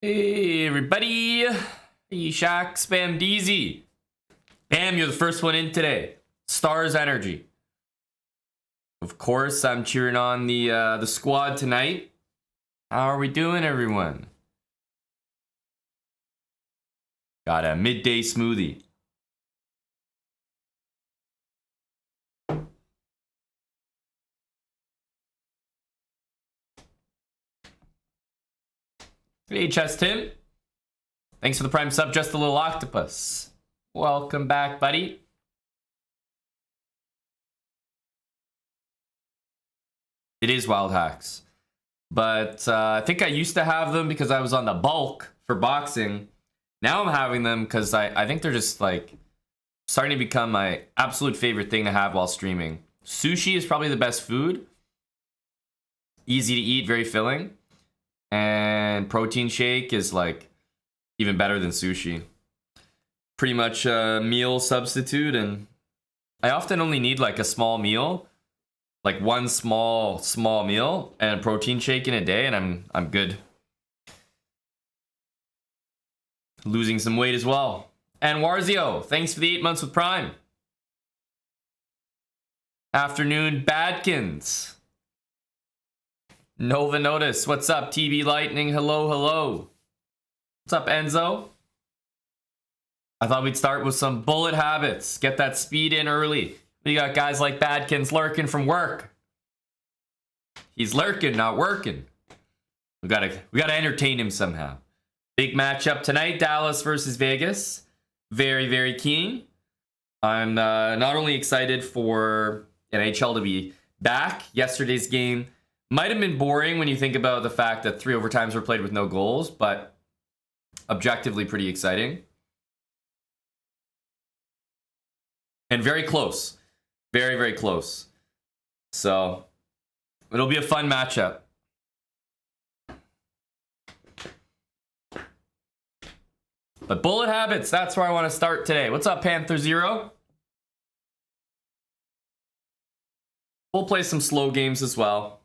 Hey everybody, hey Shaq, Spam DZ. Bam, you're the first one in today. Stars Energy. Of course, I'm cheering on the squad tonight. How are we doing, everyone? Got a midday smoothie. Hey, Chess Tim. Thanks for the prime sub, Just a Little Octopus. Welcome back, buddy. It is Wild Hacks. But I think I used to have them because I was on the bulk for boxing. Now I'm having them because I think they're just like starting to become my absolute favorite thing to have while streaming. Sushi is probably the best food. Easy to eat, very filling. And protein shake is like even better than sushi. Pretty much a meal substitute, and I often only need like a small meal, like one small meal and a protein shake in a day, and I'm good. Losing some weight as well. And Warzio, thanks for the 8 months with Prime. Afternoon, Badkins. Nova Notice, what's up? TV Lightning, hello, hello. What's up, Enzo? I thought we'd start with some bullet habits. Get that speed in early. We got guys like Badkins lurking from work. He's lurking, not working. We gotta entertain him somehow. Big matchup tonight, Dallas versus Vegas. Very, very keen. I'm not only excited for NHL to be back. Yesterday's game might have been boring when you think about the fact that 3 overtimes were played with no goals, but objectively pretty exciting. And very close. Very, very close. So, it'll be a fun matchup. But bullet habits, that's where I want to start today. What's up, Panther Zero? We'll play some slow games as well.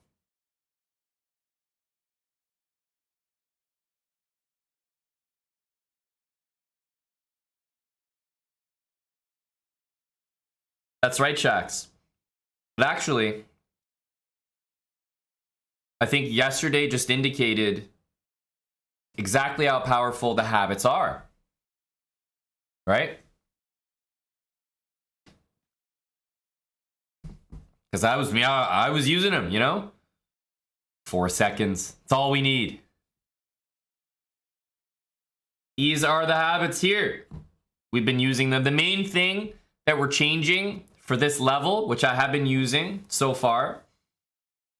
That's right, Shax. But actually, I think yesterday just indicated exactly how powerful the habits are. Right? Because that was me. I was using them, you know? 4 seconds. That's all we need. These are the habits here. We've been using them. The main thing that we're changing for this level, which I have been using so far,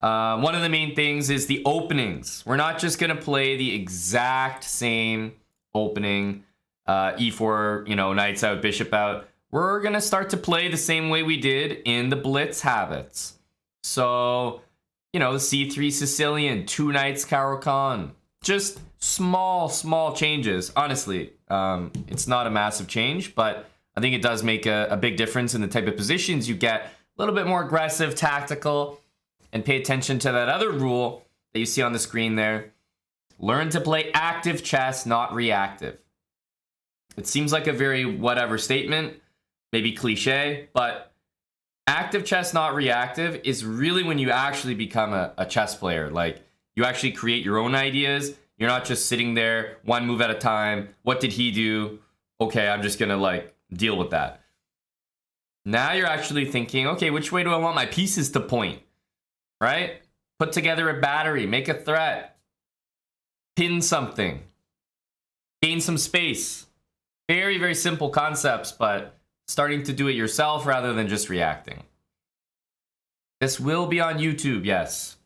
one of the main things is the openings. We're not just going to play the exact same opening, E4, knights out, bishop out. We're going to start to play the same way we did in the blitz habits. So, the C3 Sicilian, 2 knights Caro-Kann. Just small changes. Honestly, it's not a massive change, but I think it does make a big difference in the type of positions you get. A little bit more aggressive, tactical, and pay attention to that other rule that you see on the screen there. Learn to play active chess, not reactive. It seems like a very whatever statement, maybe cliche, but active chess, not reactive is really when you actually become a chess player. Like, you actually create your own ideas. You're not just sitting there, one move at a time. What did he do? Okay, I'm just gonna deal with that. Now you're actually thinking, okay, which way do I want my pieces to point? Right? Put together a battery, make a threat, pin something, gain some space. Very, very simple concepts, but starting to do it yourself rather than just reacting. This will be on YouTube, yes.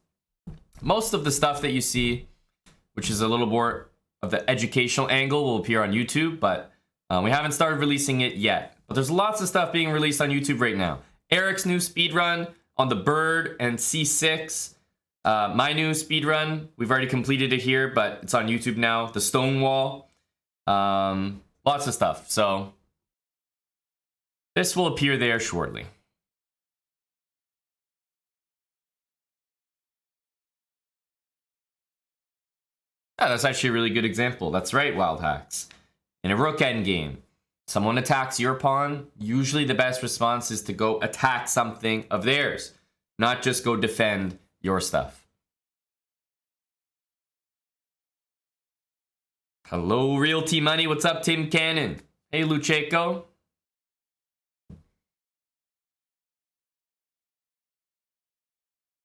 Most of the stuff that you see, which is a little more of the educational angle, will appear on YouTube, but we haven't started releasing it yet. But there's lots of stuff being released on YouTube right now. Eric's new speedrun on the Bird and C6. My new speedrun, we've already completed it here, but it's on YouTube now. The Stonewall. Lots of stuff. So this will appear there shortly. Yeah, that's actually a really good example. That's right, Wild Hacks. In a rook endgame, someone attacks your pawn. Usually the best response is to go attack something of theirs, not just go defend your stuff. Hello, Realty Money. What's up, Tim Cannon? Hey, Lucheco.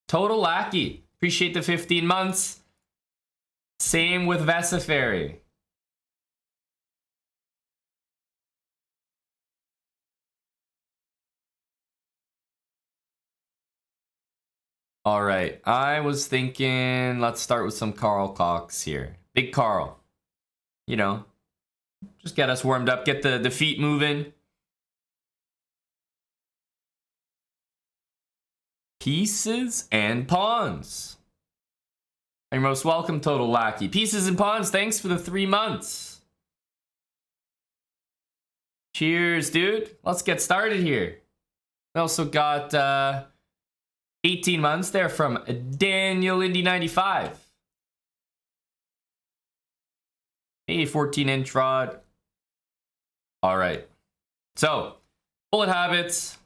Total Lackey. Appreciate the 15 months. Same with Vesiferi. All right. I was thinking, let's start with some Carl Cox here. Big Carl. You know, just get us warmed up, get the feet moving. Pieces and pawns. You're most welcome, Total Lackey. Pieces and pawns, thanks for the 3 months. Cheers, dude. Let's get started here. We also got 18 months there from Daniel Indy 95. Hey, 14 inch rod. All right. So, bullet habits.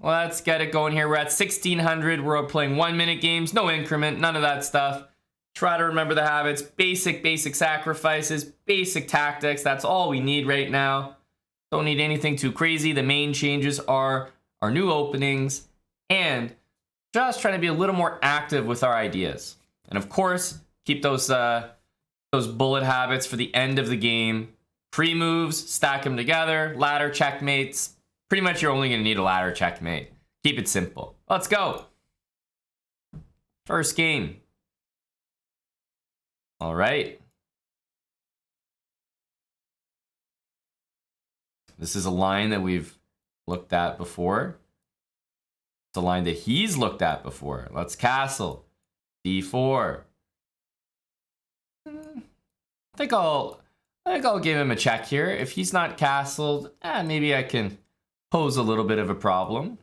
Let's get it going here. We're at 1600. We're playing 1 minute games. No increment. None of that stuff. Try to remember the habits. Basic sacrifices. Basic tactics. That's all we need right now. Don't need anything too crazy. The main changes are our new openings and just trying to be a little more active with our ideas. And of course, keep those bullet habits for the end of the game. Pre-moves, stack them together, ladder checkmates. Pretty much you're only going to need a ladder checkmate. Keep it simple. Let's go. First game. All right. This is a line that we've looked at before. It's a line that he's looked at before. Let's castle. D4. I think I'll give him a check here. If he's not castled, maybe I can pose a little bit of a problem.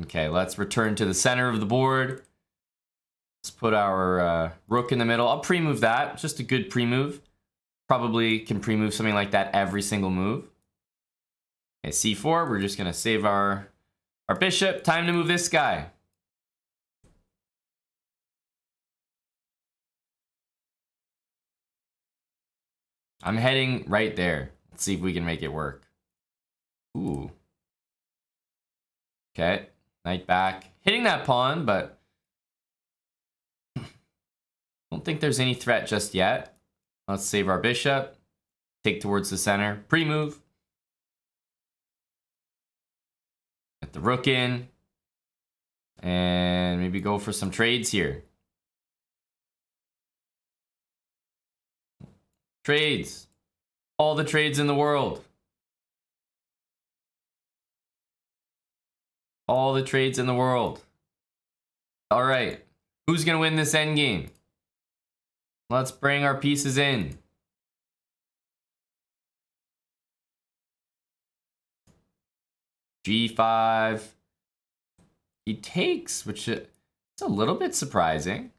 Okay, let's return to the center of the board. Let's put our rook in the middle. I'll pre-move that. Just a good pre-move. Probably can pre-move something like that every single move. Okay, C4. We're just going to save our bishop. Time to move this guy. I'm heading right there. Let's see if we can make it work. Ooh. Okay. Knight back. Hitting that pawn, but don't think there's any threat just yet. Let's save our bishop. Take towards the center. Pre-move. Get the rook in. And maybe go for some trades here. Trades. All the trades in the world. All the trades in the world. All right. Who's going to win this endgame? Let's bring our pieces in. G5. He takes, which is a little bit surprising.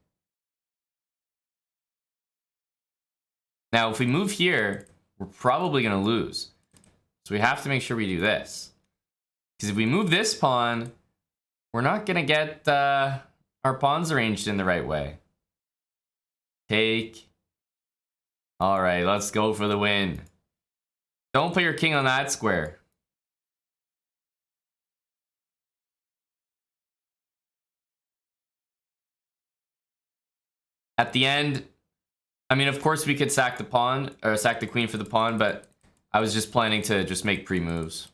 Now, if we move here, we're probably going to lose. So we have to make sure we do this. Because if we move this pawn, we're not going to get our pawns arranged in the right way. Take. All right, let's go for the win. Don't put your king on that square. At the end, I mean, of course we could sack the pawn, or sack the queen for the pawn, but I was just planning to just make pre-moves.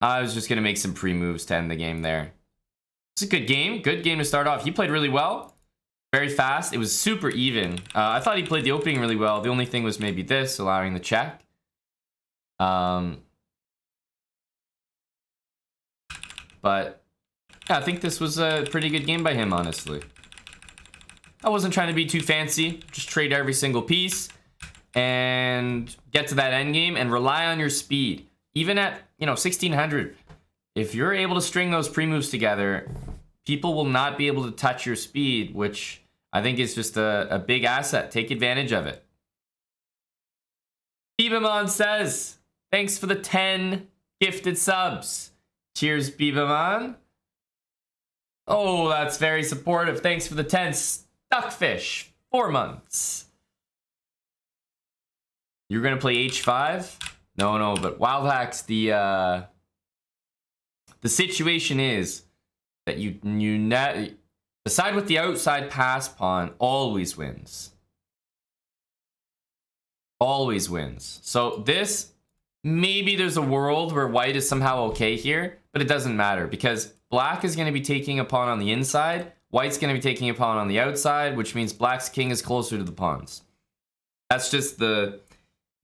I was just going to make some pre-moves to end the game there. It's a good game. Good game to start off. He played really well. Very fast. It was super even. I thought he played the opening really well. The only thing was maybe this, allowing the check. But yeah, I think this was a pretty good game by him, honestly. I wasn't trying to be too fancy. Just trade every single piece and get to that end game and rely on your speed. Even at, 1600, if you're able to string those pre-moves together, people will not be able to touch your speed, which I think it's just a big asset. Take advantage of it. Bibamon says, thanks for the 10 gifted subs. Cheers, Bibamon. Oh, that's very supportive. Thanks for the 10 Stuckfish. 4 months. You're going to play H5? No, but Wild Hacks, the situation is that the side with the outside pass pawn always wins. Always wins. So this, maybe there's a world where white is somehow okay here, but it doesn't matter because black is going to be taking a pawn on the inside, white's going to be taking a pawn on the outside, which means black's king is closer to the pawns. That's just the...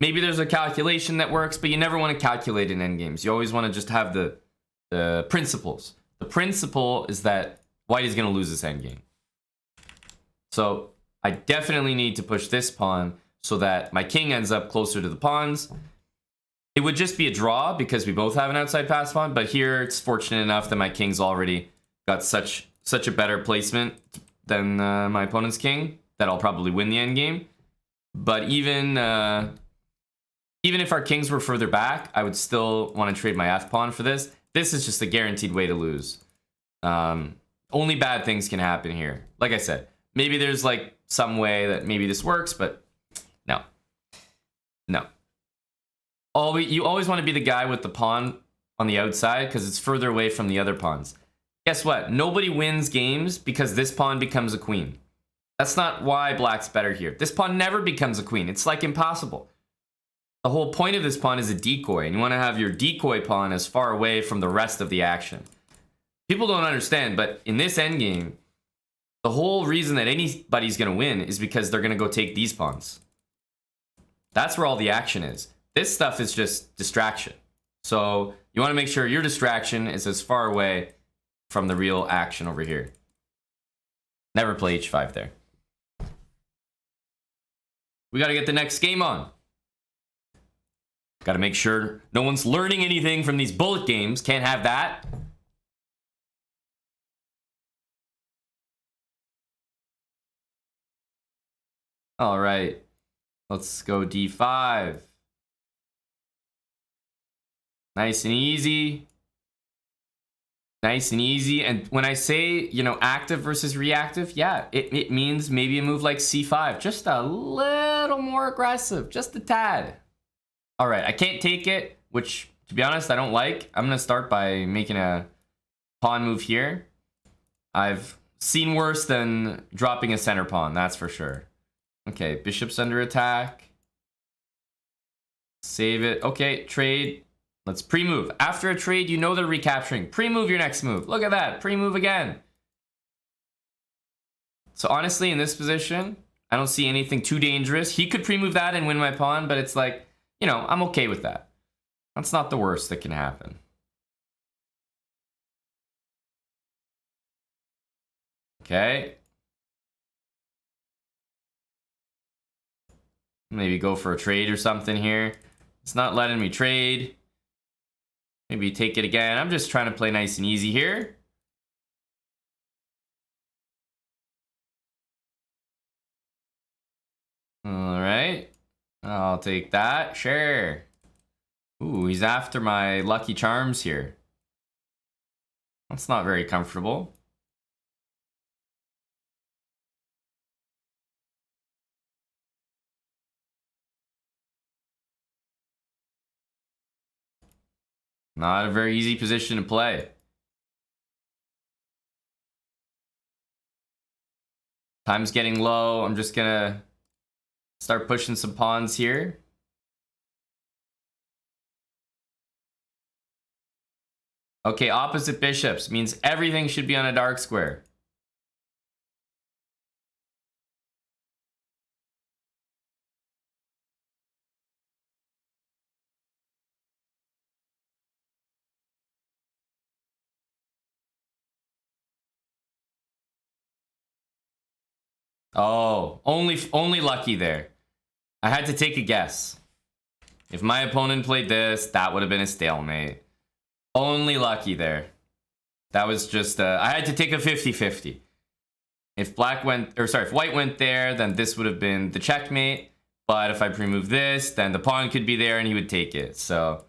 Maybe there's a calculation that works, but you never want to calculate in endgames. You always want to just have the principles. The principle is that white is going to lose this endgame. So I definitely need to push this pawn so that my king ends up closer to the pawns. It would just be a draw because we both have an outside pass pawn, but here it's fortunate enough that my king's already got such a better placement than my opponent's king that I'll probably win the endgame. But even if our kings were further back, I would still want to trade my f-pawn for this. This is just a guaranteed way to lose. Only bad things can happen here. Like I said, maybe there's like some way that maybe this works, but no. No. You always want to be the guy with the pawn on the outside because it's further away from the other pawns. Guess what? Nobody wins games because this pawn becomes a queen. That's not why black's better here. This pawn never becomes a queen. It's like impossible. The whole point of this pawn is a decoy, and you want to have your decoy pawn as far away from the rest of the action. People don't understand, but in this endgame, the whole reason that anybody's going to win is because they're going to go take these pawns. That's where all the action is. This stuff is just distraction. So you want to make sure your distraction is as far away from the real action over here. Never play h5 there. We got to get the next game on. Got to make sure no one's learning anything from these bullet games. Can't have that. All right. Let's go d5. Nice and easy. Nice and easy. And when I say, you know, active versus reactive, yeah, it means maybe a move like c5. Just a little more aggressive. Just a tad. All right, I can't take it, which, to be honest, I don't like. I'm going to start by making a pawn move here. I've seen worse than dropping a center pawn, that's for sure. Okay, bishop's under attack. Save it. Okay, trade. Let's pre-move. After a trade, you know they're recapturing. Pre-move your next move. Look at that. Pre-move again. So honestly, in this position, I don't see anything too dangerous. He could pre-move that and win my pawn, but it's like, you know, I'm okay with that. That's not the worst that can happen. Okay. Maybe go for a trade or something here. It's not letting me trade. Maybe take it again. I'm just trying to play nice and easy here. All right. I'll take that. Sure. Ooh, he's after my lucky charms here. That's not very comfortable. Not a very easy position to play. Time's getting low. I'm just gonna start pushing some pawns here. Okay, opposite bishops means everything should be on a dark square. Oh, only lucky there. I had to take a guess. If my opponent played this, that would have been a stalemate. Only lucky there. That was just, I had to take a 50-50. If black went, or sorry, if white went there, then this would have been the checkmate. But if I pre-move this, then the pawn could be there and he would take it. So,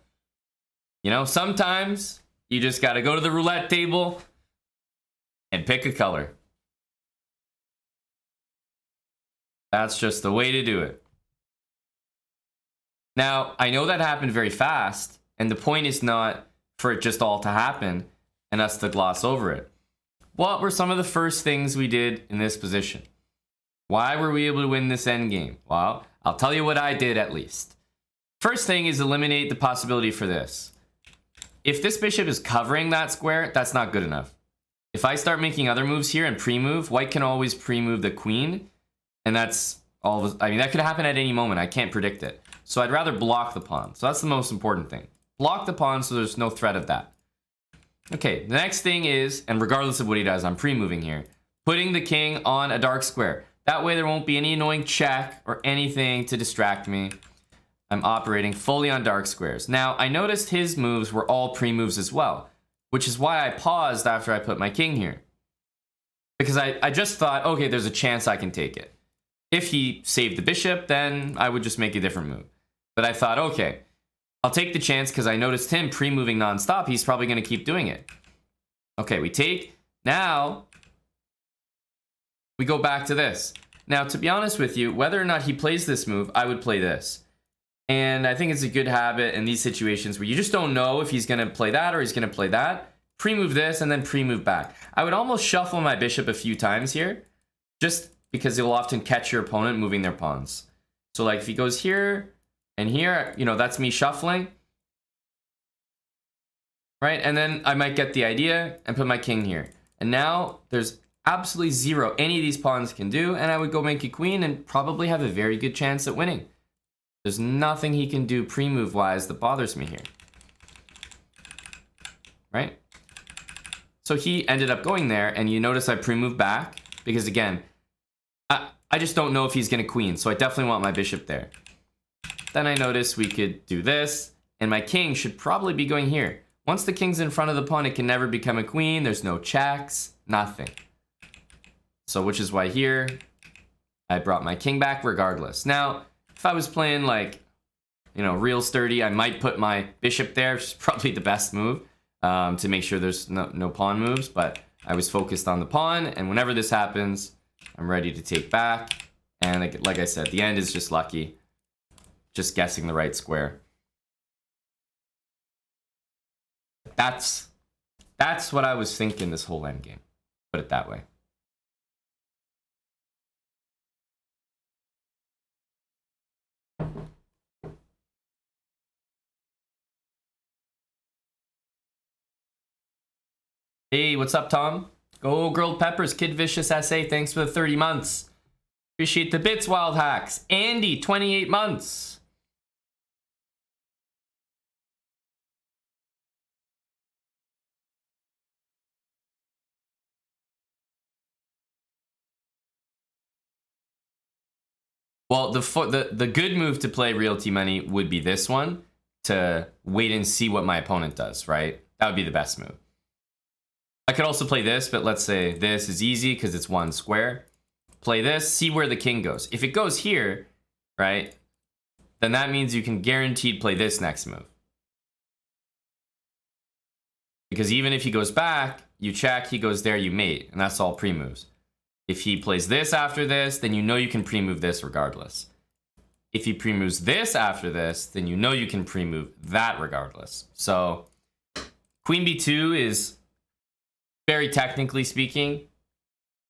you know, sometimes you just got to go to the roulette table and pick a color. That's just the way to do it. Now, I know that happened very fast, and the point is not for it just all to happen and us to gloss over it. What were some of the first things we did in this position? Why were we able to win this endgame? Well, I'll tell you what I did at least. First thing is eliminate the possibility for this. If this bishop is covering that square, that's not good enough. If I start making other moves here and pre-move, white can always pre-move the queen. And that's all, I mean, that could happen at any moment. I can't predict it. So I'd rather block the pawn. So that's the most important thing. Block the pawn so there's no threat of that. Okay, the next thing is, and regardless of what he does, I'm pre-moving here, putting the king on a dark square. That way there won't be any annoying check or anything to distract me. I'm operating fully on dark squares. Now, I noticed his moves were all pre-moves as well, which is why I paused after I put my king here. Because I just thought, okay, there's a chance I can take it. If he saved the bishop, then I would just make a different move. But I thought, okay, I'll take the chance because I noticed him pre-moving nonstop. He's probably going to keep doing it. Okay, we take. Now, we go back to this. Now, to be honest with you, whether or not he plays this move, I would play this. And I think it's a good habit in these situations where you just don't know if he's going to play that or he's going to play that. Pre-move this and then pre-move back. I would almost shuffle my bishop a few times here, just because you'll often catch your opponent moving their pawns. So like if he goes here and here, you know, that's me shuffling. Right? And then I might get the idea and put my king here. And now there's absolutely zero any of these pawns can do, and I would go make a queen and probably have a very good chance at winning. There's nothing he can do pre-move wise that bothers me here. Right? So he ended up going there, and you notice I pre-moved back because again, I just don't know if he's going to queen, so I definitely want my bishop there. Then I noticed we could do this, and my king should probably be going here. Once the king's in front of the pawn, it can never become a queen. There's no checks, nothing. So which is why here, I brought my king back regardless. Now, if I was playing like, you know, real sturdy, I might put my bishop there, which is probably the best move to make sure there's no pawn moves, but I was focused on the pawn, and whenever this happens, I'm ready to take back. And like I said, the end is just lucky. Just guessing the right square. That's what I was thinking this whole endgame. Put it that way. Hey, what's up, Tom? Go Grilled Peppers, Kid Vicious SA, thanks for the 30 months. Appreciate the bits, Wild Hacks. Andy, 28 months. Well, the good move to play Realty Money would be this one, to wait and see what my opponent does, right? That would be the best move. I could also play this, but let's say this is easy because it's one square. Play this, see where the king goes. If it goes here, right, then that means you can guaranteed play this next move. Because even if he goes back, you check, he goes there, you mate, and that's all pre-moves. If he plays this after this, then you know you can pre-move this regardless. If he pre-moves this after this, then you know you can pre-move that regardless. So Queen B2 is, very technically speaking,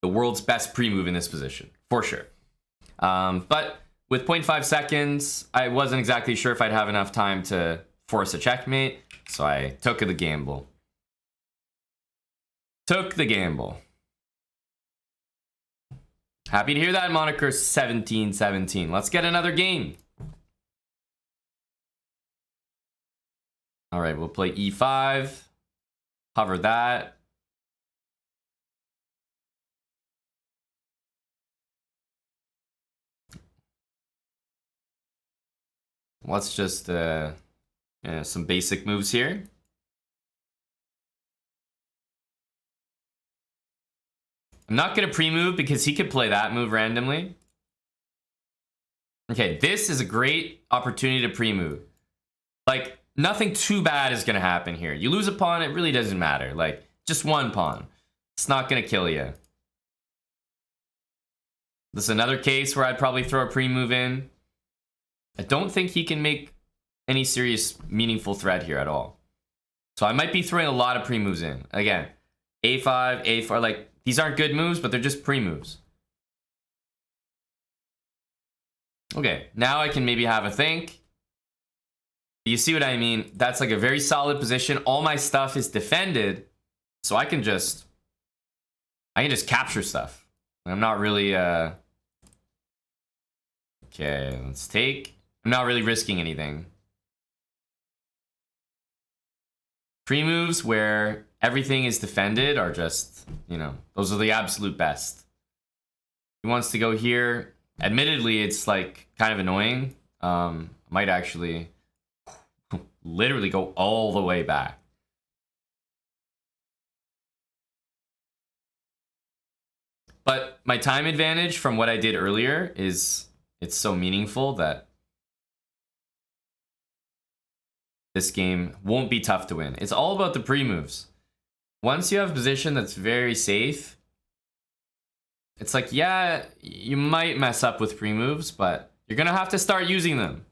the world's best pre-move in this position, for sure. But with 0.5 seconds, I wasn't exactly sure if I'd have enough time to force a checkmate, so I took the gamble. Took the gamble. Happy to hear that, moniker 1717. Let's get another game. All right, we'll play E5. Hover that. Let's just some basic moves here. I'm not going to pre-move because he could play that move randomly. Okay, this is a great opportunity to pre-move. Like, nothing too bad is going to happen here. You lose a pawn, it really doesn't matter. Like, just one pawn. It's not going to kill you. This is another case where I'd probably throw a pre-move in. I don't think he can make any serious, meaningful threat here at all. So I might be throwing a lot of pre-moves in. Again, A5, A4, like, these aren't good moves, but they're just pre-moves. Okay, now I can maybe have a think. You see what I mean? That's like a very solid position. All my stuff is defended, so I can just capture stuff. I'm not really okay, let's take. I'm not really risking anything. Pre-moves where everything is defended are just, you know, those are the absolute best. He wants to go here. Admittedly, it's like kind of annoying. Might actually literally go all the way back. But my time advantage from what I did earlier is, it's so meaningful that this game won't be tough to win. It's all about the pre-moves. Once you have a position that's very safe, it's like, yeah, you might mess up with pre-moves, but you're going to have to start using them.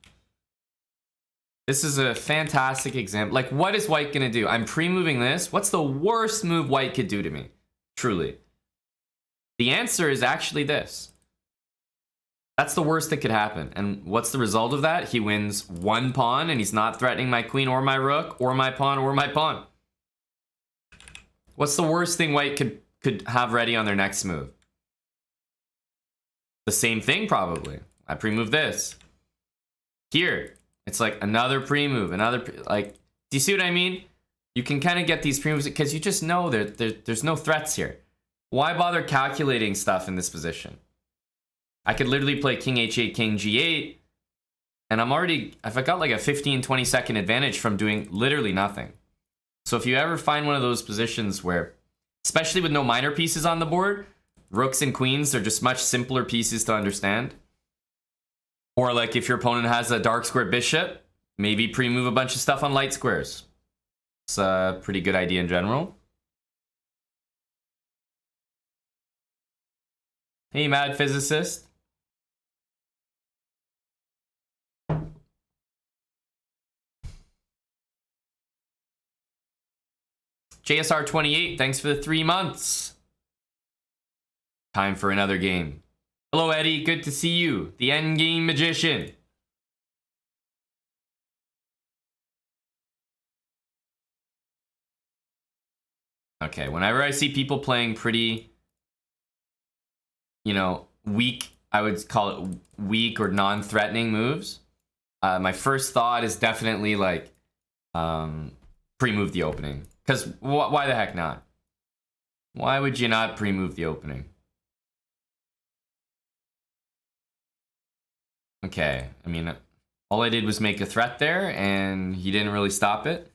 This is a fantastic example. Like, what is white going to do? I'm pre-moving this. What's the worst move white could do to me? Truly. The answer is actually this. That's the worst that could happen. And what's the result of that? He wins one pawn, and he's not threatening my queen or my rook or my pawn or my pawn. What's the worst thing white could have ready on their next move? The same thing, probably. I pre-move this. Here, it's like another pre-move, like, do you see what I mean? You can kind of get these pre-moves because you just know there's no threats here. Why bother calculating stuff in this position? I could literally play king h8, king g8, and I've got like a 15-20 second advantage from doing literally nothing. So if you ever find one of those positions where, especially with no minor pieces on the board, rooks and queens are just much simpler pieces to understand. Or like if your opponent has a dark square bishop, maybe pre-move a bunch of stuff on light squares. It's a pretty good idea in general. Hey, mad physicist. JSR 28, thanks for the 3 months. Time for another game. Hello, Eddie. Good to see you. The endgame magician. Okay, whenever I see people playing pretty, you know, weak, I would call it weak or non-threatening moves, my first thought is definitely like pre-move the opening. Because why the heck not? Why would you not pre-move the opening? Okay, I mean, all I did was make a threat there, and he didn't really stop it.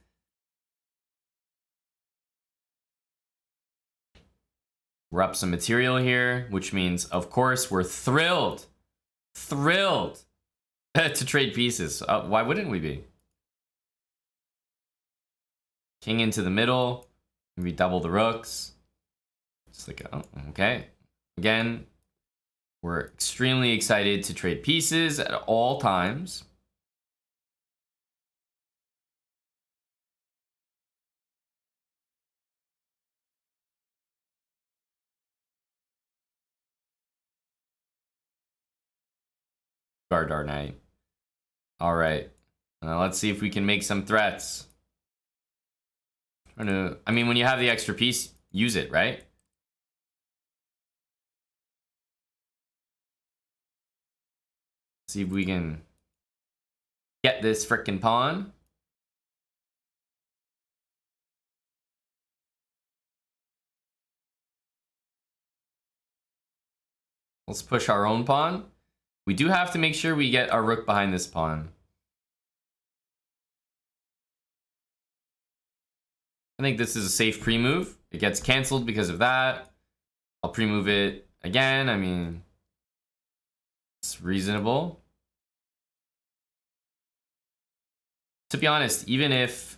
We're up some material here, which means, of course, we're thrilled to trade pieces. Why wouldn't we be? King into the middle. Maybe double the rooks. Just like, oh, okay. Again, we're extremely excited to trade pieces at all times. Guard our knight. All right. Let's see if we can make some threats. I mean, when you have the extra piece, use it, right? See if we can get this frickin' pawn. Let's push our own pawn. We do have to make sure we get our rook behind this pawn. I think this is a safe pre-move. It gets canceled because of that. I'll pre-move it again. I mean, it's reasonable. To be honest, even if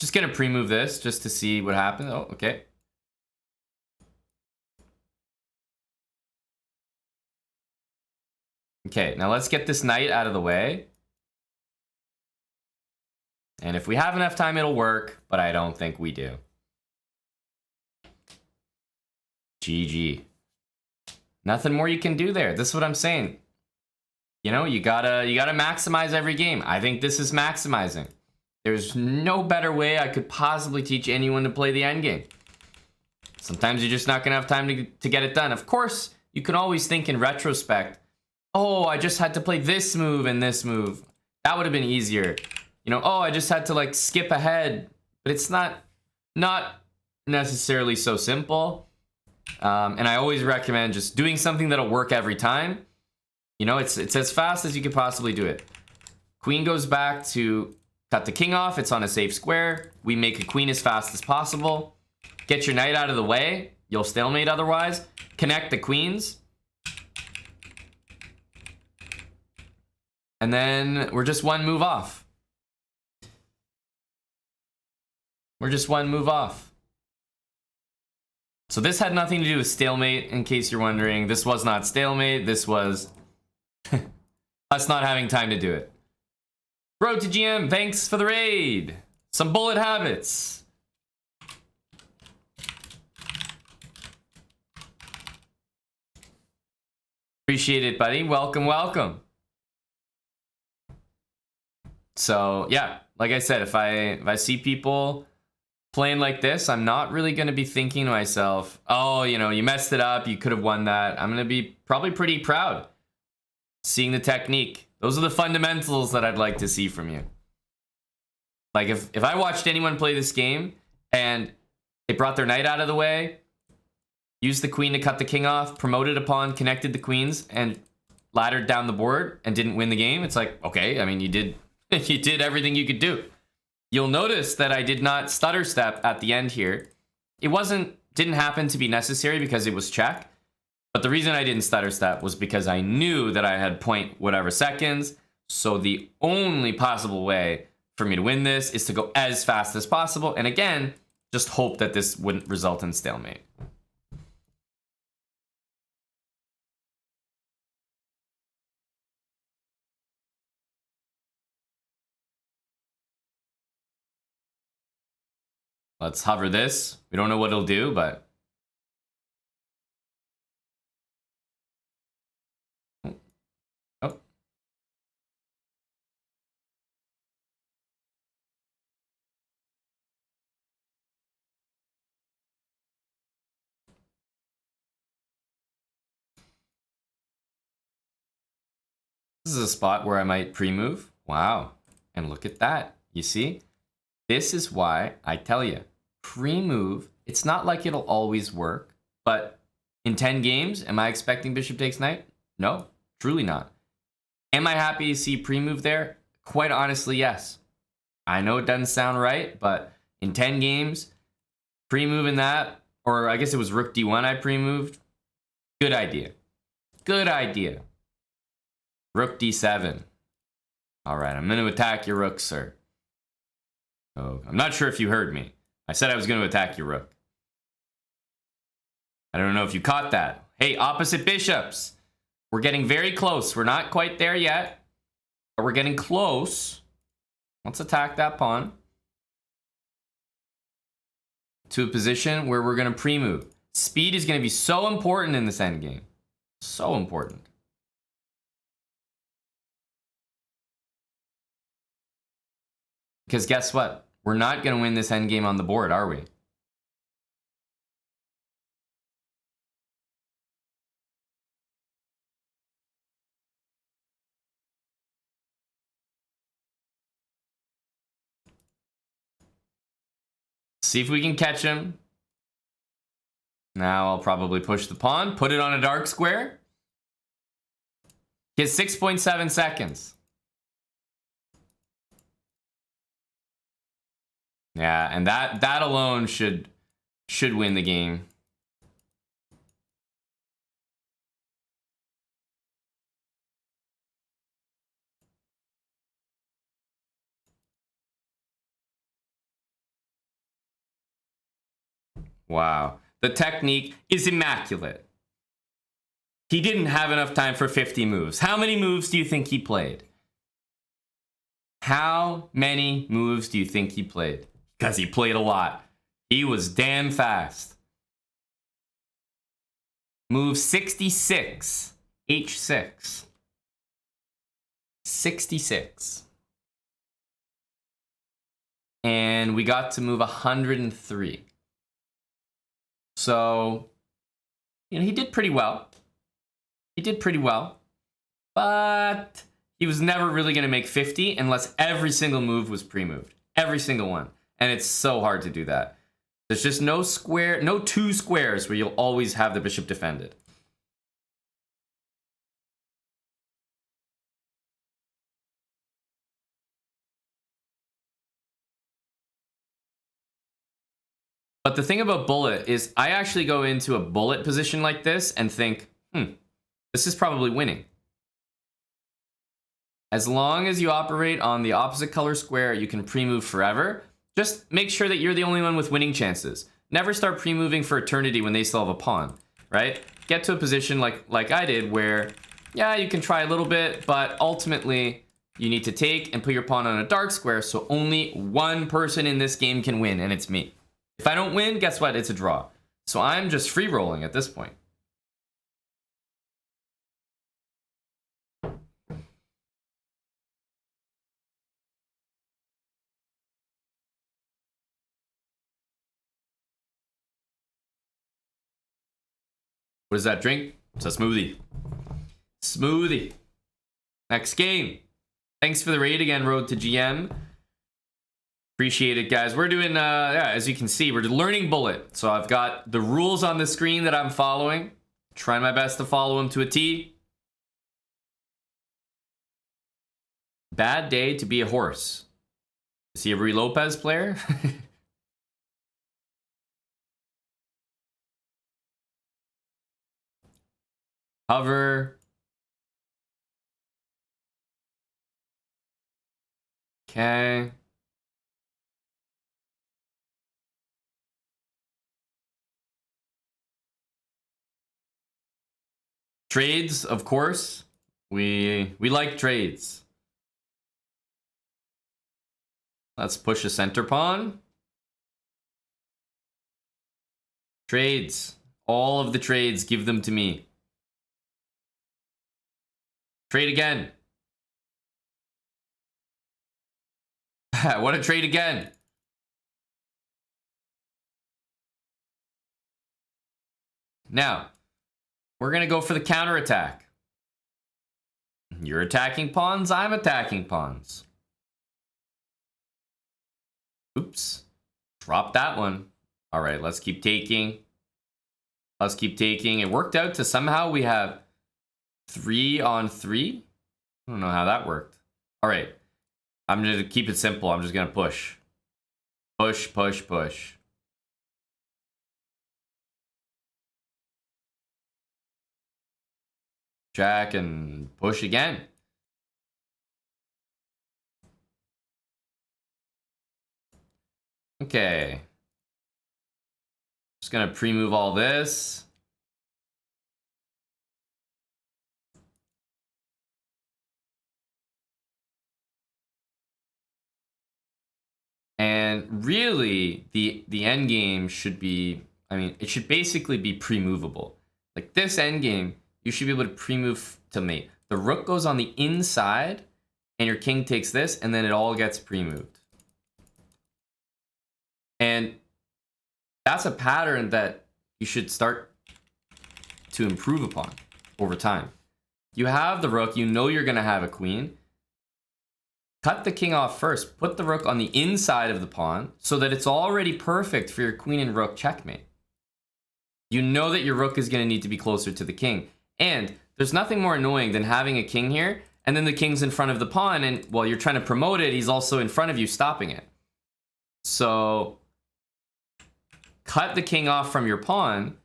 just gonna pre-move this just to see what happens. Oh, okay. Okay, now let's get this knight out of the way. And if we have enough time, it'll work, but I don't think we do. GG. Nothing more you can do there. This is what I'm saying. You know, you gotta maximize every game. I think this is maximizing. There's no better way I could possibly teach anyone to play the endgame. Sometimes you're just not gonna have time to get it done. Of course, you can always think in retrospect, oh, I just had to play this move and this move. That would have been easier. You know, oh, I just had to like skip ahead. But it's not necessarily so simple. And I always recommend just doing something that'll work every time. You know, it's as fast as you could possibly do it. Queen goes back to cut the king off. It's on a safe square. We make a queen as fast as possible. Get your knight out of the way. You'll stalemate otherwise. Connect the queens. And then we're just one move off. We're just one move off. So this had nothing to do with stalemate, in case you're wondering. This was not stalemate. This was us not having time to do it. Road to GM, thanks for the raid. Some bullet habits. Appreciate it, buddy. Welcome, welcome. So yeah, like I said, if I see people playing like this, I'm not really going to be thinking to myself, oh, you know, you messed it up, you could have won that. I'm going to be probably pretty proud seeing the technique. Those are the fundamentals that I'd like to see from you. Like if I watched anyone play this game and they brought their knight out of the way, used the queen to cut the king off, promoted a pawn, connected the queens, and laddered down the board and didn't win the game, it's like, okay, I mean, you did everything you could do. You'll notice that I did not stutter step at the end here. It didn't happen to be necessary because it was check. But the reason I didn't stutter step was because I knew that I had point whatever seconds. So the only possible way for me to win this is to go as fast as possible. And again, just hope that this wouldn't result in stalemate. Let's hover this. We don't know what it'll do, but... Oh. This is a spot where I might pre-move. Wow. And look at that. You see? This is why I tell you, pre-move, it's not like it'll always work, but in 10 games, am I expecting bishop takes knight? No, truly not. Am I happy to see pre-move there? Quite honestly, yes. I know it doesn't sound right, but in 10 games, pre-moving that, or I guess it was rook d1 I pre-moved. Good idea. Good idea. Rook d7. All right, I'm going to attack your rook, sir. Oh, I'm not sure if you heard me. I said I was going to attack your rook. I don't know if you caught that. Hey, opposite bishops. We're getting very close. We're not quite there yet, but we're getting close. Let's attack that pawn to a position where we're going to pre-move. Speed is going to be so important in this endgame. So important. Because guess what? We're not going to win this endgame on the board, are we? See if we can catch him. Now I'll probably push the pawn, put it on a dark square. He has 6.7 seconds. Yeah, and that alone should win the game. Wow. The technique is immaculate. He didn't have enough time for 50 moves. How many moves do you think he played? How many moves do you think he played? Because he played a lot. He was damn fast. Move 66. H6. 66. And we got to move 103. So, you know, he did pretty well. He did pretty well. But he was never really going to make 50 unless every single move was pre-moved. Every single one. And it's so hard to do that. There's just no two squares where you'll always have the bishop defended. But the thing about bullet is I actually go into a bullet position like this and think, this is probably winning. As long as you operate on the opposite color square, you can pre-move forever. Just make sure that you're the only one with winning chances. Never start pre-moving for eternity when they still have a pawn, right? Get to a position like I did where, yeah, you can try a little bit, but ultimately you need to take and put your pawn on a dark square so only one person in this game can win, and it's me. If I don't win, guess what? It's a draw. So I'm just free rolling at this point. What is that drink? It's a smoothie. Smoothie. Next game. Thanks for the raid again, Road to GM. Appreciate it, guys. We're doing, yeah, as you can see, we're learning bullet. So I've got the rules on the screen that I'm following. Trying my best to follow them to a T. Bad day to be a horse. Is he a Ruy Lopez player? Hover. Okay. Trades, of course. We like trades. Let's push a center pawn. Trades. All of the trades, give them to me. Trade again. What a trade again. Now, we're going to go for the counterattack. You're attacking pawns, I'm attacking pawns. Oops. Drop that one. All right, let's keep taking. Let's keep taking. It worked out to somehow we have 3 on 3. I don't know how that worked. All right. I'm going to keep it simple. I'm just going to push. Push, push, push. Jack and push again. Okay. Just gonna pre-move all this. And really, the end game should be, I mean, it should basically be pre-movable. Like this end game, you should be able to pre-move to mate. The rook goes on the inside, and your king takes this, and then it all gets pre-moved. And that's a pattern that you should start to improve upon over time. You have the rook, you know you're going to have a queen. Cut the king off first. Put the rook on the inside of the pawn so that it's already perfect for your queen and rook checkmate. You know that your rook is going to need to be closer to the king. And there's nothing more annoying than having a king here, and then the king's in front of the pawn, and while you're trying to promote it, he's also in front of you stopping it. So cut the king off from your pawn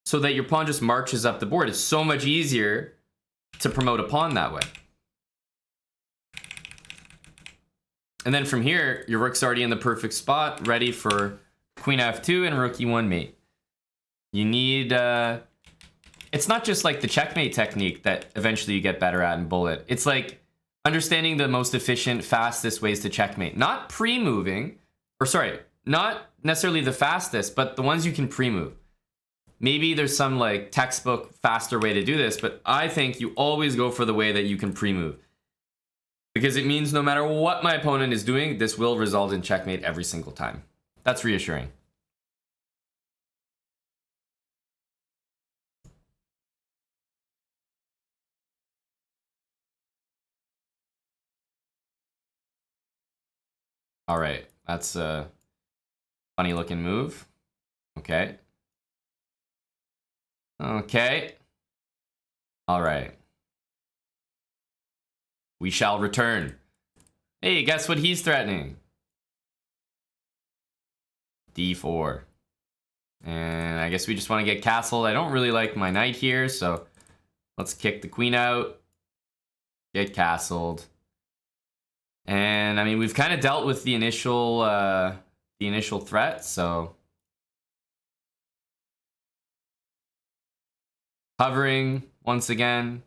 so that your pawn just marches up the board. It's so much easier to promote a pawn that way. And then from here, your rook's already in the perfect spot, ready for queen f2 and rook e1 mate. You need... it's not just like the checkmate technique that eventually you get better at in Bullet. It's like understanding the most efficient, fastest ways to checkmate. Not pre-moving, or sorry, not necessarily the fastest, but the ones you can pre-move. Maybe there's some like textbook faster way to do this, but I think you always go for the way that you can pre-move. Because it means no matter what my opponent is doing, this will result in checkmate every single time. That's reassuring. All right, that's a funny looking move. Okay. Okay. All right. We shall return. Hey, guess what he's threatening? D4. And I guess we just want to get castled. I don't really like my knight here, so let's kick the queen out. Get castled. And I mean, we've kind of dealt with the initial threat, so hovering once again.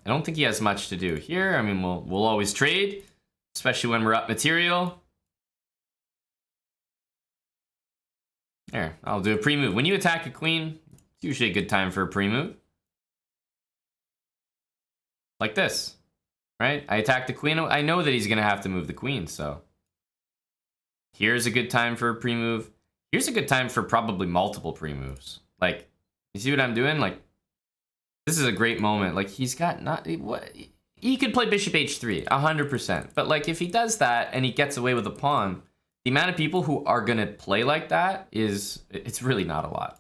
I don't think he has much to do here. I mean, we'll always trade, especially when we're up material. There, I'll do a pre-move. When you attack a queen, it's usually a good time for a pre-move. Like this, right? I attack the queen. I know that he's going to have to move the queen, so here's a good time for a pre-move. Here's a good time for probably multiple pre-moves. Like, you see what I'm doing? Like, this is a great moment. Like, he's got not... What, he could play bishop h3, 100%. But, like, if he does that and he gets away with a pawn, the amount of people who are going to play like that is... It's really not a lot.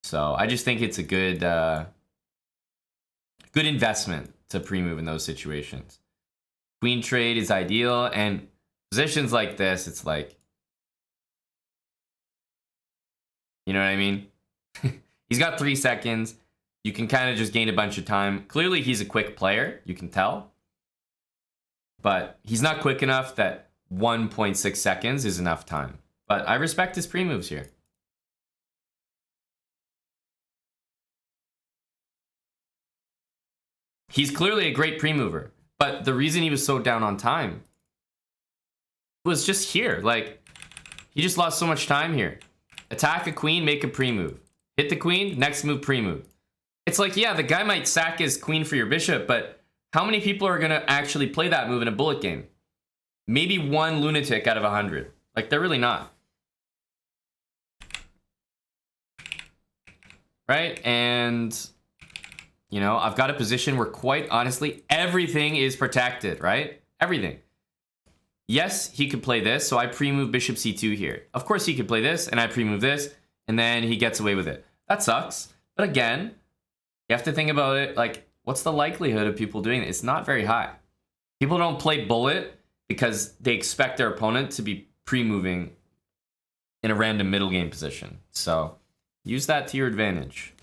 So, I just think it's a good... good investment to pre-move in those situations. Queen trade is ideal, and positions like this, it's like... You know what I mean? He's got 3 seconds. You can kind of just gain a bunch of time. Clearly, he's a quick player. You can tell. But he's not quick enough that 1.6 seconds is enough time. But I respect his pre-moves here. He's clearly a great pre-mover. But the reason he was so down on time was just here. Like, he just lost so much time here. Attack a queen, make a pre-move. Hit the queen, next move, pre-move. It's like, yeah, the guy might sack his queen for your bishop, but how many people are going to actually play that move in a bullet game? Maybe one lunatic out of 100. Like, they're really not. Right? And, you know, I've got a position where, quite honestly, everything is protected, right? Everything. Yes, he could play this, so I pre-move bishop c2 here. Of course, he could play this, and I pre-move this, and then he gets away with it. That sucks. But again, you have to think about it, like, what's the likelihood of people doing it? It's not very high. People don't play bullet because they expect their opponent to be pre-moving in a random middle game position. So use that to your advantage.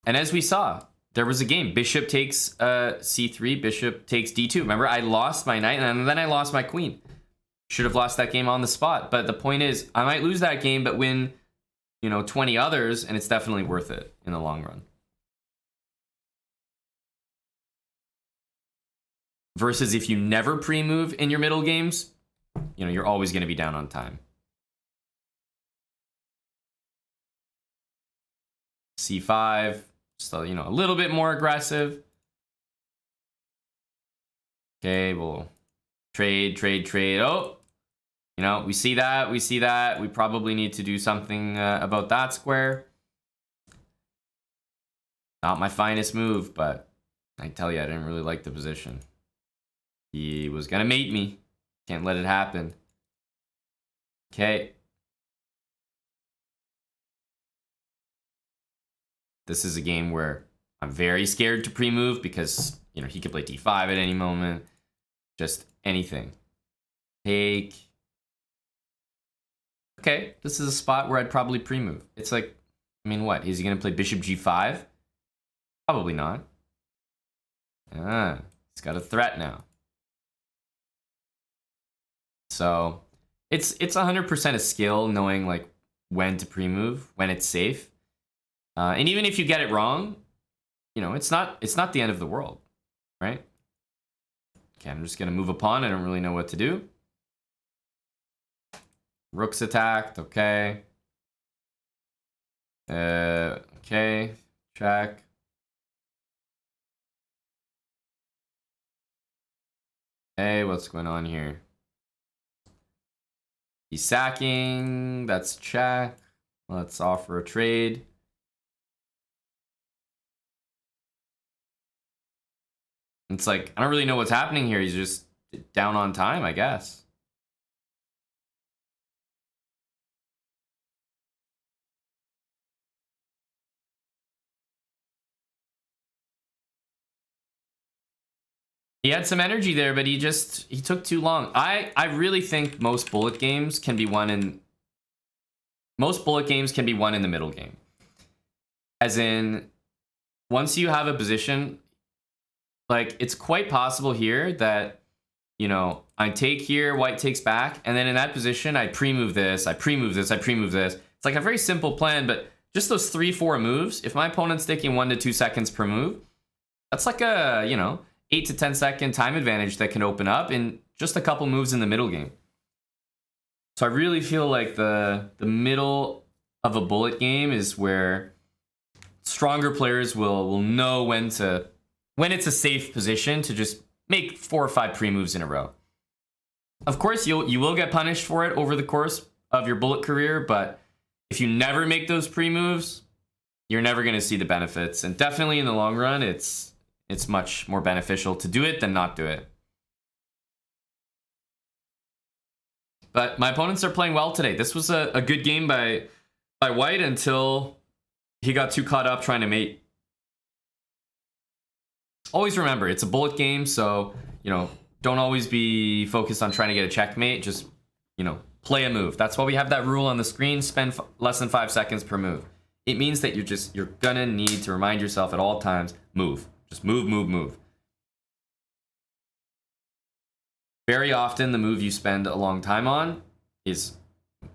And as we saw, there was a game. Bishop takes c3, bishop takes d2. Remember, I lost my knight, and then I lost my queen. Should have lost that game on the spot. But the point is, I might lose that game, but win, you know, 20 others, and it's definitely worth it in the long run. Versus if you never pre-move in your middle games, you know, you're always going to be down on time. c5, so, you know, a little bit more aggressive. Okay, we'll trade. Oh, you know, we see that. We probably need to do something about that square. Not my finest move, but I tell you, I didn't really like the position. He was gonna mate me. Can't let it happen. Okay. This is a game where I'm very scared to pre-move because, you know, he could play d5 at any moment. Just anything. Take. Okay, this is a spot where I'd probably pre-move. It's like, I mean, what? Is he going to play bishop g5? Probably not. Ah, he's got a threat now. So it's 100% a skill, knowing like when to pre-move, when it's safe. And even if you get it wrong, you know, it's not the end of the world, right? Okay, I'm just gonna move a pawn. I don't really know what to do. Rook's attacked, okay. Okay, check. Hey, what's going on here? He's sacking, that's check. Let's offer a trade. It's like, I don't really know what's happening here. He's just down on time, I guess. He had some energy there, but he took too long. I really think most bullet games can be won in the middle game. As in, once you have a position, like, it's quite possible here that, you know, I take here, white takes back, and then in that position, I pre-move this, I pre-move this, I pre-move this. It's like a very simple plan, but just those 3-4 moves, if my opponent's taking 1 to 2 seconds per move, that's like a, you know, 8 to 10 second time advantage that can open up in just a couple moves in the middle game. So I really feel like the middle of a bullet game is where stronger players will know when it's a safe position to just make 4 or 5 pre-moves in a row. Of course, you will get punished for it over the course of your bullet career, but if you never make those pre-moves, you're never going to see the benefits. And definitely in the long run, it's much more beneficial to do it than not do it. But my opponents are playing well today. This was a good game by white until he got too caught up trying to mate. Always remember, it's a bullet game, so, you know, don't always be focused on trying to get a checkmate. Just, you know, play a move. That's why we have that rule on the screen, spend less than 5 seconds per move. It means that you're gonna need to remind yourself at all times, move. Just move, move, move. Very often, the move you spend a long time on is,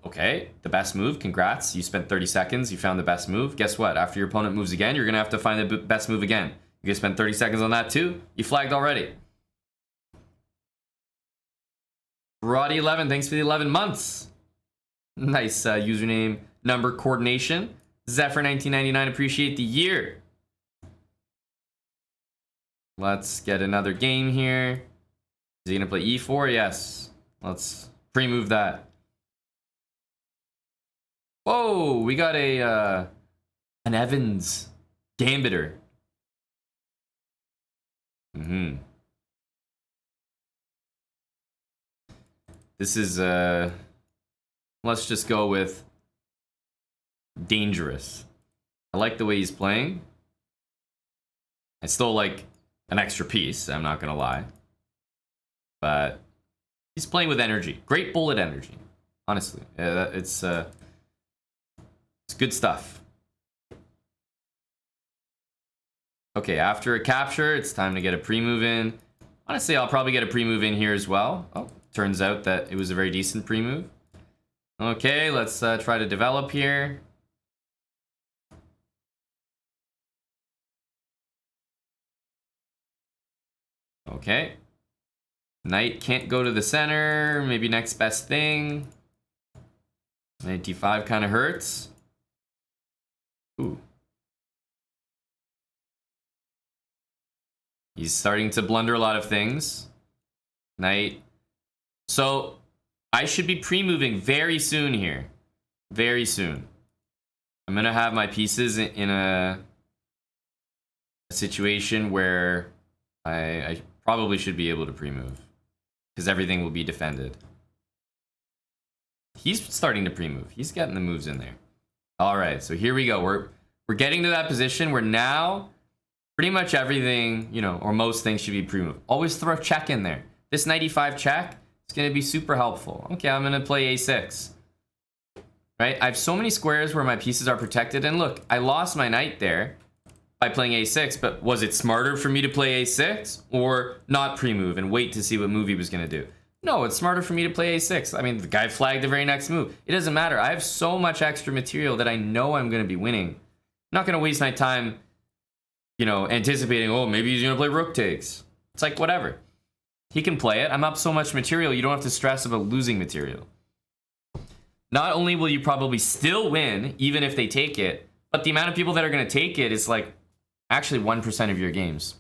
okay, the best move, congrats. You spent 30 seconds, you found the best move. Guess what? After your opponent moves again, you're gonna have to find the best move again. You're gonna spend 30 seconds on that too. You flagged already. Roddy11, thanks for the 11 months. Nice username, number coordination. Zephyr1999, appreciate the year. Let's get another game here. Is he gonna play e4? Yes. Let's pre-move that. Whoa, we got an Evans Gambiter. This is let's just go with dangerous. I like the way he's playing. I still like an extra piece, I'm not gonna lie. But he's playing with energy. Great bullet energy. Honestly. It's good stuff. Okay, after a capture, it's time to get a pre-move in. Honestly, I'll probably get a pre-move in here as well. Oh, turns out that it was a very decent pre-move. Okay, let's try to develop here. Okay. Knight can't go to the center. Maybe next best thing. Knight d5 kind of hurts. Ooh. He's starting to blunder a lot of things. Knight. So, I should be pre-moving very soon here. Very soon. I'm going to have my pieces in a situation where I probably should be able to pre-move. Because everything will be defended. He's starting to pre-move. He's getting the moves in there. Alright, so here we go. We're getting to that position where now pretty much everything, you know, or most things should be pre-move. Always throw a check in there. This 95 check is going to be super helpful. Okay, I'm going to play a6. Right? I have so many squares where my pieces are protected. And look, I lost my knight there by playing a6, but was it smarter for me to play a6 or not pre-move and wait to see what move he was going to do? No, it's smarter for me to play a6. I mean, the guy flagged the very next move. It doesn't matter. I have so much extra material that I know I'm going to be winning. I'm not going to waste my time, you know, anticipating, oh, maybe he's going to play rook takes. It's like, whatever. He can play it. I'm up so much material, you don't have to stress about losing material. Not only will you probably still win, even if they take it, but the amount of people that are going to take it is like actually 1% of your games.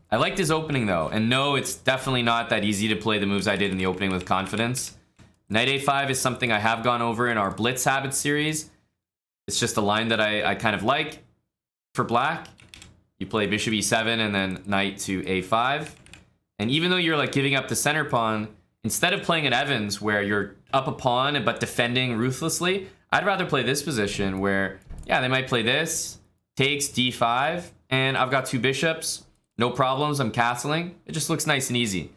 I liked his opening though, and no, it's definitely not that easy to play the moves I did in the opening with confidence. Knight a5 is something I have gone over in our Blitz Habits series. It's just a line that I kind of like for black. You play bishop e7 and then knight to a5. And even though you're like giving up the center pawn, instead of playing an Evans where you're up a pawn but defending ruthlessly, I'd rather play this position where, yeah, they might play this, takes d5, and I've got two bishops. No problems, I'm castling. It just looks nice and easy.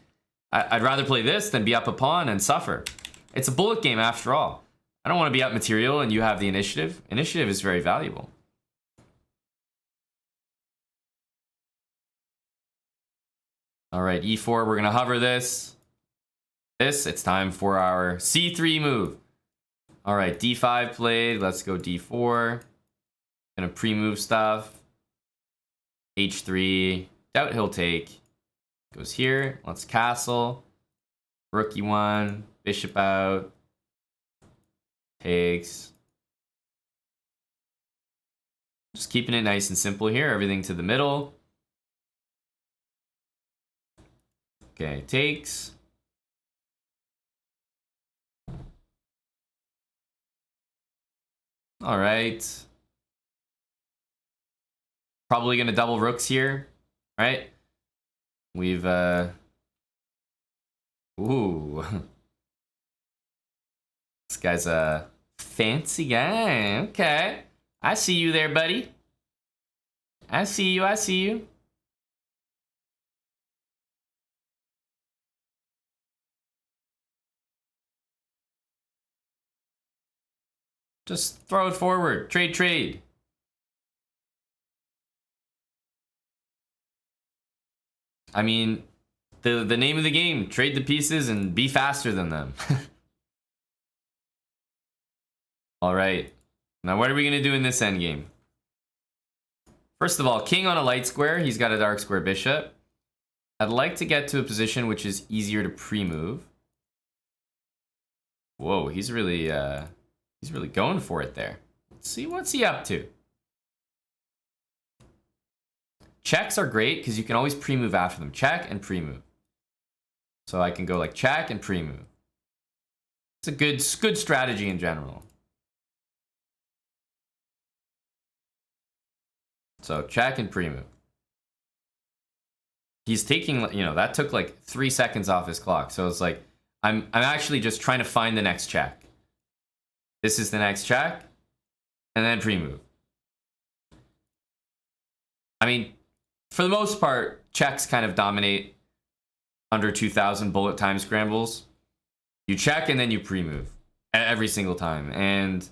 I'd rather play this than be up a pawn and suffer. It's a bullet game after all. I don't want to be up material and you have the initiative. Initiative is very valuable. All right, e4, we're gonna hover this. It's time for our c3 move. All right, d5 played, let's go d4. Gonna pre-move stuff. h3. Doubt he'll take. Goes here. Let's castle. Rook e1. Bishop out. Takes. Just keeping it nice and simple here. Everything to the middle. Okay, takes. All right. Probably gonna double rooks here. Right? We've ooh. This guy's a fancy guy. Okay. I see you there, buddy. I see you, I see you. Just throw it forward. Trade, trade. I mean, the name of the game, trade the pieces and be faster than them. All right. Now, what are we going to do in this endgame? First of all, king on a light square. He's got a dark square bishop. I'd like to get to a position which is easier to pre-move. Whoa, he's really going for it there. Let's see, what's he up to? Checks are great because you can always pre-move after them. Check and pre-move. So I can go like check and pre-move. It's a good strategy in general. So check and pre-move. He's taking, you know, that took like 3 seconds off his clock. So it's like, I'm actually just trying to find the next check. This is the next check. And then pre-move. I mean, for the most part, checks kind of dominate under 2,000 bullet time scrambles. You check and then you pre-move every single time. And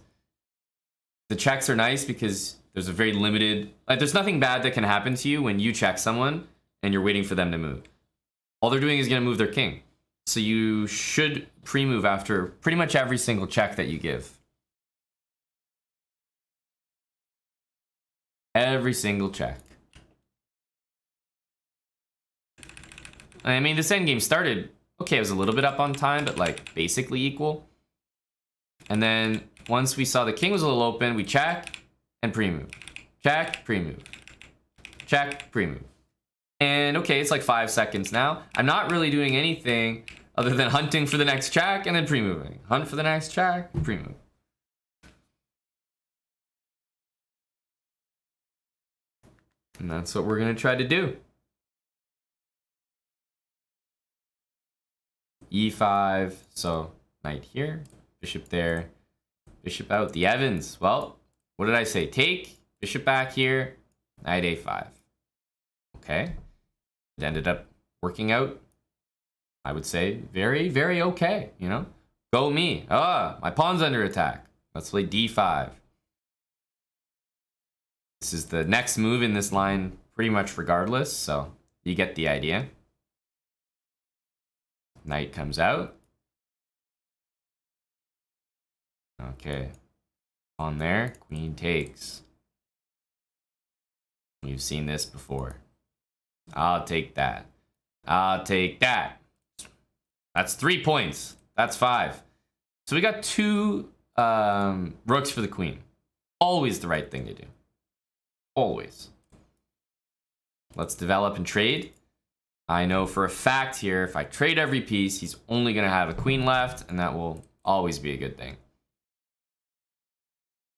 the checks are nice because there's a very limited... Like, there's nothing bad that can happen to you when you check someone and you're waiting for them to move. All they're doing is going to move their king. So you should pre-move after pretty much every single check that you give. Every single check. I mean, this endgame started... Okay, it was a little bit up on time, but like basically equal. And then once we saw the king was a little open, we check and pre-move. Check, pre-move. Check, pre-move. And okay, it's like 5 seconds now. I'm not really doing anything other than hunting for the next check and then pre-moving. Hunt for the next check, pre-move. And that's what we're going to try to do. E5, so knight here, bishop there, bishop out. The Evans, well, what did I say? Take, bishop back here, knight a5. Okay, it ended up working out, I would say, very, very okay, you know? Go me. Ah, my pawn's under attack. Let's play d5. This is the next move in this line pretty much regardless, so you get the idea. Knight comes out. Okay. On there, queen takes. We've seen this before. I'll take that. I'll take that. That's 3 points. That's 5. So we got 2 rooks for the queen. Always the right thing to do. Always. Let's develop and trade. I know for a fact here, if I trade every piece, he's only going to have a queen left, and that will always be a good thing.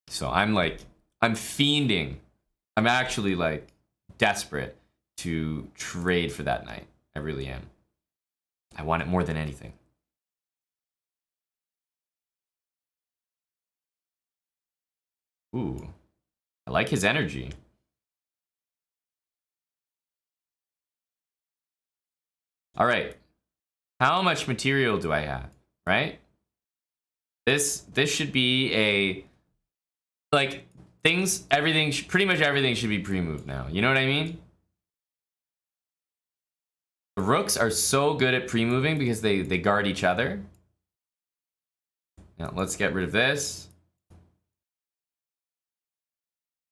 So I'm fiending. I'm actually like desperate to trade for that knight. I really am. I want it more than anything. Ooh, I like his energy. All right, how much material do I have, right? This should be a, like, things, everything, pretty much everything should be pre-moved now. You know what I mean? The rooks are so good at pre-moving because they guard each other. Now, let's get rid of this.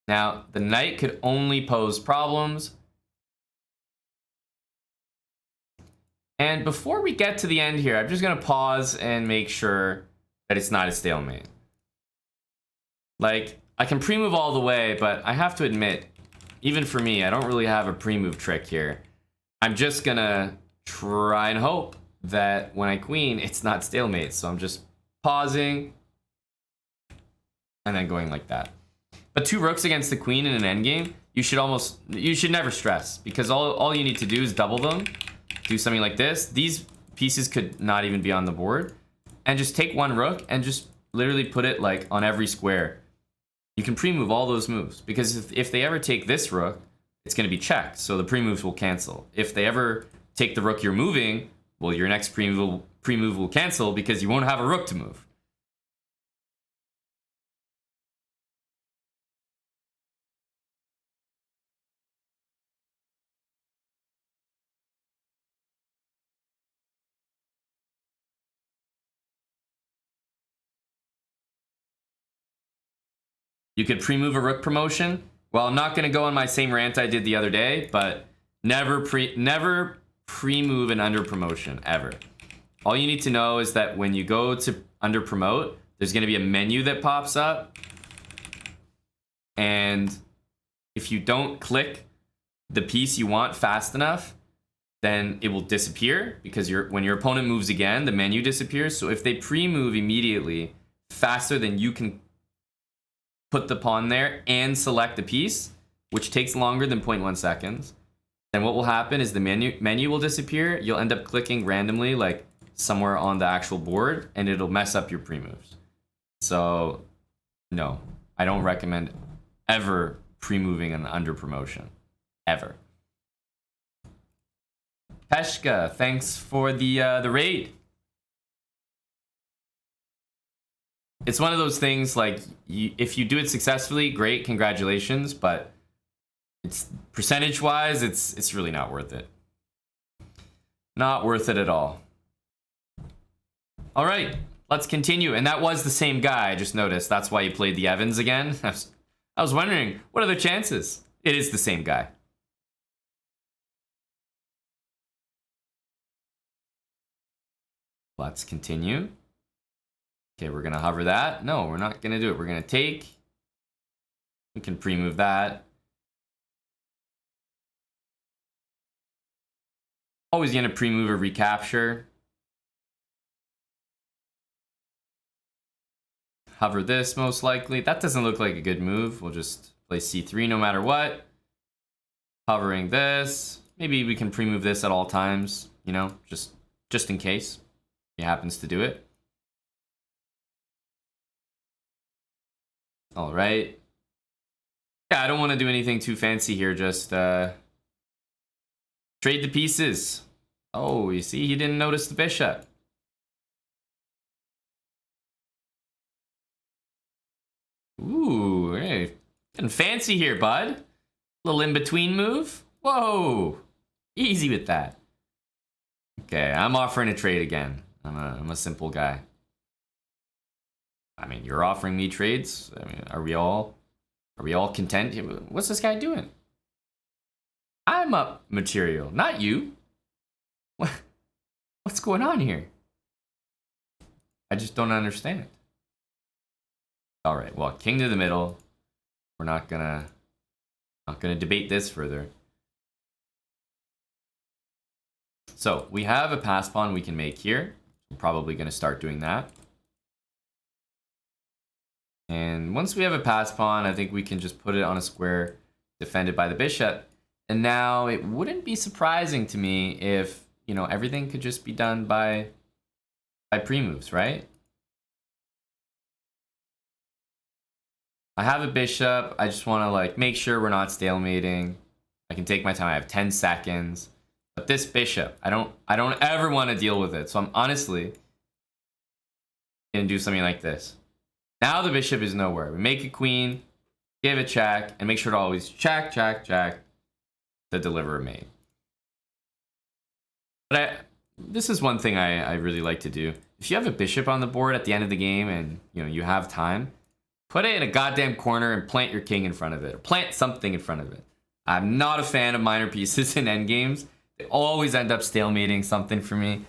Now, the knight could only pose problems. And before we get to the end here, I'm just going to pause and make sure that it's not a stalemate. Like, I can pre-move all the way, but I have to admit, even for me, I don't really have a pre-move trick here. I'm just going to try and hope that when I queen, it's not stalemate. So I'm just pausing and then going like that. But 2 rooks against the queen in an endgame, you should never stress, because all you need to do is double them. Do something like this. These pieces could not even be on the board. And just take 1 rook and just literally put it like on every square. You can pre-move all those moves, because if they ever take this rook, it's going to be checked. So the pre-moves will cancel. If they ever take the rook you're moving, well, your next pre-move will cancel because you won't have a rook to move. You could pre-move a rook promotion. Well, I'm not going to go on my same rant I did the other day, but never pre-move an under promotion, ever. All you need to know is that when you go to under promote, there's going to be a menu that pops up. And if you don't click the piece you want fast enough, then it will disappear, because when your opponent moves again, the menu disappears. So if they pre-move immediately faster than you can put the pawn there and select the piece, which takes longer than 0.1 seconds, then what will happen is the menu will disappear. You'll end up clicking randomly, like somewhere on the actual board, and it'll mess up your pre-moves. So no, I don't recommend ever pre-moving an under promotion, ever. Peshka, thanks for the raid. It's one of those things, like, if you do it successfully, great, congratulations, but it's percentage-wise, it's really not worth it. Not worth it at all. All right, let's continue. And that was the same guy, I just noticed. That's why he played the Evans again. I was wondering, what are the chances? It is the same guy. Let's continue. Okay, we're going to hover that. No, we're not going to do it. We're going to take. We can pre-move that. Always going to pre-move a recapture. Hover this, most likely. That doesn't look like a good move. We'll just play c3 no matter what. Hovering this. Maybe we can pre-move this at all times, you know, just in case he happens to do it. All right. Yeah, I don't want to do anything too fancy here. Just trade the pieces. Oh, you see, he didn't notice the bishop. Ooh, hey. Getting fancy here, bud. Little in-between move. Whoa. Easy with that. Okay, I'm offering a trade again. I'm a simple guy. I mean, you're offering me trades. I mean, are we all content? What's this guy doing? I'm up material, not you. What's going on here? I just don't understand. All right, well, king to the middle. We're not gonna debate this further. So we have a pass pawn we can make here. We're probably gonna start doing that. And once we have a pass pawn, I think we can just put it on a square defended by the bishop. And now it wouldn't be surprising to me if, you know, everything could just be done by pre-moves, right? I have a bishop. I just want to like make sure we're not stalemating. I can take my time. I have 10 seconds. But this bishop, I don't ever want to deal with it. So I'm honestly gonna do something like this. Now the bishop is nowhere. We make a queen, give a check, and make sure to always check, check, check to deliver a mate. But this is one thing I really like to do. If you have a bishop on the board at the end of the game and you have time, put it in a goddamn corner and plant your king in front of it. Or plant something in front of it. I'm not a fan of minor pieces in endgames. They always end up stalemating something for me.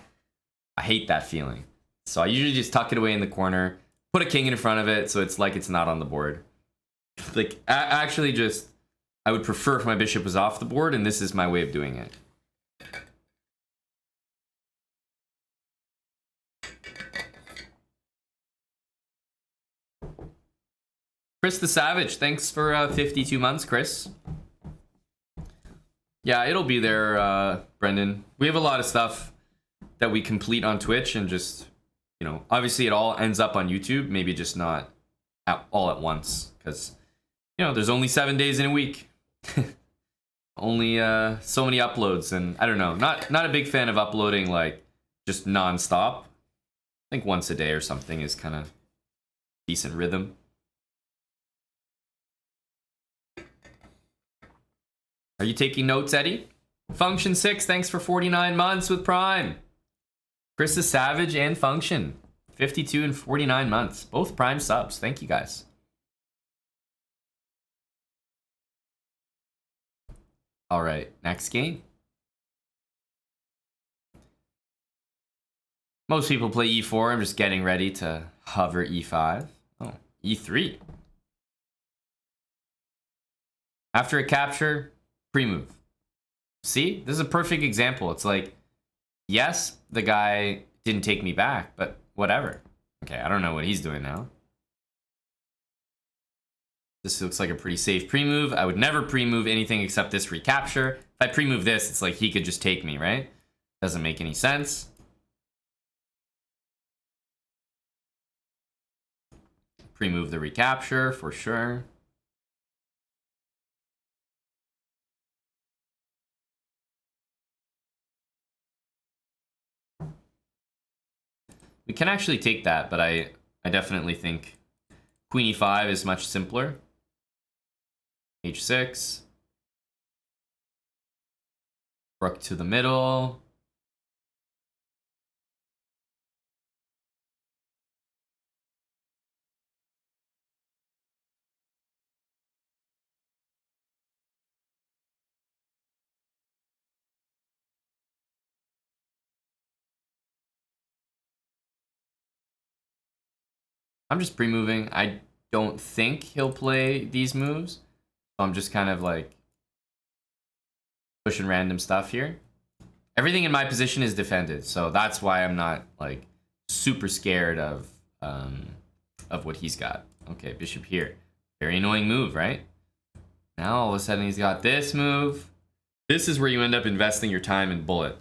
I hate that feeling. So I usually just tuck it away in the corner, put a king in front of it so it's like it's not on the board. Like, actually just, I would prefer if my bishop was off the board, and this is my way of doing it. Chris the Savage, thanks for 52 months, Chris. Yeah, it'll be there, Brendan. We have a lot of stuff that we complete on Twitch, and just, obviously it all ends up on YouTube, maybe just not all at once, because, there's only 7 days in a week. Only so many uploads, and I don't know, not a big fan of uploading like just non-stop. I think once a day or something is kind of decent rhythm. Are you taking notes, Eddie? Function 6, thanks for 49 months with Prime. Chris the Savage and Function, 52 and 49 months. Both Prime subs. Thank you, guys. All right, next game. Most people play e4. I'm just getting ready to hover e5. Oh, e3. After a capture, pre-move. See, this is a perfect example. It's like, yes, the guy didn't take me back, but whatever. Okay, I don't know what he's doing now. This looks like a pretty safe pre-move. I would never pre-move anything except this recapture. If I pre-move this, it's like he could just take me, right? Doesn't make any sense. Pre-move the recapture for sure. We can actually take that, but I definitely think Queen e5 is much simpler. H6. Rook to the middle. I'm just pre-moving. I don't think he'll play these moves. So I'm just kind of like pushing random stuff here. Everything in my position is defended, so that's why I'm not like super scared of what he's got. Okay, bishop here. Very annoying move, right? Now all of a sudden he's got this move. This is where you end up investing your time and bullet.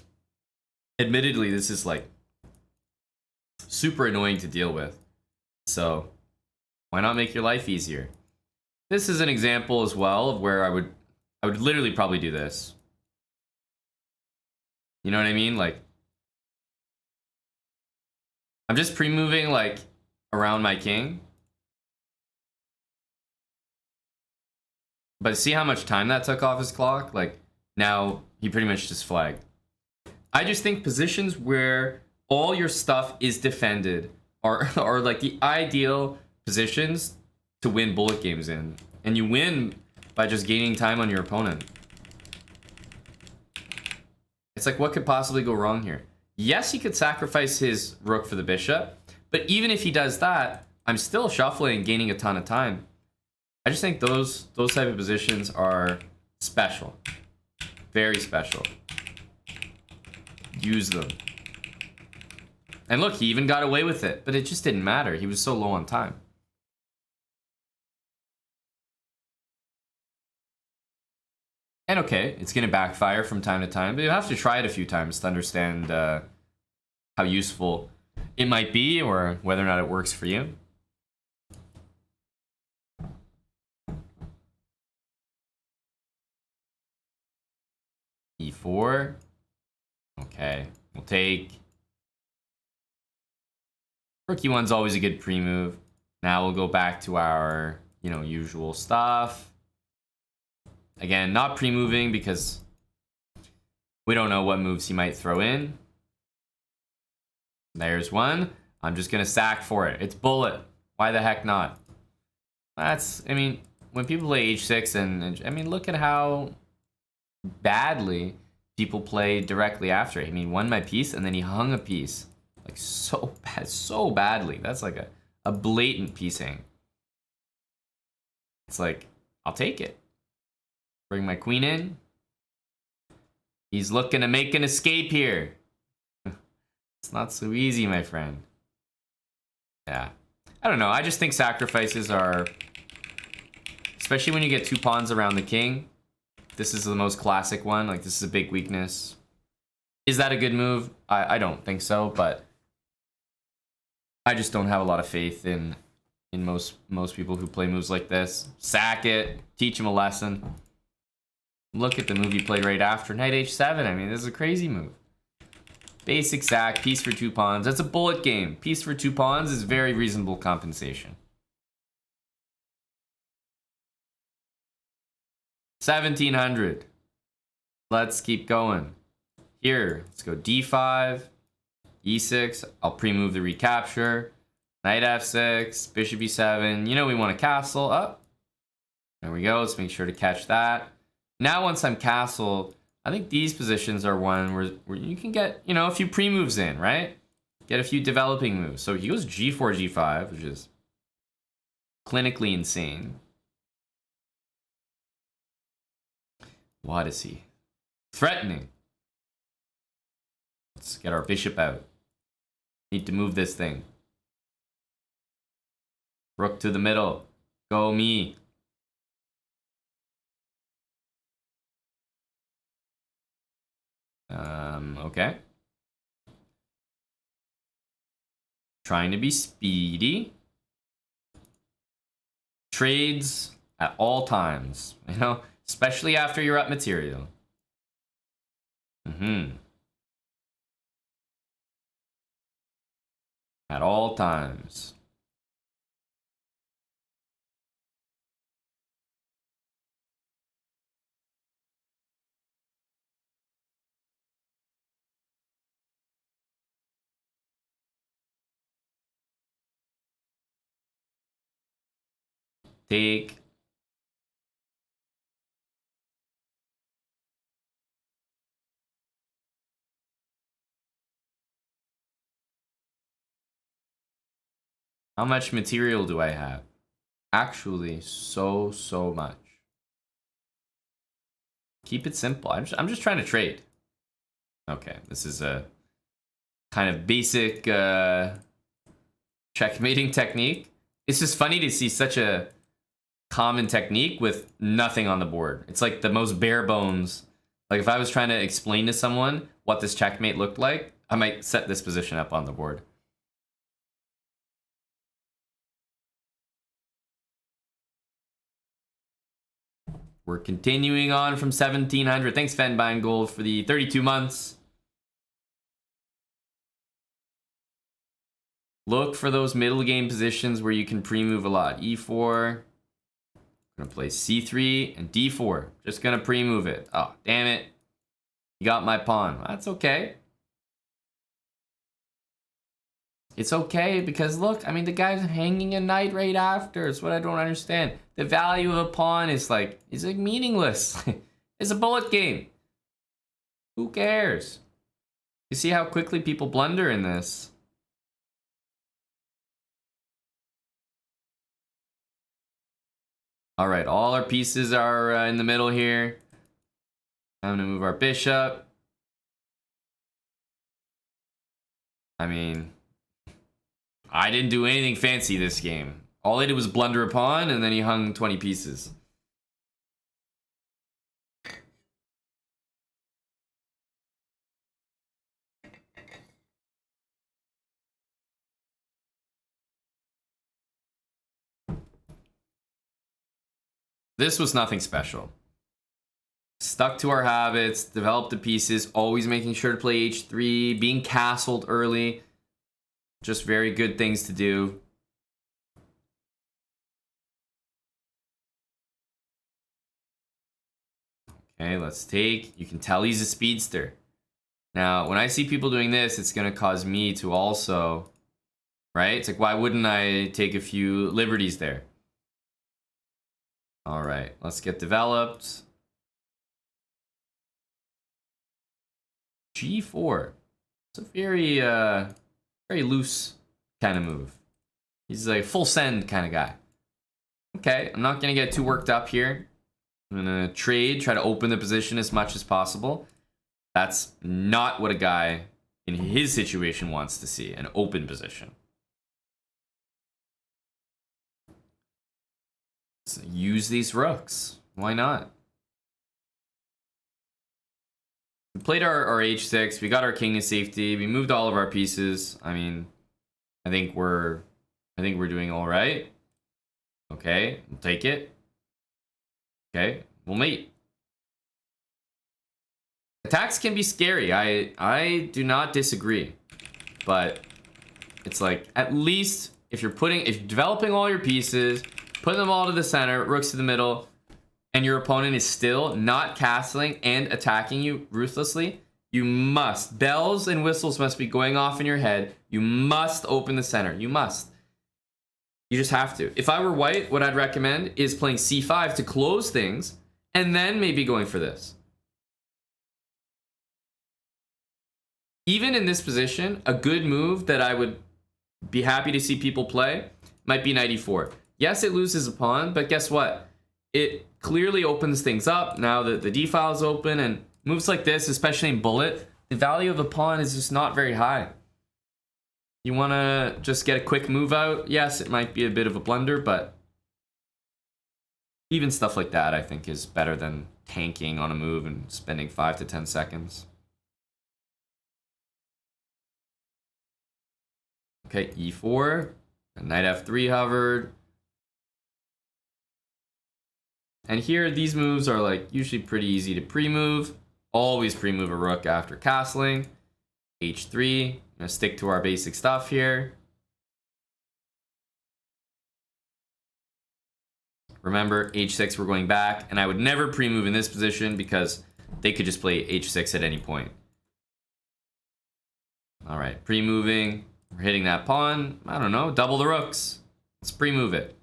Admittedly, this is like super annoying to deal with. So why not make your life easier? This is an example as well of where I would literally probably do this. You know what I mean? Like, I'm just pre-moving like around my king. But see how much time that took off his clock? Like, now he pretty much just flagged. I just think positions where all your stuff is defended are like the ideal positions to win bullet games in. And you win by just gaining time on your opponent. It's like, what could possibly go wrong here? Yes, he could sacrifice his rook for the bishop, but even if he does that, I'm still shuffling and gaining a ton of time. I just think those type of positions are special. Very special. Use them. And look, he even got away with it, but it just didn't matter. He was so low on time. And okay, it's going to backfire from time to time, but you have to try it a few times to understand how useful it might be or whether or not it works for you. E4. Okay, we'll take. Rook E1's always a good pre-move. Now we'll go back to our, usual stuff. Again, not pre-moving because we don't know what moves he might throw in. There's one. I'm just going to sack for it. It's bullet. Why the heck not? When people play H6 and look at how badly people play directly after. Won my piece and then he hung a piece. Like so bad, so badly. That's like a blatant piecing. It's like, I'll take it. Bring my queen in. He's looking to make an escape here. It's not so easy, my friend. Yeah. I don't know. I just think sacrifices are... Especially when you get two pawns around the king. This is the most classic one. Like, this is a big weakness. Is that a good move? I don't think so, but... I just don't have a lot of faith in most people who play moves like this. Sack it. Teach him a lesson. Look at the move he played right after. Knight H7. This is a crazy move. Basic sack. Piece for two pawns. That's a bullet game. Piece for two pawns is very reasonable compensation. 1700. Let's keep going. Here, let's go D5, E6. I'll pre-move the recapture. Knight F6, Bishop E7. We want a castle up. There we go. Let's make sure to catch that. Now, once I'm castled, I think these positions are one where you can get, a few pre-moves in, right? Get a few developing moves. So he goes G4, G5, which is clinically insane. What is he? Threatening. Let's get our bishop out. Need to move this thing. Rook to the middle. Go me. Okay. Trying to be speedy. Trades at all times, especially after you're up material. At all times. Take. How much material do I have? Actually, so much. Keep it simple. I'm just trying to trade. Okay, this is a kind of basic checkmating technique. It's just funny to see such a common technique with nothing on the board. It's like the most bare bones. Like if I was trying to explain to someone what this checkmate looked like, I might set this position up on the board. We're continuing on from 1700. Thanks, Fenbine Gold, for the 32 months. Look for those middle game positions where you can pre-move a lot. E4. Gonna play c3 and d4. Just gonna pre-move it. Oh, damn it. You got my pawn. That's okay. It's okay because look, I mean, the guy's hanging a knight right after. It's what I don't understand. The value of a pawn is like meaningless. It's a bullet game. Who cares? You see how quickly people blunder in this. All right, all our pieces are in the middle here. I'm gonna move our bishop. I mean, I didn't do anything fancy this game. All I did was blunder a pawn, and then he hung 20 pieces. This was nothing special. Stuck to our habits, developed the pieces, always making sure to play h3, being castled early. Just very good things to do. Okay, let's take. You can tell he's a speedster. Now, when I see people doing this, it's going to cause me to also, right? It's like, why wouldn't I take a few liberties there? All right, let's get developed. G4. It's a very, very loose kind of move. He's like full send kind of guy. Okay, I'm not going to get too worked up here. I'm going to trade, try to open the position as much as possible. That's not what a guy in his situation wants to see, an open position. So use these rooks. Why not? We played our h6. We got our king to safety. We moved all of our pieces. I mean, I think we're doing all right. Okay, we'll take it. Okay, we'll mate. Attacks can be scary. I do not disagree, but it's like at least if you're developing all your pieces, putting them all to the center, rooks to the middle, and your opponent is still not castling and attacking you ruthlessly, you must. Bells and whistles must be going off in your head. You must open the center. You must. You just have to. If I were white, what I'd recommend is playing c5 to close things, and then maybe going for this. Even in this position, a good move that I would be happy to see people play might be knight e4. Yes, it loses a pawn, but guess what? It clearly opens things up now that the d-file is open, and moves like this, especially in bullet, the value of a pawn is just not very high. You want to just get a quick move out. Yes, it might be a bit of a blunder, but even stuff like that I think is better than tanking on a move and spending 5 to 10 seconds. Okay, e4, knight f3 hovered. And here, these moves are like usually pretty easy to pre-move. Always pre-move a rook after castling. h3, I'm gonna stick to our basic stuff here. Remember, h6 we're going back, and I would never pre-move in this position because they could just play h6 at any point. All right, pre-moving. We're hitting that pawn. I don't know, double the rooks. Let's pre-move it.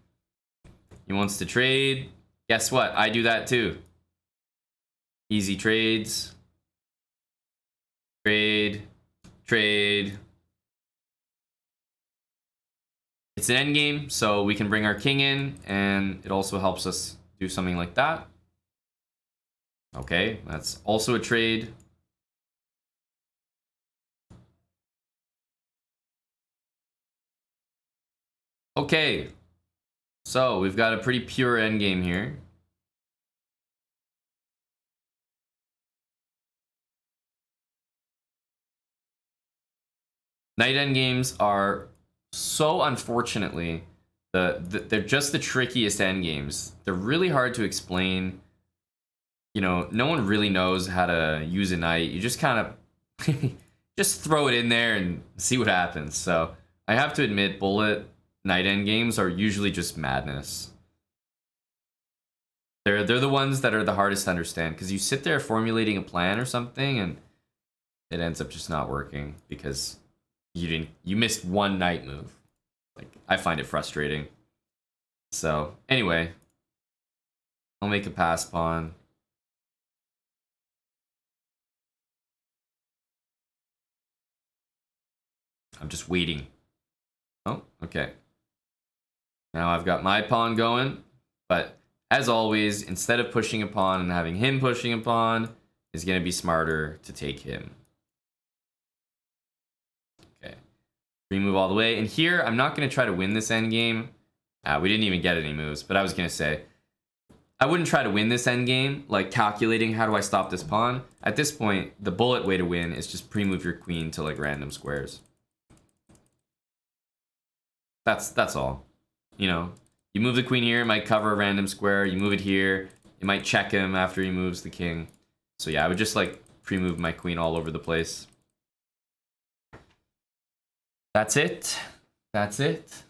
He wants to trade. Guess what? I do that too. Easy trades. Trade. Trade. It's an endgame, so we can bring our king in, and it also helps us do something like that. Okay, that's also a trade. Okay, so we've got a pretty pure endgame here. Knight endgames are so unfortunately, they're just the trickiest endgames. They're really hard to explain. You know, no one really knows how to use a knight. You just kind of just throw it in there and see what happens. So I have to admit, bullet knight endgames are usually just madness. They're the ones that are the hardest to understand, because you sit there formulating a plan or something and it ends up just not working because you missed one knight move. Like, I find it frustrating. So anyway, I'll make a pass pawn. I'm just waiting. Oh, okay. Now I've got my pawn going, but as always, instead of pushing a pawn and having him pushing a pawn, it's going to be smarter to take him. Okay. Remove all the way. And here, I'm not going to try to win this endgame. We didn't even get any moves, but I was going to say, I wouldn't try to win this endgame, like calculating how do I stop this pawn. At this point, the bullet way to win is just pre-move your queen to like random squares. That's all. You know, you move the queen here, it might cover a random square. You move it here, it might check him after he moves the king. So yeah, I would just like pre-move my queen all over the place. That's it. That's it.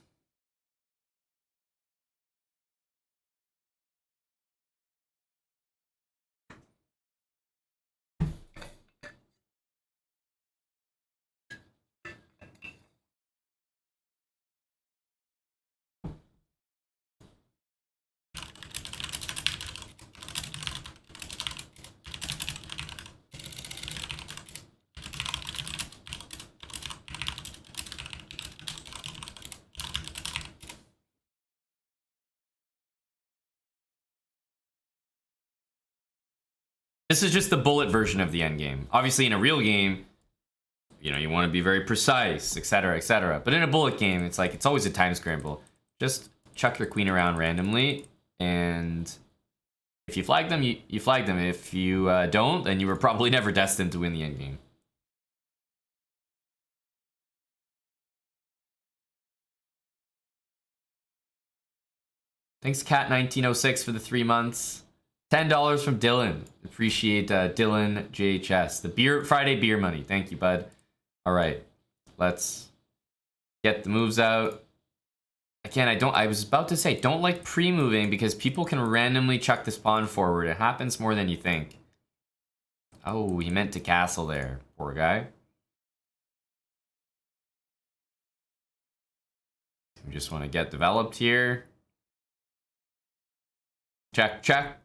This is just the bullet version of the endgame. Obviously, in a real game, you know, you want to be very precise, etc., etc. But in a bullet game, it's like, it's always a time scramble. Just chuck your queen around randomly, and if you flag them, you flag them. If you don't, then you were probably never destined to win the endgame. Thanks, Cat1906, for the 3 months. $10 from Dylan. Appreciate Dylan JHS. The Friday beer money. Thank you, bud. All right, let's get the moves out. Again, I was about to say, don't like pre-moving because people can randomly chuck this pawn forward. It happens more than you think. Oh, he meant to castle there. Poor guy. We just want to get developed here. Check, check.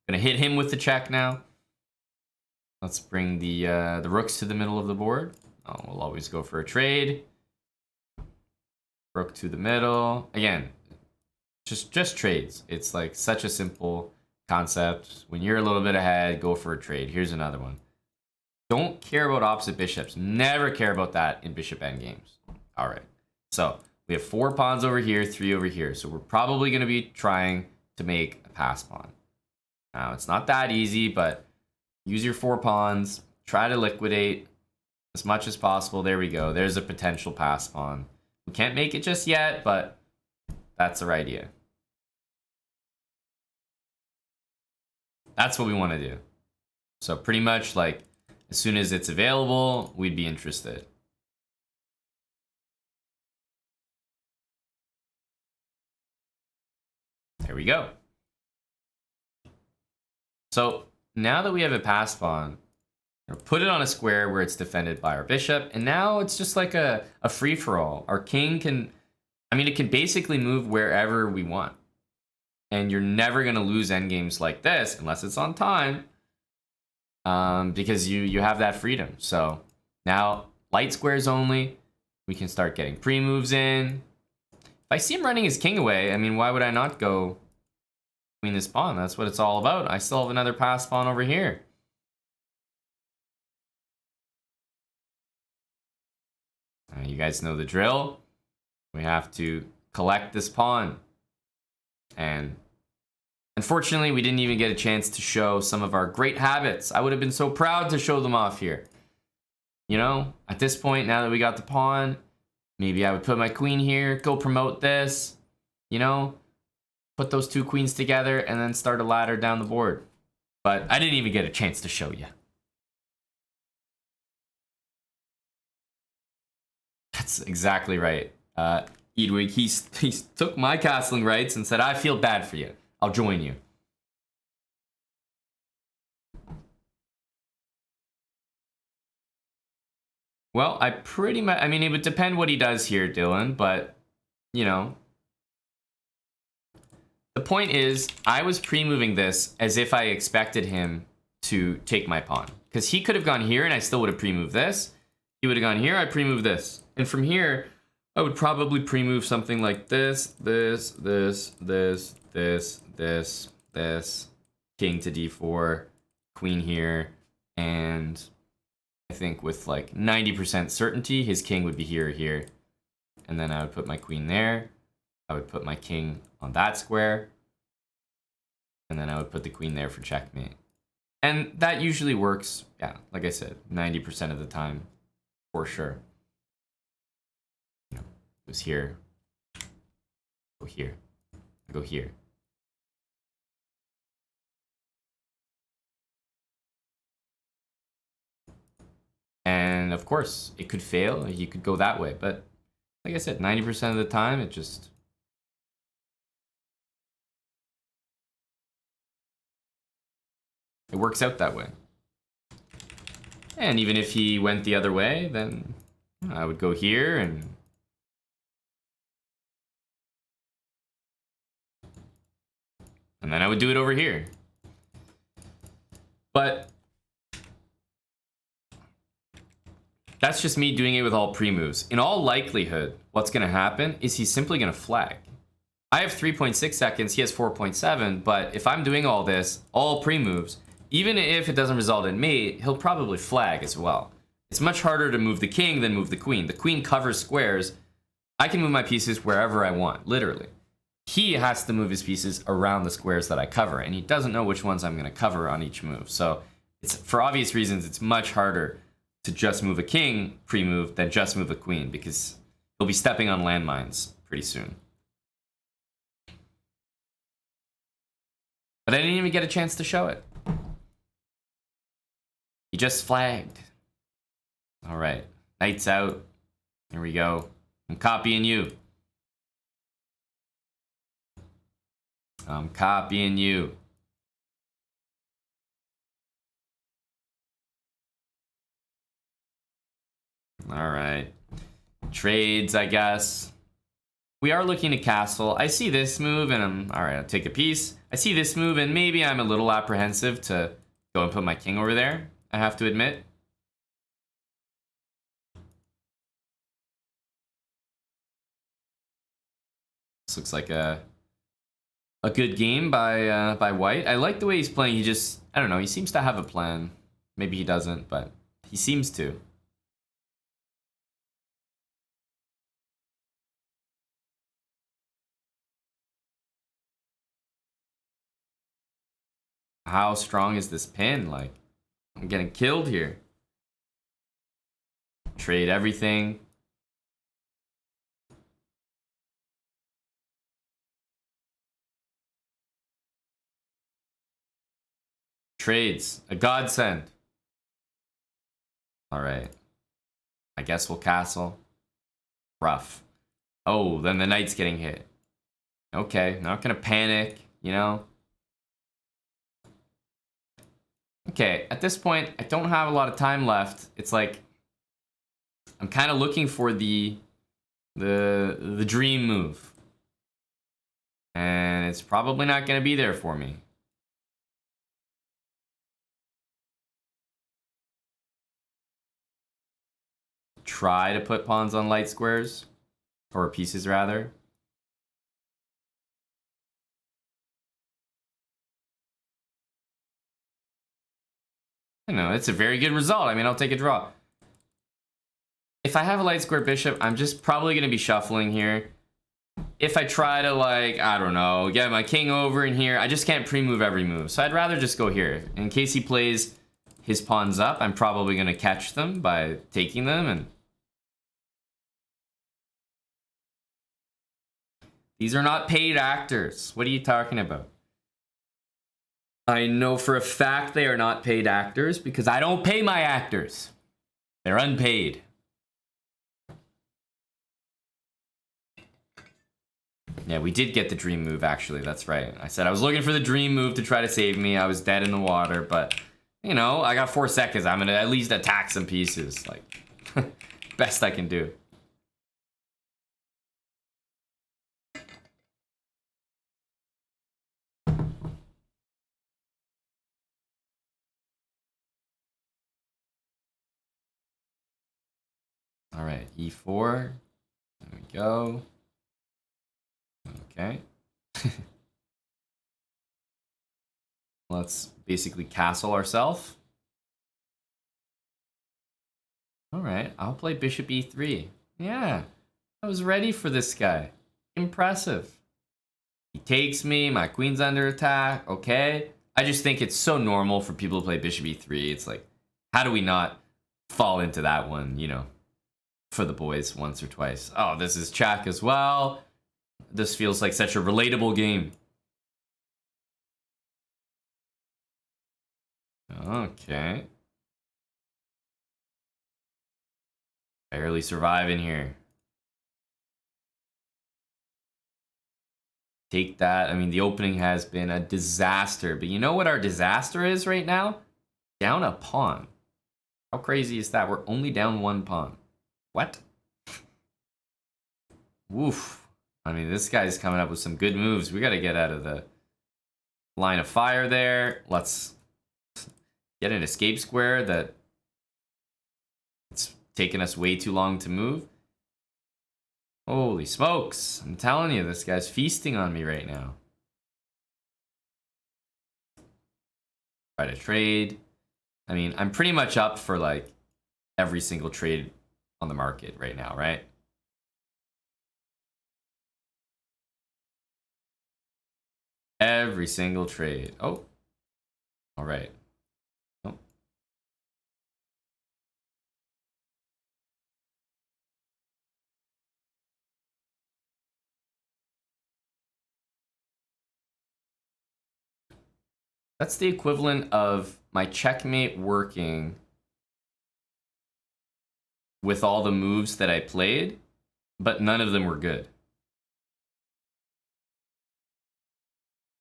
Gonna hit him with the check now. Let's bring the rooks to the middle of the board. Oh, we'll always go for a trade. Rook to the middle. Again, just trades. It's like such a simple concept. When you're a little bit ahead, go for a trade. Here's another one. Don't care about opposite bishops. Never care about that in bishop endgames. All right. So we have 4 pawns over here, 3 over here. So we're probably going to be trying to make a pass pawn. Now, it's not that easy, but use your 4 pawns. Try to liquidate as much as possible. There we go. There's a potential pass pawn. We can't make it just yet, but that's our idea. That's what we want to do. So pretty much like as soon as it's available, we'd be interested. There we go. So now that we have a pass pawn, put it on a square where it's defended by our bishop, and now it's just like a free-for-all. Our king can, I mean, it can basically move wherever we want. And you're never going to lose endgames like this unless it's on time, because you have that freedom. So now, light squares only. We can start getting pre-moves in. If I see him running his king away, I mean, why would I not go queen this pawn? That's what it's all about. I still have another pass pawn over here. You guys know the drill. We have to collect this pawn. And unfortunately, we didn't even get a chance to show some of our great habits. I would have been so proud to show them off here. You know, at this point, now that we got the pawn, maybe I would put my queen here, go promote this, you know, put those 2 queens together and then start a ladder down the board. But I didn't even get a chance to show you. That's exactly right. Edwig, he took my castling rights and said, I feel bad for you. I'll join you. Well, I pretty much... I mean, it would depend what he does here, Dylan, but, you know. The point is, I was pre-moving this as if I expected him to take my pawn. Because he could have gone here and I still would have pre-moved this. He would have gone here, I pre-moved this. And from here, I would probably pre-move something like this, this, king to d4, queen here, and I think with like 90% certainty, his king would be here or here. And then I would put my queen there. I would put my king on that square. And then I would put the queen there for checkmate. And that usually works, yeah, like I said, 90% of the time, for sure. You know, it was here, go here, I go here. And of course, it could fail, you could go that way, but like I said, 90% of the time, it just... it works out that way. And even if he went the other way, then I would go here and... and then I would do it over here. But... that's just me doing it with all pre-moves. In all likelihood, what's going to happen is he's simply going to flag. I have 3.6 seconds, he has 4.7, but if I'm doing all this, all pre-moves, even if it doesn't result in mate, he'll probably flag as well. It's much harder to move the king than move the queen. The queen covers squares. I can move my pieces wherever I want, literally. He has to move his pieces around the squares that I cover, and he doesn't know which ones I'm going to cover on each move. So it's, for obvious reasons, it's much harder to just move a king pre-move than just move a queen, because he'll be stepping on landmines pretty soon. But I didn't even get a chance to show it. He just flagged. All right, knight's out. Here we go. I'm copying you. I'm copying you. All right. Trades, I guess. We are looking to castle. I see this move and I'm... all right, I'll take a piece. I see this move and maybe I'm a little apprehensive to go and put my king over there, I have to admit. This looks like a good game by White. I like the way he's playing. He just... I don't know, he seems to have a plan. Maybe he doesn't, but he seems to. How strong is this pin? Like, I'm getting killed here. Trade everything. Trades. A godsend. All right. I guess we'll castle. Rough. Oh, then the knight's getting hit. Okay, not gonna panic, you know? Okay, at this point, I don't have a lot of time left. It's like I'm kind of looking for the dream move. And it's probably not going to be there for me. Try to put pawns on light squares, or pieces rather. I know, it's a very good result. I mean, I'll take a draw. If I have a light square bishop, I'm just probably going to be shuffling here. If I try to, like, I don't know, get my king over in here, I just can't pre-move every move. So I'd rather just go here. In case he plays his pawns up, I'm probably going to catch them by taking them. And these are not paid actors. What are you talking about? I know for a fact they are not paid actors because I don't pay my actors. They're unpaid. Yeah, we did get the dream move, actually. That's right. I said I was looking for the dream move to try to save me. I was dead in the water, but, you know, I got 4 seconds. I'm going to at least attack some pieces. Like, Best I can do. All right, e4. There we go. Okay. Let's basically castle ourselves. All right, I'll play bishop e3. Yeah, I was ready for this guy. Impressive. He takes me, my queen's under attack. Okay. I just think it's so normal for people to play bishop e3. It's like, how do we not fall into that one, you know, for the boys once or twice? Oh, this is check as well. This feels like such a relatable game. Okay. Barely surviving here. Take that. I mean, the opening has been a disaster. But you know what our disaster is right now? Down a pawn. How crazy is that? We're only down one pawn. What? Woof. I mean, this guy's coming up with some good moves. We got to get out of the line of fire there. Let's get an escape square that it's taken us way too long to move. Holy smokes. I'm telling you, this guy's feasting on me right now. Try to trade. I mean, I'm pretty much up for like every single trade on the market right now, right? Every single trade. Oh. All right. Oh. That's the equivalent of my checkmate working with all the moves that I played, but none of them were good.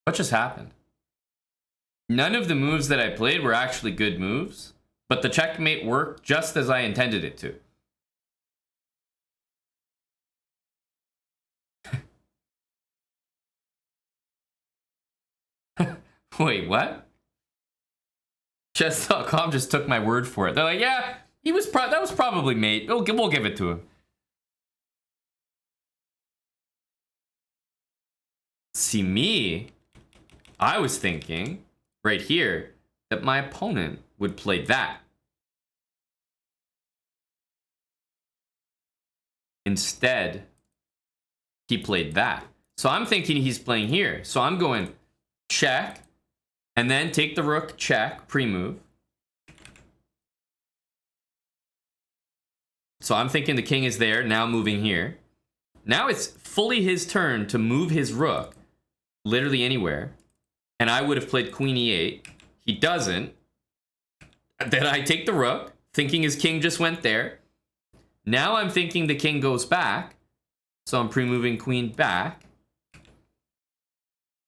What just happened? None of the moves that I played were actually good moves, but the checkmate worked just as I intended it to. Wait, what? Chess.com just took my word for it. They're like, yeah, that was probably mate. We'll give it to him. See, me, I was thinking right here that my opponent would play that. Instead, he played that. So I'm thinking he's playing here. So I'm going check, and then take the rook, check, pre-move. So I'm thinking the king is there, now moving here. Now it's fully his turn to move his rook, literally anywhere. And I would have played queen e8. He doesn't. Then I take the rook, thinking his king just went there. Now I'm thinking the king goes back. So I'm pre-moving queen back.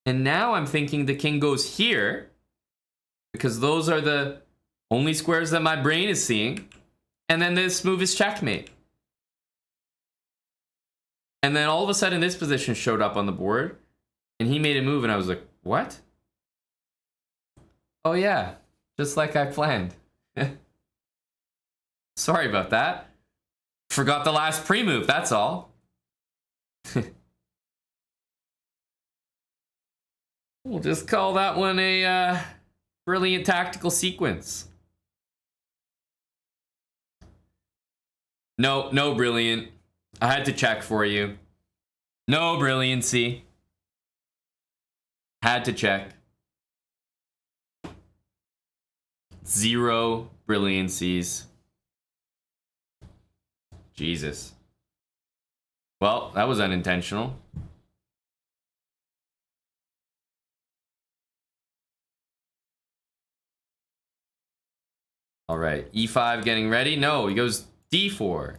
And now I'm thinking the king goes here, because those are the only squares that my brain is seeing. And then this move is checkmate. And then all of a sudden this position showed up on the board. And he made a move and I was like, what? Oh yeah, just like I planned. Sorry about that. Forgot the last pre-move, that's all. We'll just call that one a brilliant tactical sequence. No brilliant. I had to check for you. No brilliancy. Had to check. Zero brilliancies. Jesus. Well, that was unintentional. All right, e5 getting ready. No, he goes d4.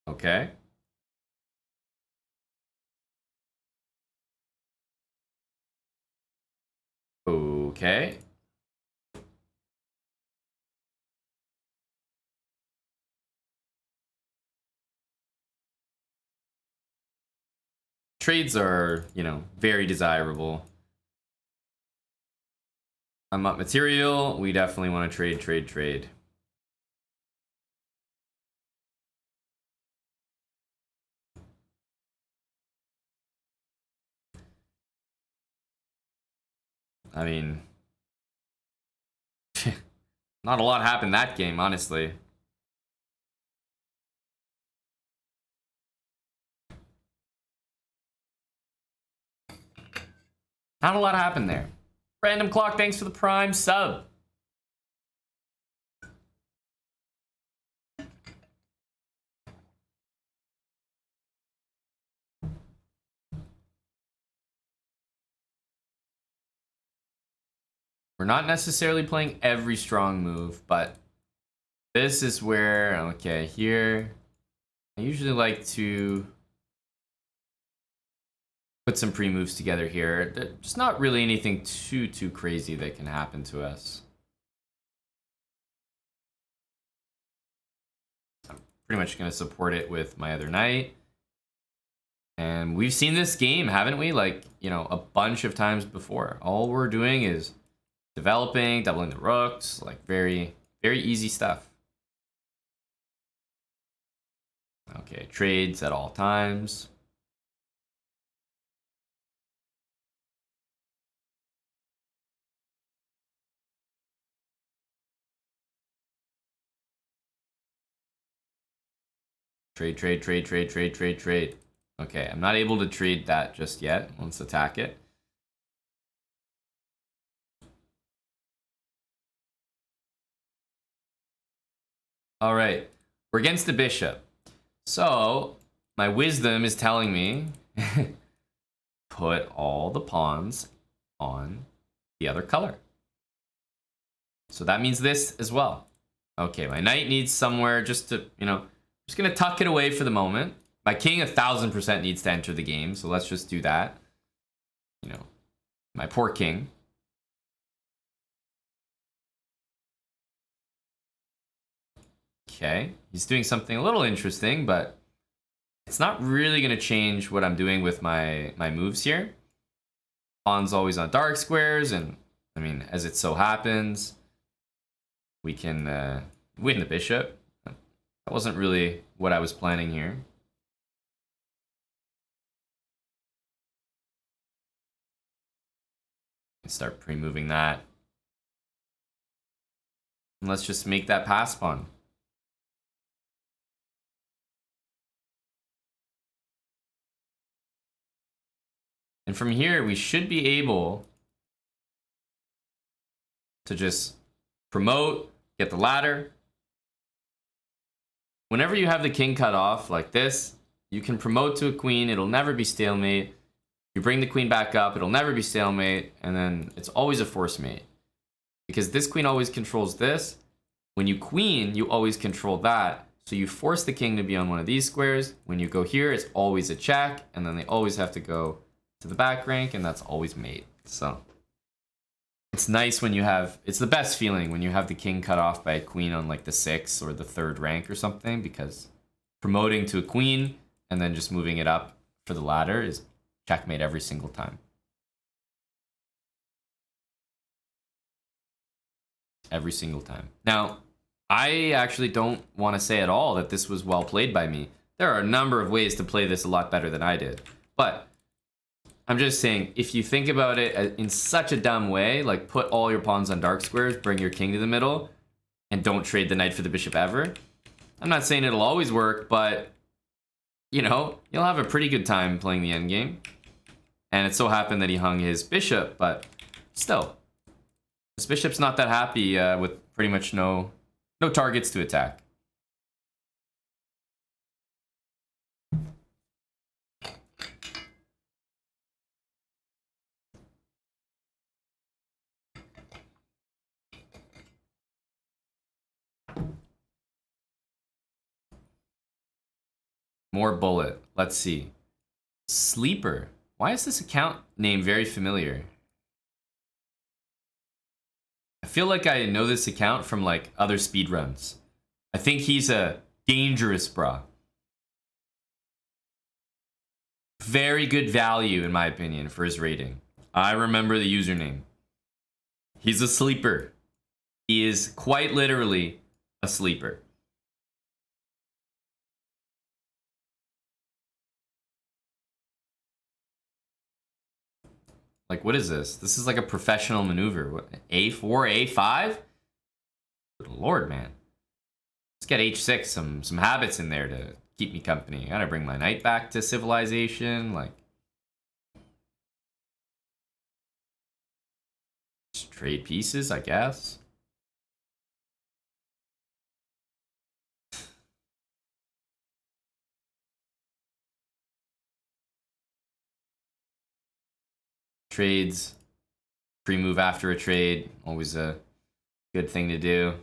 Okay. Okay. trades are, you know, very desirable. I'm up material. We definitely want to trade. I mean, not a lot happened that game, honestly. Not a lot happened there. Random Clock, thanks for the Prime sub. We're not necessarily playing every strong move, but this is where, okay, here, I usually like to put some pre-moves together here. There's not really anything too crazy that can happen to us. I'm pretty much going to support it with my other knight. And we've seen this game, haven't we? Like, you know, a bunch of times before. All we're doing is developing, doubling the rooks, like very easy stuff. Okay, trades at all times. Trade. Okay, I'm not able to trade that just yet. Let's attack it. All right, we're against the bishop. So my wisdom is telling me put all the pawns on the other color. So that means this as well. Okay, my knight needs somewhere just to, you know, just gonna tuck it away for the moment. My king 1000% needs to enter the game, so let's just do that. You know, my poor king. Okay, he's doing something a little interesting, but it's not really gonna change what I'm doing with my moves here. Pawn's always on dark squares, and I mean, as it so happens, we can win the bishop. That wasn't really what I was planning here. Start pre-moving that. And let's just make that pass pawn. And from here, we should be able to just promote, get the ladder. Whenever you have the king cut off like this, you can promote to a queen. It'll never be stalemate. You bring the queen back up, it'll never be stalemate, and then it's always a force mate. Because this queen always controls this. When you queen, you always control that. So you force the king to be on one of these squares. When you go here, it's always a check, and then they always have to go to the back rank, and that's always mate. So it's nice when you have, it's the best feeling when you have the king cut off by a queen on like the 6th or the 3rd rank or something, because promoting to a queen and then just moving it up for the ladder is checkmate every single time. Every single time. Now, I actually don't want to say at all that this was well played by me. There are a number of ways to play this a lot better than I did. But I'm just saying, if you think about it in such a dumb way, like put all your pawns on dark squares, bring your king to the middle, and don't trade the knight for the bishop ever. I'm not saying it'll always work, but, you know, you'll have a pretty good time playing the endgame. And it so happened that he hung his bishop, but still. This bishop's not that happy with pretty much no targets to attack. More bullet. Let's see. Sleeper. Why is this account name very familiar? I feel like I know this account from like other speedruns. I think he's a dangerous bra. Very good value, in my opinion, for his rating. I remember the username. He's a sleeper. He is quite literally a sleeper. Like, what is this? This is like a professional maneuver. What, A4, A5? Good Lord, man. Let's get H6, some habits in there to keep me company. I gotta bring my knight back to civilization. Like, just trade pieces, I guess. Trades, pre-move after a trade, always a good thing to do.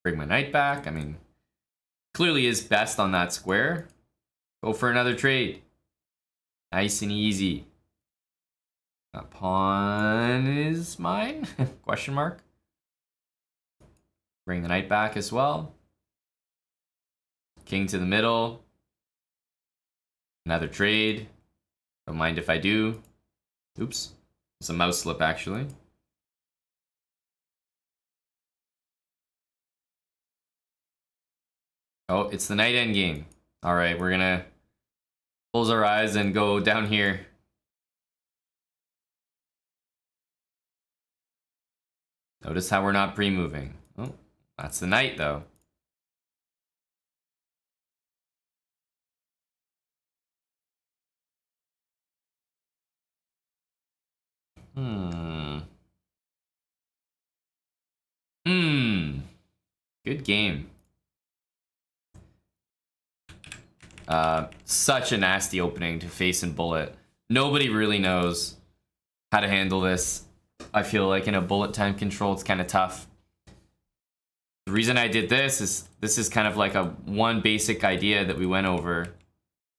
Bring my knight back. I mean, clearly is best on that square. Go for another trade. Nice and easy. That pawn is mine? Question mark. Bring the knight back as well. King to the middle. Another trade. Don't mind if I do. Oops. It's a mouse slip, actually. Oh, it's the knight endgame. All right, we're gonna close our eyes and go down here. Notice how we're not pre-moving. Oh, that's the knight, though. Good game. Such a nasty opening to face and bullet. Nobody really knows how to handle this. I feel like in a bullet time control, it's kind of tough. The reason I did this is kind of like a one basic idea that we went over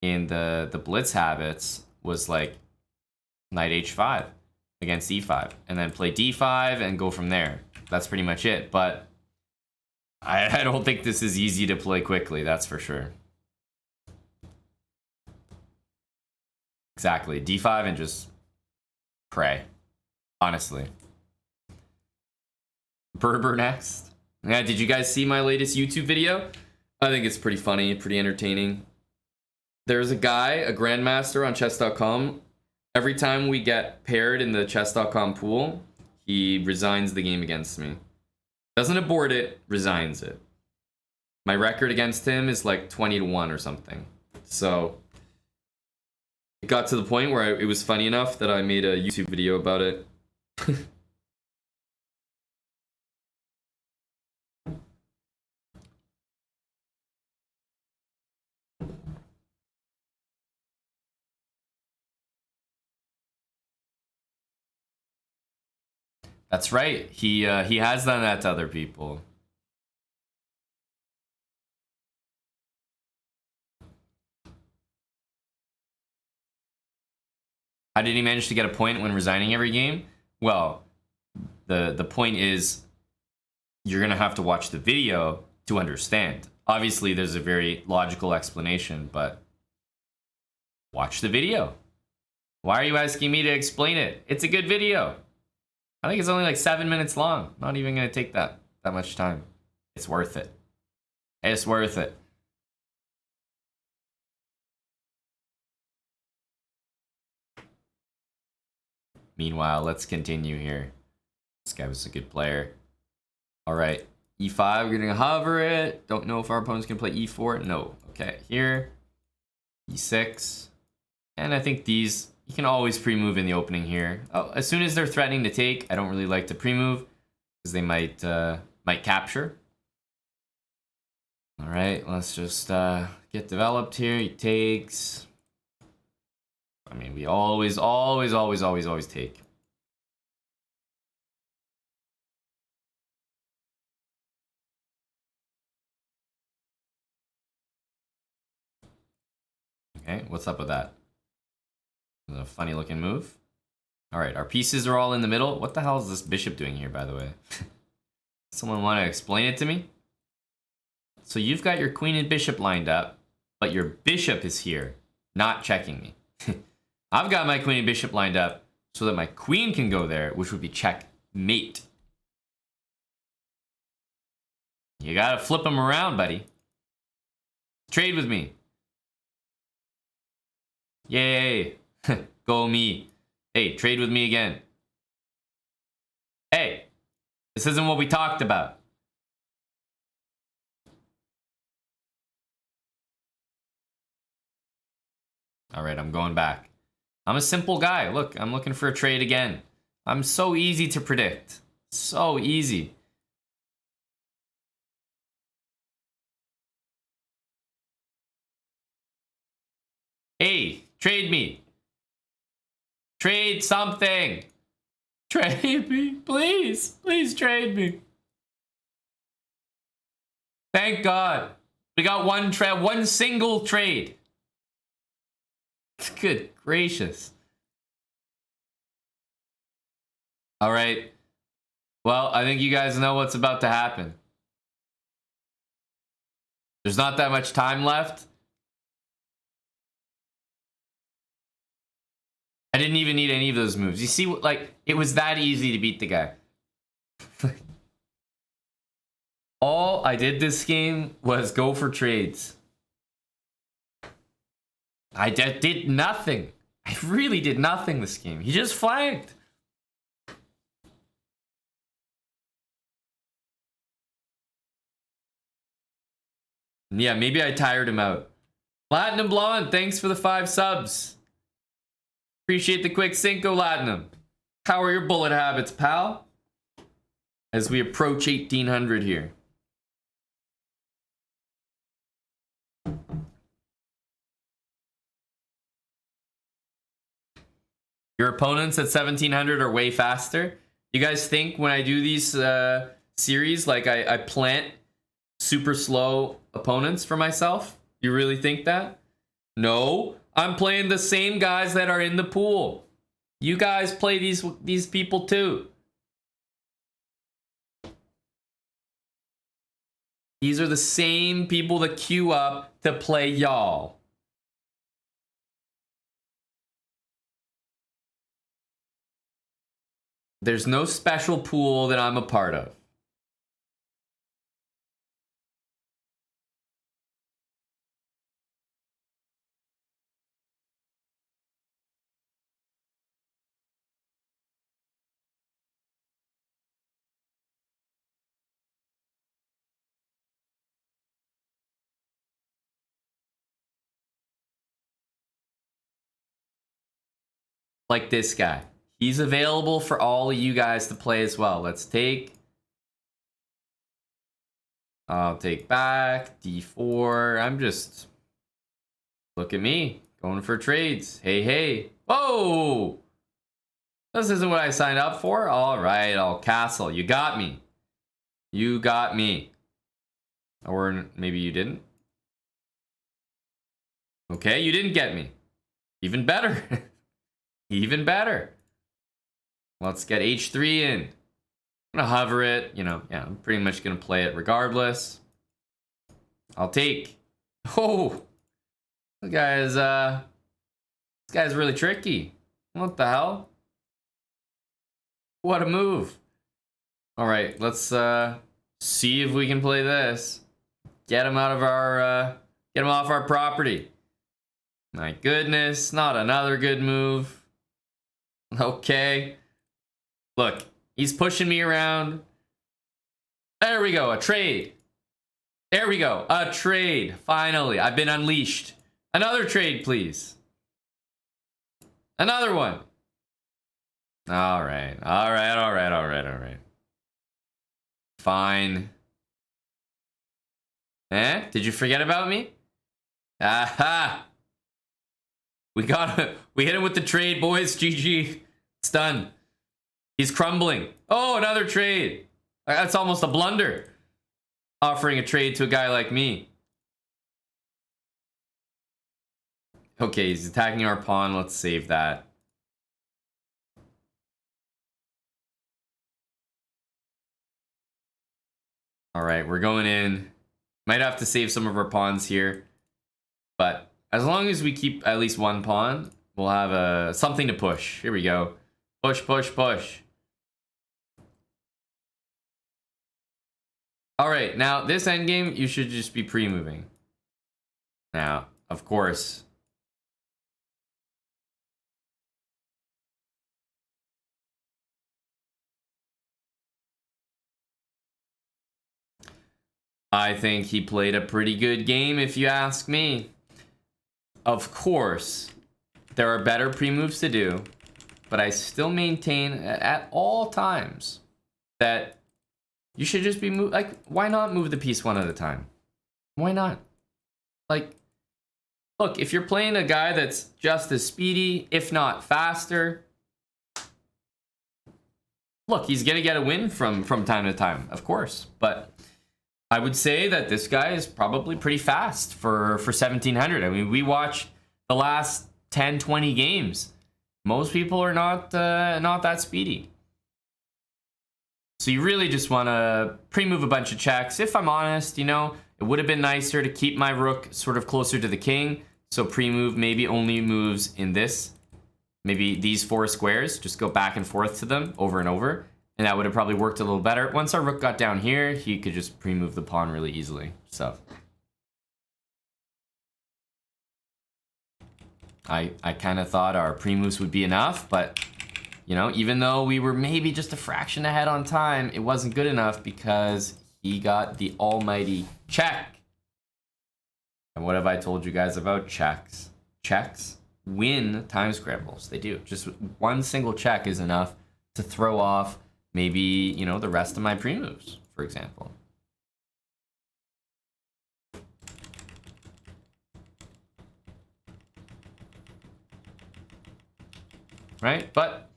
in the blitz habits was like knight h5 against e5 and then play d5 and go from there. That's pretty much it. But I don't think this is easy to play quickly, that's for sure. Exactly, d5 and just pray, honestly. Berber next. Yeah, did you guys see my latest YouTube video? I think it's pretty funny, pretty entertaining. There's a guy, a grandmaster on chess.com. Every time we get paired in the chess.com pool, he resigns the game against me. Doesn't abort it, resigns it. My record against him is like 20-1 or something. So it got to the point where it was funny enough that I made a YouTube video about it. That's right. He has done that to other people. How did he manage to get a point when resigning every game? Well, the point is you're gonna have to watch the video to understand. Obviously, there's a very logical explanation, but watch the video. Why are you asking me to explain it? It's a good video. I think it's only like 7 minutes long. Not even gonna take that much time. It's worth it. It's worth it. Meanwhile, let's continue here. This guy was a good player. All right, e5, we're gonna hover it. Don't know if our opponents can play e4. No, okay, here, e6. And I think these, you can always pre-move in the opening here. Oh, as soon as they're threatening to take, I don't really like to pre-move because they might capture. All right, let's just get developed here. He takes. I mean, we always take. Okay, what's up with that? A funny looking move. All right, our pieces are all in the middle. What the hell is this bishop doing here, by the way? Someone want to explain it to me? So you've got your queen and bishop lined up, but your bishop is here, not checking me. I've got my queen and bishop lined up so that my queen can go there, which would be checkmate. You gotta flip them around, buddy. Trade with me. Yay. Go me. Hey, trade with me again. Hey, this isn't what we talked about. All right, I'm going back. I'm a simple guy. Look, I'm looking for a trade again. I'm so easy to predict. So easy. Hey, trade me. Trade something. Trade me, please. Please trade me. Thank God. We got one single trade. Good gracious. All right. Well, I think you guys know what's about to happen. There's not that much time left. I didn't even need any of those moves. You see, like, it was that easy to beat the guy. All I did this game was go for trades. I did nothing. I really did nothing this game. He just flagged. Yeah, maybe I tired him out. Platinum Blonde, thanks for the 5 subs. Appreciate the quick Cinco, Latinum. How are your bullet habits, pal? As we approach 1800 here. Your opponents at 1700 are way faster. You guys think when I do these series, like I plant super slow opponents for myself? You really think that? No, I'm playing the same guys that are in the pool. You guys play these people too. These are the same people that queue up to play y'all. There's no special pool that I'm a part of. Like this guy. He's available for all of you guys to play as well. Let's take... I'll take back. D4. I'm just... Look at me. Going for trades. Hey, hey. Whoa! This isn't what I signed up for. All right, I'll castle. You got me. You got me. Or maybe you didn't. Okay, you didn't get me. Even better. Even better. Let's get H3 in. I'm gonna hover it. You know, yeah, I'm pretty much gonna play it regardless. I'll take. Oh, this guy's really tricky. What the hell? What a move. All right, let's see if we can play this. Get him out of our get him off our property. My goodness, not another good move. Okay. Look, he's pushing me around. There we go, a trade. There we go, a trade. Finally, I've been unleashed. Another trade, please. Another one. All right, all right, all right, all right, all right. Fine. Eh? Did you forget about me? Aha! We got it. We hit him with the trade, boys. GG. It's done. He's crumbling. Oh, another trade. That's almost a blunder. Offering a trade to a guy like me. Okay, he's attacking our pawn. Let's save that. All right, we're going in. Might have to save some of our pawns here. But as long as we keep at least one pawn, we'll have something to push. Here we go. Push, push, push. All right, now this endgame, you should just be pre-moving. Now, of course, I think he played a pretty good game, if you ask me. Of course, there are better pre-moves to do, but I still maintain at all times that you should just be like, why not move the piece one at a time? Why not? Like, look, if you're playing a guy that's just as speedy, if not faster, look, he's gonna get a win from time to time, of course. But I would say that this guy is probably pretty fast for 1700. I mean, we watched the last 10, 20 games. Most people are not that speedy. So you really just want to pre-move a bunch of checks. If I'm honest, you know, it would have been nicer to keep my rook sort of closer to the king. So pre-move maybe only moves in this. Maybe these 4 squares, just go back and forth to them over and over. And that would have probably worked a little better. Once our rook got down here, he could just pre-move the pawn really easily. So I kind of thought our pre-moves would be enough, but you know, even though we were maybe just a fraction ahead on time, it wasn't good enough because he got the almighty check. And what have I told you guys about checks? Checks win time scrambles. They do. Just one single check is enough to throw off maybe, you know, the rest of my pre-moves, for example. Right? But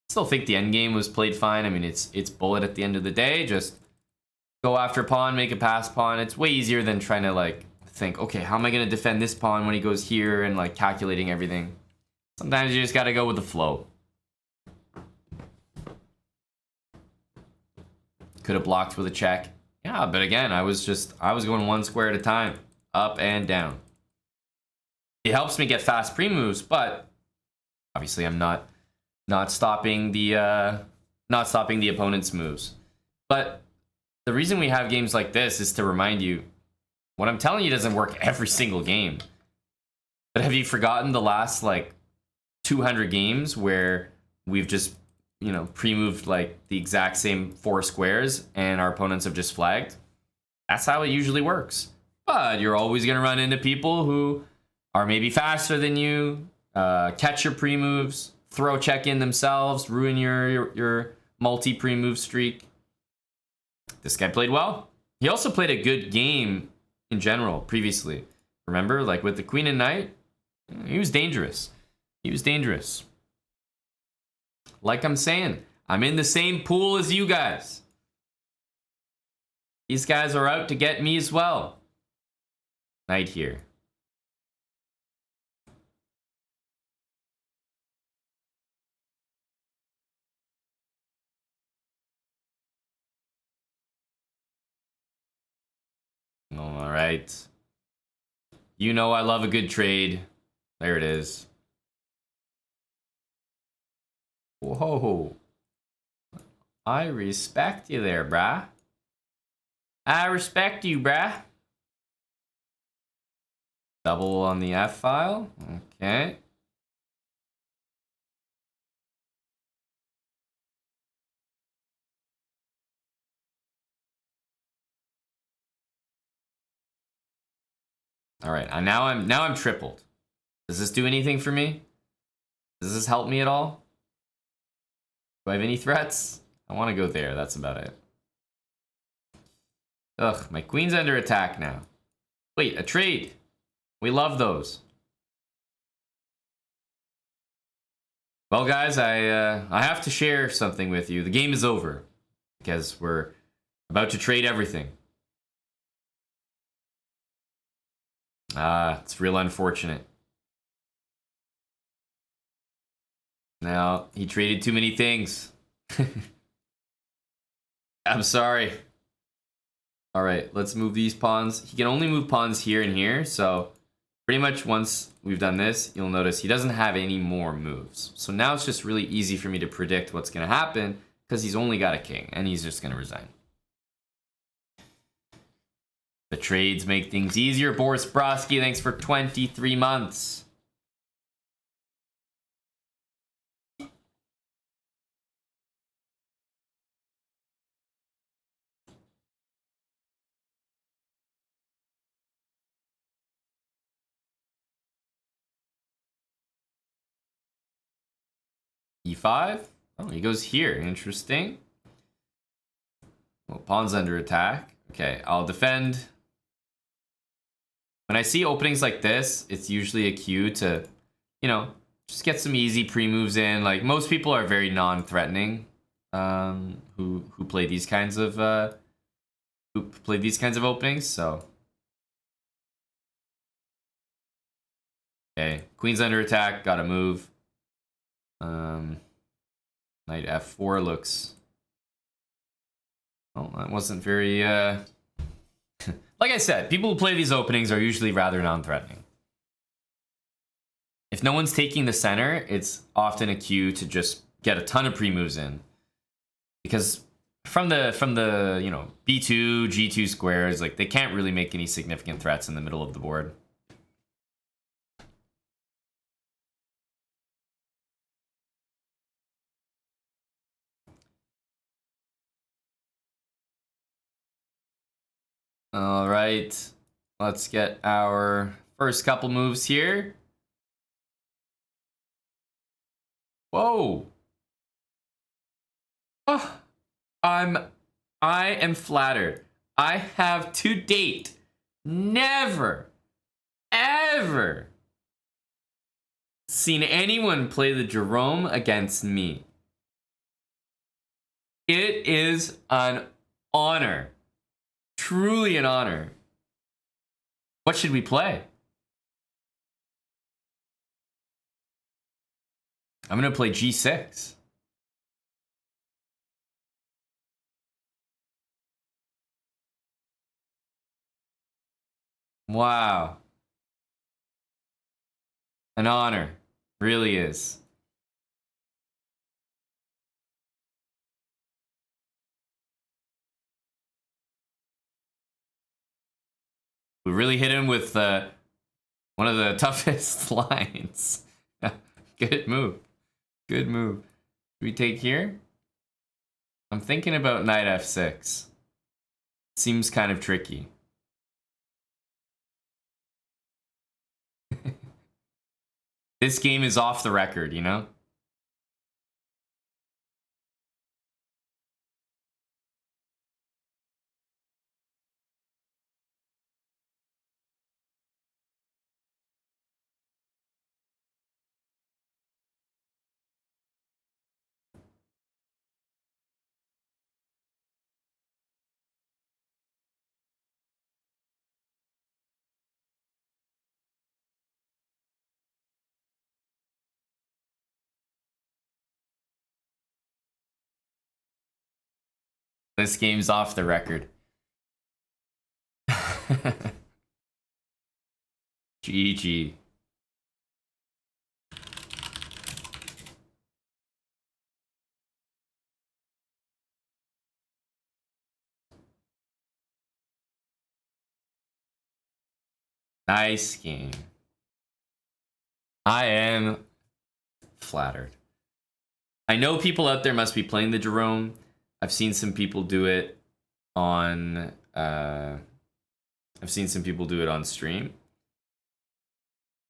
still think the endgame was played fine. I mean, it's bullet at the end of the day. Just go after pawn, make a pass pawn. It's way easier than trying to like think, okay, how am I going to defend this pawn when he goes here and like calculating everything. Sometimes you just got to go with the flow. Could have blocked with a check. Yeah, but again, I was going 1 square at a time, up and down. It helps me get fast pre-moves, but obviously I'm not stopping the opponent's moves. But the reason we have games like this is to remind you, what I'm telling you doesn't work every single game. But have you forgotten the last like 200 games where we've just, you know, pre-moved like the exact same 4 squares and our opponents have just flagged? That's how it usually works. But you're always going to run into people who are maybe faster than you, catch your pre-moves, throw check in themselves, ruin your multi pre-move streak. This guy played well. He also played a good game in general previously. Remember, like with the queen and knight, he was dangerous. He was dangerous. Like I'm saying, I'm in the same pool as you guys. These guys are out to get me as well. Knight here. All right. You know I love a good trade. There it is. Whoa. I respect you there, brah. I respect you, brah. Double on the F file. Okay. All right. Now I'm tripled. Does this do anything for me? Does this help me at all? Do I have any threats? I want to go there. That's about it. Ugh, my queen's under attack now. Wait, a trade. We love those. Well, guys, I have to share something with you. The game is over because we're about to trade everything. It's real unfortunate. Now, he traded too many things. I'm sorry. All right, let's move these pawns. He can only move pawns here and here, so pretty much once we've done this, you'll notice he doesn't have any more moves. So now it's just really easy for me to predict what's going to happen because he's only got a king, and he's just going to resign. The trades make things easier. Boris Brodsky, thanks for 23 months. E5? Oh, he goes here. Interesting. Well, pawn's under attack. Okay, I'll defend. When I see openings like this, it's usually a cue to, you know, just get some easy pre-moves in. Like, most people are very non-threatening who play these kinds of openings, so. Okay, queen's under attack, gotta move. Knight f4 looks... Oh, that wasn't very, like I said, people who play these openings are usually rather non-threatening. If no one's taking the center, it's often a cue to just get a ton of pre-moves in. Because from the you know, b2, g2 squares, like, they can't really make any significant threats in the middle of the board. All right, let's get our first couple moves here. Whoa. Oh, I am flattered. I have to date never, ever seen anyone play the Jerome against me. It is an honor. Truly an honor. What should we play? I'm gonna play g6. Wow. An honor. Really is. We really hit him with one of the toughest lines. Good move. Good move. Do we take here? I'm thinking about knight f6. Seems kind of tricky. This game is off the record, you know? This game's off the record. GG. Nice game. I am flattered. I know people out there must be playing the Jerome. I've seen some people do it on stream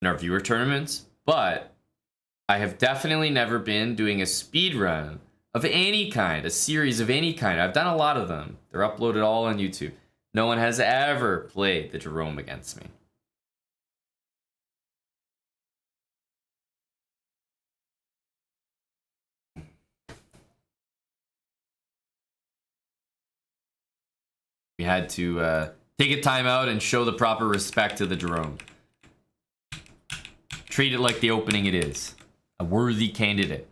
in our viewer tournaments, but I have definitely never been doing a speed run of any kind, a series of any kind. I've done a lot of them. They're uploaded all on YouTube. No one has ever played the Jerome against me. We had to take a time out and show the proper respect to the Jerome. Treat it like the opening it is. A worthy candidate.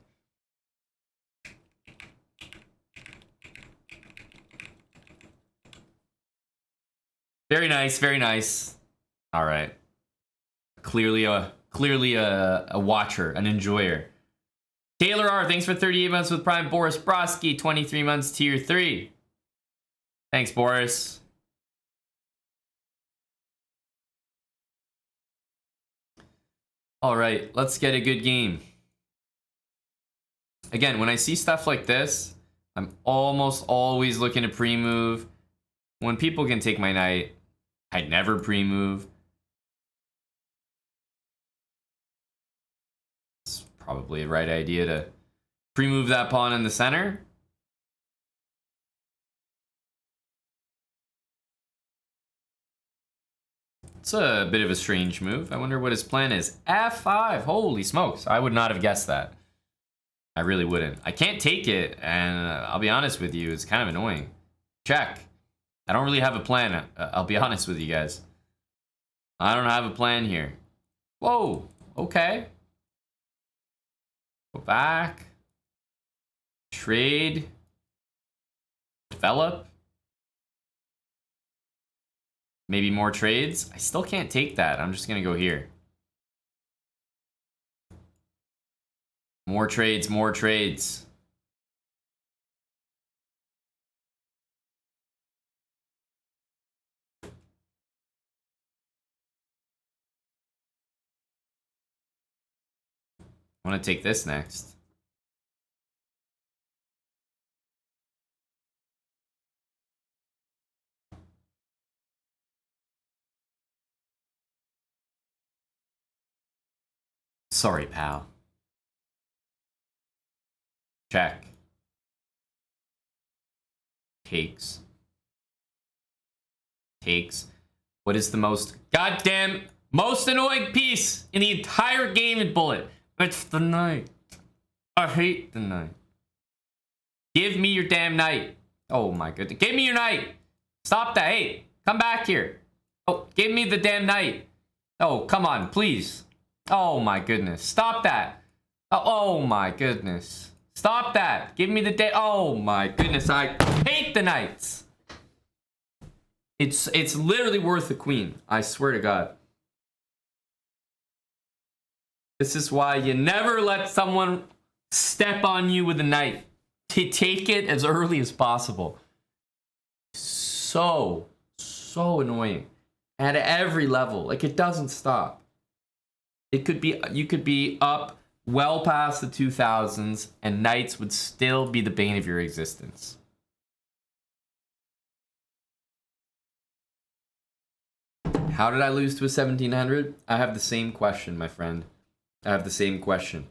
nice, very nice. All right. Clearly a watcher, an enjoyer. Taylor R, thanks for 38 months with Prime. Boris Broski, 23 months, tier 3. Thanks, Boris. All right, let's get a good game. Again, when I see stuff like this, I'm almost always looking to pre-move. When people can take my knight, I never pre-move. It's probably a right idea to pre-move that pawn in the center. It's a bit of a strange move. I wonder what his plan is. F5. Holy smokes. I would not have guessed that. I really wouldn't. I can't take it, and I'll be honest with you, it's kind of annoying. Check. I don't really have a plan. I'll be honest with you guys. I don't have a plan here. Whoa. Okay. Go back. Trade. Develop. Maybe more trades. I still can't take that. I'm just going to go here. More trades, more trades. I want to take this next. Sorry, pal. Check. Takes. Takes. What is the most goddamn most annoying piece in the entire game in Bullet? It's the knight. I hate the knight. Give me your damn knight. Oh my goodness. Give me your knight. Stop that. Hey, come back here. Oh, give me the damn knight. Oh, come on, please. Oh my goodness. Stop that. Oh my goodness. Stop that. Give me the day. Oh my goodness. I hate the knights. It's literally worth a queen. I swear to God. This is why you never let someone step on you with a knife. To take it as early as possible. So annoying. At every level. Like, it doesn't stop. It could be, you could be up well past the 2000s and knights would still be the bane of your existence. How did I lose to a 1700? I have the same question, my friend. I have the same question.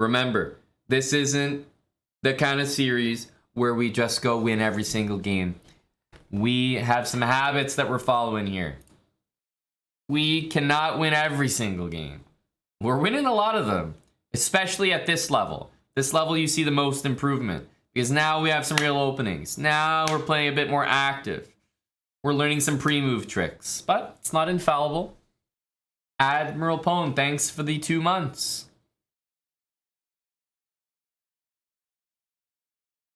Remember, this isn't the kind of series where we just go win every single game. We have some habits that we're following here. We cannot win every single game. We're winning a lot of them, especially at this level. This level you see the most improvement because now we have some real openings. Now we're playing a bit more active. We're learning some pre-move tricks, but it's not infallible. Admiral Pone, thanks for the 2 months.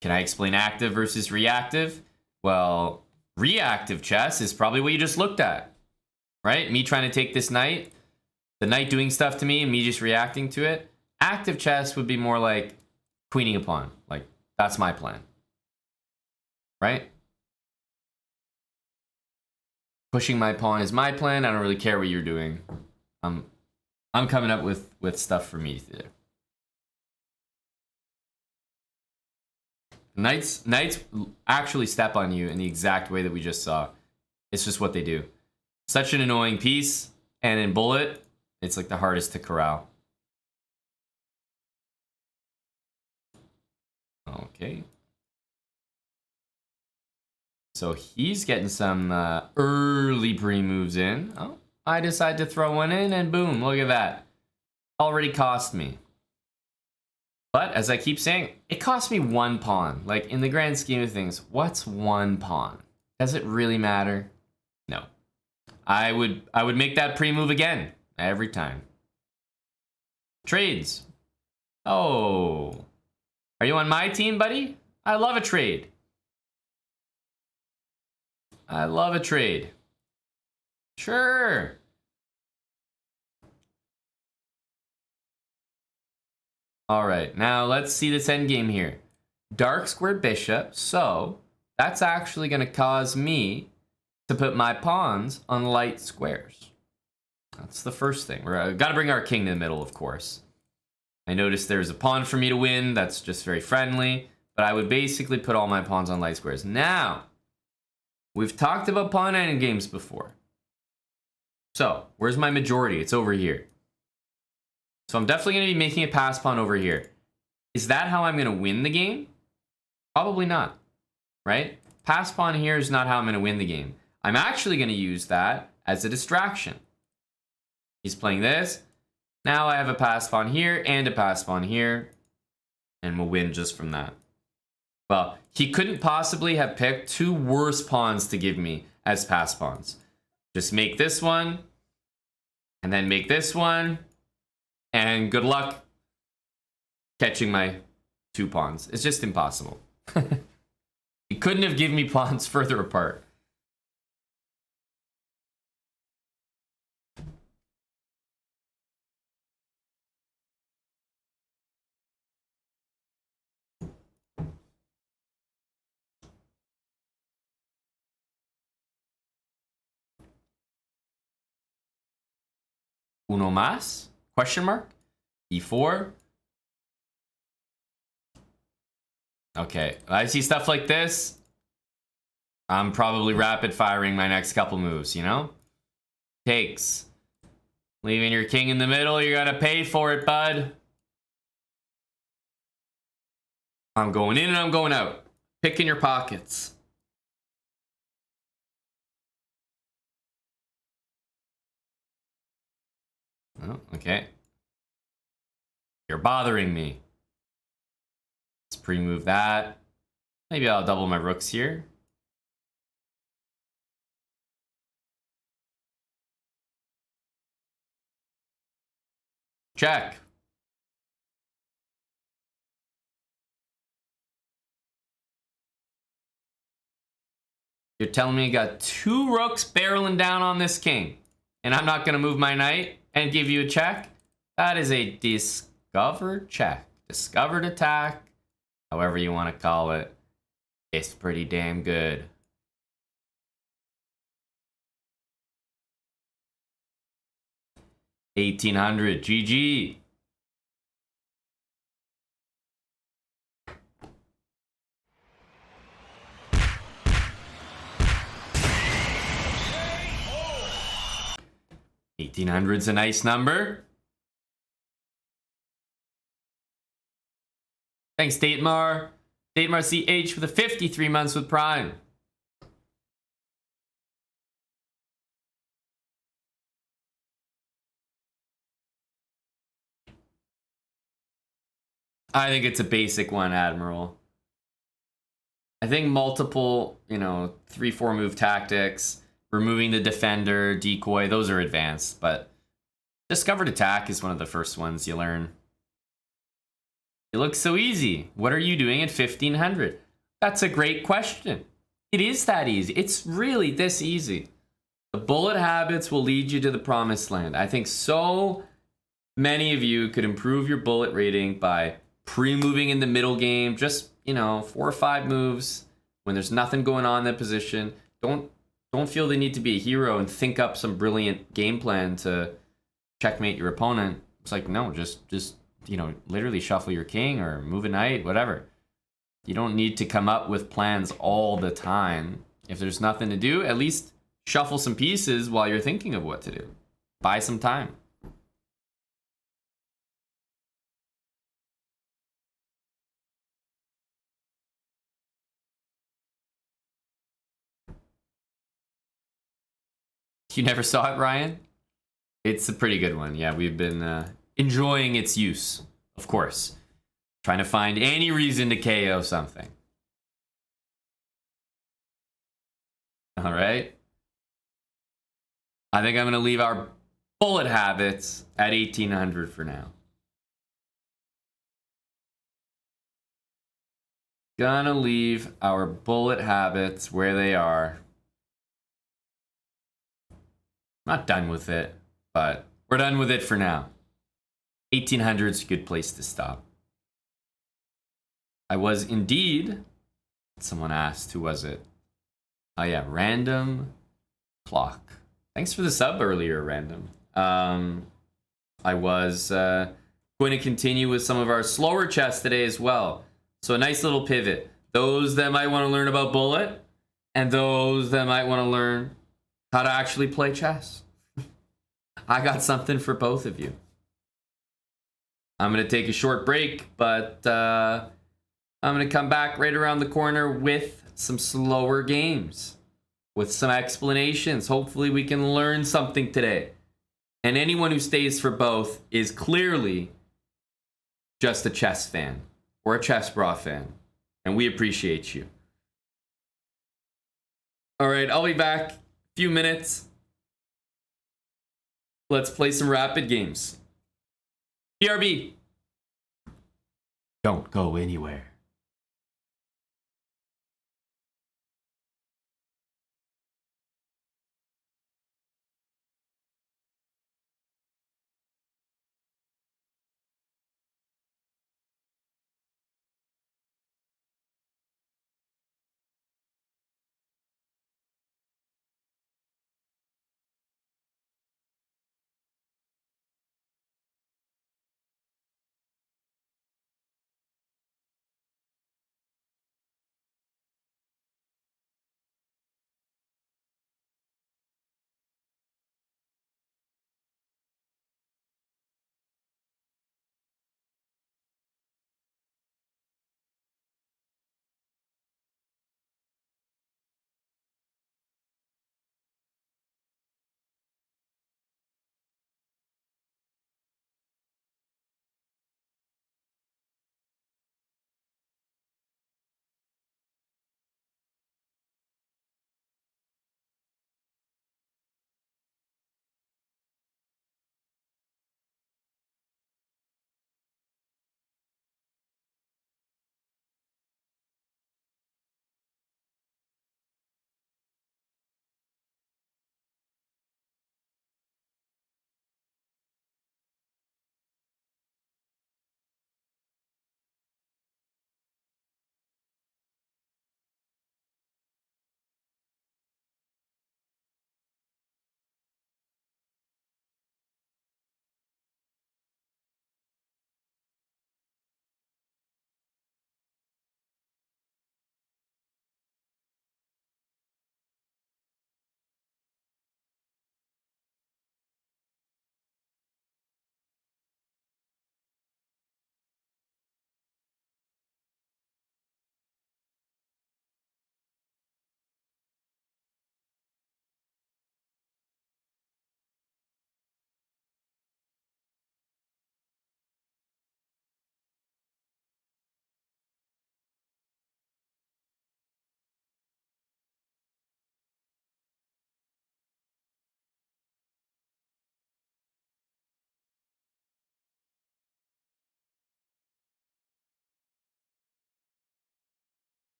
Can I explain active versus reactive? Well, reactive chess is probably what you just looked at, right? Me trying to take this knight, the knight doing stuff to me and me just reacting to it. Active chess would be more like queening a pawn. Like, that's my plan, right? Pushing my pawn is my plan. I don't really care what you're doing. I'm coming up with stuff for me to do. Knights actually step on you in the exact way that we just saw. It's just what they do. Such an annoying piece, and in Bullet, it's like the hardest to corral. Okay. So he's getting some early pre-moves in. Oh, I decide to throw one in, and boom, look at that. Already cost me. But as I keep saying, it cost me 1 pawn. Like, in the grand scheme of things, what's 1 pawn? Does it really matter? No. I would make that pre-move again every time. Trades. Oh. Are you on my team, buddy? I love a trade. I love a trade. Sure. All right, now let's see this endgame here. Dark square bishop, so that's actually going to cause me to put my pawns on light squares. That's the first thing. We're got to bring our king to the middle, of course. I noticed there's a pawn for me to win. That's just very friendly. But I would basically put all my pawns on light squares. Now, we've talked about pawn endgames before. So, where's my majority? It's over here. So I'm definitely going to be making a pass pawn over here. Is that how I'm going to win the game? Probably not, right? Pass pawn here is not how I'm going to win the game. I'm actually going to use that as a distraction. He's playing this. Now I have a pass pawn here and a pass pawn here. And we'll win just from that. Well, he couldn't possibly have picked two worse pawns to give me as pass pawns. Just make this one. And then make this one. And good luck catching my two pawns. It's just impossible. He couldn't have given me pawns further apart. Uno más? Question mark? E4? Okay, I see stuff like this. I'm probably rapid firing my next couple moves, you know? Takes. Leaving your king in the middle, you gotta pay for it, bud. I'm going in and I'm going out. Picking your pockets. Oh, okay. You're bothering me. Let's pre-move that. Maybe I'll double my rooks here. Check. You're telling me you got two rooks barreling down on this king, and I'm not going to move my knight and give you a check? That is a discovered check. Discovered attack, however you want to call it. It's pretty damn good. $1,800. GG. $1,800's a nice number. Thanks, Datemar. Datemar CH for the 53 months with Prime. I think it's a basic one, Admiral. I think multiple, 3-4 move tactics, removing the defender, decoy, those are advanced, but discovered attack is one of the first ones you learn. It looks so easy. What are you doing at 1,500? That's a great question. It is that easy. It's really this easy. The bullet habits will lead you to the promised land. I think so many of you could improve your bullet rating by pre-moving in the middle game, just 4 or 5 moves when there's nothing going on in that position. Don't feel the need to be a hero and think up some brilliant game plan to checkmate your opponent. It's like, no, just literally shuffle your king or move a knight, whatever. You don't need to come up with plans all the time. If there's nothing to do, at least shuffle some pieces while you're thinking of what to do. Buy some time. You never saw it, Ryan? It's a pretty good one. Yeah, we've been enjoying its use, of course. Trying to find any reason to KO something. All right. I think I'm going to leave our bullet habits at 1,800 for now. Gonna leave our bullet habits where they are. Not done with it, but we're done with it for now. 1800 is a good place to stop. I was indeed. Someone asked, who was it? Oh yeah, Random Clock. Thanks for the sub earlier, Random. I was going to continue with some of our slower chess today as well. So a nice little pivot. Those that might want to learn about Bullet, and those that might want to learn how to actually play chess. I got something for both of you. I'm going to take a short break, but I'm going to come back right around the corner with some slower games, with some explanations. Hopefully we can learn something today. And anyone who stays for both is clearly just a chess fan or a SLOWBRAH fan. And we appreciate you. All right, I'll be back. A few minutes. Let's play some rapid games. PRB. Don't go anywhere.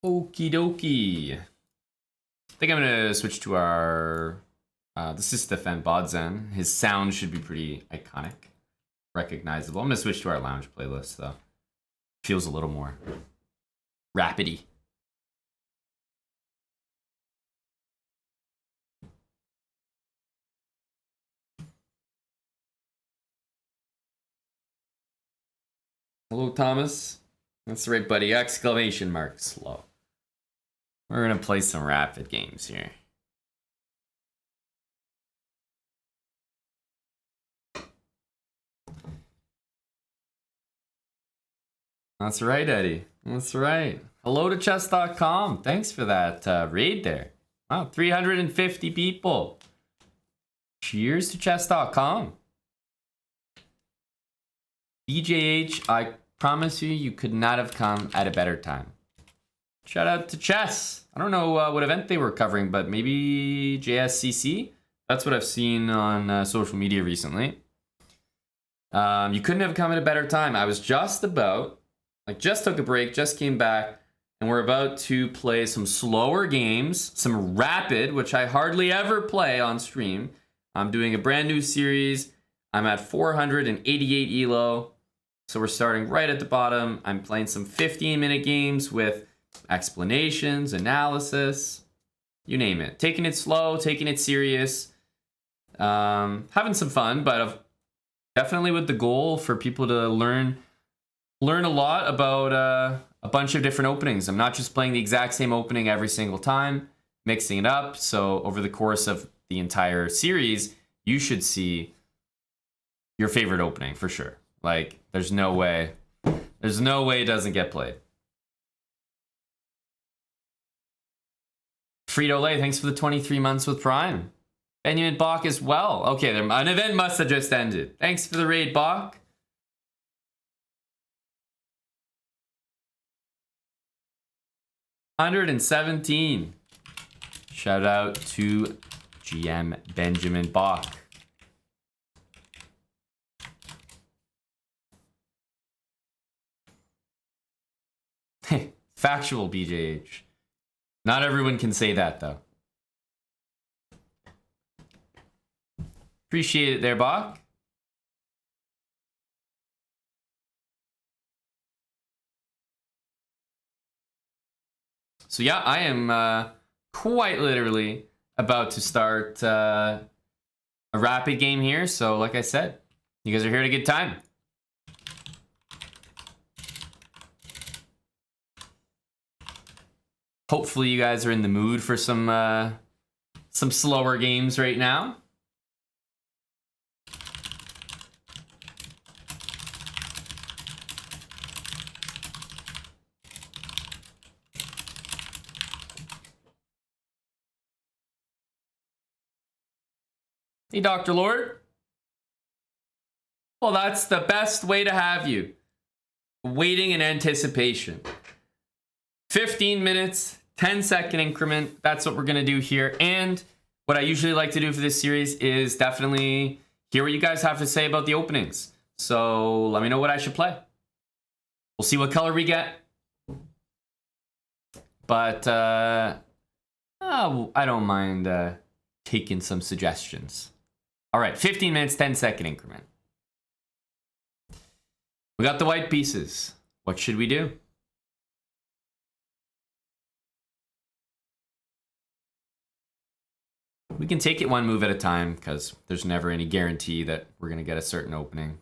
Okie dokie. I think I'm gonna switch to our. This is Stefan Bodzen. His sound should be pretty iconic, recognizable. I'm gonna switch to our lounge playlist though. Feels a little more rapidy. Hello, Thomas. That's right, buddy. Exclamation mark. Slow. We're gonna play some rapid games here. That's right, Eddie. That's right. Hello to chess.com. Thanks for that raid there. Wow, 350 people. Cheers to chess.com. BJH, I promise you could not have come at a better time. Shout out to Chess. I don't know what event they were covering, but maybe JSCC? That's what I've seen on social media recently. You couldn't have come at a better time. I was just about, just took a break, just came back, and we're about to play some slower games, some rapid, which I hardly ever play on stream. I'm doing a brand new series. I'm at 488 elo. So we're starting right at the bottom. I'm playing some 15-minute games with explanations, analysis, you name it. Taking it slow, taking it serious, having some fun, but definitely with the goal for people to learn a lot about a bunch of different openings. I'm not just playing the exact same opening every single time, mixing it up. So over the course of the entire series, you should see your favorite opening for sure. Like, there's no way it doesn't get played. Frito-Lay, thanks for the 23 months with Prime. Benjamin Bach as well. Okay, an event must have just ended. Thanks for the raid, Bach. $117. Shout out to GM Benjamin Bach. Factual, BJH. Not everyone can say that, though. Appreciate it there, Bach. So yeah, I am quite literally about to start a rapid game here. So like I said, you guys are here at a good time. Hopefully you guys are in the mood for some slower games right now. Hey, Dr. Lord. Well, that's the best way to have you. Waiting in anticipation. 15 minutes, 10-second increment. That's what we're going to do here. And what I usually like to do for this series is definitely hear what you guys have to say about the openings. So let me know what I should play. We'll see what color we get. But I don't mind taking some suggestions. All right, 15 minutes, 10-second increment. We got the white pieces. What should we do? We can take it one move at a time because there's never any guarantee that we're going to get a certain opening.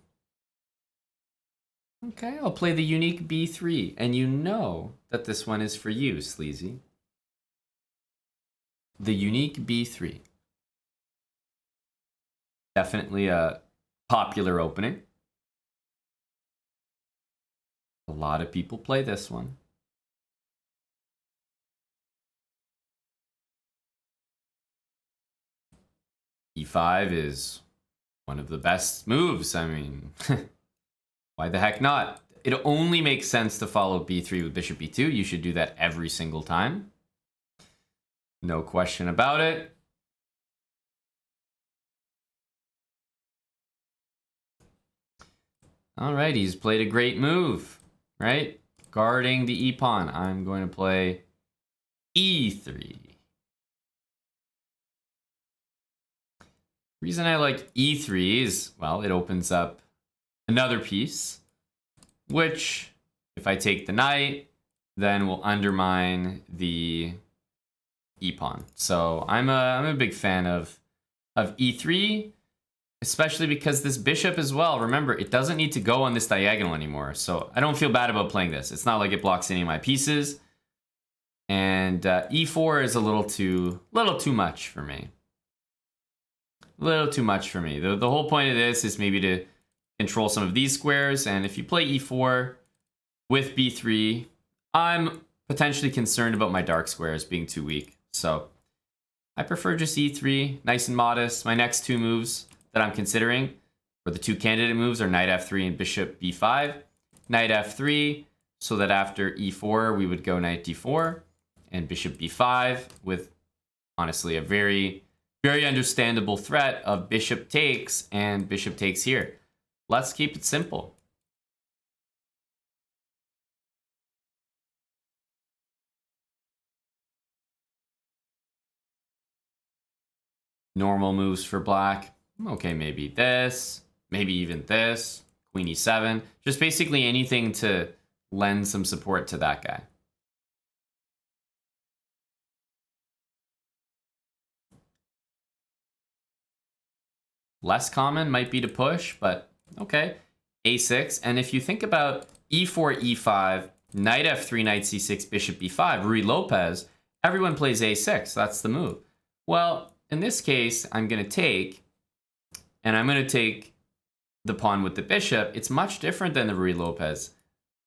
Okay, I'll play the unique B3. And you know that this one is for you, Sleazy. The unique B3. Definitely a popular opening. A lot of people play this one. E5 is one of the best moves. I mean, why the heck not? It only makes sense to follow B3 with Bishop B2. You should do that every single time. No question about it. All right, he's played a great move, right? Guarding the E-pawn. I'm going to play e3. The reason I like e3 is, well, it opens up another piece, which if I take the knight, then will undermine the e-pawn. So I'm a big fan of e3, especially because this bishop as well, remember, it doesn't need to go on this diagonal anymore. So I don't feel bad about playing this. It's not like it blocks any of my pieces. And e4 is a little too much for me. A little too much for me. The whole point of this is maybe to control some of these squares. And if you play e4 with b3, I'm potentially concerned about my dark squares being too weak. So I prefer just e3, nice and modest. My next two moves that I'm considering, or the two candidate moves, are knight f3 and bishop b5. Knight f3, so that after e4, we would go knight d4, and bishop b5 with, honestly, a very, very understandable threat of bishop takes and bishop takes here. Let's keep it simple. Normal moves for black. Okay, maybe this, maybe even this, queen e7. Just basically anything to lend some support to that guy. Less common might be to push, but okay. a6, and if you think about e4, e5, knight f3, knight c6, bishop b5, Ruy Lopez, everyone plays a6. That's the move. Well, in this case, I'm going to take, and I'm going to take the pawn with the bishop. It's much different than the Ruy Lopez.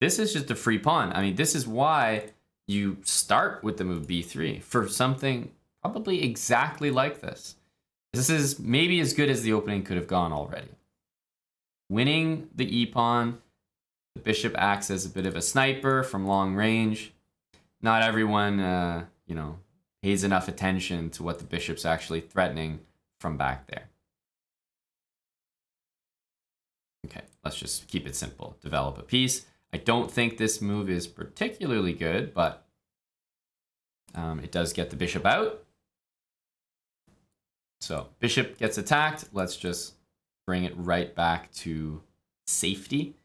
This is just a free pawn. I mean, this is why you start with the move b3 for something probably exactly like this. This is maybe as good as the opening could have gone already. Winning the e-pawn, the bishop acts as a bit of a sniper from long range. Not everyone, you know, pays enough attention to what the bishop's actually threatening from back there. Okay, let's just keep it simple. Develop a piece. I don't think this move is particularly good, but it does get the bishop out. So bishop gets attacked. Let's just bring it right back to safety.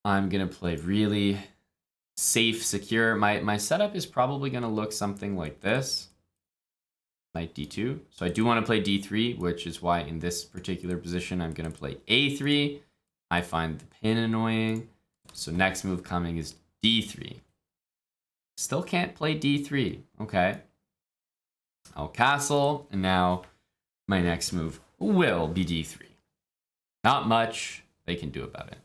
I'm going to play really safe, secure. My setup is probably going to look something like this. Knight d2. So I do want to play d3, which is why in this particular position, I'm going to play a3. I find the pin annoying. So next move coming is d3. Still can't play d3. Okay. I'll castle, and now my next move will be d3. Not much they can do about it.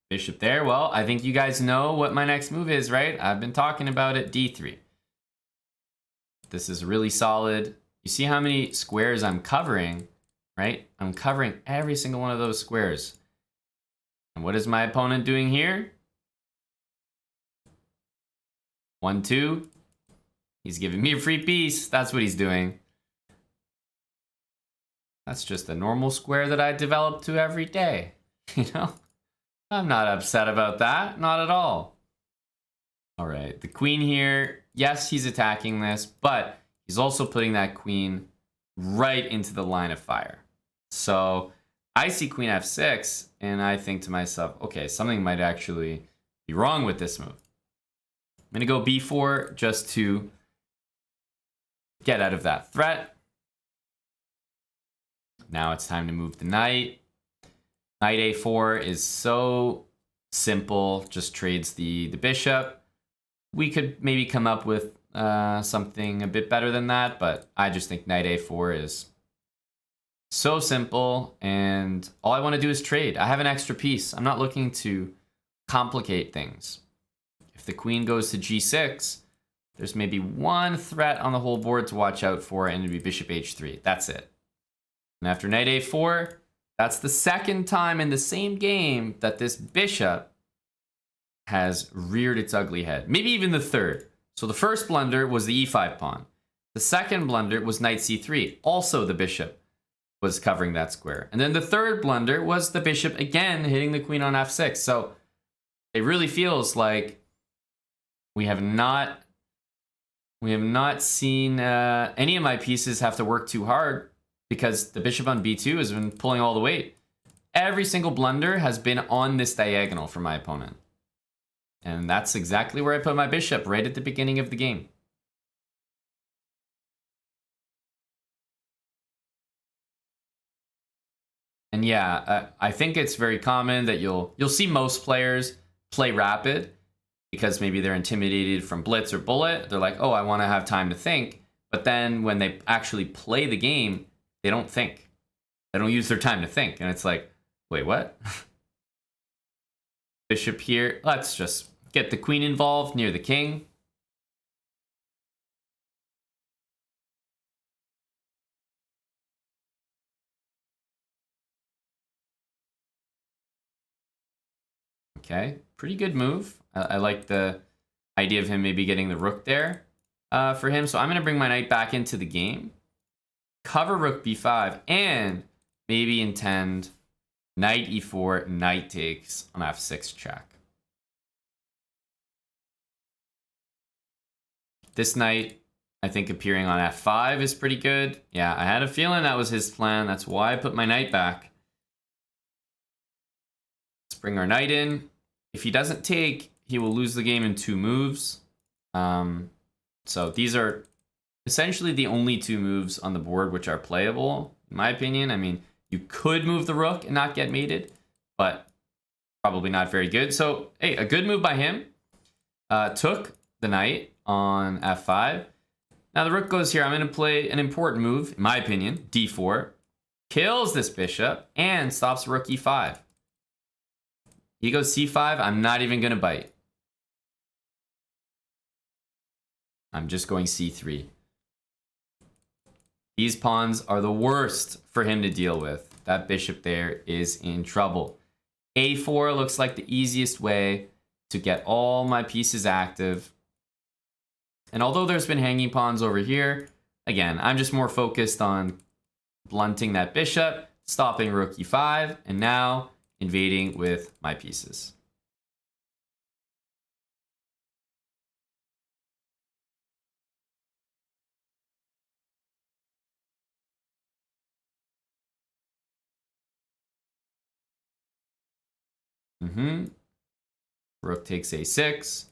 Bishop there. Well, I think you guys know what my next move is, right? I've been talking about it, d3. This is really solid. You see how many squares I'm covering, right? I'm covering every single one of those squares. And what is my opponent doing here? 1, 2. He's giving me a free piece. That's what he's doing. That's just a normal square that I develop to every day. You know? I'm not upset about that. Not at all. All right. The queen here. Yes, he's attacking this, but he's also putting that queen right into the line of fire. So I see queen f6, and I think to myself, okay, something might actually be wrong with this move. I'm going to go b4 just to get out of that threat. Now it's time to move the knight. Knight a4 is so simple, just trades the bishop. We could maybe come up with something a bit better than that, but I just think knight a4 is so simple, and all I want to do is trade. I have an extra piece. I'm not looking to complicate things. If the queen goes to g6, there's maybe one threat on the whole board to watch out for, and it'd be bishop h3. That's it. And after knight a4, that's the second time in the same game that this bishop has reared its ugly head. Maybe even the third. So the first blunder was the e5 pawn. The second blunder was knight c3. Also the bishop was covering that square. And then the third blunder was the bishop again hitting the queen on f6. So it really feels like we have not seen any of my pieces have to work too hard because the bishop on b2 has been pulling all the weight. Every single blunder has been on this diagonal for my opponent. And that's exactly where I put my bishop, right at the beginning of the game. And yeah, I think it's very common that you'll see most players play rapid because maybe they're intimidated from blitz or bullet. They're like, oh, I want to have time to think. But then when they actually play the game, they don't think. They don't use their time to think. And it's like, wait, what? Bishop here. Let's just get the queen involved near the king. Okay, pretty good move. I like the idea of him maybe getting the rook there for him. So I'm going to bring my knight back into the game. Cover rook b5 and maybe intend knight e4, knight takes on f6 check. This knight, I think appearing on f5 is pretty good. Yeah, I had a feeling that was his plan. That's why I put my knight back. Let's bring our knight in. If he doesn't take, he will lose the game in 2 moves. So these are essentially the only 2 moves on the board which are playable, in my opinion. I mean, you could move the rook and not get mated, but probably not very good. So, hey, a good move by him. Took the knight on f5. Now the rook goes here. I'm going to play an important move, in my opinion, d4. Kills this bishop and stops rook e5. He goes c5. I'm not even going to bite. I'm just going c3. These pawns are the worst for him to deal with. That bishop there is in trouble. a4 looks like the easiest way to get all my pieces active. And although there's been hanging pawns over here, again, I'm just more focused on blunting that bishop, stopping rook e5, and now invading with my pieces. Rook takes a6,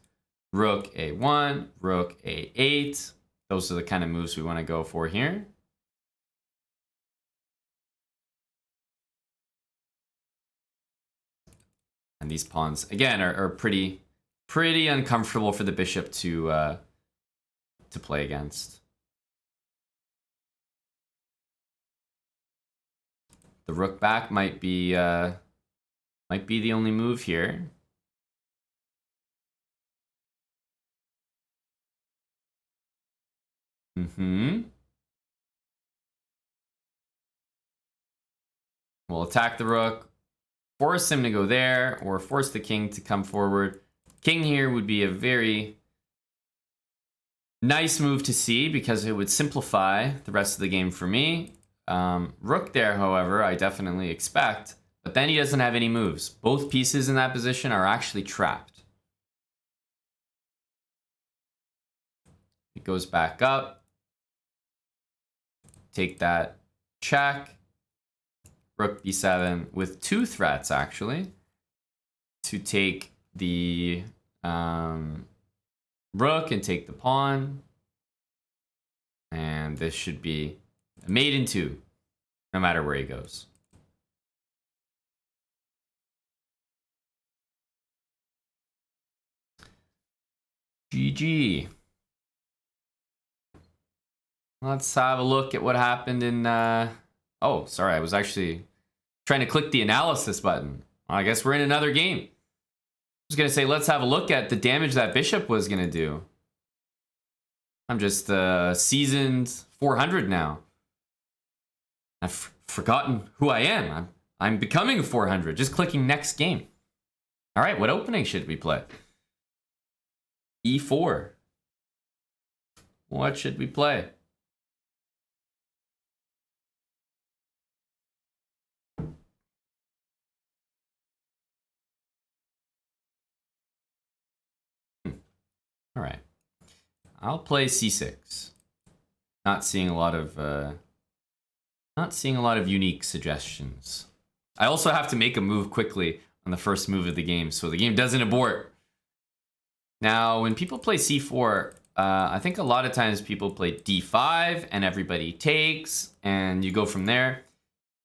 rook a1, rook a8. Those are the kind of moves we want to go for here. And these pawns, again, are pretty uncomfortable for the bishop to play against. The rook back might be the only move here. We'll attack the rook, force him to go there, or force the king to come forward. King here would be a very nice move to see because it would simplify the rest of the game for me. Rook there, however, I definitely expect, but then he doesn't have any moves. Both pieces in that position are actually trapped. It goes back up. Take that check. Rook b7 with 2 threats, actually, to take the rook and take the pawn. And this should be a mate in 2, no matter where he goes. GG. Let's have a look at what happened in... Oh, sorry, I was actually trying to click the analysis button. I guess we're in another game. I was going to say, let's have a look at the damage that bishop was going to do. I'm just seasoned 400 now. I've forgotten who I am. I'm becoming 400, just clicking next game. All right, what opening should we play? E4. What should we play? All right. I'll play c6. Not seeing a lot of unique suggestions. I also have to make a move quickly on the first move of the game, so the game doesn't abort. Now, when people play c4, I think a lot of times people play d5 and everybody takes, and you go from there.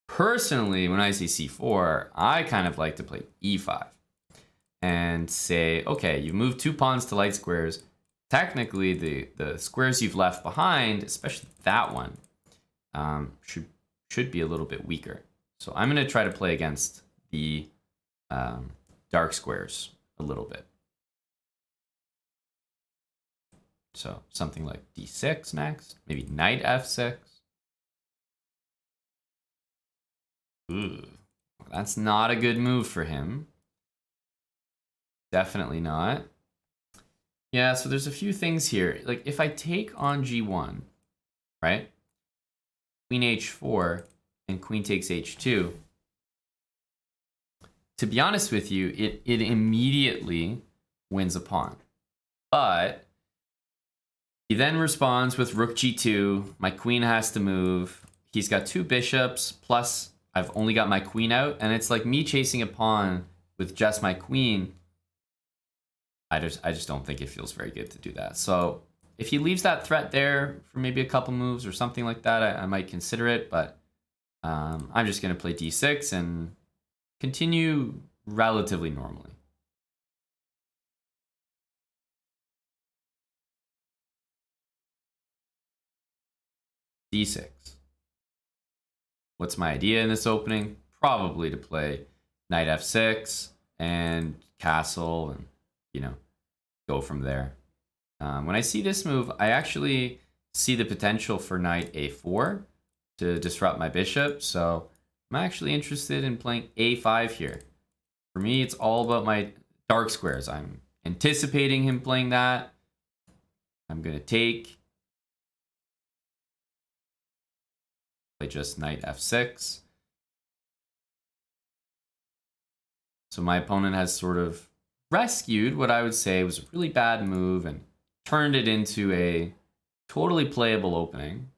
Personally, when I say c4, I kind of like to play e5 and say, okay, you've moved 2 pawns to light squares. Technically, the squares you've left behind, especially that one, should be a little bit weaker. So I'm going to try to play against the dark squares a little bit. So something like d6 next, maybe knight f6. Ooh, that's not a good move for him. Definitely not. Yeah, so there's a few things here. Like if I take on g1, right? Queen h4 and queen takes h2. To be honest with you, it immediately wins a pawn. But he then responds with rook g2. My queen has to move. He's got 2 bishops, plus I've only got my queen out. And it's like me chasing a pawn with just my queen. I just don't think it feels very good to do that. So if he leaves that threat there for maybe a couple moves or something like that, I might consider it. But I'm just going to play d6 and continue relatively normally. d6. What's my idea in this opening? Probably to play knight f6 and castle and, you know, go from there. When I see this move, I actually see the potential for knight a4 to disrupt my bishop. So I'm actually interested in playing a5 here. For me, it's all about my dark squares. I'm anticipating him playing that. I'm going to take. Play just knight f6. So my opponent has sort of rescued what I would say was a really bad move and turned it into a totally playable opening.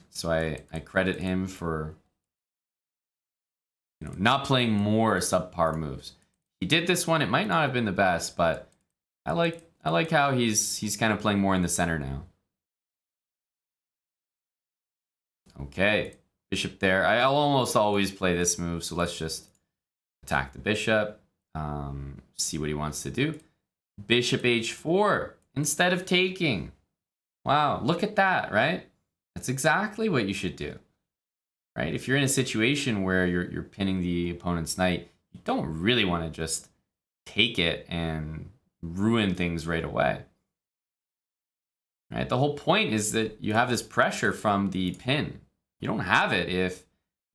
So I credit him for, you know, not playing more subpar moves. He did this one. It might not have been the best, but I like how he's kind of playing more in the center now. Okay, bishop there. I'll almost always play this move, so let's just attack the bishop. See what he wants to do. Bishop h4 instead of taking. Wow, look at that, right? That's exactly what you should do, right? If you're in a situation where you're pinning the opponent's knight, you don't really want to just take it and ruin things right away. Right? The whole point is that you have this pressure from the pin. You don't have it if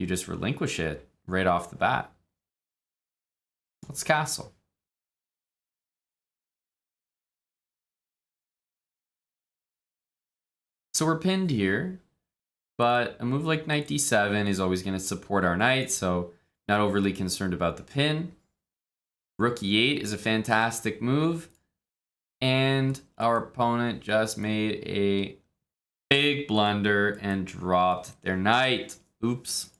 you just relinquish it right off the bat. Let's castle. So we're pinned here, but a move like knight d7 is always going to support our knight, so not overly concerned about the pin. Rook e8 is a fantastic move, and our opponent just made a big blunder and dropped their knight. Oops.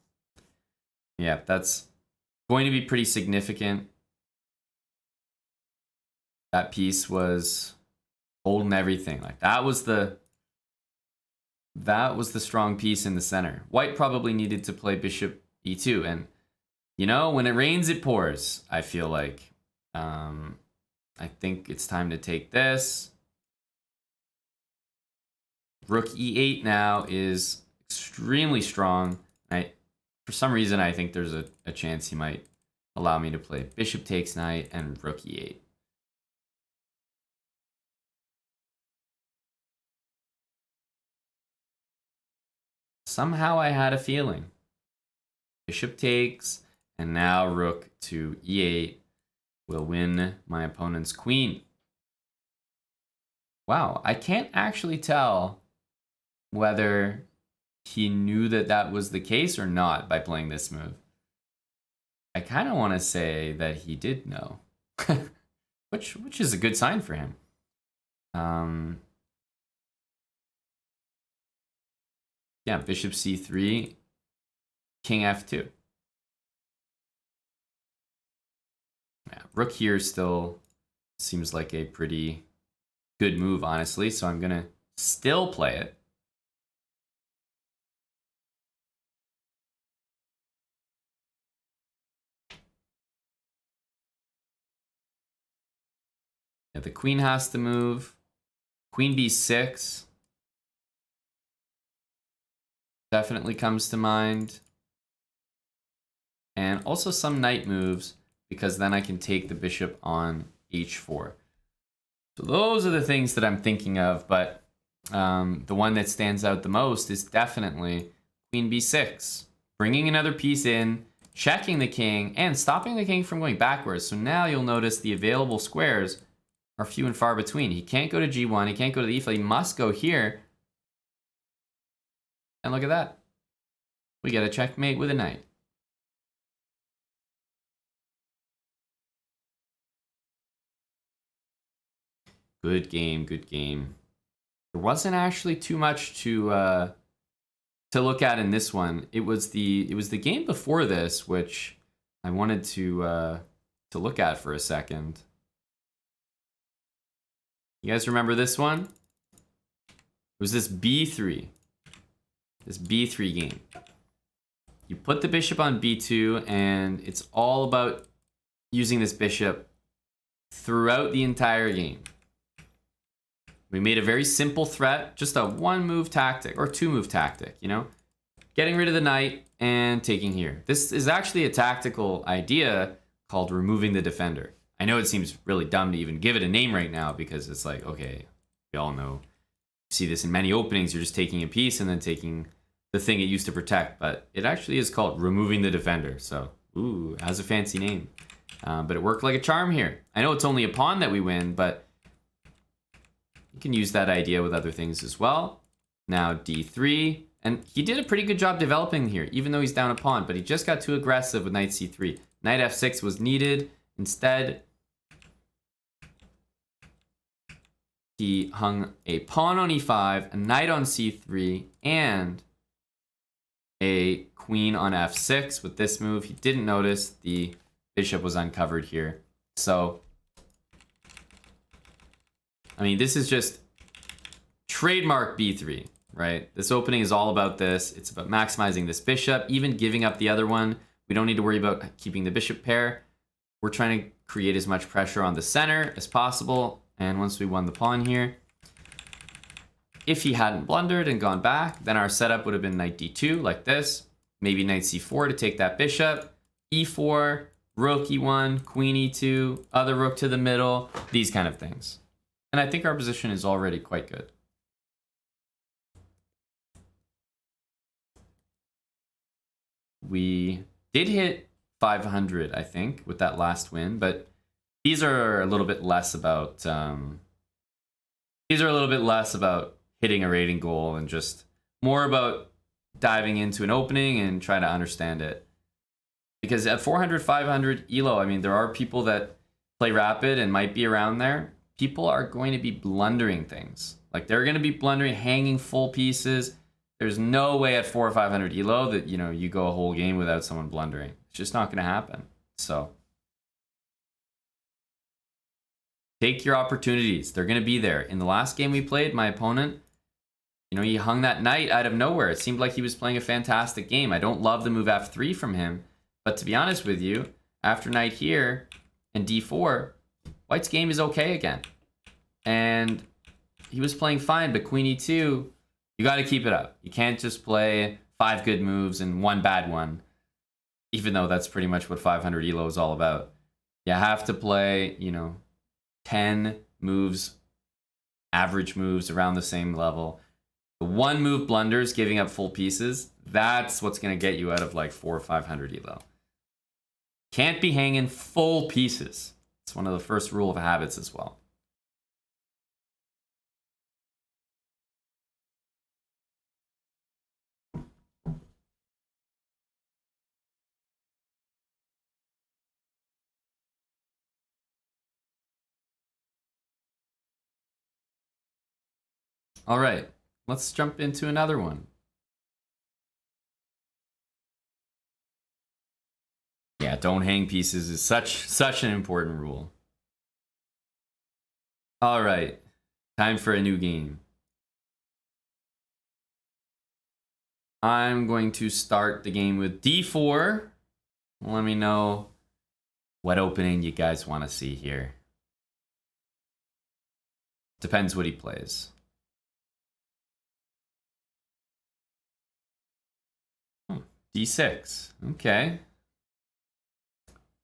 Yeah, that's going to be pretty significant. That piece was holding everything. Like that was the strong piece in the center. White probably needed to play bishop e2, and you know, when it rains it pours. I feel like I think it's time to take this. Rook e8 now is extremely strong. For some reason, I think there's a chance he might allow me to play bishop takes knight and rook e8. Somehow I had a feeling. Bishop takes, and now rook to e8 will win my opponent's queen. Wow, I can't actually tell whether he knew that that was the case or not by playing this move. I kind of want to say that he did know. which is a good sign for him. Yeah, bishop c3, king f2. Yeah, rook here still seems like a pretty good move, honestly, so I'm gonna still play it. Yeah, the queen has to move. Queen b6 definitely comes to mind. And also some knight moves, because then I can take the bishop on h4. So those are the things that I'm thinking of, but the one that stands out the most is definitely queen b6. Bringing another piece in, checking the king, and stopping the king from going backwards. So now you'll notice the available squares are few and far between. He can't go to g1, he can't go to the e file, he must go here. And look at that. We get a checkmate with a knight. Good game, good game. There wasn't actually too much to look at in this one. It was the game before this, which I wanted to look at for a second. You guys remember this one? It was this b3. This b3 game. You put the bishop on b2, and it's all about using this bishop throughout the entire game. We made a very simple threat, just a one-move tactic, or two-move tactic, you know? Getting rid of the knight and taking here. This is actually a tactical idea called removing the defender. I know it seems really dumb to even give it a name right now, because it's like, okay, we all know. You see this in many openings, you're just taking a piece and then taking the thing it used to protect, but it actually is called removing the defender. So, ooh, it has a fancy name. But it worked like a charm here. I know it's only a pawn that we win, but you can use that idea with other things as well. Now d3, and he did a pretty good job developing here, even though he's down a pawn, but he just got too aggressive with knight c3. Knight f6 was needed. Instead, he hung a pawn on e5, a knight on c3, and a queen on f6 with this move. He didn't notice the bishop was uncovered here. So, I mean, this is just trademark b3, right? This opening is all about this. It's about maximizing this bishop, even giving up the other one. We don't need to worry about keeping the bishop pair. We're trying to create as much pressure on the center as possible. And once we won the pawn here, if he hadn't blundered and gone back, then our setup would have been knight d2 like this. Maybe knight c4 to take that bishop. e4, rook e1, queen e2, other rook to the middle, these kind of things. And I think our position is already quite good. We did hit 500, I think, with that last win, but these are a little bit less about hitting a rating goal and just more about diving into an opening and trying to understand it. Because at 400, 500 ELO, I mean, there are people that play rapid and might be around there. People are going to be blundering things. Like, they're going to be blundering, hanging full pieces. There's no way at 400 or 500 ELO that, you know, you go a whole game without someone blundering. It's just not going to happen. So take your opportunities. They're going to be there. In the last game we played, my opponent, you know, he hung that knight out of nowhere. It seemed like he was playing a fantastic game. I don't love the move f3 from him. But to be honest with you, after knight here and d4, White's game is okay again. And he was playing fine, but queen e2, you got to keep it up. You can't just play 5 good moves and 1 bad one, even though that's pretty much what 500 ELO is all about. You have to play, you know, 10 moves, average moves around the same level. The 1 move blunders, giving up full pieces, that's what's going to get you out of like 400 or 500 ELO. Can't be hanging full pieces. It's one of the first rule of habits as well. All right, let's jump into another one. Yeah, don't hang pieces is such an important rule. All right, time for a new game. I'm going to start the game with d4. Let me know what opening you guys want to see here. Depends what he plays. D6. Okay.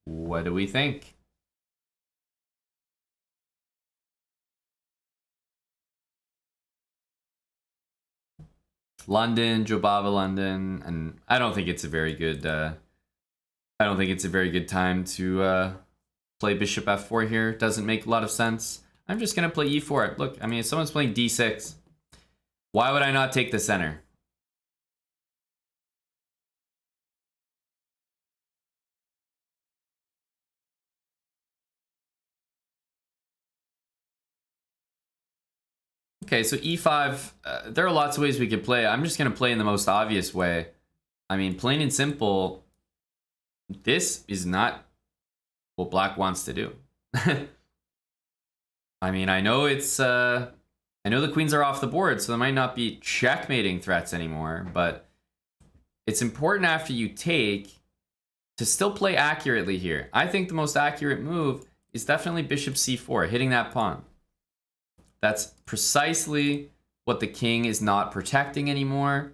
What do we think? London, Jobava London, and I don't think it's a very good I don't think it's a very good time to play bishop f4 here. Doesn't make a lot of sense. I'm just gonna play e4. Look, I mean, if someone's playing d6, why would I not take the center? Okay, so e5, there are lots of ways we could play. I'm just going to play in the most obvious way. I mean, plain and simple, this is not what black wants to do. I mean, I know it's, I know the queens are off the board, so there might not be checkmating threats anymore, but it's important after you take to still play accurately here. I think the most accurate move is definitely bishop c4, hitting that pawn. That's precisely what the king is not protecting anymore.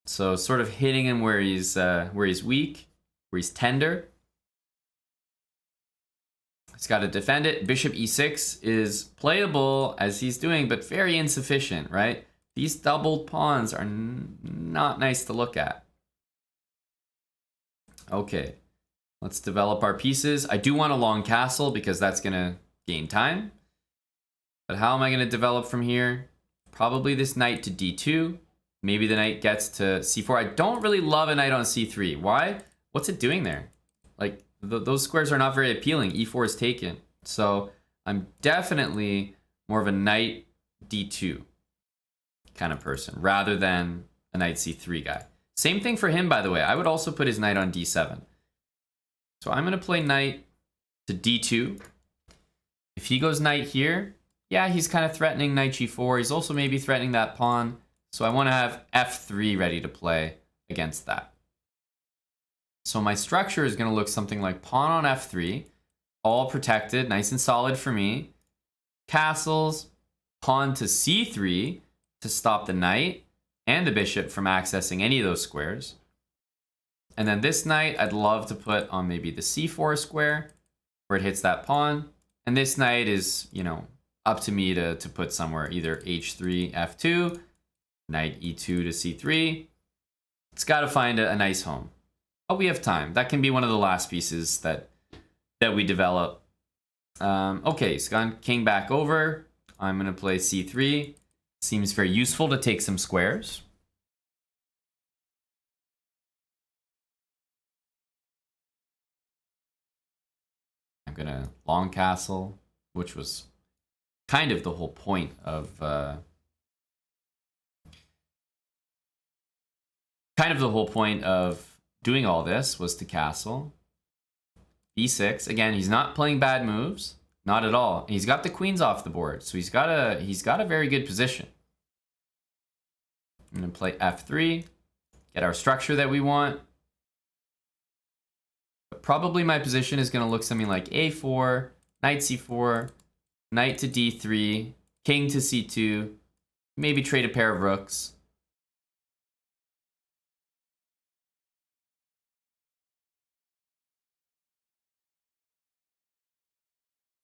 So sort of hitting him where he's weak, where he's tender. He's got to defend it. Bishop e6 is playable as he's doing, but very insufficient, right? These doubled pawns are not nice to look at. Okay, let's develop our pieces. I do want a long castle because that's going to gain time. But how am I going to develop from here? Probably this knight to d2. Maybe the knight gets to c4. I don't really love a knight on c3. Why? What's it doing there? Like, those squares are not very appealing. e4 is taken. So I'm definitely more of a knight d2 kind of person rather than a knight c3 guy. Same thing for him, by the way. I would also put his knight on d7. So I'm going to play knight to d2. If he goes knight here, yeah, he's kind of threatening knight g4. He's also maybe threatening that pawn. So I want to have f3 ready to play against that. So my structure is going to look something like pawn on f3, all protected, nice and solid for me. Castles, pawn to c3 to stop the knight and the bishop from accessing any of those squares. And then this knight, I'd love to put on maybe the c4 square where it hits that pawn. And this knight is, you know, up to me to put somewhere, either h3, f2, knight e2 to c3. It's got to find a nice home. Oh, we have time. That can be one of the last pieces that we develop. Okay, so gone king back over. I'm going to play c3. Seems very useful to take some squares. I'm going to long castle, which was kind of the whole point of doing all this was to castle. b6. Again, he's not playing bad moves, not at all. He's got the queens off the board, so he's got a very good position. I'm gonna play f3, get our structure that we want. But probably my position is gonna look something like a4, knight c4, knight to d3, king to c2, maybe trade a pair of rooks.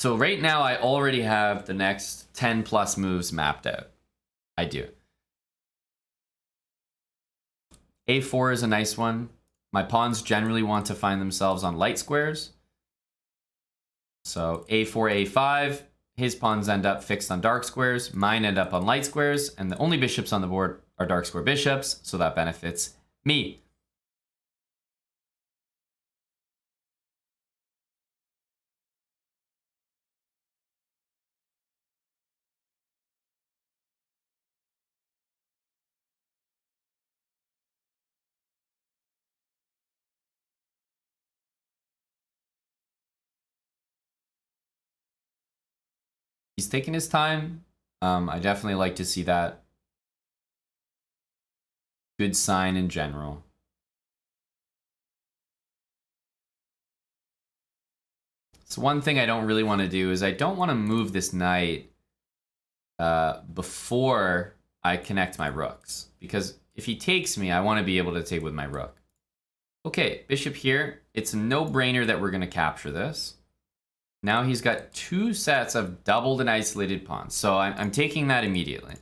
So right now I already have the next 10 plus moves mapped out. I do. a4 is a nice one. My pawns generally want to find themselves on light squares. So a4, a5, his pawns end up fixed on dark squares. Mine end up on light squares. And the only bishops on the board are dark square bishops. So that benefits me. he's taking his time. I definitely like to see that. Good sign in general. So one thing I don't really want to do is I don't want to move this knight before I connect my rooks. Because if he takes me, I want to be able to take with my rook. Okay, bishop here. It's a no-brainer that we're going to capture this. Now he's got 2 sets of doubled and isolated pawns. So I'm taking that immediately.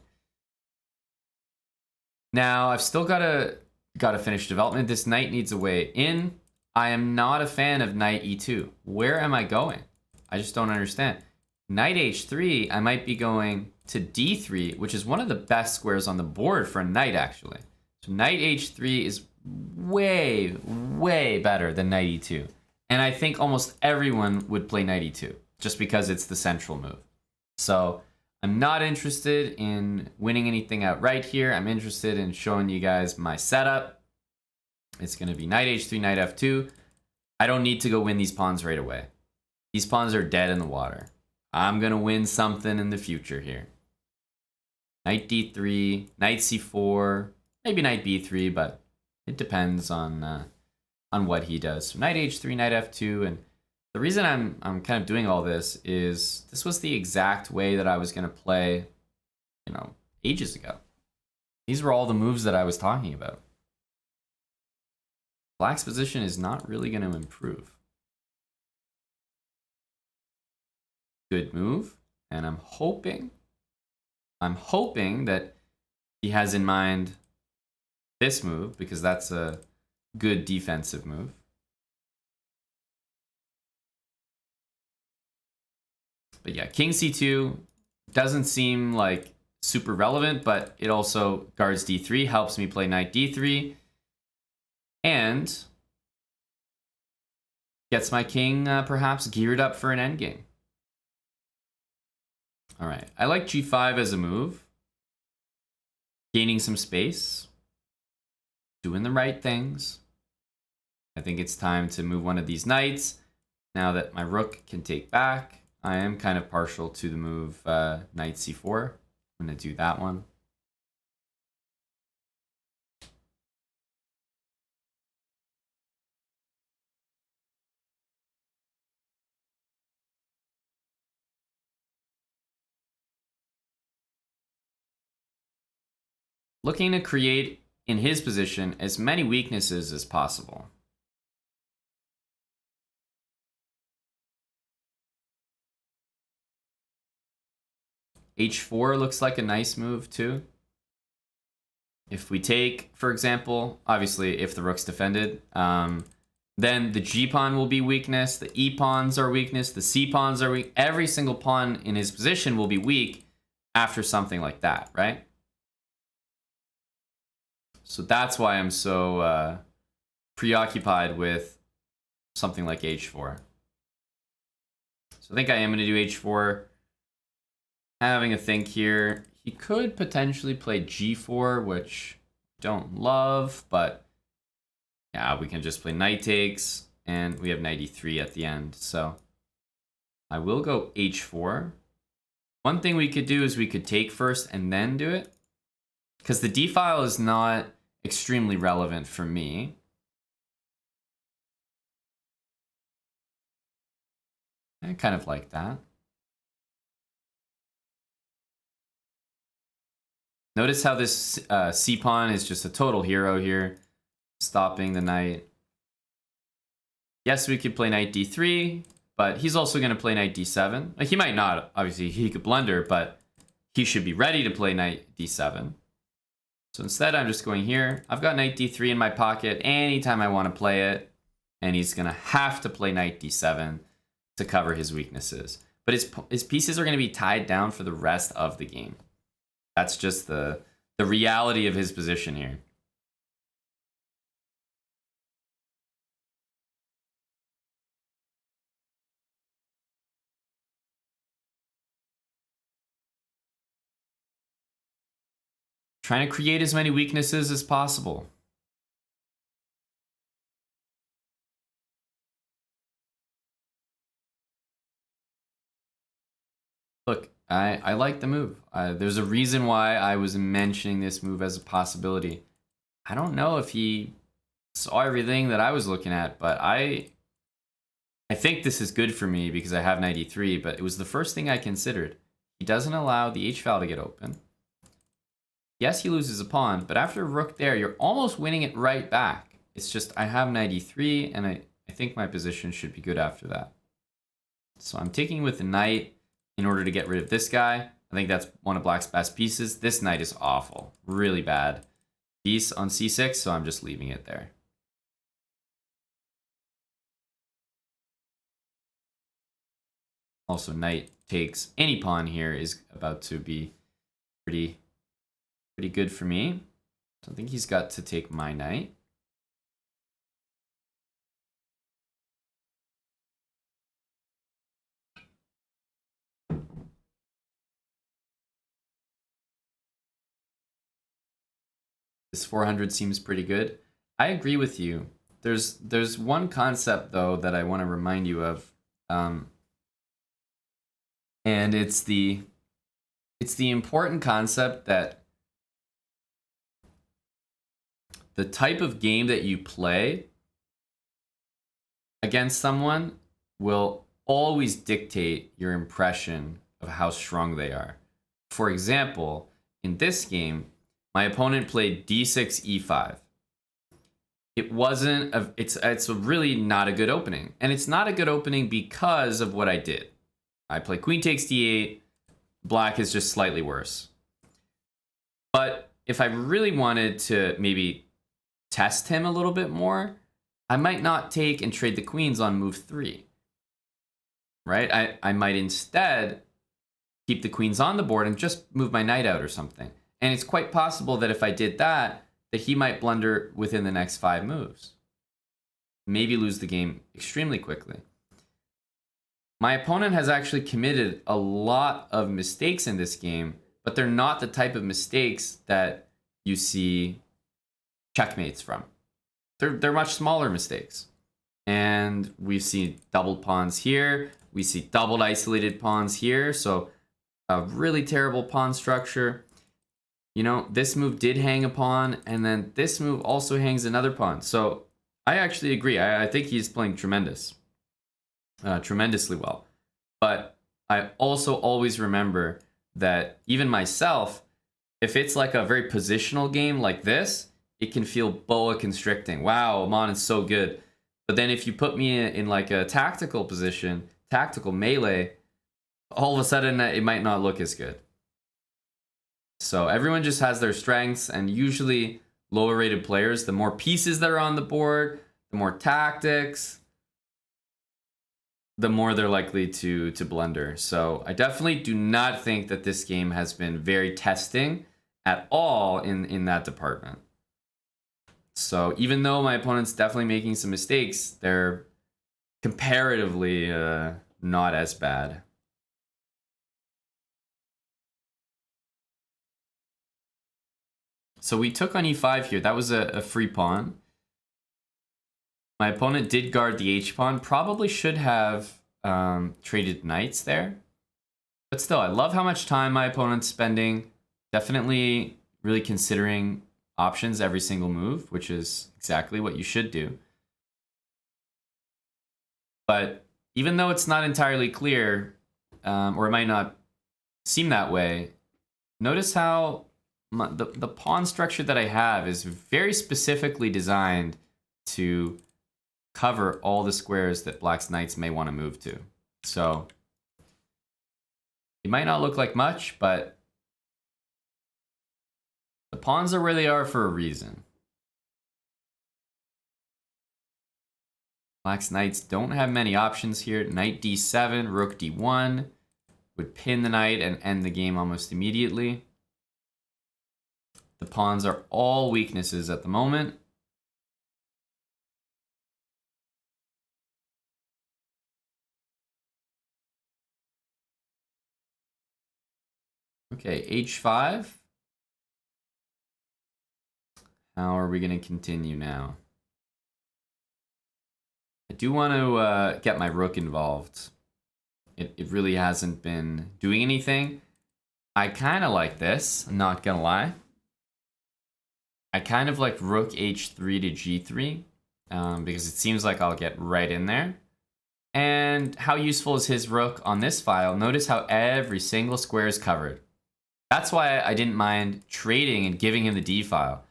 Now I've still got to finish development. This knight needs a way in. I am not a fan of knight e2. Where am I going? I just don't understand. Knight h3, I might be going to d3, which is one of the best squares on the board for a knight, actually. So knight h3 is way, way better than knight e2. And I think almost everyone would play knight e2, just because it's the central move. So I'm not interested in winning anything outright here. I'm interested in showing you guys my setup. It's going to be knight h3, knight f2. I don't need to go win these pawns right away. These pawns are dead in the water. I'm going to win something in the future here. Knight d3, knight c4, maybe knight b3, but it depends on what he does. So knight h3, knight f2, and the reason I'm kind of doing all this is this was the exact way that I was going to play, ages ago. These were all the moves that I was talking about. Black's position is not really going to improve. Good move, and I'm hoping that he has in mind this move, because that's a good defensive move. But yeah, king c2 doesn't seem like super relevant, but it also guards d3, helps me play knight d3, and gets my king perhaps geared up for an endgame. All right, I like g5 as a move. Gaining some space. Doing the right things. I think it's time to move one of these knights. Now that my rook can take back, I am kind of partial to the move knight c4. I'm going to do that one. Looking to create, in his position, as many weaknesses as possible. h4 looks like a nice move too. If we take, for example, obviously if the rook's defended, then the g pawn will be weakness, the e pawns are weakness, the c pawns are weak. Every single pawn in his position will be weak after something like that, right? So that's why I'm so preoccupied with something like h4. So I think I am going to do h4. Having a think here, he could potentially play g4, which I don't love, but yeah, we can just play knight takes, and we have knight e3 at the end. So I will go h4. One thing we could do is we could take first and then do it, because the d file is not extremely relevant for me. I kind of like that. Notice how this c pawn is just a total hero here, stopping the knight. Yes, we could play knight d3, but he's also going to play knight d7. Like, he might not, obviously, he could blunder, but he should be ready to play knight d7. So instead, I'm just going here. I've got knight d3 in my pocket anytime I want to play it, and he's going to have to play knight d7 to cover his weaknesses. But his pieces are going to be tied down for the rest of the game. That's just the reality of his position here. Trying to create as many weaknesses as possible. Look, I like the move. There's a reason why I was mentioning this move as a possibility. I don't know if he saw everything that I was looking at, but I think this is good for me because I have 93, but it was the first thing I considered. He doesn't allow the h-file to get open. Yes, he loses a pawn, but after rook there, you're almost winning it right back. It's just I have 93, and I think my position should be good after that. So I'm taking with the knight in order to get rid of this guy. I think that's one of black's best pieces. This knight is awful, really bad piece on c6, so I'm just leaving it there. Also, knight takes any pawn here is about to be pretty good for me. So I think he's got to take my knight. This 400 seems pretty good. I agree with you. There's one concept though that I want to remind you of, and it's the important concept that the type of game that you play against someone will always dictate your impression of how strong they are. For example, in this game, my opponent played d6, e5. It wasn't it's a really not a good opening. And it's not a good opening because of what I did. I play queen takes d8, black is just slightly worse. But if I really wanted to maybe test him a little bit more, I might not take and trade the queens on move 3. Right? I might instead keep the queens on the board and just move my knight out or something. And it's quite possible that if I did that, that he might blunder within the next 5 moves. Maybe lose the game extremely quickly. My opponent has actually committed a lot of mistakes in this game, but they're not the type of mistakes that you see checkmates from. They're much smaller mistakes. And we've seen doubled pawns here. We see doubled isolated pawns here. So a really terrible pawn structure. You know, this move did hang a pawn, and then this move also hangs another pawn. So I actually agree. I think he's playing tremendously well. But I also always remember that even myself, if it's like a very positional game like this, it can feel boa constricting. Wow, Amon is so good. But then if you put me in like a tactical position, tactical melee, all of a sudden it might not look as good. So everyone just has their strengths, and usually lower rated players, the more pieces that are on the board, the more tactics, the more they're likely to blunder. So I definitely do not think that this game has been very testing at all in that department. So even though my opponent's definitely making some mistakes, they're comparatively not as bad. So we took on e5 here. That was a free pawn. My opponent did guard the h-pawn. Probably should have traded knights there. But still, I love how much time my opponent's spending. Definitely really considering options every single move, which is exactly what you should do. But even though it's not entirely clear, or it might not seem that way, notice how the pawn structure that I have is very specifically designed to cover all the squares that black's knights may want to move to. So it might not look like much, but the pawns are where they are for a reason. Black's knights don't have many options here. Knight d7, rook d1 would pin the knight and end the game almost immediately. The pawns are all weaknesses at the moment. Okay, h5. How are we going to continue now? I do want to get my rook involved. It really hasn't been doing anything. I kind of like this, I'm not gonna lie. I kind of like rook h3 to g3 because it seems like I'll get right in there. And how useful is his rook on this file? Notice how every single square is covered. That's why I didn't mind trading and giving him the d file.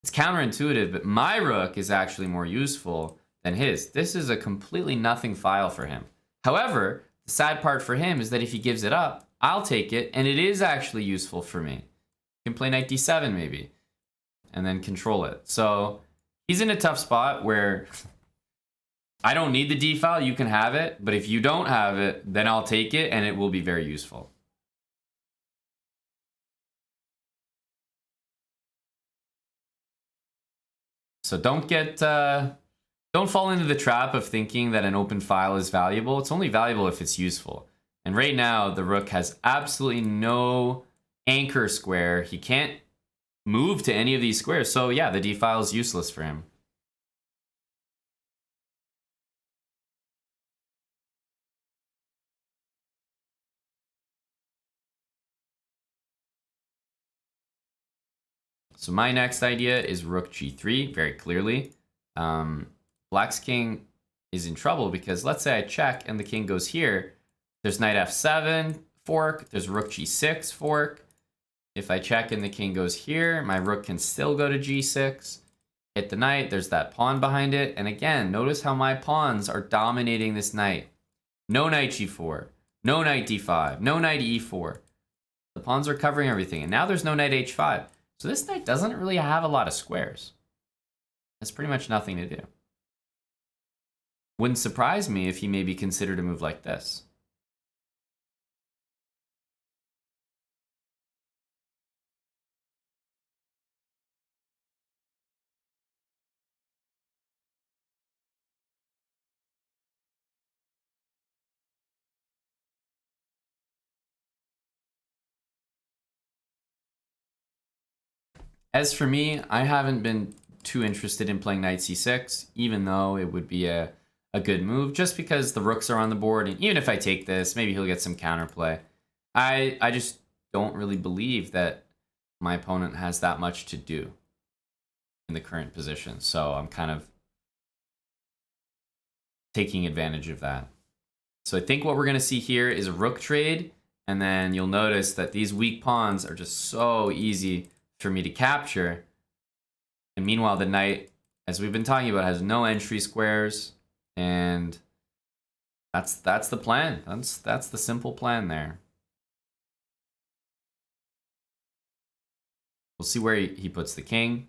It's counterintuitive, but my rook is actually more useful than his. This is a completely nothing file for him. However, the sad part for him is that if he gives it up, I'll take it, and it is actually useful for me. You can play knight d7 maybe, and then control it. So he's in a tough spot where I don't need the d file, you can have it, but if you don't have it, then I'll take it, and it will be very useful. So don't fall into the trap of thinking that an open file is valuable. It's only valuable if it's useful. And right now, the rook has absolutely no anchor square. He can't move to any of these squares. So yeah, the d file is useless for him. So my next idea is rook g3, very clearly. Black's king is in trouble because let's say I check and the king goes here. There's knight f7 fork, there's rook g6 fork. If I check and the king goes here, my rook can still go to g6. Hit the knight, there's that pawn behind it. And again, notice how my pawns are dominating this knight. No knight g4, no knight d5, no knight e4. The pawns are covering everything. And now there's no knight h5. So this knight doesn't really have a lot of squares. Has pretty much nothing to do. Wouldn't surprise me if he maybe considered a move like this. As for me, I haven't been too interested in playing knight c6, even though it would be a good move, just because the rooks are on the board, and even if I take this, maybe he'll get some counterplay. I just don't really believe that my opponent has that much to do in the current position, so I'm kind of taking advantage of that. So I think what we're going to see here is a rook trade, and then you'll notice that these weak pawns are just so easy for me to capture. And meanwhile, the knight, as we've been talking about, has no entry squares, and that's the plan. That's the simple plan there. We'll see where he puts the king.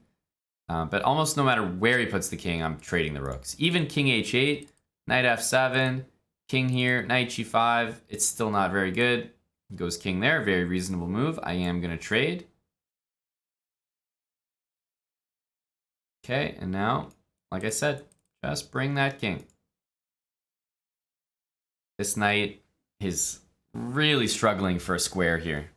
But almost no matter where he puts the king, I'm trading the rooks. Even king h8, knight f7, king here, knight g5. It's still not very good. Goes king there, very reasonable move. I am going to trade. Okay, and now, like I said, just bring that king. This knight is really struggling for a square here.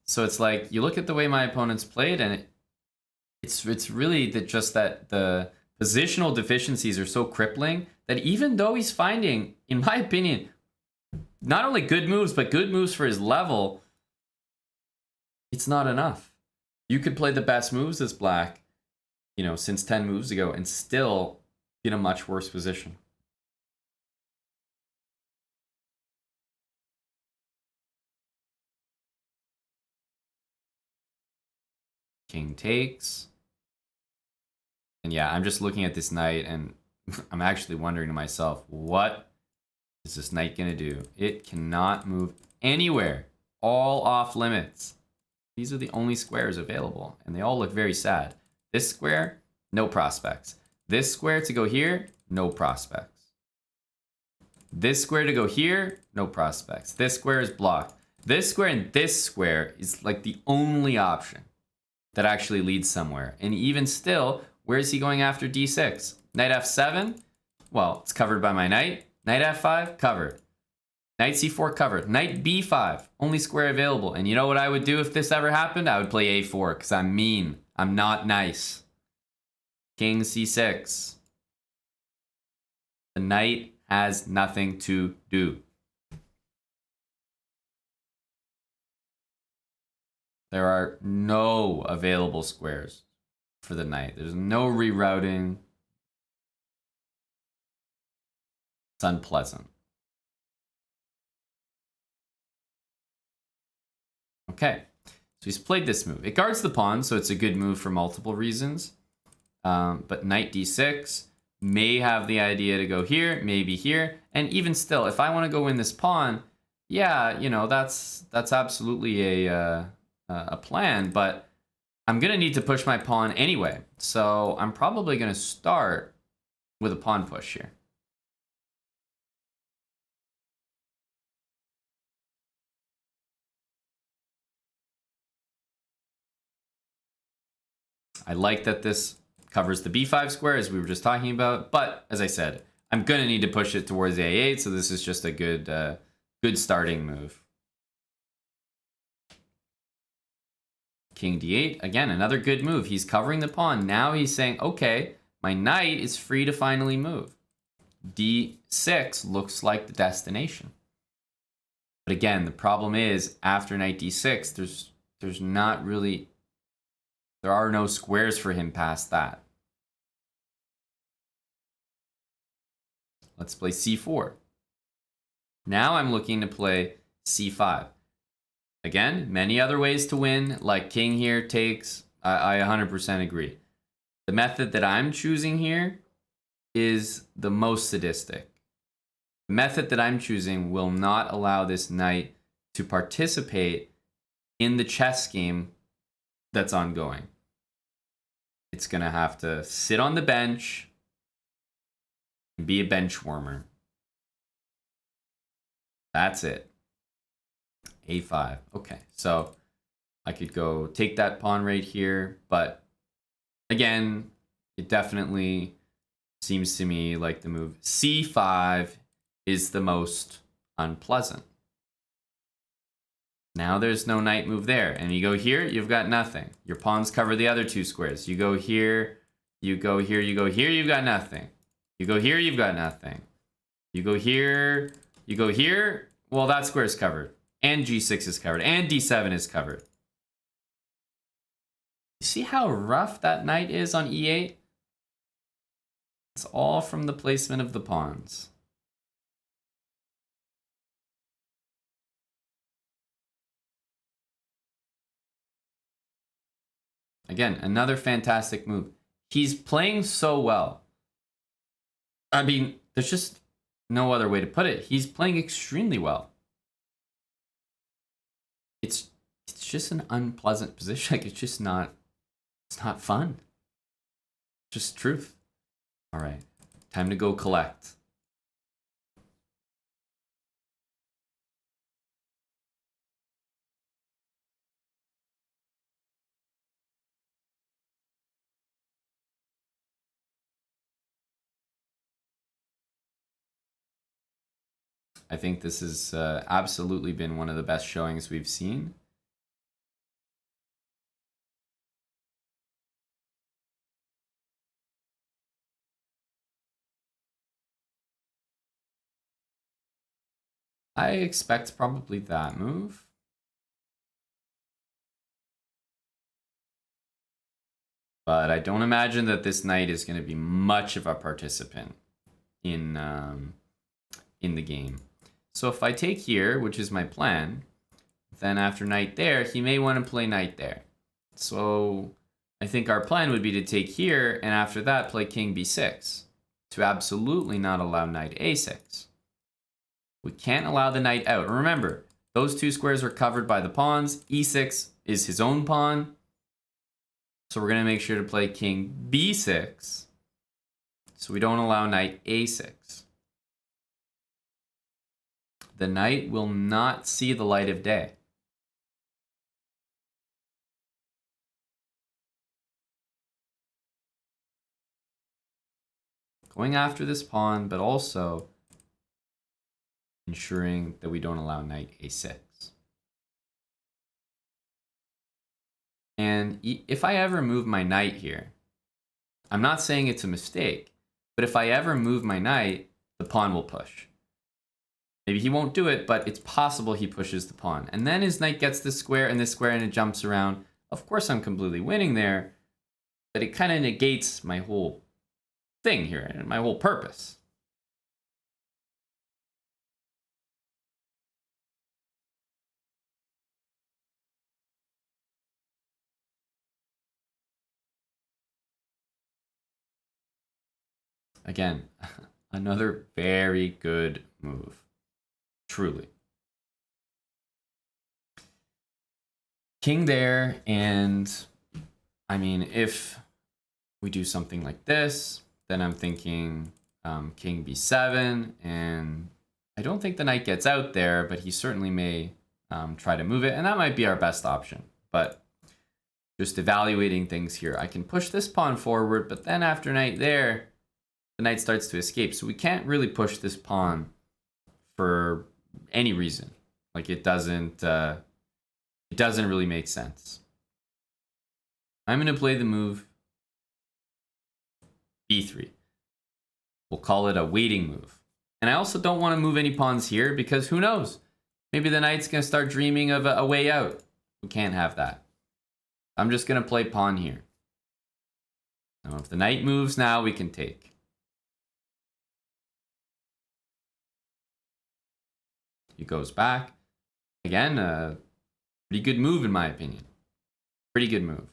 So it's like, you look at the way my opponent's played, and it's really just that the positional deficiencies are so crippling that even though he's finding, in my opinion, not only good moves, but good moves for his level, it's not enough. You could play the best moves as black, you know, since 10 moves ago and still be in a much worse position. King takes. And yeah, I'm just looking at this knight and I'm actually wondering to myself, what is this knight going to do? It cannot move anywhere. All off limits. These are the only squares available, and they all look very sad. This square, no prospects. This square to go here, no prospects. This square to go here, no prospects. This square is blocked. This square and this square is like the only option that actually leads somewhere. And even still, where is he going after d6? Knight f7? Well, it's covered by my knight. Knight f5, covered. Knight c4 covered. Knight b5, only square available. And you know what I would do if this ever happened? I would play a4 because I'm mean. I'm not nice. King c6. The knight has nothing to do. There are no available squares for the knight. There's no rerouting. It's unpleasant. Okay, so he's played this move. It guards the pawn, so it's a good move for multiple reasons. But knight d6 may have the idea to go here, maybe here. And even still, if I want to go win this pawn, yeah, you know, that's absolutely a plan, but I'm going to need to push my pawn anyway. So I'm probably going to start with a pawn push here. I like that this covers the b5 square, as we were just talking about. But as I said, I'm going to need to push it towards a8. So this is just a good starting move. King d8. Again, another good move. He's covering the pawn. Now he's saying, okay, my knight is free to finally move. d6 looks like the destination. But again, the problem is after knight d6, there's not really... There are no squares for him past that. Let's play c4. Now I'm looking to play c5. Again, many other ways to win, like king here takes. I 100% agree. The method that I'm choosing here is the most sadistic. The method that I'm choosing will not allow this knight to participate in the chess game that's ongoing. It's going to have to sit on the bench and be a bench warmer. That's it. a5. Okay, so I could go take that pawn right here, but again, it definitely seems to me like the move c5 is the most unpleasant. Now there's no knight move there. And you go here, you've got nothing. Your pawns cover the other two squares. You go here, you go here, you go here, you've got nothing. You go here, you've got nothing. You go here, you go here. Well, that square is covered. And g6 is covered. And d7 is covered. You see how rough that knight is on e8? It's all from the placement of the pawns. Again, another fantastic move. He's playing so well. I mean, there's just no other way to put it. He's playing extremely well. It's just an unpleasant position. Like, it's not fun. Just truth. All right, time to go collect. I think this has absolutely been one of the best showings we've seen. I expect probably that move. But I don't imagine that this knight is going to be much of a participant in the game. So if I take here, which is my plan, then after knight there, he may want to play knight there. So I think our plan would be to take here, and after that, play king b6 to absolutely not allow knight a6. We can't allow the knight out. Remember, those two squares are covered by the pawns. e6 is his own pawn. So we're going to make sure to play king b6 so we don't allow knight a6. The knight will not see the light of day. Going after this pawn, but also ensuring that we don't allow knight a6. And if I ever move my knight here, I'm not saying it's a mistake, but if I ever move my knight, the pawn will push. Maybe he won't do it, but it's possible he pushes the pawn. And then his knight gets this square and this square and it jumps around. Of course, I'm completely winning there, but it kind of negates my whole thing here and my whole purpose. Again, another very good move. Truly. King there, and I mean, if we do something like this, then I'm thinking king b7, and I don't think the knight gets out there, but he certainly may try to move it, and that might be our best option. But just evaluating things here, I can push this pawn forward, but then after knight there, the knight starts to escape. So we can't really push this pawn for any reason. Like it doesn't really make sense. I'm going to play the move b3. We'll call it a waiting move. And I also don't want to move any pawns here because who knows? Maybe the knight's going to start dreaming of a way out. We can't have that. I'm just going to play pawn here. Now, if the knight moves now, we can take. He goes back. Again, a pretty good move in my opinion. Pretty good move.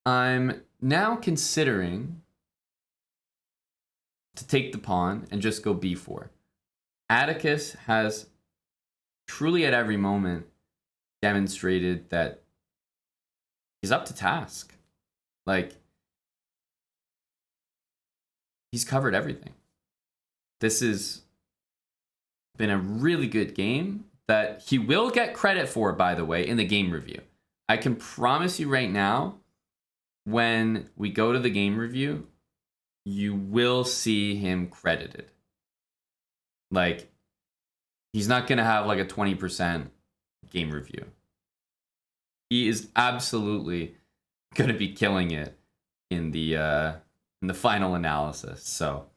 I'm now considering to take the pawn and just go b4. Atticus has truly at every moment demonstrated that he's up to task. Like, he's covered everything. This has been a really good game that he will get credit for, by the way, in the game review. I can promise you right now, when we go to the game review, you will see him credited. Like, he's not going to have like a 20% game review. He is absolutely going to be killing it in the final analysis. So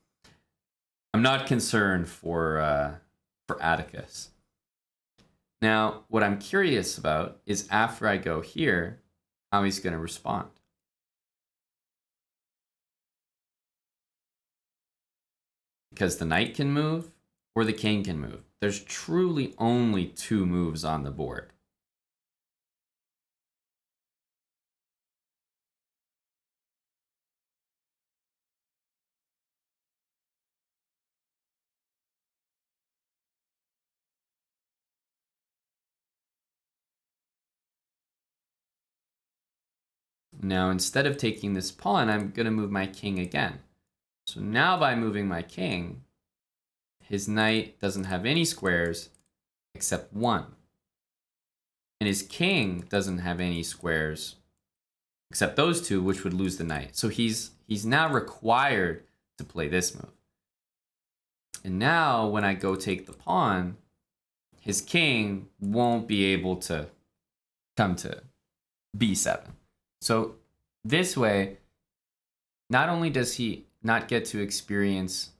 I'm not concerned for Atticus. Now, what I'm curious about is after I go here, how he's going to respond. Because the knight can move or the king can move. There's truly only two moves on the board. Now, instead of taking this pawn, I'm going to move my king again. So now by moving my king, his knight doesn't have any squares except one. And his king doesn't have any squares except those two, which would lose the knight. So he's now required to play this move. And now when I go take the pawn, his king won't be able to come to b7. So this way, not only does he not get to experience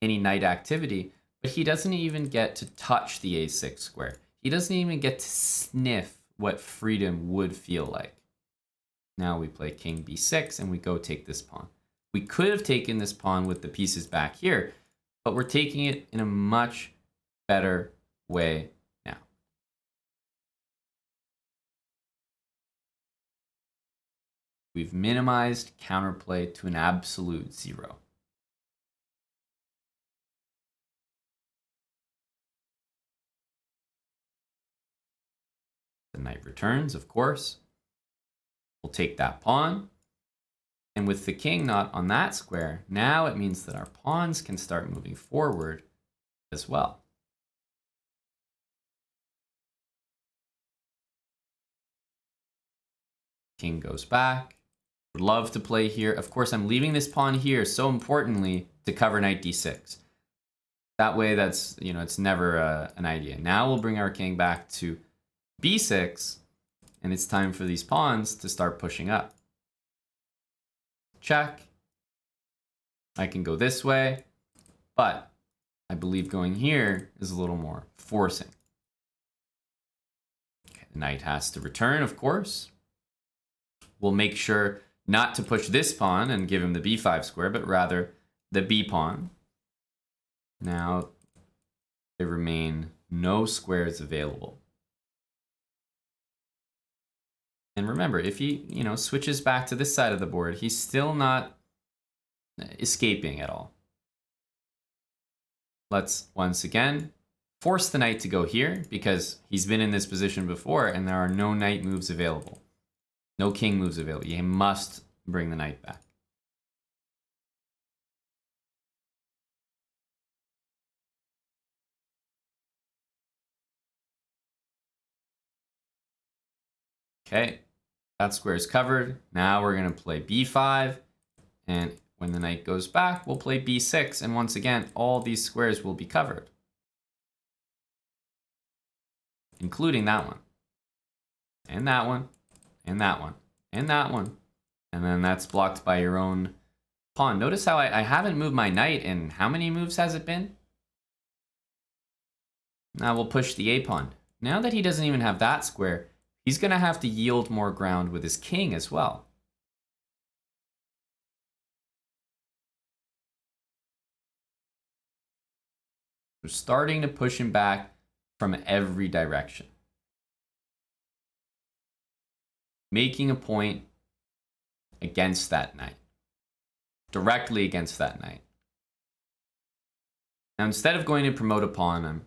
any knight activity, but he doesn't even get to touch the a6 square. He doesn't even get to sniff what freedom would feel like. Now we play king b6 and we go take this pawn. We could have taken this pawn with the pieces back here, but we're taking it in a much better way now. We've minimized counterplay to an absolute 0. The knight returns, of course. We'll take that pawn. And with the king not on that square, now it means that our pawns can start moving forward as well. King goes back. Would love to play here. Of course, I'm leaving this pawn here, so importantly, to cover knight d6. That way, that's, you know, it's never an idea. Now we'll bring our king back to b6, and it's time for these pawns to start pushing up. Check. I can go this way. But I believe going here is a little more forcing. Okay, the knight has to return, of course. We'll make sure not to push this pawn and give him the b5 square, but rather the b pawn. Now, there remain no squares available. And remember, if he, switches back to this side of the board, he's still not escaping at all. Let's once again force the knight to go here because he's been in this position before and there are no knight moves available. No king moves available. He must bring the knight back. Okay, that square is covered. Now we're going to play b5. And when the knight goes back, we'll play b6. And once again, all these squares will be covered, including that one. And that one. And that one. And that one. And then that's blocked by your own pawn. Notice how I haven't moved my knight in how many moves has it been? Now we'll push the a pawn. Now that he doesn't even have that square, he's going to have to yield more ground with his king as well. We're starting to push him back from every direction. Making a point against that knight. Directly against that knight. Now instead of going to promote a pawn, I'm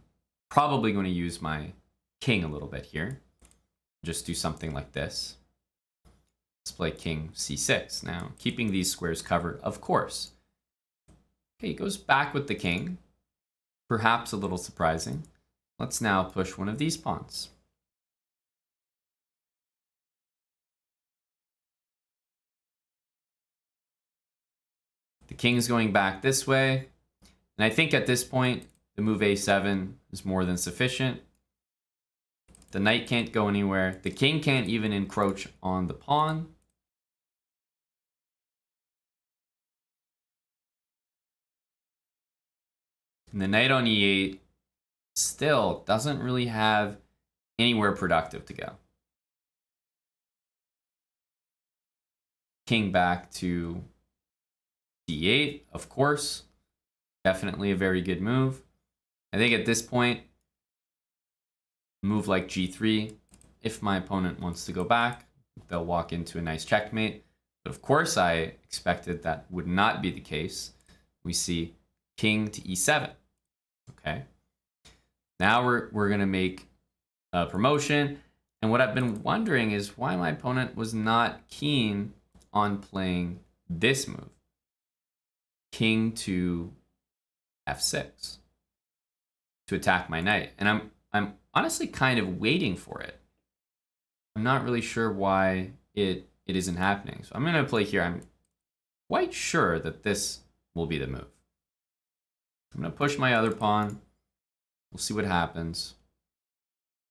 probably going to use my king a little bit here. Just do something like this. Let's play king c6. Now, keeping these squares covered, of course. Okay, he goes back with the king. Perhaps a little surprising. Let's now push one of these pawns. The king is going back this way. And I think at this point, the move a7 is more than sufficient. The knight can't go anywhere. The king can't even encroach on the pawn. And the knight on e8 still doesn't really have anywhere productive to go. King back to d8, of course. Definitely a very good move. I think at this point, move like g3. If my opponent wants to go back, they'll walk into a nice checkmate. But of course, I expected that would not be the case. We see king to e7. Okay. Now we're going to make a promotion. And what I've been wondering is why my opponent was not keen on playing this move. King to f6 to attack my knight. And I'm honestly kind of waiting for it. I'm not really sure why it isn't happening. So I'm going to play here. I'm quite sure that this will be the move. I'm going to push my other pawn. We'll see what happens.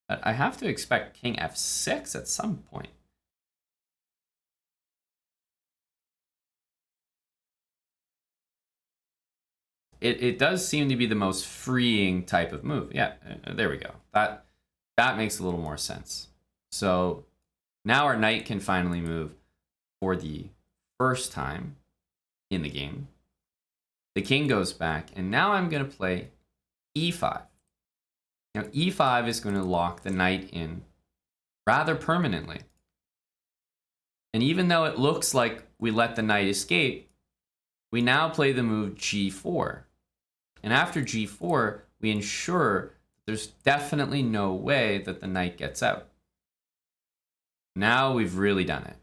But I have to expect king f6 at some point. It does seem to be the most freeing type of move. Yeah, there we go. That makes a little more sense. So now our knight can finally move for the first time in the game. The king goes back, and now I'm going to play e5. Now e5 is going to lock the knight in rather permanently. And even though it looks like we let the knight escape, we now play the move g4. And after g4, we ensure there's definitely no way that the knight gets out. Now we've really done it.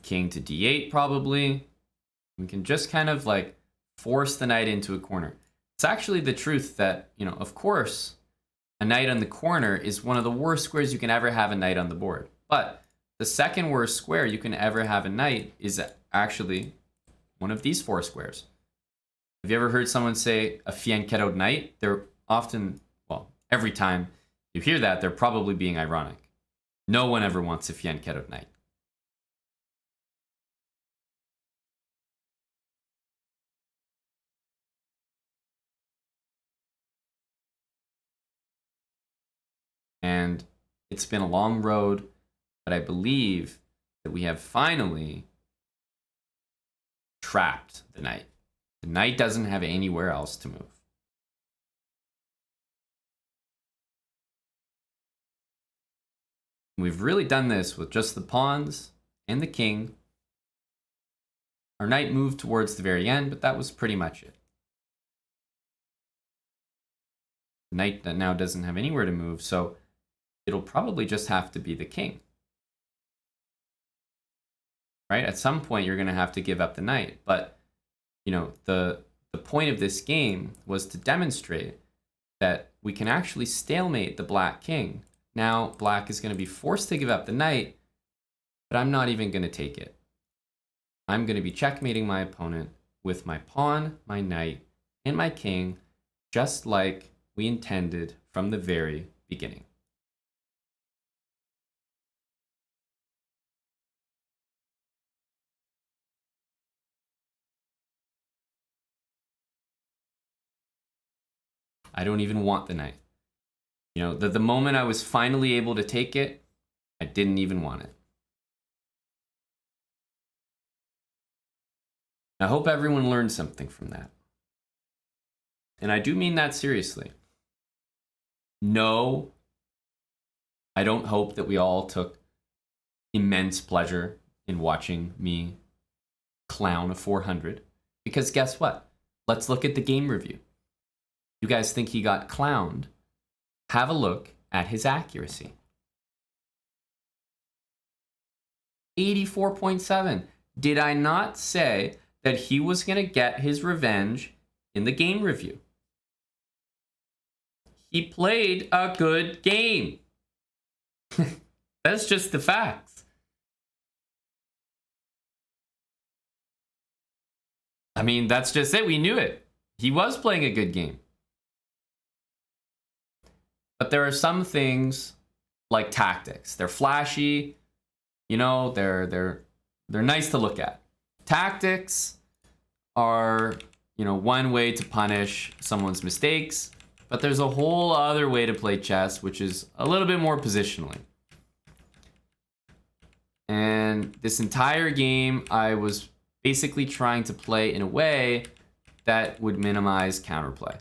King to d8 probably. We can just kind of like force the knight into a corner. It's actually the truth that, of course, a knight on the corner is one of the worst squares you can ever have a knight on the board. But the second worst square you can ever have a knight is actually one of these four squares. Have you ever heard someone say a fianchettoed knight? They're often, well, every time you hear that, they're probably being ironic. No one ever wants a fianchettoed knight. And it's been a long road, but I believe that we have finally trapped the knight. The knight doesn't have anywhere else to move. We've really done this with just the pawns and the king. Our knight moved towards the very end, but that was pretty much it. The knight that now doesn't have anywhere to move, so it'll probably just have to be the king. Right? At some point, you're going to have to give up the knight. But, you know, the point of this game was to demonstrate that we can actually stalemate the black king. Now, black is going to be forced to give up the knight, but I'm not even going to take it. I'm going to be checkmating my opponent with my pawn, my knight, and my king, just like we intended from the very beginning. I don't even want the knight. You know, the moment I was finally able to take it, I didn't even want it. I hope everyone learned something from that. And I do mean that seriously. No, I don't hope that we all took immense pleasure in watching me clown a 400. Because guess what? Let's look at the game review. You guys think he got clowned? Have a look at his accuracy. 84.7. Did I not say that he was going to get his revenge in the game review? He played a good game. That's just the facts. I mean, that's just it. We knew it. He was playing a good game. But there are some things like tactics. They're flashy, you know, they're nice to look at. Tactics are, you know, one way to punish someone's mistakes, but there's a whole other way to play chess, which is a little bit more positionally. And this entire game, I was basically trying to play in a way that would minimize counterplay.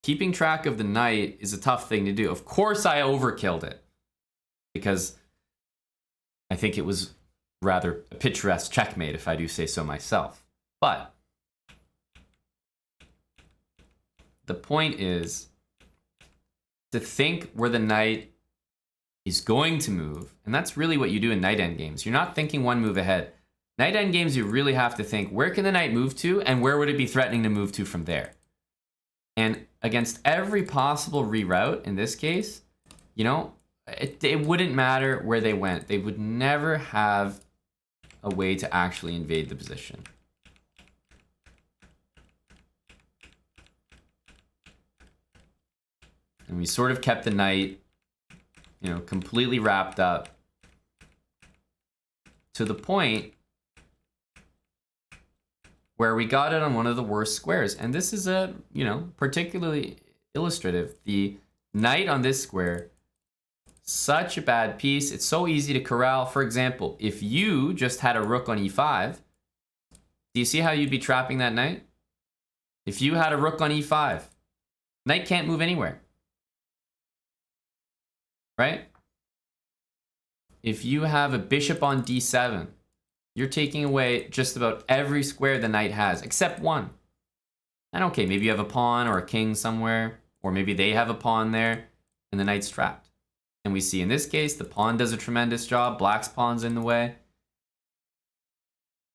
Keeping track of the knight is a tough thing to do. Of course I overkilled it, because I think it was rather a picturesque checkmate, if I do say so myself. But the point is to think where the knight is going to move, and that's really what you do in knight endgames. You're not thinking one move ahead. Knight endgames, you really have to think, where can the knight move to, and where would it be threatening to move to from there? And against every possible reroute, in this case, you know, it wouldn't matter where they went. They would never have a way to actually invade the position. And we sort of kept the knight, you know, completely wrapped up to the point where we got it on one of the worst squares. And this is a, you know, particularly illustrative. The knight on this square, such a bad piece. It's so easy to corral. For example, if you just had a rook on e5, do you see how you'd be trapping that knight? If you had a rook on e5, knight can't move anywhere. Right? If you have a bishop on d7, you're taking away just about every square the knight has, except one. And okay, maybe you have a pawn or a king somewhere, or maybe they have a pawn there, and the knight's trapped. And we see in this case, the pawn does a tremendous job. Black's pawn's in the way.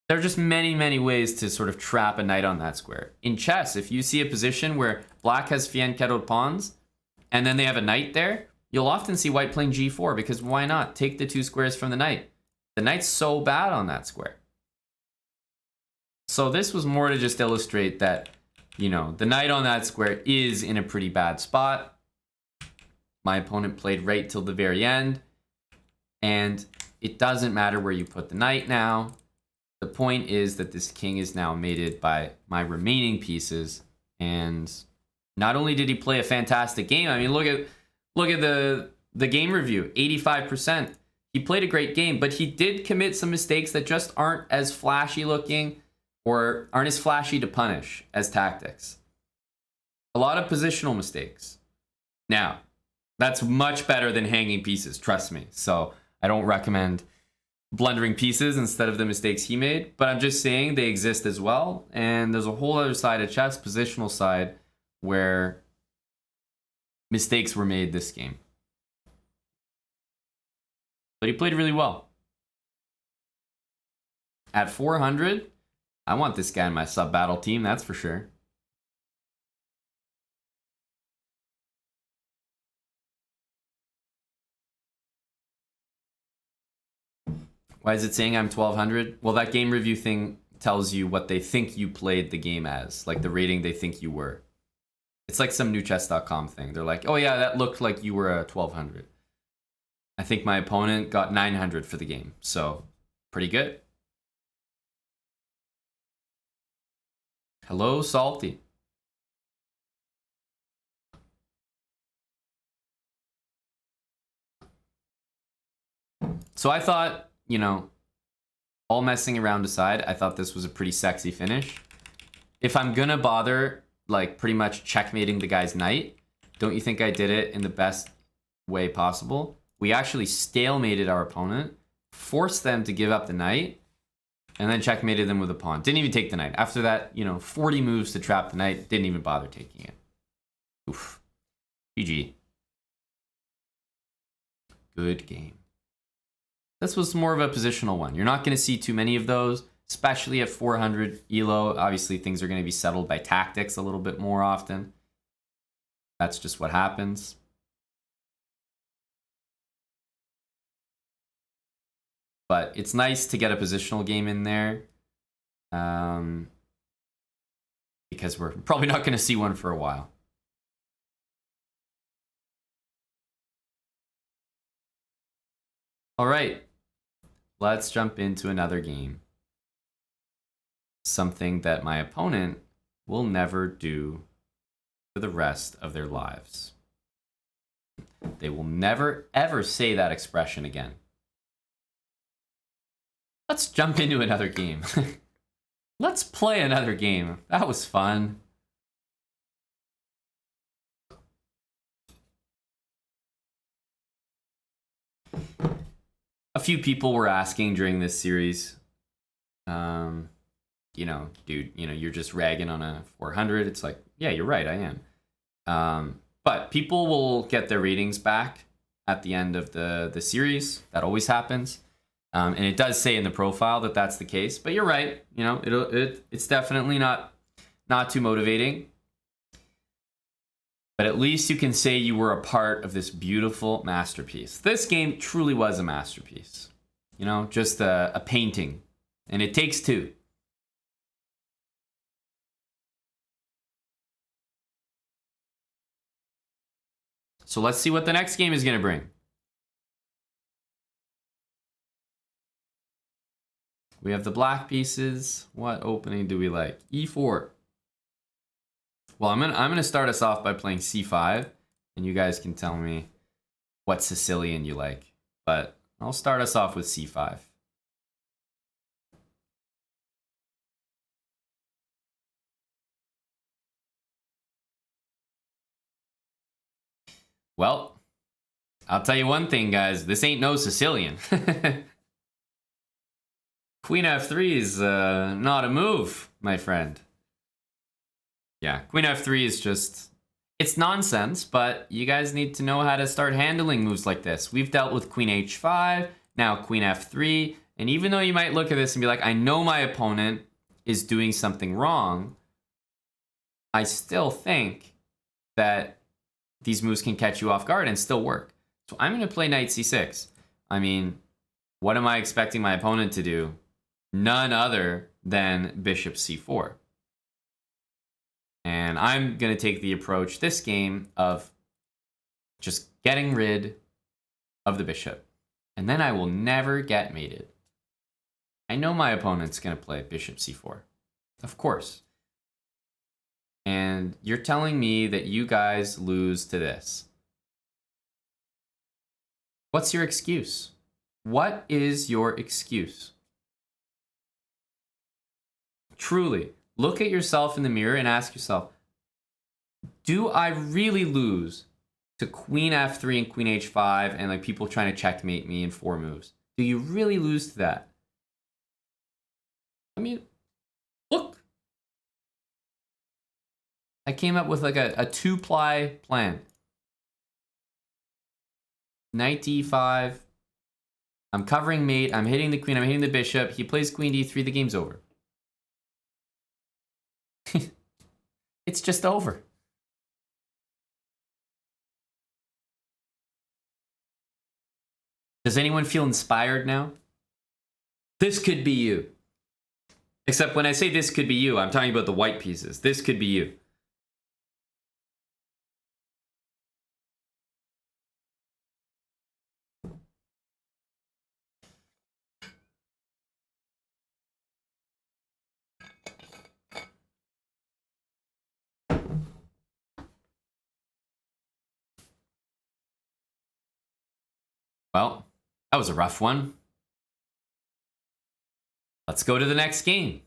There are just many, many ways to sort of trap a knight on that square. In chess, if you see a position where black has fianchettoed pawns, and then they have a knight there, you'll often see white playing g4, because why not? Take the two squares from the knight. The knight's so bad on that square. So this was more to just illustrate that, you know, the knight on that square is in a pretty bad spot. My opponent played right till the very end. And it doesn't matter where you put the knight now. The point is that this king is now mated by my remaining pieces. And not only did he play a fantastic game, I mean, look Look at the game review, 85%. He played a great game, but he did commit some mistakes that just aren't as flashy looking or aren't as flashy to punish as tactics. A lot of positional mistakes. Now, that's much better than hanging pieces, trust me. So I don't recommend blundering pieces instead of the mistakes he made, but I'm just saying they exist as well. And there's a whole other side of chess, positional side, where mistakes were made this game. But he played really well. At 400, I want this guy in my sub-battle team, that's for sure. Why is it saying I'm 1200? Well, that game review thing tells you what they think you played the game as, like the rating they think you were. It's like some newchess.com thing. They're like, oh yeah, that looked like you were a 1200. I think my opponent got 900 for the game, so pretty good. Hello, Salty. So I thought, you know, all messing around aside, I thought this was a pretty sexy finish. If I'm gonna bother, like, pretty much checkmating the guy's knight, don't you think I did it in the best way possible? We actually stalemated our opponent, forced them to give up the knight, and then checkmated them with a pawn. Didn't even take the knight. After that, you know, 40 moves to trap the knight, didn't even bother taking it. Oof. GG. Good game. This was more of a positional one. You're not going to see too many of those, especially at 400 ELO. Obviously, things are going to be settled by tactics a little bit more often. That's just what happens. But it's nice to get a positional game in there. Because we're probably not going to see one for a while. All right. Let's jump into another game. Something that my opponent will never do for the rest of their lives. They will never, ever say that expression again. Let's jump into another game. Let's play another game. That was fun. A few people were asking during this series, you know, dude, you know, you're just ragging on a 400. It's like, yeah, you're right, I am. But people will get their ratings back at the end of the series. That always happens. And it does say in the profile that that's the case. But you're right. You know, it's definitely not too motivating. But at least you can say you were a part of this beautiful masterpiece. This game truly was a masterpiece. You know, just a painting. And it takes two. So let's see what the next game is going to bring. We have the black pieces. What opening do we like? E4. Well, I'm gonna start us off by playing C5, and you guys can tell me what Sicilian you like. But I'll start us off with C5. Well, I'll tell you one thing, guys. This ain't no Sicilian. Queen F3 is not a move, my friend. Yeah, Queen F3 is just... It's nonsense, but you guys need to know how to start handling moves like this. We've dealt with Queen H5, now Queen F3, and even though you might look at this and be like, I know my opponent is doing something wrong, I still think that these moves can catch you off guard and still work. So I'm going to play Knight C6. I mean, what am I expecting my opponent to do? None other than Bishop C4. And I'm going to take the approach this game of just getting rid of the bishop. And then I will never get mated. I know my opponent's going to play Bishop C4. Of course. And you're telling me that you guys lose to this. What's your excuse? What is your excuse? Truly, look at yourself in the mirror and ask yourself, do I really lose to queen f3 and queen h5 and like people trying to checkmate me in 4 moves? Do you really lose to that? I mean, look. I came up with like a 2-ply plan. Knight d5. I'm covering mate. I'm hitting the queen. I'm hitting the bishop. He plays queen d3. The game's over. It's just over. Does anyone feel inspired now? This could be you. Except when I say this could be you, I'm talking about the white pieces. This could be you. Well, that was a rough one. Let's go to the next game.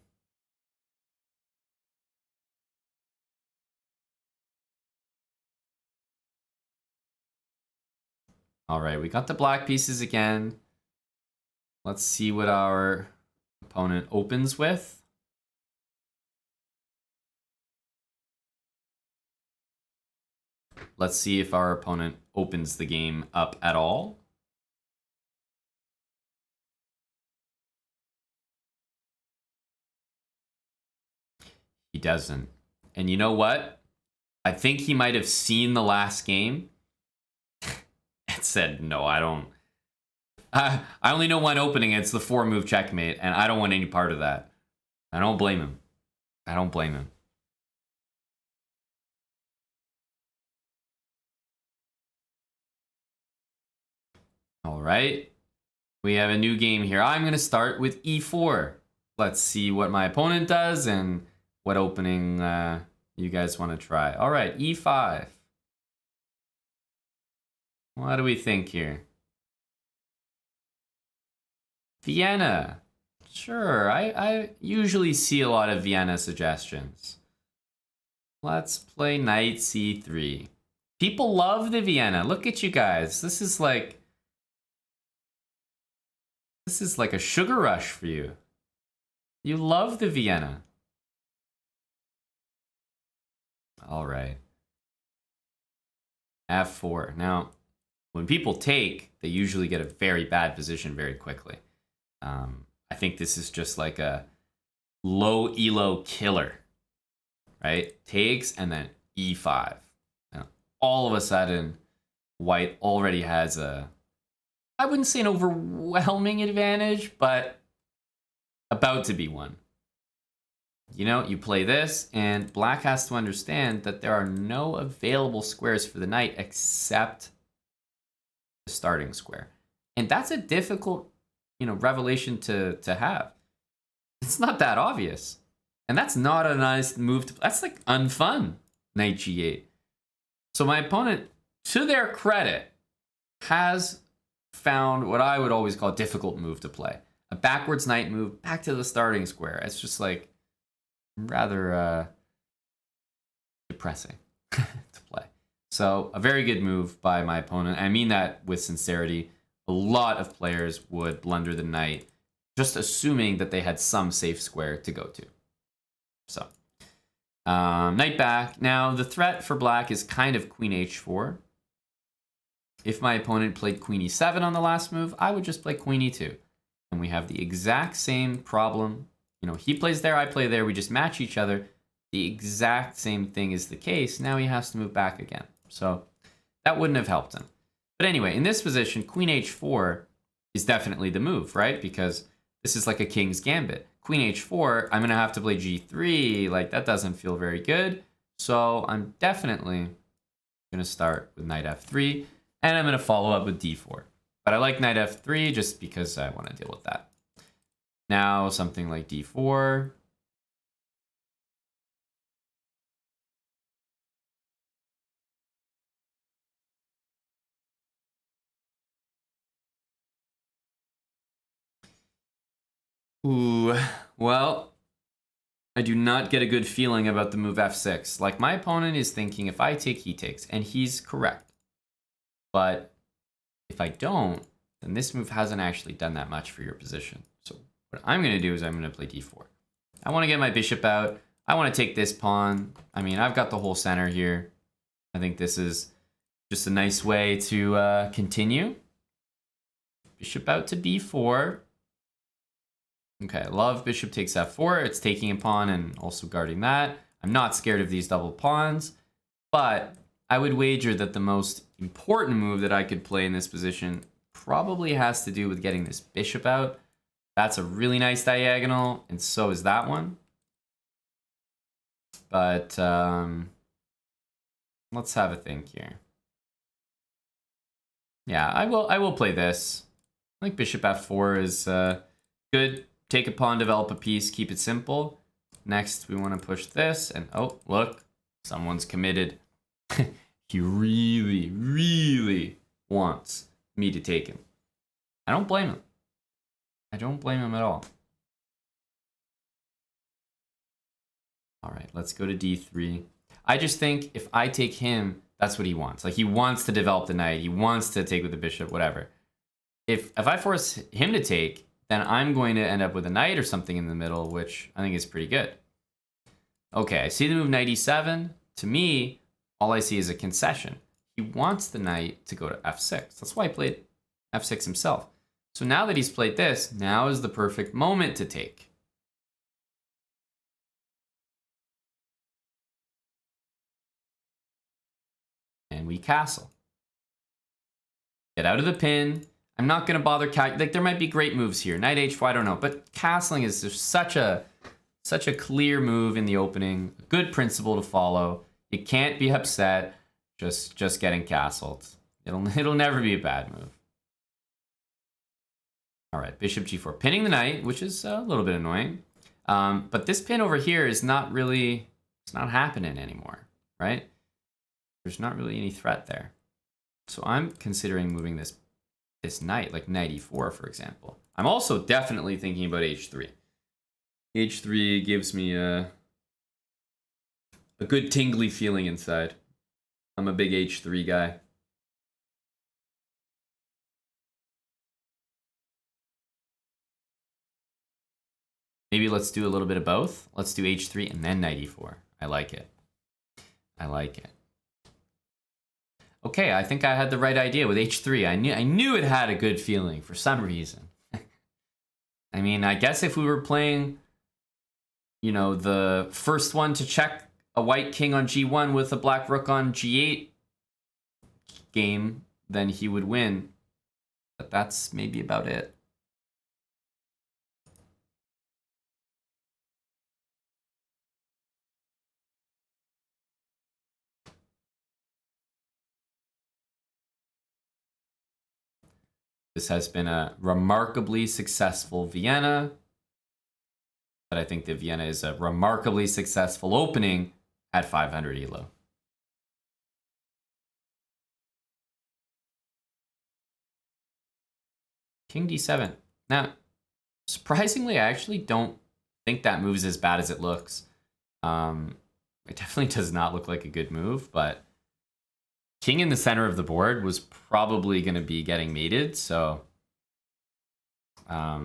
All right, we got the black pieces again. Let's see what our opponent opens with. Let's see if our opponent opens the game up at all. He doesn't. And you know what? I think he might have seen the last game and said, no, I don't. I only know one opening. It's the 4-move checkmate, and I don't want any part of that. I don't blame him. I don't blame him. All right. We have a new game here. I'm going to start with e4. Let's see what my opponent does and what opening you guys want to try. All right, e5. What do we think here? Vienna. Sure, I usually see a lot of Vienna suggestions. Let's play knight c3. People love the Vienna. Look at you guys. This is like a sugar rush for you. You love the Vienna. All right. f4. Now, when people take, they usually get a very bad position very quickly. I think this is just like a low elo killer, right? Takes and then e5. And all of a sudden, white already has a, I wouldn't say an overwhelming advantage, but about to be one. You know, you play this, and black has to understand that there are no available squares for the knight except the starting square. And that's a difficult, revelation to have. It's not that obvious. And that's not a nice move to, that's like unfun, knight g8. So my opponent, to their credit, has found what I would always call a difficult move to play. A backwards knight move back to the starting square. It's just like rather depressing to play. So a very good move by my opponent. I mean that with sincerity. A lot of players would blunder the knight, just assuming that they had some safe square to go to. So knight back. Now the threat for black is kind of queen h4. If my opponent played queen e7 on the last move, I would just play queen e2. And we have the exact same problem. He plays there, I play there. We just match each other. The exact same thing is the case. Now he has to move back again. So that wouldn't have helped him. But anyway, in this position, queen h4 is definitely the move, right? Because this is like a king's gambit. Queen h4, I'm going to have to play g3. Like, that doesn't feel very good. So I'm definitely going to start with knight f3. And I'm going to follow up with d4. But I like knight f3 just because I want to deal with that. Now something like d4. Ooh, well, I do not get a good feeling about the move f6. Like, my opponent is thinking if I take, he takes, and he's correct. But if I don't, then this move hasn't actually done that much for your position. So what I'm going to do is I'm going to play d4. I want to get my bishop out. I want to take this pawn. I mean, I've got the whole center here. I think this is just a nice way to continue. Bishop out to b4. Okay, I love bishop takes f4. It's taking a pawn and also guarding that. I'm not scared of these double pawns, but I would wager that the most important move that I could play in this position probably has to do with getting this bishop out. That's a really nice diagonal, and so is that one. But let's have a think here. Yeah, I will play this. I think bishop f4 is good. Take a pawn, develop a piece, keep it simple. Next, we want to push this, and oh, look, someone's committed. He really, really wants me to take him. I don't blame him. I don't blame him at all. All right, let's go to d3. I just think if I take him, that's what he wants. Like, he wants to develop the knight. He wants to take with the bishop, whatever. If I force him to take, then I'm going to end up with a knight or something in the middle, which I think is pretty good. Okay, I see the move knight e7. To me, all I see is a concession. He wants the knight to go to f6. That's why he played f6 himself. So now that he's played this, now is the perfect moment to take. And we castle. Get out of the pin. I'm not going to bother like, there might be great moves here. Knight h4, I don't know. But castling is just such a clear move in the opening. Good principle to follow. You can't be upset just getting castled. It'll never be a bad move. All right, bishop g4. Pinning the knight, which is a little bit annoying. But this pin over here is not really, it's not happening anymore, right? There's not really any threat there. So I'm considering moving this knight, like knight e4, for example. I'm also definitely thinking about h3. h3 gives me a good tingly feeling inside. I'm a big h3 guy. Maybe let's do a little bit of both. Let's do h3 and then knight e4. I like it. I like it. Okay, I think I had the right idea with h3. I knew it had a good feeling for some reason. I mean, I guess if we were playing, you know, the first one to check a white king on g1 with a black rook on g8 game, then he would win. But that's maybe about it. This has been a remarkably successful Vienna, but I think the Vienna is a remarkably successful opening at 500 ELO. King d7. Now, surprisingly, I actually don't think that move is as bad as it looks. It definitely does not look like a good move, but king in the center of the board was probably going to be getting mated, so yeah,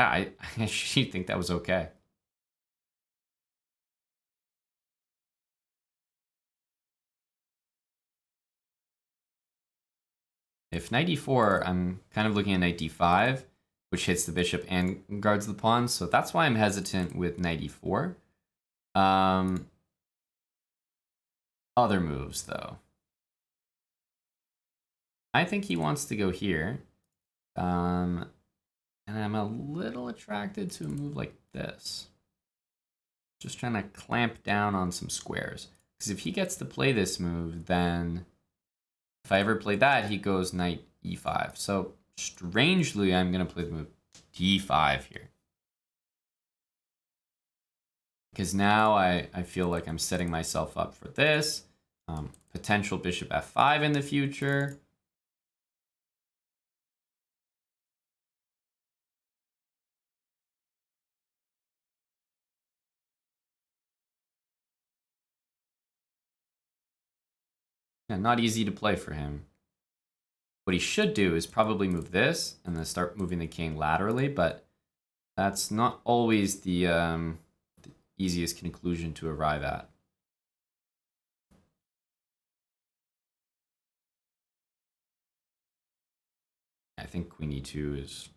I actually think that was okay. If knight d4, I'm kind of looking at knight d5, which hits the bishop and guards the pawn, so that's why I'm hesitant with knight e4. Other moves, though. I think he wants to go here. And I'm a little attracted to a move like this. Just trying to clamp down on some squares. Because if he gets to play this move, then if I ever play that, he goes knight e5. So strangely, I'm going to play the move d5 here. Because now I feel like I'm setting myself up for this. Potential bishop f5 in the future. Yeah, not easy to play for him. What he should do is probably move this and then start moving the king laterally, but that's not always the easiest conclusion to arrive at. I think queen e2 is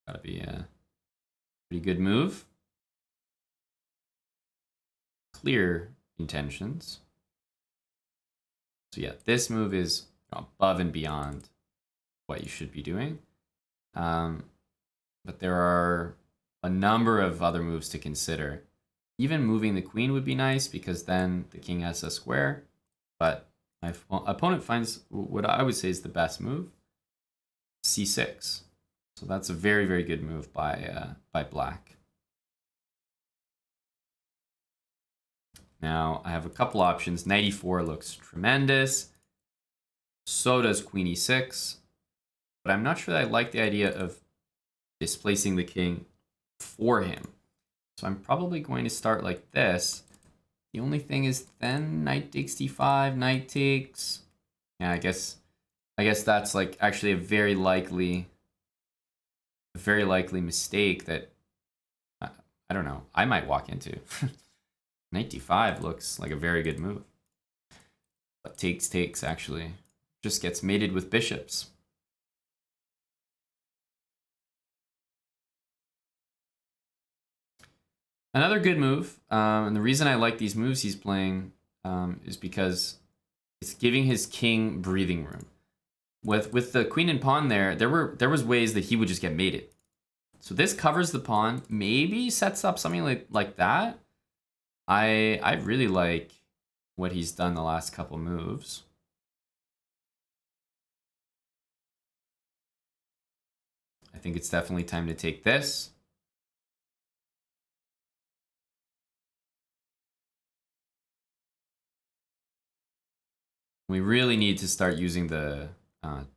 gotta be a pretty good move. Clear intentions. So yeah, this move is above and beyond what you should be doing. But there are a number of other moves to consider. Even moving the queen would be nice because then the king has a square. But my opponent finds what I would say is the best move, c6. So that's a very, very good move by black. Now I have a couple options. Knight e4 looks tremendous. So does queen e6. But I'm not sure that I like the idea of displacing the king for him. So I'm probably going to start like this. The only thing is then knight takes d5, knight takes. Yeah, I guess that's like actually a very likely mistake that I don't know, I might walk into. Knight d5 looks like a very good move. But takes actually just gets mated with bishops. Another good move, and the reason I like these moves he's playing is because it's giving his king breathing room. With the queen and pawn there was ways that he would just get mated. So this covers the pawn, maybe sets up something like that. I really like what he's done the last couple moves. I think it's definitely time to take this. We really need to start using the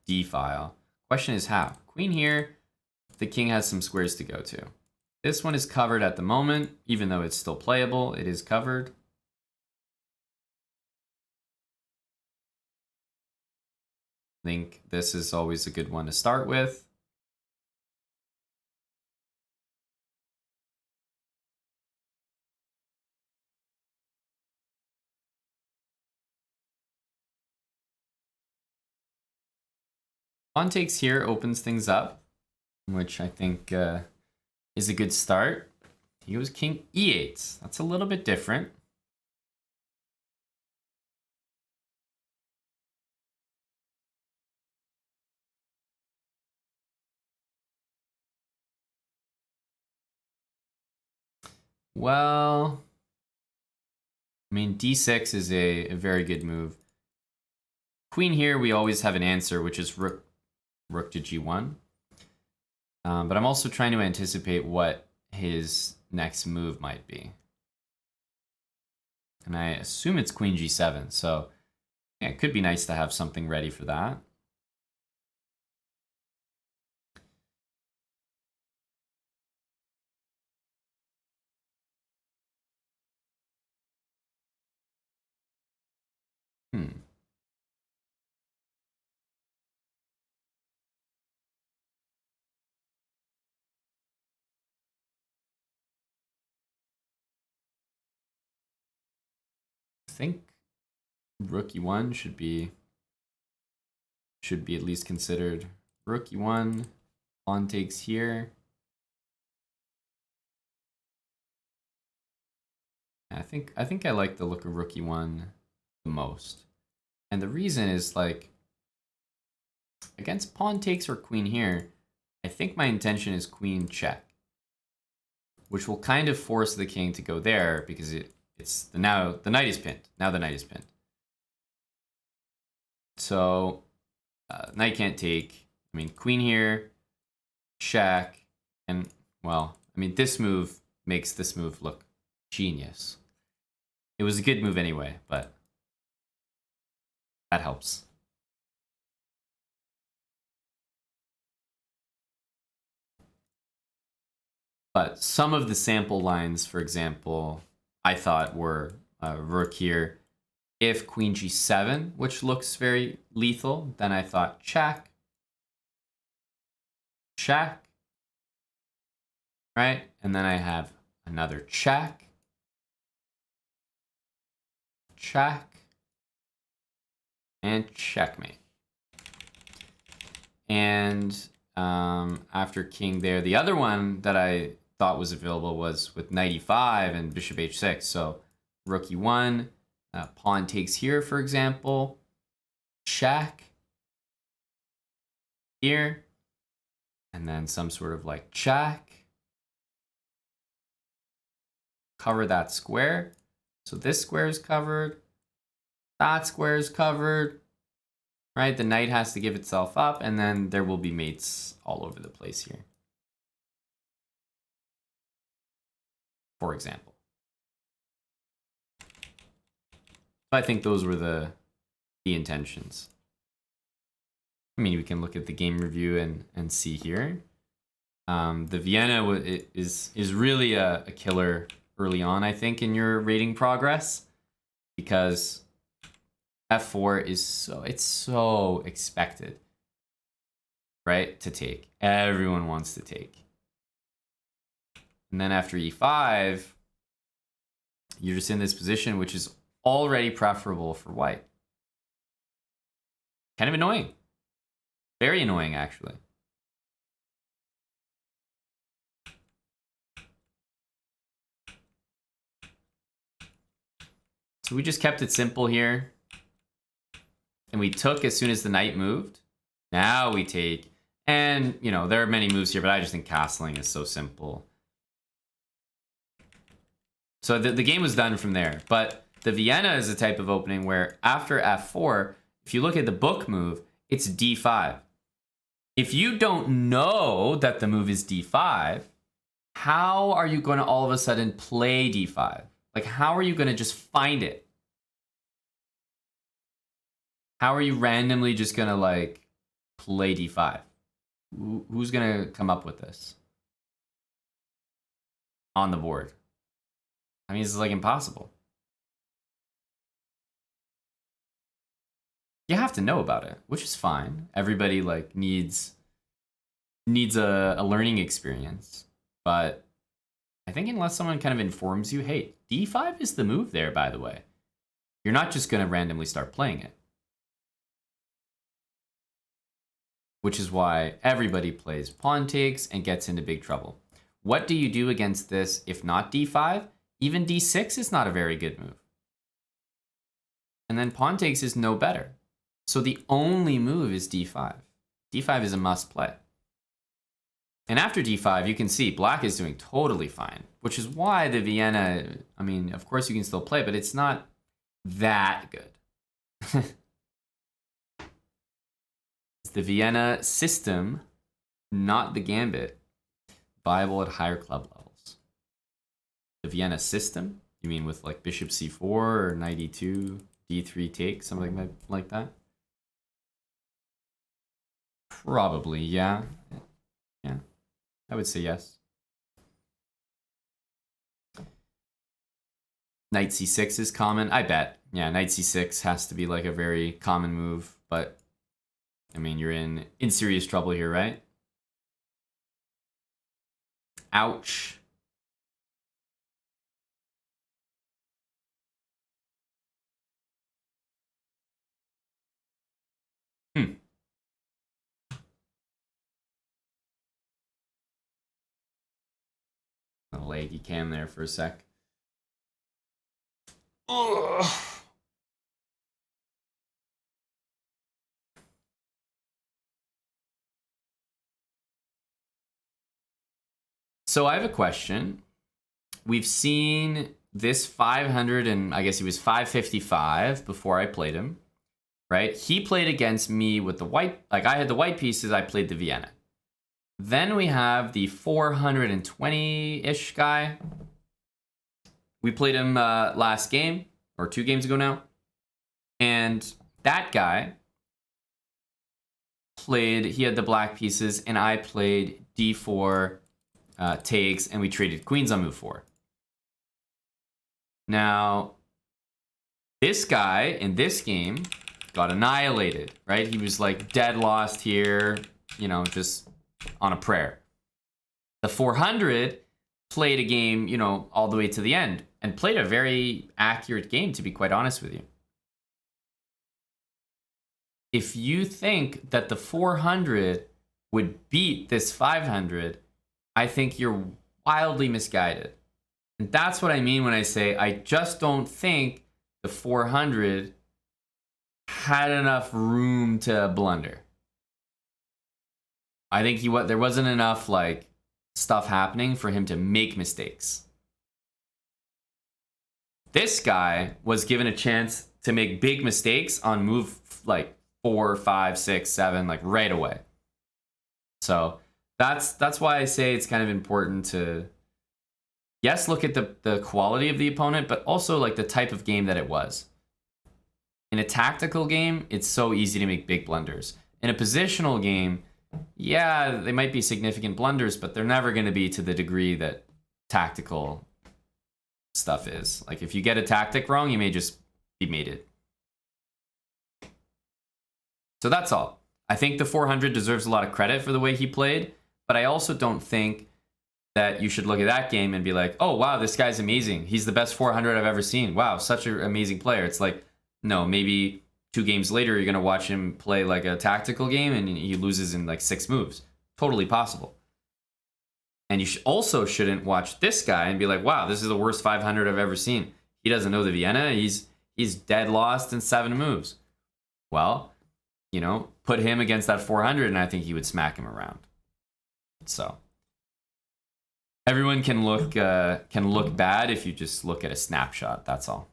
D file. Question is how? Queen here, the king has some squares to go to. This one is covered at the moment, even though it's still playable, it is covered. I think this is always a good one to start with. Pawn takes here opens things up, which I think is a good start. He goes king e8. That's a little bit different. Well, I mean, d6 is a very good move. Queen here, we always have an answer, which is rook to g1. But I'm also trying to anticipate what his next move might be. And I assume it's queen g7, so yeah, it could be nice to have something ready for that. I think rook e1 should be at least considered. Rook e1, pawn takes here. I think I like the look of rook e1 the most. And the reason is like against pawn takes or queen here, I think my intention is queen check, which will kind of force the king to go there because now the knight is pinned. Now the knight is pinned. So knight can't take. I mean, queen here, check, and well, I mean, this move makes this move look genius. It was a good move anyway, but that helps. But some of the sample lines, for example, I thought were rook here, if queen g7, which looks very lethal, then I thought check, check, right? And then I have another check, check, and checkmate. And after king there, the other one that I thought was available was with knight e5 and bishop h6. So rook e1, pawn takes here, for example, check here, and then some sort of like check, cover that square. So this square is covered, that square is covered, right? The knight has to give itself up, and then there will be mates all over the place here, for example. I think those were the intentions. I mean, we can look at the game review and see here. The Vienna is really a killer early on, I think, in your rating progress, because f4 is so expected, right? To take. Everyone wants to take. And then after e5, you're just in this position, which is already preferable for white. Kind of annoying. Very annoying, actually. So we just kept it simple here. And we took as soon as the knight moved. Now we take. And, you know, there are many moves here, but I just think castling is so simple. So the game was done from there. But the Vienna is a type of opening where after f4, if you look at the book move, it's d5. If you don't know that the move is d5, how are you going to all of a sudden play d5? Like, how are you going to just find it? How are you randomly just going to, like, play d5? Who's going to come up with this on the board? I mean, it's like impossible. You have to know about it, which is fine. Everybody like needs a learning experience. But I think unless someone kind of informs you, hey, d5 is the move there, by the way. You're not just going to randomly start playing it. Which is why everybody plays pawn takes and gets into big trouble. What do you do against this if not d5? Even d6 is not a very good move. And then pawn takes is no better. So the only move is d5. d5 is a must play. And after d5, you can see black is doing totally fine, which is why the Vienna, I mean, of course you can still play, but it's not that good. It's the Vienna system, not the gambit, viable at higher club levels. The Vienna system, you mean with like bishop c4 or knight e2, d3 take, something like that? Probably, yeah. Yeah, I would say yes. Knight c6 is common, I bet. Yeah, knight c6 has to be like a very common move, but I mean, you're in serious trouble here, right? Ouch. A laggy cam there for a sec. Ugh. So I have a question. We've seen this 500 and I guess he was 555 before I played him, right? He played against me with the white, like I had the white pieces, I played the Vienna. Then we have the 420-ish guy. We played him last game, or 2 games ago now. And that guy played, he had the black pieces, and I played d4 takes, and we traded queens on move 4. Now, This guy in this game got annihilated, right? He was like dead lost here, you know, just on a prayer. The 400 played a game, you know, all the way to the end and played a very accurate game, to be quite honest with you. If you think that the 400 would beat this 500, I think you're wildly misguided. And that's what I mean when I say I just don't think the 400 had enough room to blunder. I think there wasn't enough like stuff happening for him to make mistakes. This guy was given a chance to make big mistakes on move like 4, 5, 6, 7, like right away. So that's why I say it's kind of important to, yes, look at the quality of the opponent, but also like the type of game that it was. In a tactical game, it's so easy to make big blunders. In a positional game, yeah, they might be significant blunders, but they're never going to be to the degree that tactical stuff is. Like if you get a tactic wrong, you may just be mated. So that's all. I think the 400 deserves a lot of credit for the way he played, but I also don't think that you should look at that game and be like, oh, wow, this guy's amazing. He's the best 400 I've ever seen. Wow, such an amazing player. It's like, no, maybe 2 games later, you're going to watch him play like a tactical game and he loses in like 6 moves. Totally possible. And you also shouldn't watch this guy and be like, wow, this is the worst 500 I've ever seen. He doesn't know the Vienna. He's dead lost in 7 moves. Well, you know, put him against that 400 and I think he would smack him around. So everyone can look bad if you just look at a snapshot. That's all.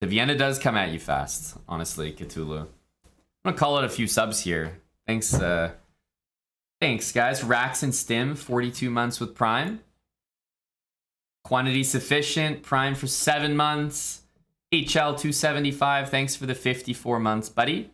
The Vienna does come at you fast, honestly, Cthulhu. I'm gonna call it a few subs here. Thanks, thanks, guys. Rax and Stim, 42 months with Prime. Quantity sufficient, Prime for 7 months. HL 275, thanks for the 54 months, buddy.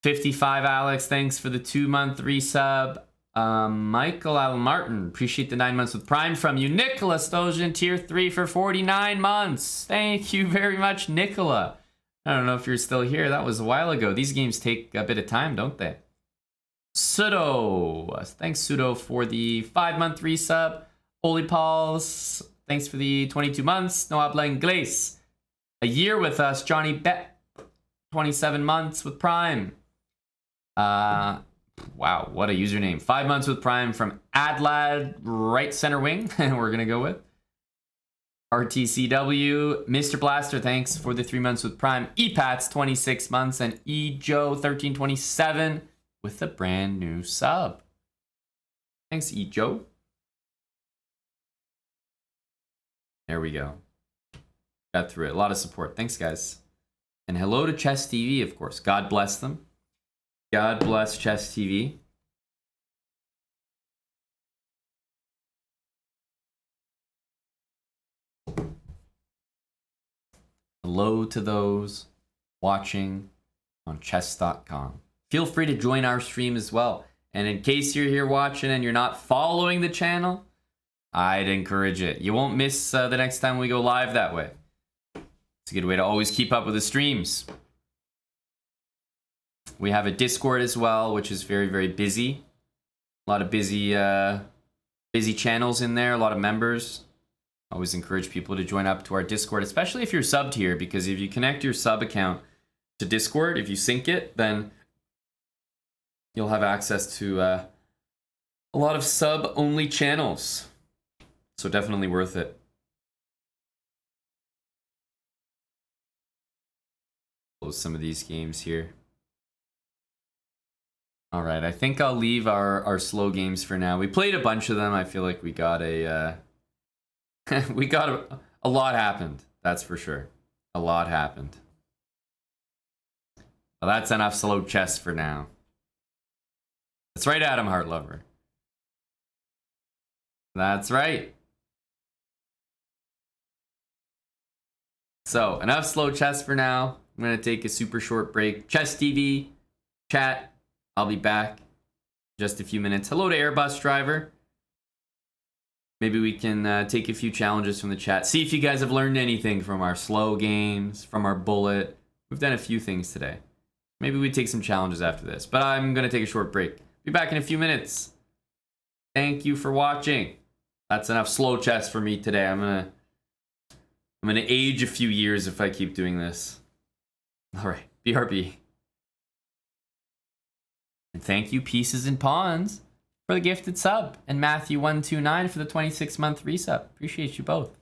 55 Alex, thanks for the 2-month resub. Michael Al Martin, appreciate the 9 months with Prime from you. Nicola Stojan, tier 3 for 49 months. Thank you very much, Nicola. I don't know if you're still here. That was a while ago. These games take a bit of time, don't they? Pseudo, thanks Pseudo for the 5-month resub. Holy Pauls, thanks for the 22 months. No habla inglés. A year with us, Johnny Bet, 27 months with Prime. Wow, what a username. 5 months with Prime from Adlad, right center wing. We're going to go with RTCW. Mr. Blaster, thanks for the 3 months with Prime. Epats, 26 months. And Ejo, 1327 with a brand new sub. Thanks, Ejo. There we go. Got through it. A lot of support. Thanks, guys. And hello to Chess TV, of course. God bless them. God bless Chess TV. Hello to those watching on chess.com. Feel free to join our stream as well. And in case you're here watching and you're not following the channel, I'd encourage it. You won't miss the next time we go live that way. It's a good way to always keep up with the streams. We have a Discord as well, which is very, very busy. A lot of busy channels in there, a lot of members. Always encourage people to join up to our Discord, especially if you're subbed here, because if you connect your sub account to Discord, if you sync it, then you'll have access to a lot of sub-only channels. So definitely worth it. Close some of these games here. All right, I think I'll leave our slow games for now. We played a bunch of them. I feel like we got a a lot happened. That's for sure. A lot happened. Well, that's enough slow chess for now. That's right, Adam Heartlover. That's right. So enough slow chess for now. I'm gonna take a super short break. Chess TV, chat. I'll be back in just a few minutes. Hello to Airbus driver. Maybe we can take a few challenges from the chat. See if you guys have learned anything from our slow games, from our bullet. We've done a few things today. Maybe we take some challenges after this. But I'm going to take a short break. Be back in a few minutes. Thank you for watching. That's enough slow chess for me today. I'm gonna age a few years if I keep doing this. All right, BRB. And thank you, Pieces and Pawns, for the gifted sub, and Matthew129 for the 26-month resub. Appreciate you both.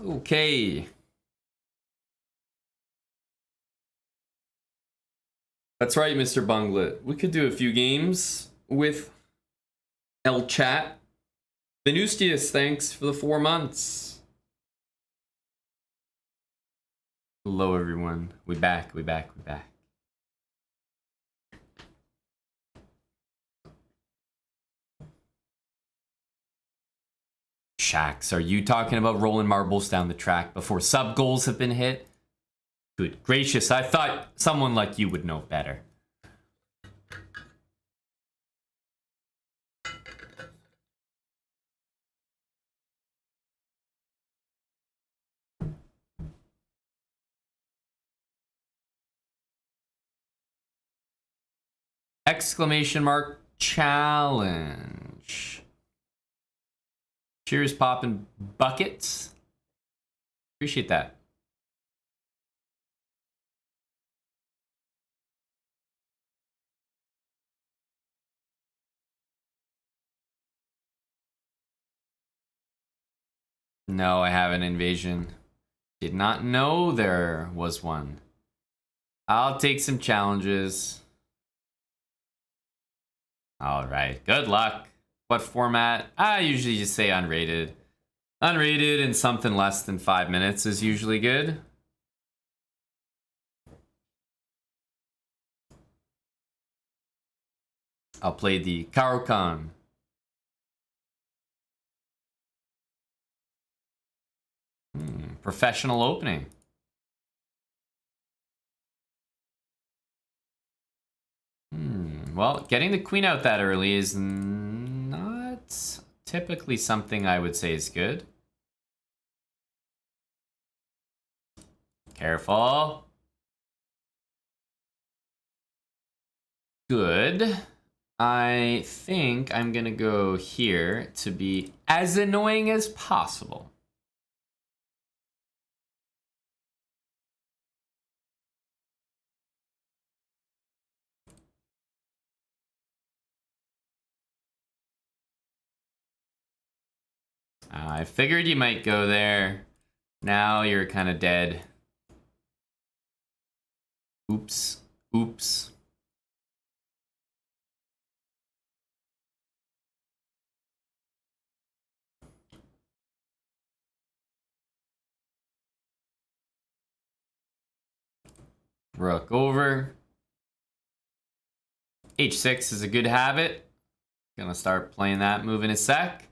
Okay. That's right, Mr. Bunglet. We could do a few games with El Chat. Venustius, thanks for the 4 months. Hello, everyone. We back. Shax, are you talking about rolling marbles down the track before sub goals have been hit? Good gracious, I thought someone like you would know better. Exclamation mark challenge. Cheers, poppin' buckets. Appreciate that. No, I have an invasion. Did not know there was one. I'll take some challenges. All right, good luck. What format? I usually just say unrated. Unrated and something less than 5 minutes is usually good. I'll play the Karokan. Professional opening. Well, getting the queen out that early is not typically something I would say is good. Careful. Good. I think I'm gonna go here to be as annoying as possible. I figured you might go there. Now you're kind of dead. Oops. Oops. Rook over. H6 is a good habit. Gonna start playing that move in a sec.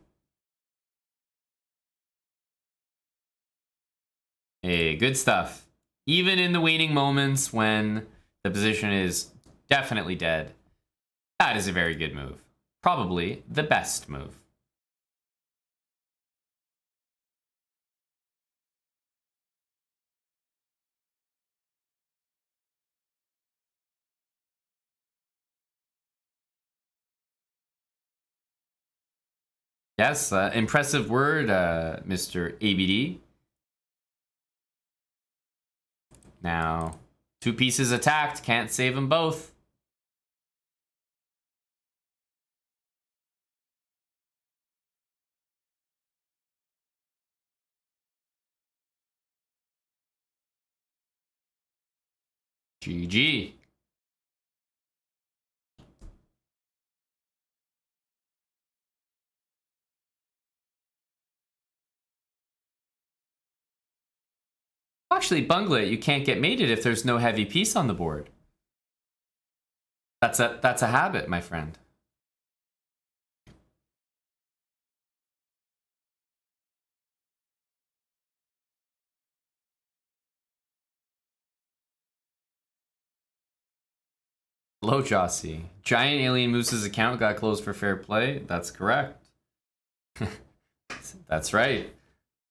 Hey, good stuff. Even in the waning moments when the position is definitely dead, that is a very good move. Probably the best move. Yes, impressive word, Mr. ABD. Now, 2 pieces attacked, can't save them both. GG. Actually, Bunglet, you can't get mated if there's no heavy piece on the board. That's a habit, my friend. Hello, Jossie. Giant Alien Moose's account got closed for fair play. That's correct. That's right.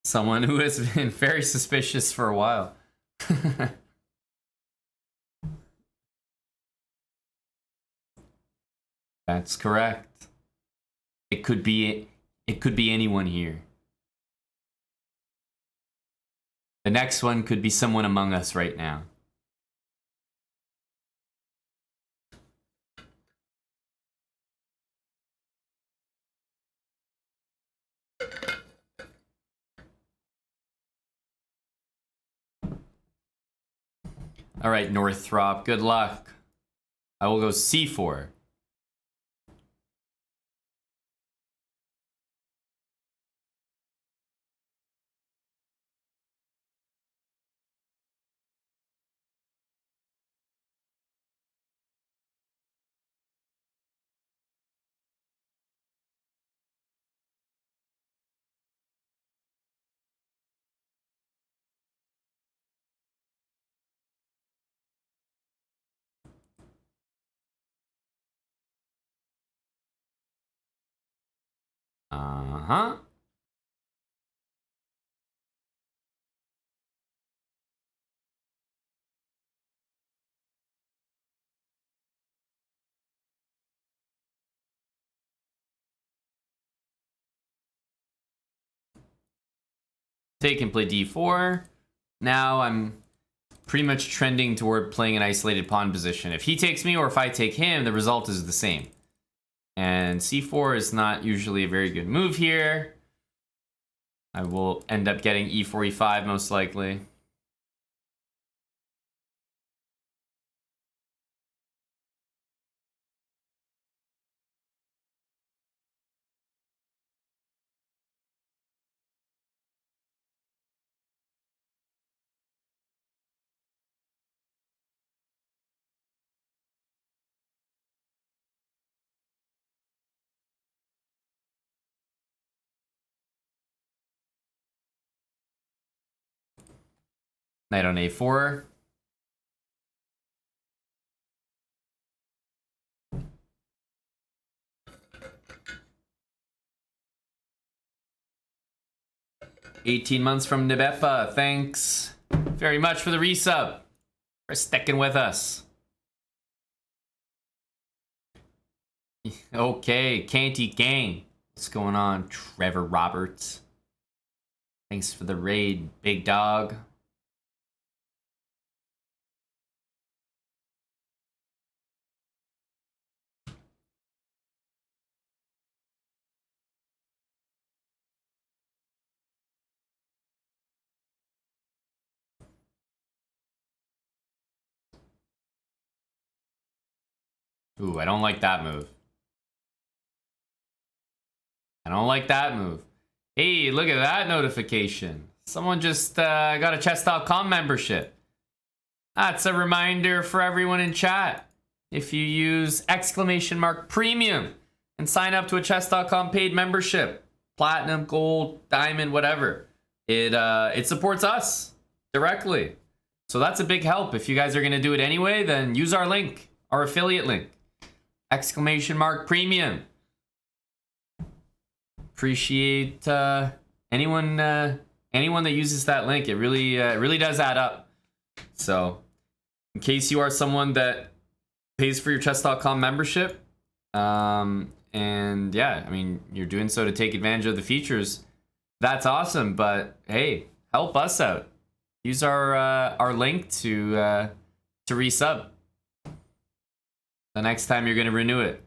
Someone who has been very suspicious for a while. That's correct. It could be anyone here. The next one could be someone among us right now. All right, Northrop, good luck. I will go c4. Uh-huh. Take and play d4. Now I'm pretty much trending toward playing an isolated pawn position. If he takes me or if I take him, the result is the same. And c4 is not usually a very good move here. I will end up getting e4, e5 most likely. Knight on a4. $18 months from Nibepa. Thanks very much for the resub. For sticking with us. Okay, Canty Gang. What's going on, Trevor Roberts? Thanks for the raid, big dog. Ooh, I don't like that move. I don't like that move. Hey, look at that notification. Someone just got a chess.com membership. That's a reminder for everyone in chat. If you use !premium and sign up to a chess.com paid membership, platinum, gold, diamond, whatever, it supports us directly. So that's a big help. If you guys are going to do it anyway, then use our link, our affiliate link. !premium. Appreciate anyone that uses that link. It really does add up. So in case you are someone that pays for your chess.com membership, and yeah, I mean, you're doing so to take advantage of the features, that's awesome. But hey, help us out. Use our link to resub the next time you're going to renew it.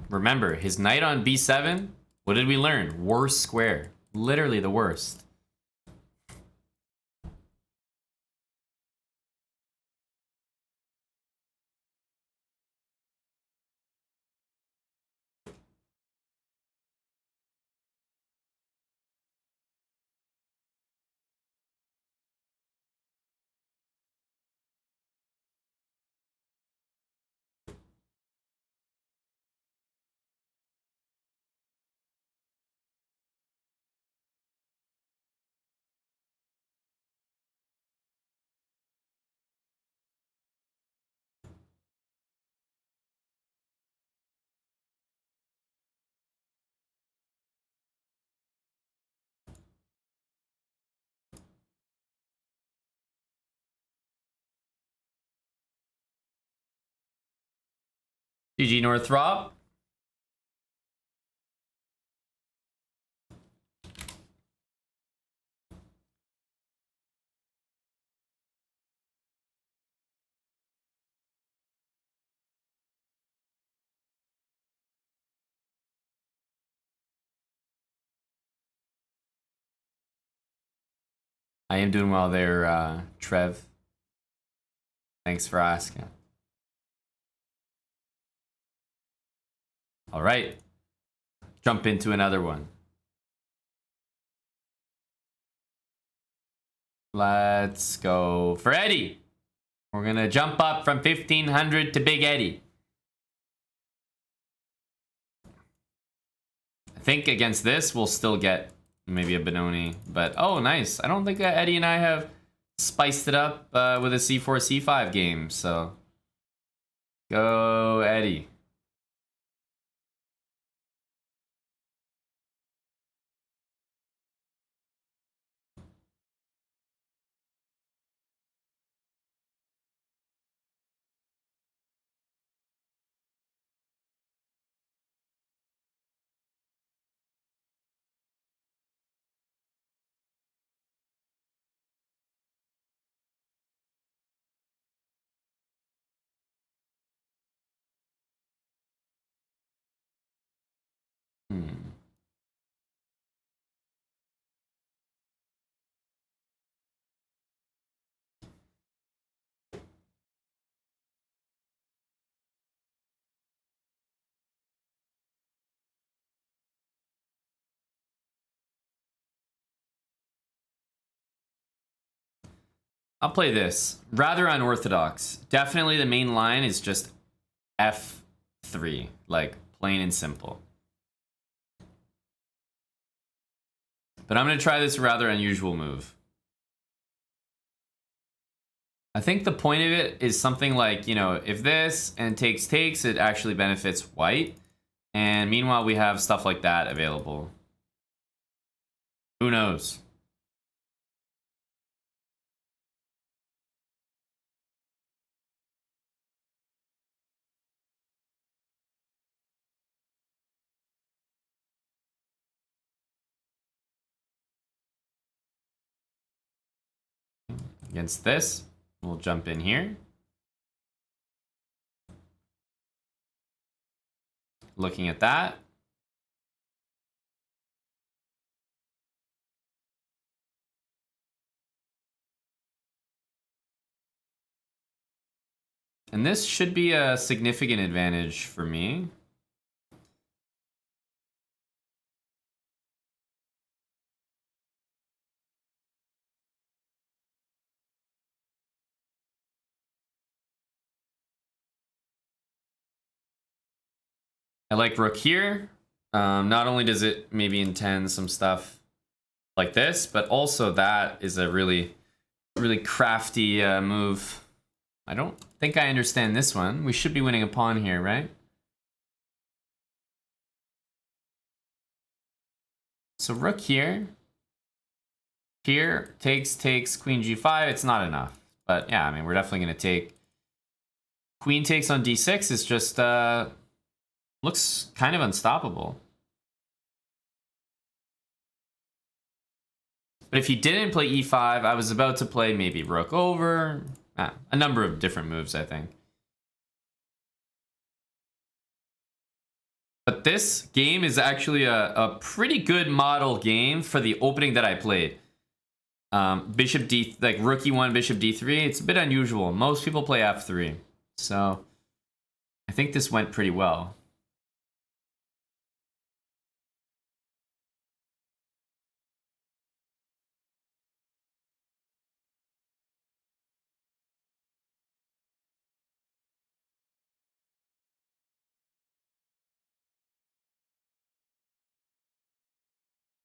Remember, his knight on b7, what did we learn? Worst square. Literally the worst. GG Northrop. I am doing well there, Trev. Thanks for asking. All right. Jump into another one. Let's go for Eddie. We're going to jump up from 1500 to Big Eddie. I think against this, we'll still get maybe a Benoni. But, oh, nice. I don't think Eddie and I have spiced it up with a C4, C5 game. So, go Eddie. I'll play this. Rather unorthodox. Definitely the main line is just F3. Like, plain and simple. But I'm going to try this rather unusual move. I think the point of it is something like, you know, if this and takes, it actually benefits white. And meanwhile, we have stuff like that available. Who knows? Against this, we'll jump in here. Looking at that. And this should be a significant advantage for me. I like rook here. Not only does it maybe intend some stuff like this, but also that is a really, really crafty move. I don't think I understand this one. We should be winning a pawn here, right? So rook here. Here, takes, queen g5. It's not enough. But yeah, I mean, we're definitely going to take. Queen takes on d6 is just, looks kind of unstoppable. But if he didn't play e5, I was about to play maybe rook over. A number of different moves, I think. But this game is actually a pretty good model game for the opening that I played. Bishop D, like rook e1, bishop d3. It's a bit unusual. Most people play f3. So I think this went pretty well.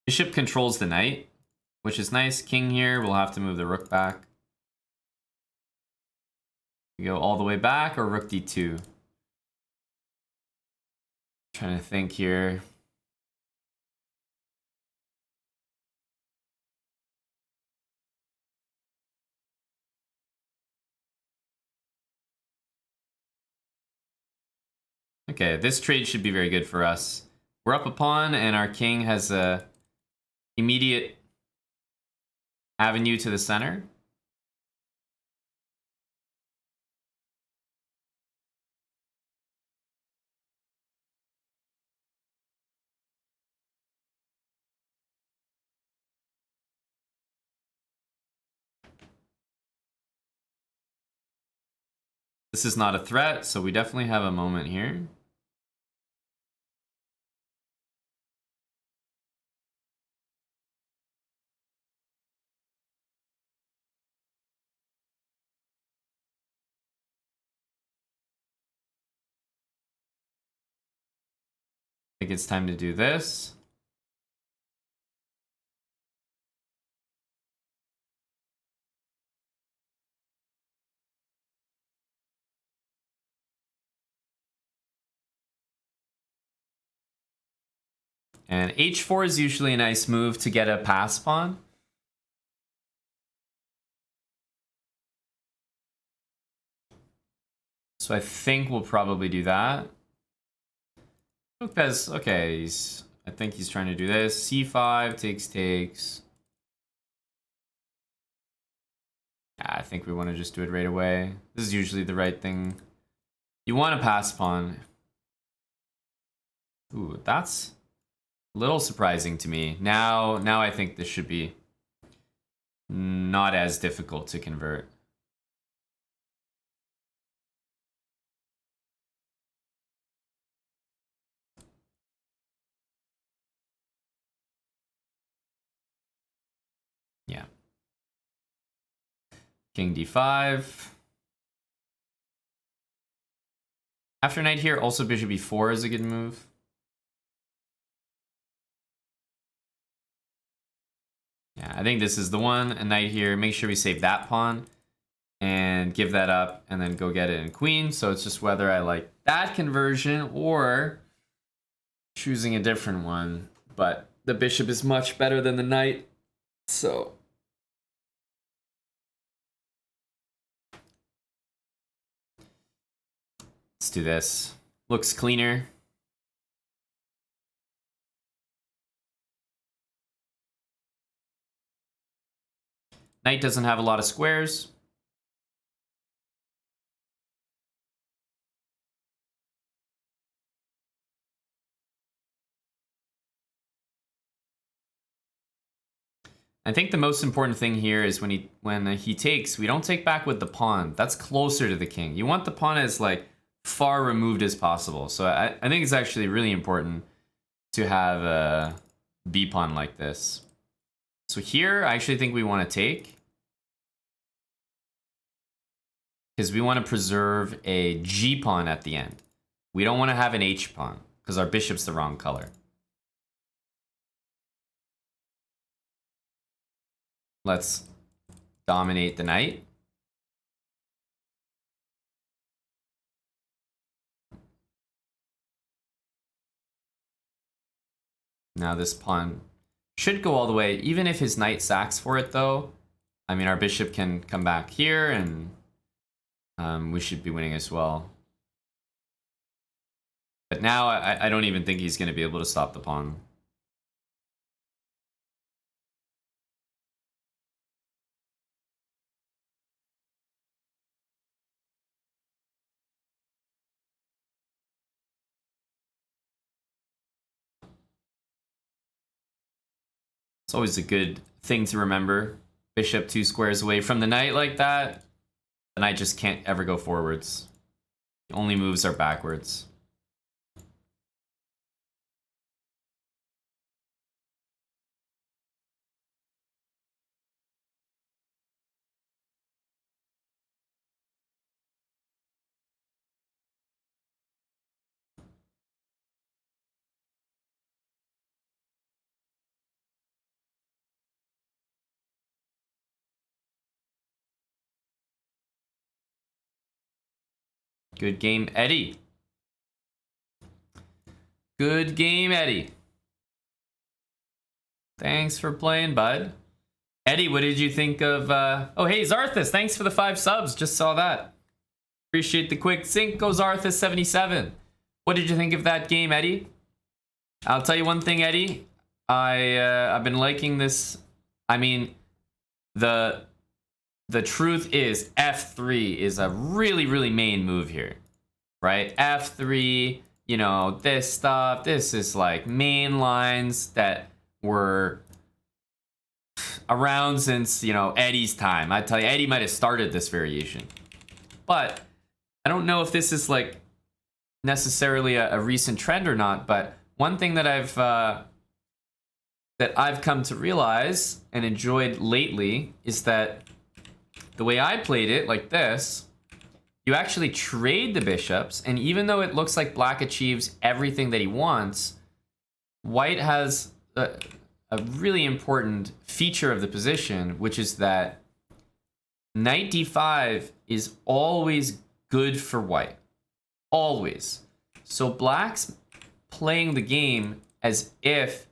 Bishop controls the knight, which is nice. King here, we'll have to move the rook back. We go all the way back or rook d2. Trying to think here. Okay, this trade should be very good for us. We're up a pawn, and our king has a immediate avenue to the center. This is not a threat, so we definitely have a moment here. I think it's time to do this. And h4 is usually a nice move to get a pass pawn. So I think we'll probably do that. Okay, I think he's trying to do this. C5, takes. Yeah, I think we want to just do it right away. This is usually the right thing. You want to pass pawn. Ooh, that's a little surprising to me. Now I think this should be not as difficult to convert. Yeah. King d5. After knight here, also bishop e4 is a good move. Yeah, I think this is the one. A knight here. Make sure we save that pawn and give that up and then go get it in queen. So it's just whether I like that conversion or choosing a different one. But the bishop is much better than the knight. So let's do this. Looks cleaner. Knight doesn't have a lot of squares. I think the most important thing here is when he takes, we don't take back with the pawn. That's closer to the king. You want the pawn as like far removed as possible. So I think it's actually really important to have a B pawn like this. So here, I actually think we want to take, because we want to preserve a G pawn at the end. We don't want to have an H pawn because our bishop's the wrong color. Let's dominate the knight. Now this pawn should go all the way, even if his knight sacks for it though. I mean, our bishop can come back here and we should be winning as well. But now I don't even think he's going to be able to stop the pawn. It's always a good thing to remember. Bishop 2 squares away from the knight like that, the knight just can't ever go forwards. The only moves are backwards. Good game, Eddie. Good game, Eddie. Thanks for playing, bud. Eddie, what did you think of... Oh, hey, Zarthus, thanks for the 5 subs. Just saw that. Appreciate the quick sync. Goes Zarthus77. What did you think of that game, Eddie? I'll tell you one thing, Eddie. I've been liking this. I mean, the truth is F3 is a really main move here, right? F3, you know, this stuff. This is like main lines that were around since, you know, Eddie's time. I tell you, Eddie might have started this variation, but I don't know if this is like necessarily a recent trend or not. But one thing that I've come to realize and enjoyed lately is that the way I played it, like this, you actually trade the bishops, and even though it looks like black achieves everything that he wants, white has a really important feature of the position, which is that knight d5 is always good for white. Always. So black's playing the game as if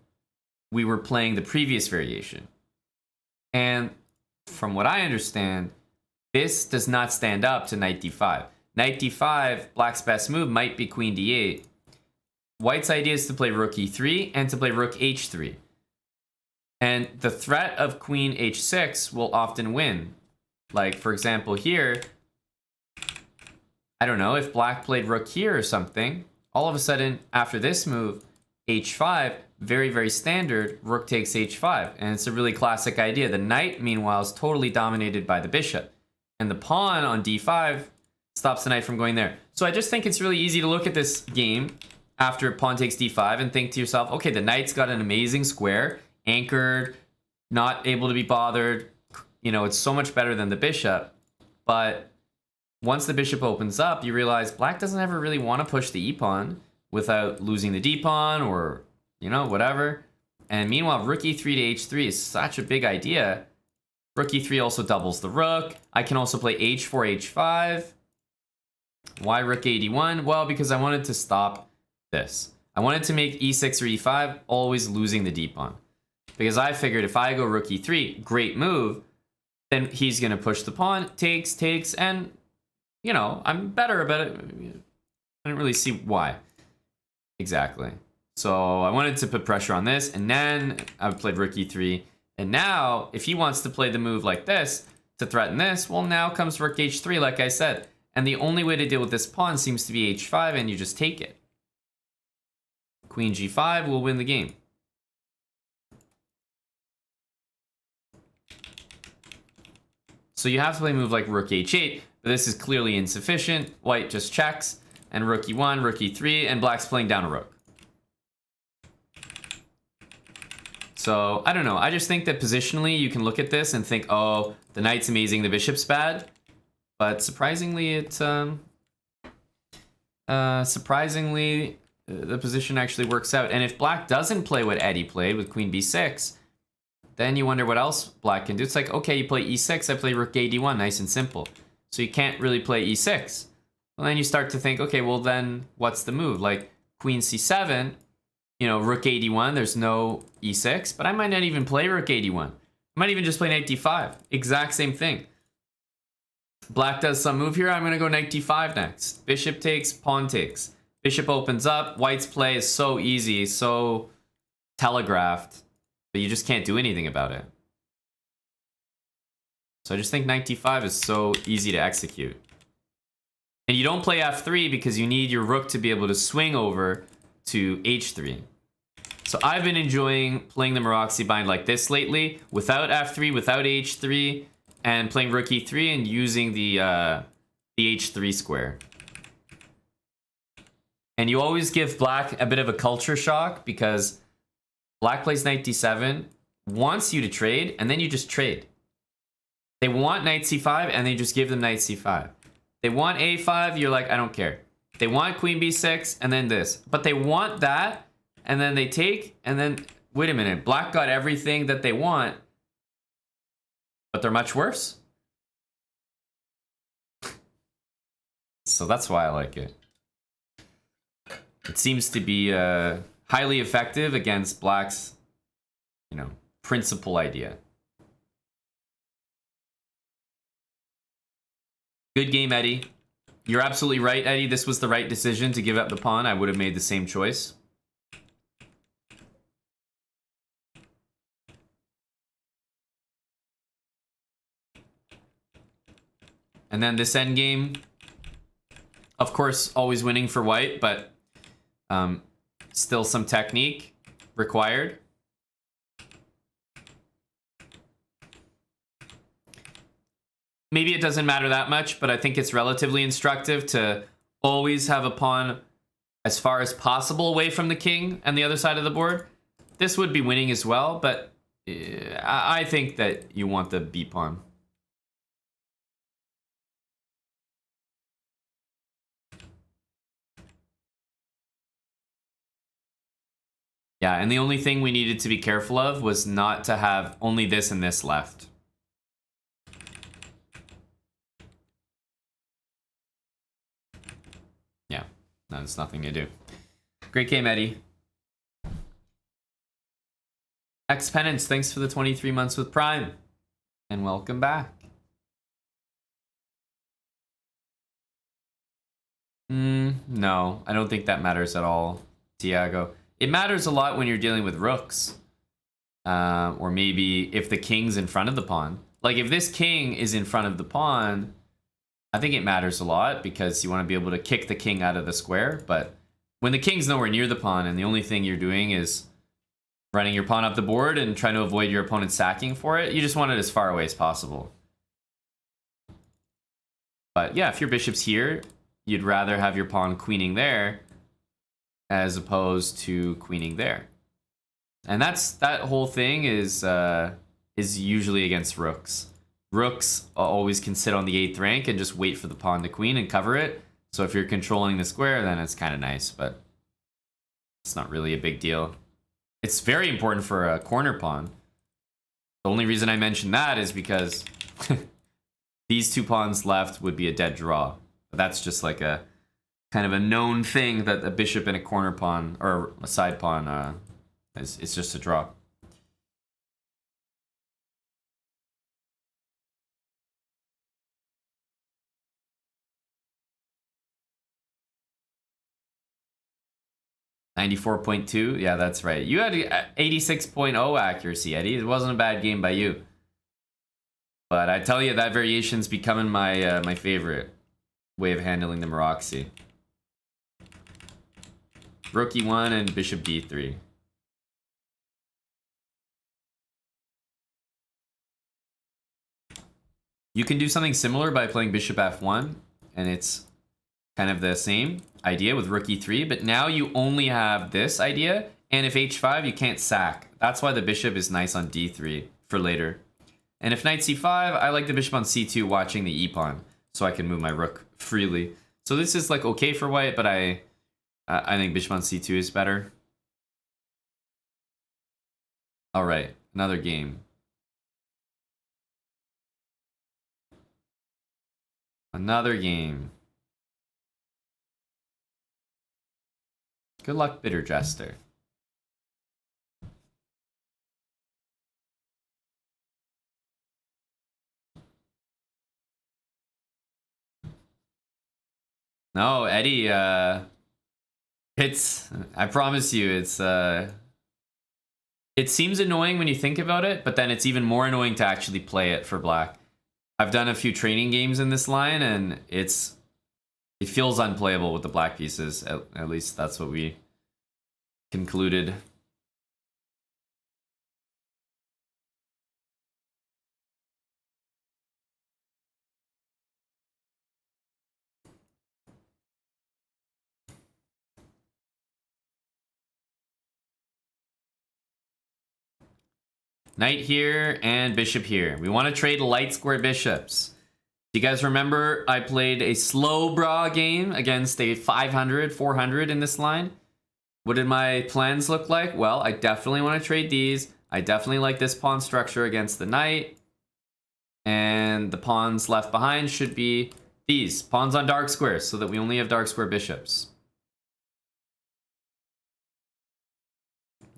we were playing the previous variation. And from what I understand, this does not stand up to knight d5. Knight d5, black's best move might be queen d8. White's idea is to play rook e3 and to play rook h3. And the threat of queen h6 will often win. Like, for example, here, I don't know, if black played rook here or something, all of a sudden, after this move, h5, very standard, rook takes h5. And it's a really classic idea. The knight, meanwhile, is totally dominated by the bishop. And the pawn on d5 stops the knight from going there. So I just think it's really easy to look at this game after pawn takes d5 and think to yourself, okay, the knight's got an amazing square, anchored, not able to be bothered. You know, it's so much better than the bishop. But once the bishop opens up, you realize black doesn't ever really want to push the e-pawn without losing the d-pawn or, you know, whatever. And meanwhile, rook e3 to h3 is such a big idea. Rook e3 also doubles the rook. I can also play h4, h5. Why rook a1? Well, because I wanted to stop this. I wanted to make e6 or e5 always losing the d-pawn. Because I figured if I go rook e3, great move, then he's going to push the pawn, takes, and, you know, I'm better about it. I didn't really see why. Exactly. So I wanted to put pressure on this, and then I played rook e3. And now, if he wants to play the move like this to threaten this, well, now comes rook h3, like I said. And the only way to deal with this pawn seems to be h5, and you just take it. Queen g5 will win the game. So you have to play a move like rook h8, but this is clearly insufficient. White just checks, and rook e1, rook e3, and black's playing down a rook. So, I don't know. I just think that positionally, you can look at this and think, oh, the knight's amazing, the bishop's bad. But surprisingly, the position actually works out. And if black doesn't play what Eddie played with queen b6, then you wonder what else black can do. It's like, okay, you play e6, I play rook a1, nice and simple. So you can't really play e6. Well, then you start to think, okay, well then, what's the move? Like, queen c7, you know, rook a1, there's no e6, but I might not even play rook a1. I might even just play knight d5. Exact same thing. Black does some move here, I'm going to go knight d5 next. Bishop takes, pawn takes. Bishop opens up, white's play is so easy, so telegraphed, but you just can't do anything about it. So I just think knight d5 is so easy to execute. And you don't play f3 because you need your rook to be able to swing over to h3. So I've been enjoying playing the Maroczy bind like this lately, without f3, without h3, and playing rook e3 and using the h3 square. And you always give black a bit of a culture shock because black plays knight d7, wants you to trade, and then you just trade. They want knight c5, and they just give them knight c5. They want a5, you're like, I don't care. They want queen b6, and then this. But they want that, and then they take, and then, wait a minute, black got everything that they want, but they're much worse. So that's why I like it. It seems to be highly effective against black's, you know, principal idea. Good game, Eddie. You're absolutely right, Eddie. This was the right decision to give up the pawn. I would have made the same choice. And then this endgame, of course, always winning for white, but still some technique required. Maybe it doesn't matter that much, but I think it's relatively instructive to always have a pawn as far as possible away from the king and the other side of the board. This would be winning as well, but I think that you want the B pawn. Yeah, and the only thing we needed to be careful of was not to have only this and this left. Yeah, there's nothing to do. Great game, Eddie. X Penance, thanks for the 23 months with Prime. And welcome back. No, I don't think that matters at all, Tiago. It matters a lot when you're dealing with rooks. Or maybe if the king's in front of the pawn. Like if this king is in front of the pawn, I think it matters a lot because you want to be able to kick the king out of the square. But when the king's nowhere near the pawn and the only thing you're doing is running your pawn up the board and trying to avoid your opponent sacking for it, you just want it as far away as possible. But yeah, if your bishop's here, you'd rather have your pawn queening there as opposed to queening there. And that whole thing is usually against rooks. Rooks always can sit on the 8th rank and just wait for the pawn to queen and cover it. So if you're controlling the square, then it's kind of nice, but it's not really a big deal. It's very important for a corner pawn. The only reason I mention that is because these two pawns left would be a dead draw. But that's just like a kind of a known thing that a bishop and a corner pawn or a side pawn it's just a draw. .92, yeah, that's right. You had 86.0 accuracy, Eddie. It wasn't a bad game by you. But I tell you, that variation's becoming my my favorite way of handling the Maroxy. Rook E1 and Bishop D3. You can do something similar by playing Bishop F1, and it's kind of the same idea with Rook E3, but now you only have this idea, and if H5, you can't sack. That's why the bishop is nice on D3 for later. And if Knight C5, I like the bishop on C2 watching the E pawn, so I can move my rook freely. So this is like okay for white, but I think bishop on C2 is better. All right, another game. Another game. Good luck, Bitter Jester. No, Eddie, I promise you, it seems annoying when you think about it, but then it's even more annoying to actually play it for black. I've done a few training games in this line, and it feels unplayable with the black pieces. At least that's what we concluded. Knight here and bishop here. We want to trade light square bishops. Do you guys remember I played a SLOWBRAH game against a 500, 400 in this line? What did my plans look like? Well, I definitely want to trade these. I definitely like this pawn structure against the knight. And the pawns left behind should be these. Pawns on dark squares so that we only have dark square bishops.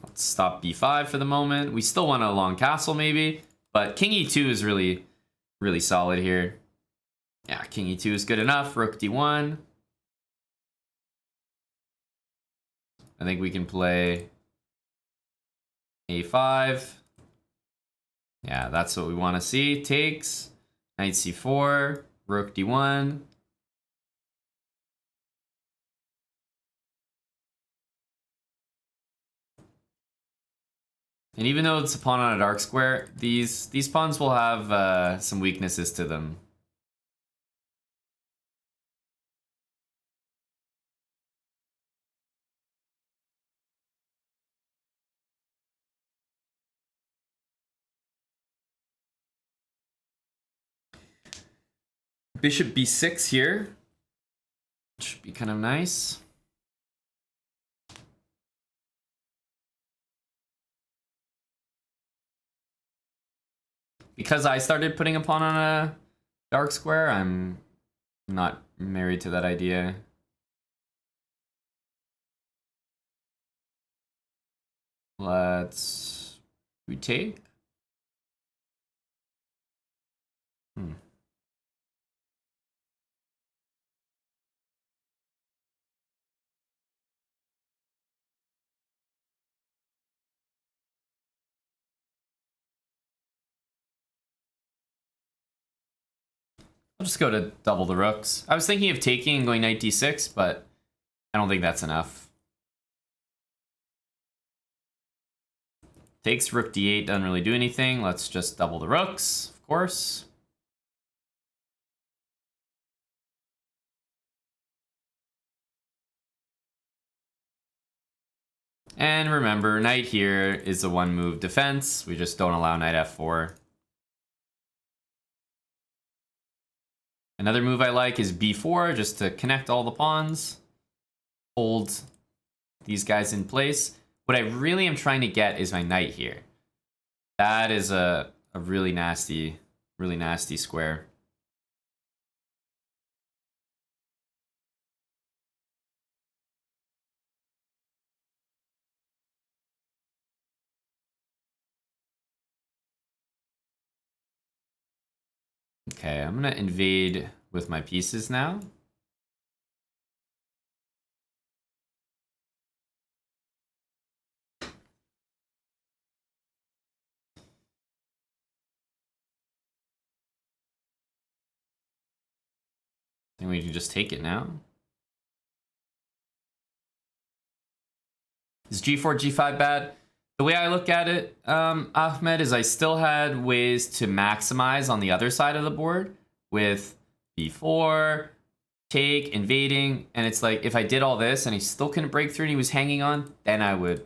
Let's stop b5 for the moment. We still want a long castle maybe, but king e2 is really, really solid here. Yeah, king e2 is good enough. Rook d1. I think we can play a5. Yeah, that's what we want to see. Takes. Knight c4. Rook d1. And even though it's a pawn on a dark square, these pawns will have some weaknesses to them. Bishop b6 here. Should be kind of nice. Because I started putting a pawn on a dark square, I'm not married to that idea. Let's retake. I'll just go to double the rooks. I was thinking of taking and going knight d6, but I don't think that's enough. Takes rook d8, doesn't really do anything. Let's just double the rooks, of course. And remember, knight here is a one move defense. We just don't allow knight f4. Another move I like is b4, just to connect all the pawns. Hold these guys in place. What I really am trying to get is my knight here. That is a really nasty square. Okay, I'm gonna invade with my pieces now. And we can just take it now. Is g4, g5 bad? The way I look at it, Ahmed, is I still had ways to maximize on the other side of the board with b4, take, invading, and it's like if I did all this and he still couldn't break through and he was hanging on, then I would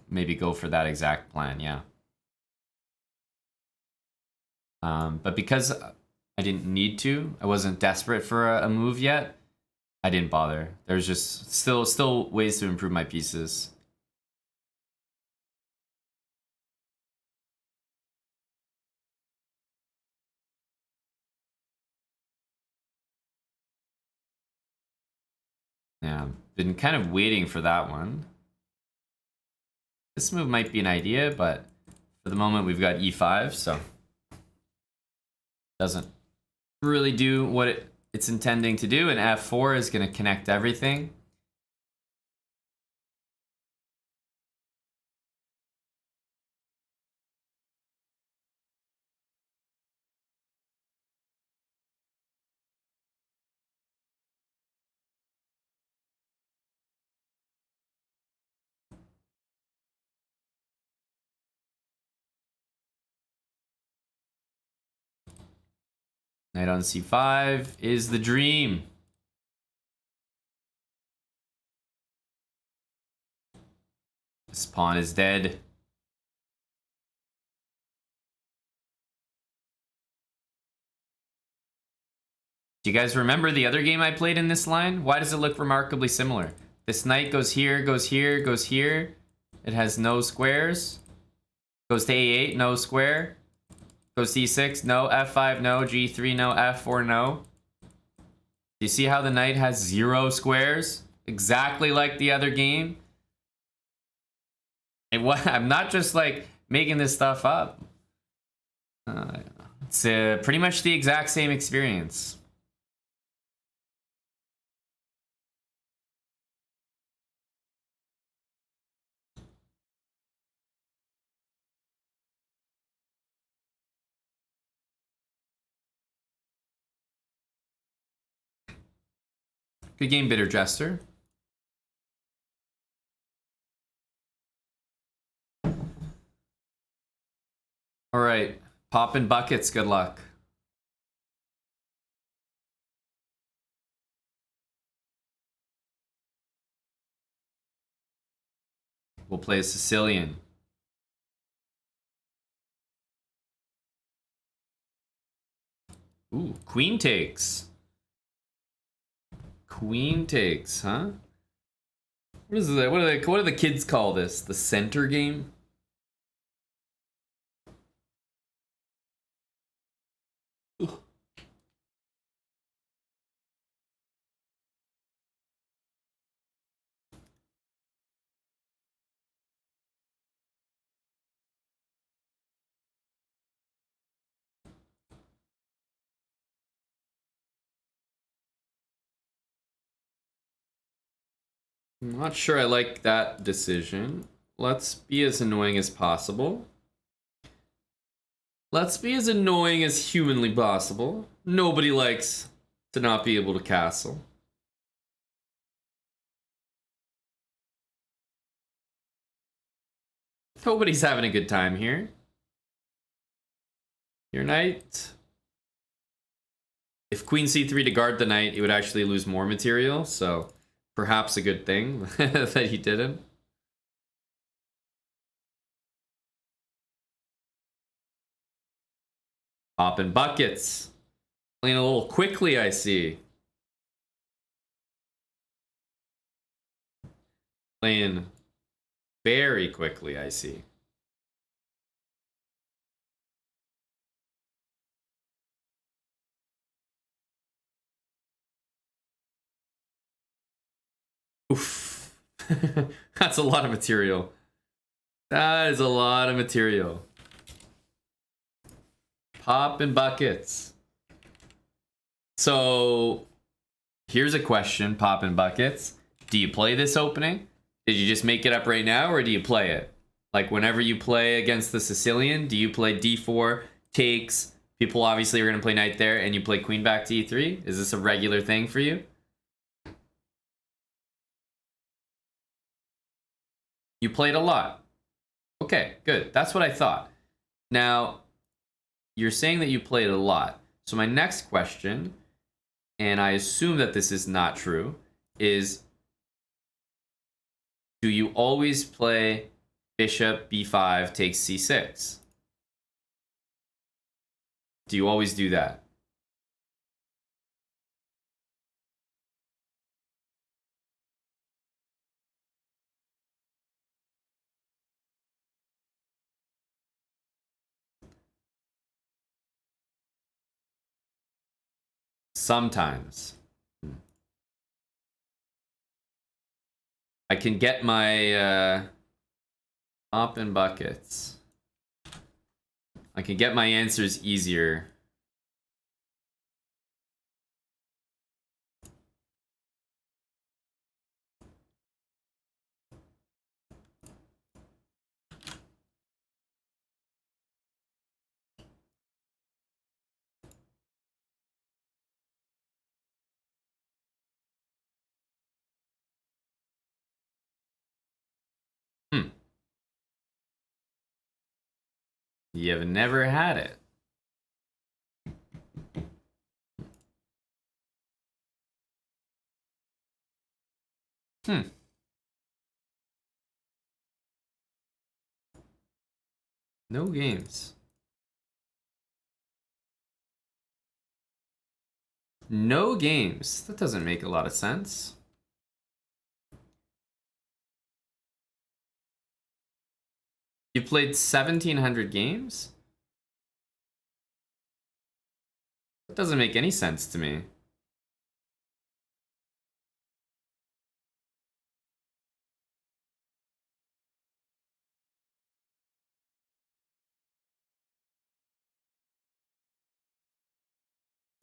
maybe go for that exact plan, yeah. But because I didn't need to, I wasn't desperate for a move yet, I didn't bother. There's just still ways to improve my pieces. Yeah, been kind of waiting for that one. This move might be an idea, but for the moment we've got e5, so doesn't really do what it's intending to do, and f4 is going to connect everything. Knight on c5 is the dream. This pawn is dead. Do you guys remember the other game I played in this line? Why does it look remarkably similar? This knight goes here, goes here, goes here. It has no squares. Goes to a8, no square. Goes to e6, no. f5, no. g3, no. f4, no. Do you see how the knight has 0 squares? Exactly like the other game. And what, I'm not just like making this stuff up. It's pretty much the exact same experience. Good game, Bitter Jester. All right, popping buckets. Good luck. We'll play a Sicilian. Ooh, queen takes. Queen takes, huh? What is that? What do the kids call this? The center game? I'm not sure I like that decision. Let's be as annoying as possible. Let's be as annoying as humanly possible. Nobody likes to not be able to castle. Nobody's having a good time here. Your knight. If queen c3 to guard the knight, it would actually lose more material, so perhaps a good thing that he didn't. Popping buckets. Playing a little quickly, I see. Playing very quickly, I see. Oof. That's a lot of material. That is a lot of material. Popping buckets. So, here's a question, popping buckets. Do you play this opening? Did you just make it up right now, or do you play it? Like, whenever you play against the Sicilian, do you play d4, takes, people obviously are going to play knight there, and you play queen back to e3? Is this a regular thing for you? You played a lot. Okay, good. That's what I thought. Now, you're saying that you played a lot. So my next question, and I assume that this is not true, is do you always play bishop b5 takes c6? Do you always do that? Sometimes. I can get my top and buckets. I can get my answers easier. You've never had it. No games. No games. That doesn't make a lot of sense. You played 1,700 games? That doesn't make any sense to me.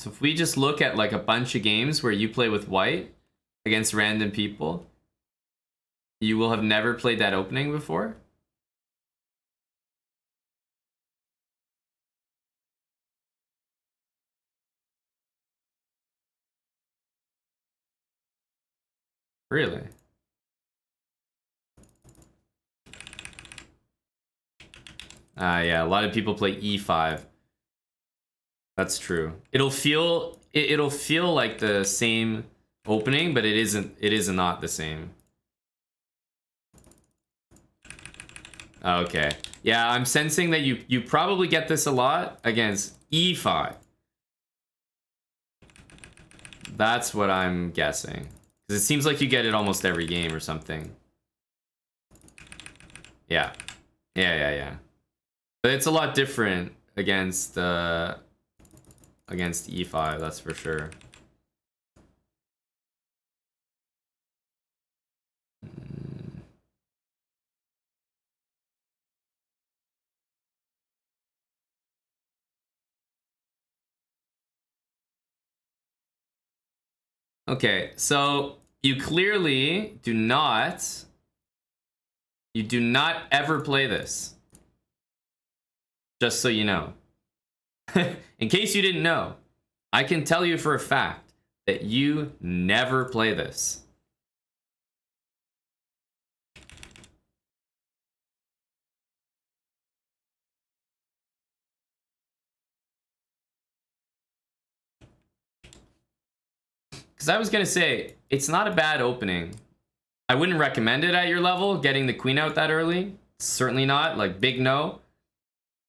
So if we just look at like a bunch of games where you play with white against random people, you will have never played that opening before? Really? Yeah, a lot of people play e5. That's true. It'll feel like the same opening, but it isn't. It is not the same. Okay. Yeah, I'm sensing that you probably get this a lot against e5. That's what I'm guessing. Because it seems like you get it almost every game or something. Yeah. Yeah. But it's a lot different against e5, that's for sure. Okay, so you clearly do not ever play this. Just so you know. In case you didn't know, I can tell you for a fact that you never play this. Because I was going to say, it's not a bad opening. I wouldn't recommend it at your level, getting the queen out that early. Certainly not, like big no.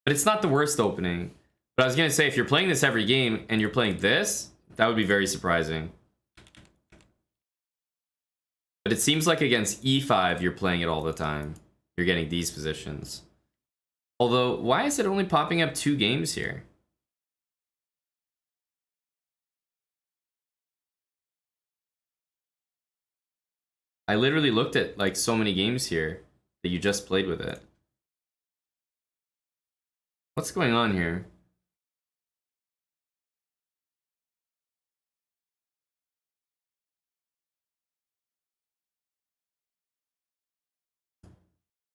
But it's not the worst opening. But I was going to say, if you're playing this every game and you're playing this, that would be very surprising. But it seems like against e5, you're playing it all the time. You're getting these positions. Although, why is it only popping up 2 games here? I literally looked at like so many games here that you just played with it. What's going on here?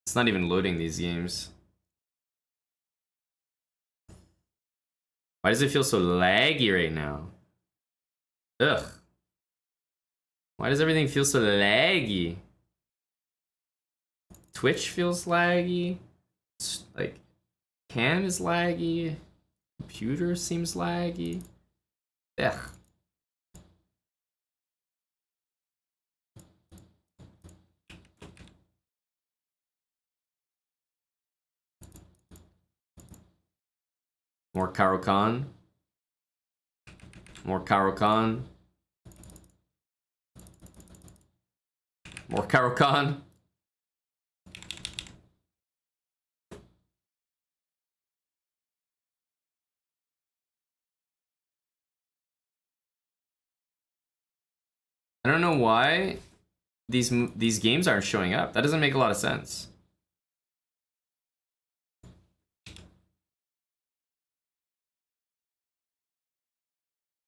It's not even loading these games. Why does it feel so laggy right now? Ugh. Why does everything feel so laggy? Twitch feels laggy. Like, cam is laggy. Computer seems laggy. Ugh. More Caro-Kann. More Caro-Kann. More Caro-Kann. I don't know why these games aren't showing up. That doesn't make a lot of sense.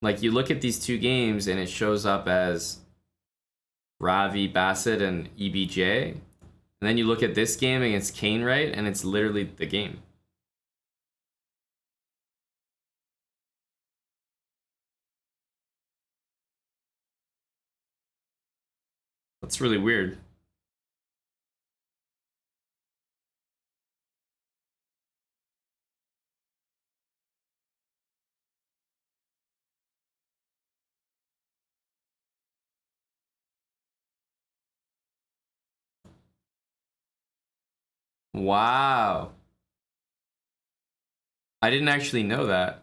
Like, you look at these 2 games and it shows up as Ravi, Bassett, and EBJ. And then you look at this game against Kane, right? And it's literally the game. That's really weird. Wow. I didn't actually know that.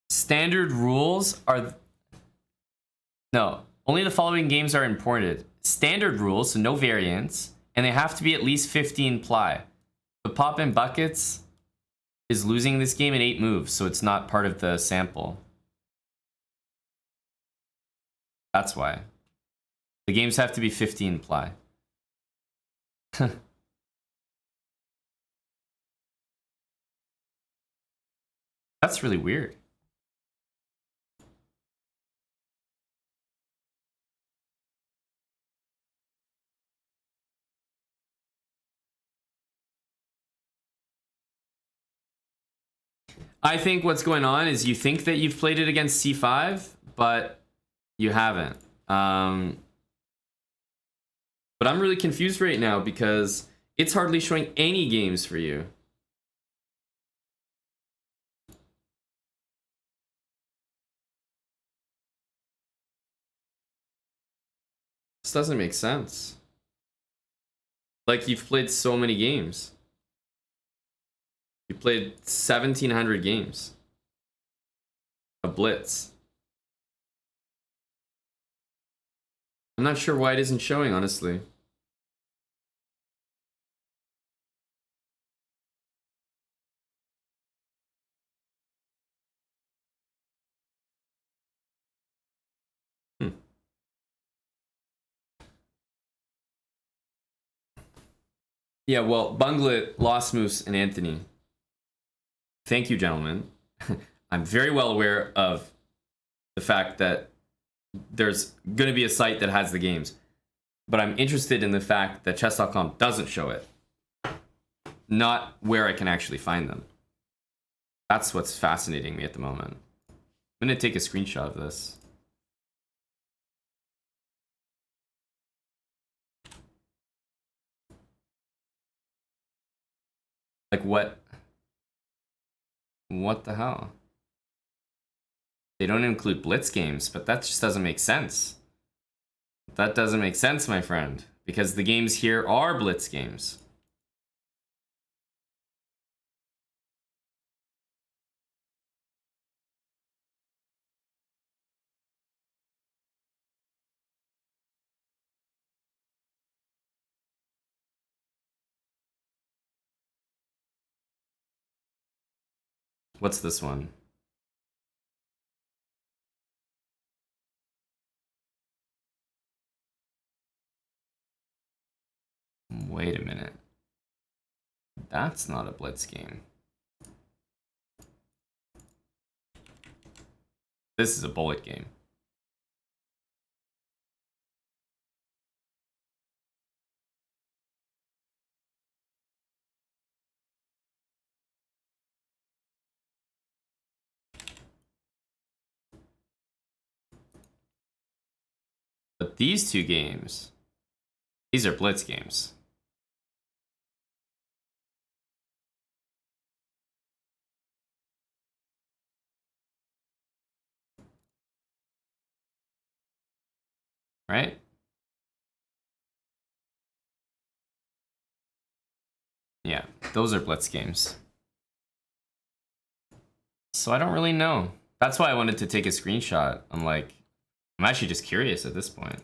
Standard rules are... No, only the following games are imported. Standard rules, so no variants, and they have to be at least 15 ply. But Pop in Buckets is losing this game in 8 moves, so it's not part of the sample. That's why. The games have to be 15 ply. That's really weird. I think what's going on is you think that you've played it against c5, but you haven't. But I'm really confused right now because it's hardly showing any games for you. This doesn't make sense. Like, you've played so many games. You played 1,700 games. A blitz. I'm not sure why it isn't showing, honestly. Yeah, well, Bunglet, Lost Moose, and Anthony. Thank you, gentlemen. I'm very well aware of the fact that there's going to be a site that has the games. But I'm interested in the fact that chess.com doesn't show it. Not where I can actually find them. That's what's fascinating me at the moment. I'm going to take a screenshot of this. Like, what? What the hell? They don't include Blitz games, but that just doesn't make sense. That doesn't make sense, my friend, because the games here are Blitz games. What's this one? Wait a minute. That's not a Blitz game. This is a bullet game. But these two games, these are Blitz games. Right? Yeah, those are Blitz games. So I don't really know. That's why I wanted to take a screenshot. I'm actually just curious at this point.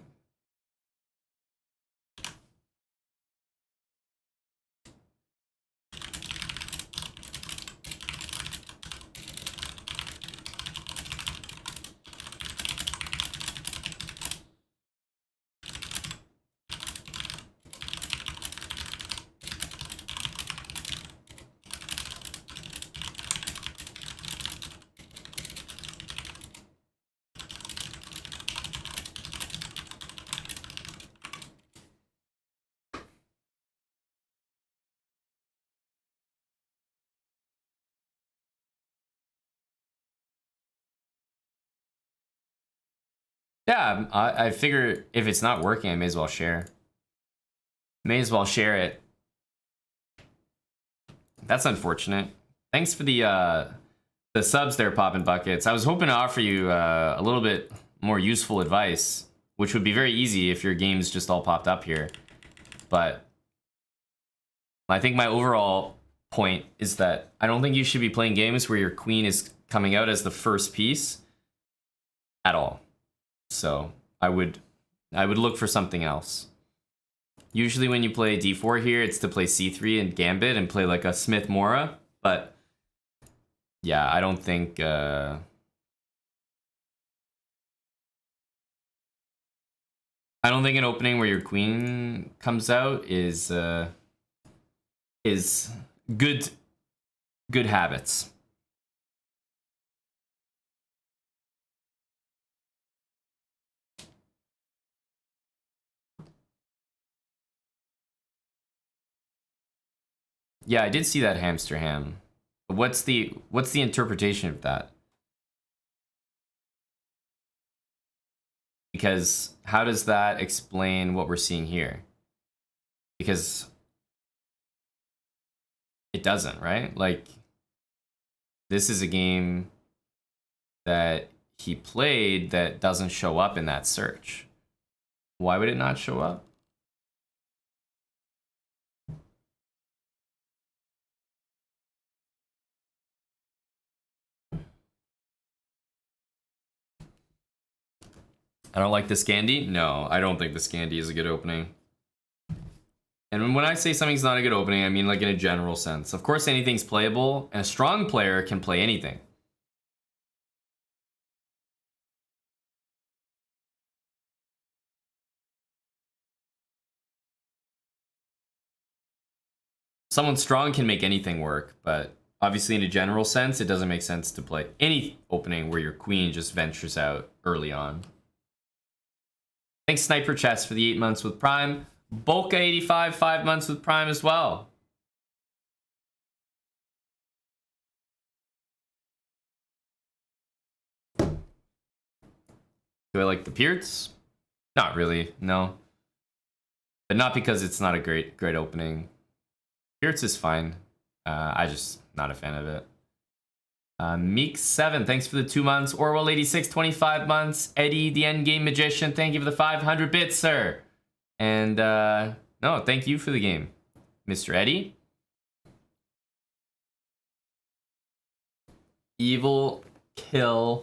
Yeah, I figure if it's not working, I may as well share. May as well share it. That's unfortunate. Thanks for the subs there, Poppin' Buckets. I was hoping to offer you a little bit more useful advice, which would be very easy if your games just all popped up here. But I think my overall point is that I don't think you should be playing games where your queen is coming out as the first piece at all. So I would look for something else. Usually when you play d4 here, it's to play c3 and gambit and play like a Smith Mora. But yeah, I don't think an opening where your queen comes out is good habits. Yeah, I did see that hamster ham. What's the interpretation of that? Because how does that explain what we're seeing here? Because it doesn't, right? Like, this is a game that he played that doesn't show up in that search. Why would it not show up? I don't like the Scandi? No, I don't think the Scandi is a good opening. And when I say something's not a good opening, I mean like in a general sense. Of course, anything's playable, and a strong player can play anything. Someone strong can make anything work, but obviously in a general sense, it doesn't make sense to play any opening where your queen just ventures out early on. Thanks, Sniper Chess, for the 8 months with Prime. Bolka85, 5 months with Prime as well. Do I like the Peerts? Not really, no. But not because it's not a great opening. Peerts is fine. I just not a fan of it. Meek7, thanks for the 2 months. Orwell86, 25 months. Eddie, the Endgame Magician, thank you for the 500 bits, sir. And no, thank you for the game, Mr. Eddie. Evil Killer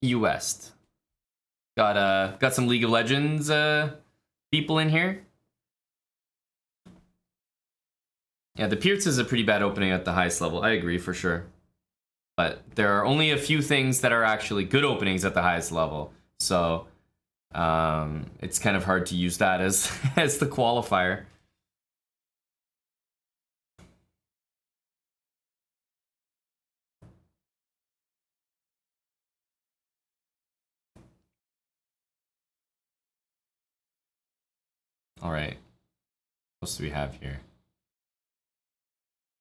US. Got some League of Legends people in here. Yeah, the Peerts is a pretty bad opening at the highest level. I agree for sure. But there are only a few things that are actually good openings at the highest level. So it's kind of hard to use that as as the qualifier. All right. What else do we have here?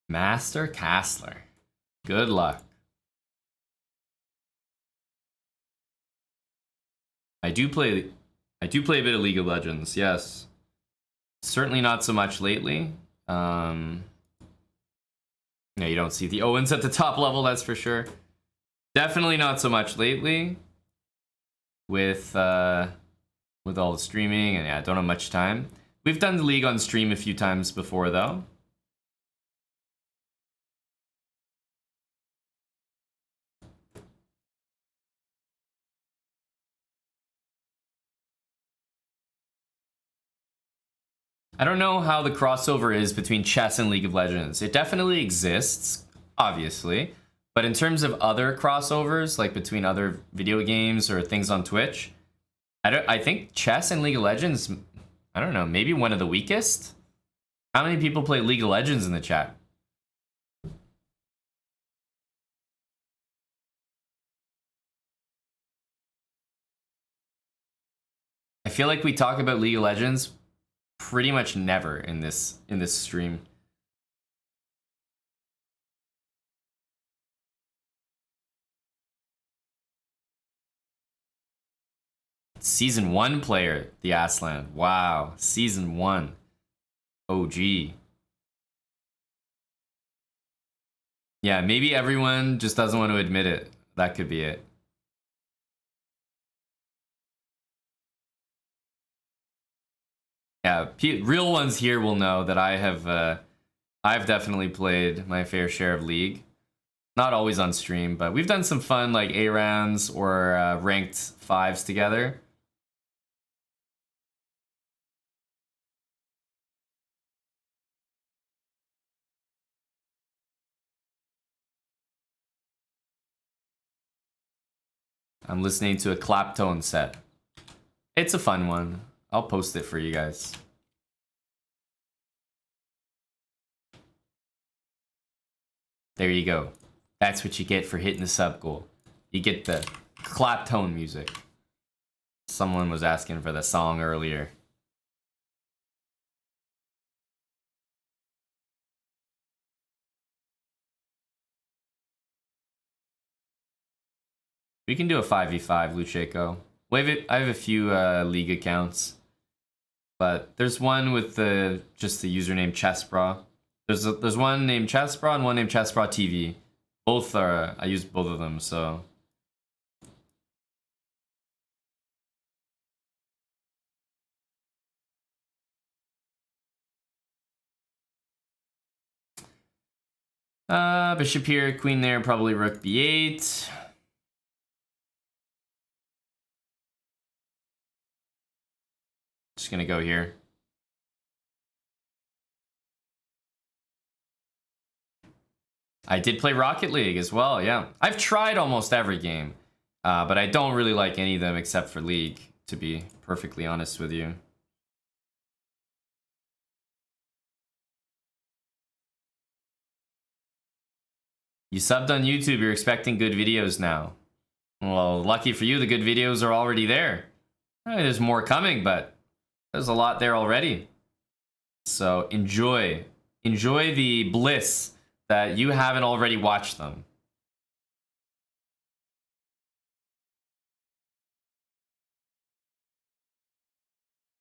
Master Castler. Good luck. I do play a bit of League of Legends, yes. Certainly not so much lately. Yeah, you don't see the Owens at the top level, that's for sure. Definitely not so much lately. With all the streaming, and yeah, I don't have much time. We've done the League on stream a few times before, though. I don't know how the crossover is between chess and League of Legends. It definitely exists, obviously. But in terms of other crossovers, like between other video games or things on Twitch, I think chess and League of Legends, I don't know, maybe one of the weakest? How many people play League of Legends in the chat? I feel like we talk about League of Legends pretty much never in this stream. Season 1 player, the Aslan. Wow, Season 1. OG. Yeah, maybe everyone just doesn't want to admit it. That could be it. Yeah, real ones here will know that I've definitely played my fair share of League. Not always on stream, but we've done some fun like A rounds or ranked 5s together. I'm listening to a Claptone set. It's a fun one. I'll post it for you guys. There you go. That's what you get for hitting the sub goal. You get the Claptone music. Someone was asking for the song earlier. We can do a 5v5, Lucheko. I have a few league accounts. But there's one with just the username SLOWBRAH. There's one named SLOWBRAH and one named SLOWBRAH TV. Both are, I use both of them, so. Bishop here, queen there, probably rook b8. Just gonna go here. I did play Rocket League as well, yeah. I've tried almost every game, but I don't really like any of them except for League, to be perfectly honest with you. You subbed on YouTube, you're expecting good videos now. Well, lucky for you, the good videos are already there. There's more coming, but there's a lot there already. So enjoy the bliss that you haven't already watched them.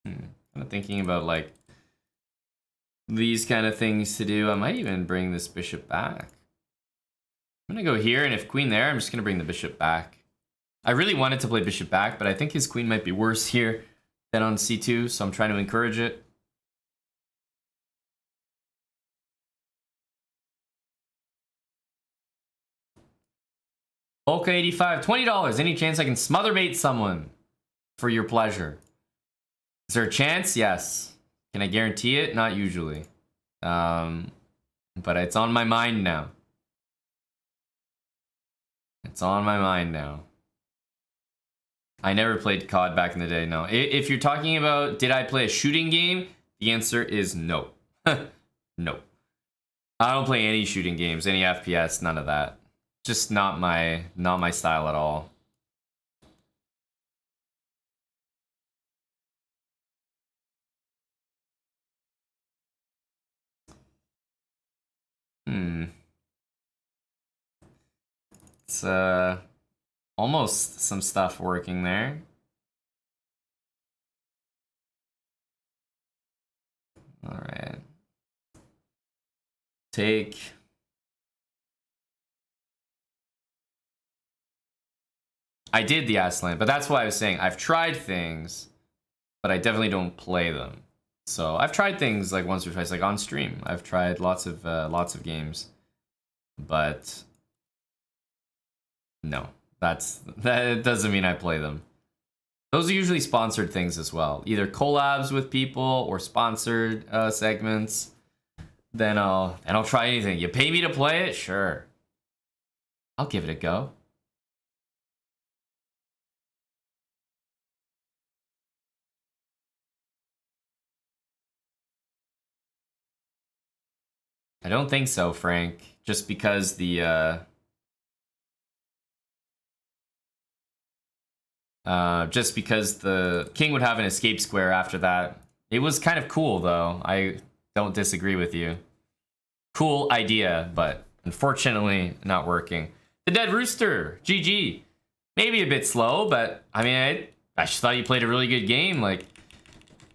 I'm thinking about like these kind of things to do. I might even bring this bishop back. I'm gonna go here, and if queen there, I'm just gonna bring the bishop back. I really wanted to play bishop back, but I think his queen might be worse here than on c2, so I'm trying to encourage it. Polka 85, $20. Any chance I can smother bait someone for your pleasure? Is there a chance? Yes. Can I guarantee it? Not usually. But it's on my mind now. It's on my mind now. I never played COD back in the day, no. If you're talking about did I play a shooting game, the answer is no. No. I don't play any shooting games, any FPS, none of that. Just not my style at all. It's almost some stuff working there. All right. Take. I did the Aslan, but that's why I was saying I've tried things, but I definitely don't play them. So I've tried things like once or twice, like on stream. I've tried lots of games, but no, that doesn't mean I play them. Those are usually sponsored things as well, either collabs with people or sponsored segments. Then I'll try anything. You pay me to play it, sure. I'll give it a go. I don't think so, Frank. Just because the king would have an escape square after that. It was kind of cool, though. I don't disagree with you. Cool idea, but unfortunately not working. The Dead Rooster, GG. Maybe a bit slow, but I mean, I just thought you played a really good game. Like,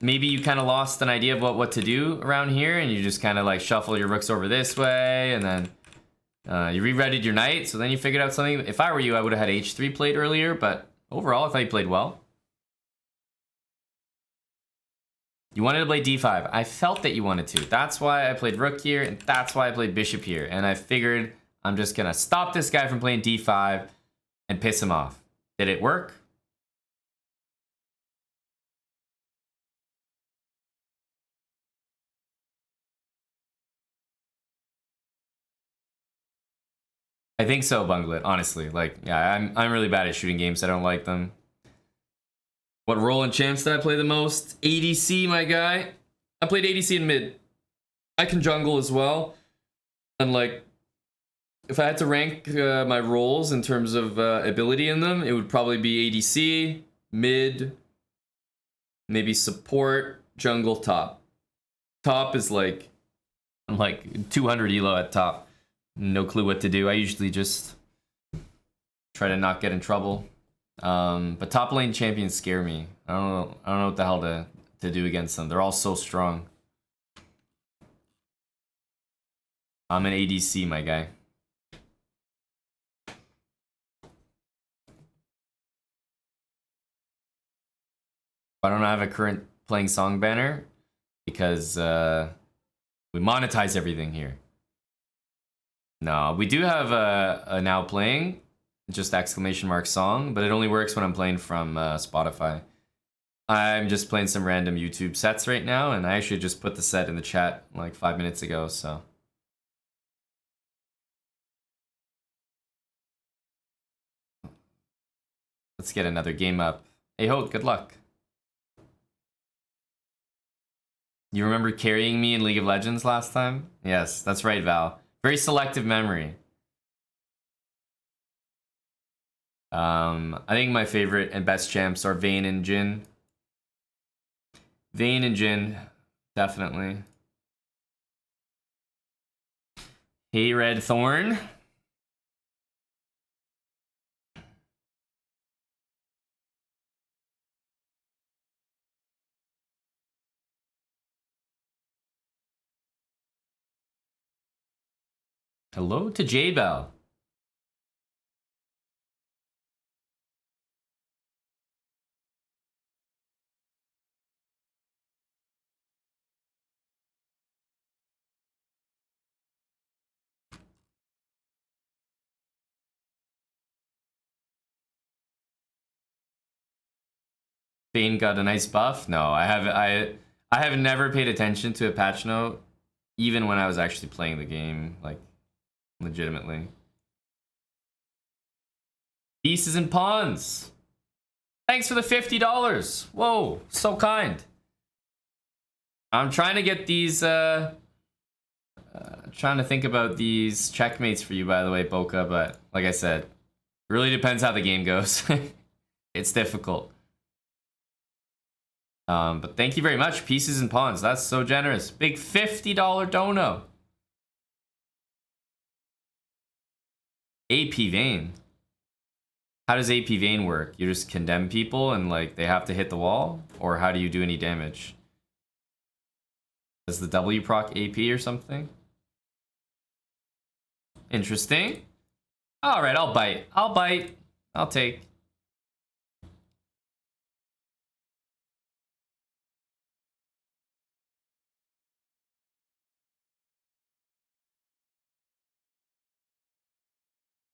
maybe you kind of lost an idea of what to do around here, and you just kind of like shuffle your rooks over this way, and then you re-readied your knight, so then you figured out something. If I were you, I would have had h3 played earlier, but overall, I thought you played well. You wanted to play d5. I felt that you wanted to. That's why I played rook here, and that's why I played bishop here. And I figured I'm just gonna stop this guy from playing d5 and piss him off. Did it work? I think so, Bunglet, honestly. Like, yeah, I'm really bad at shooting games. I don't like them. What role in champs did I play the most? ADC, my guy. I played ADC in mid. I can jungle as well. And like, if I had to rank my roles in terms of ability in them, it would probably be ADC, mid, maybe support, jungle, top. Top is like, I'm like 200 elo at top. No clue what to do. I usually just Try to not get in trouble. But top lane champions scare me. I don't know what the hell to do against them. They're all so strong. I'm an ADC, my guy. I don't have a current playing song banner because we monetize everything here. No, we do have a now playing, just exclamation mark song, but it only works when I'm playing from Spotify. I'm just playing some random YouTube sets right now, and I actually just put the set in the chat like 5 minutes ago, so. Let's get another game up. Hey, Holt, good luck. You remember carrying me in League of Legends last time? Yes, that's right, Val. Very selective memory. I think my favorite and best champs are Vayne and Jhin. Vayne and Jhin, definitely. Hey, Red Thorn. Hello to J-Bell. Vayne got a nice buff. No, I have never paid attention to a patch note, even when I was actually playing the game, like legitimately. Pieces and pawns. Thanks for the $50. Whoa, so kind. I'm trying to get these. Trying to think about these checkmates for you, by the way, Boca. But like I said, it really depends how the game goes. It's difficult. But thank you very much, Pieces and Pawns. That's so generous. Big $50 dono. AP Vayne. How does AP Vayne work? You just condemn people and like they have to hit the wall? Or how do you do any damage? Does the W proc AP or something? Interesting. Alright, I'll bite. I'll bite. I'll take.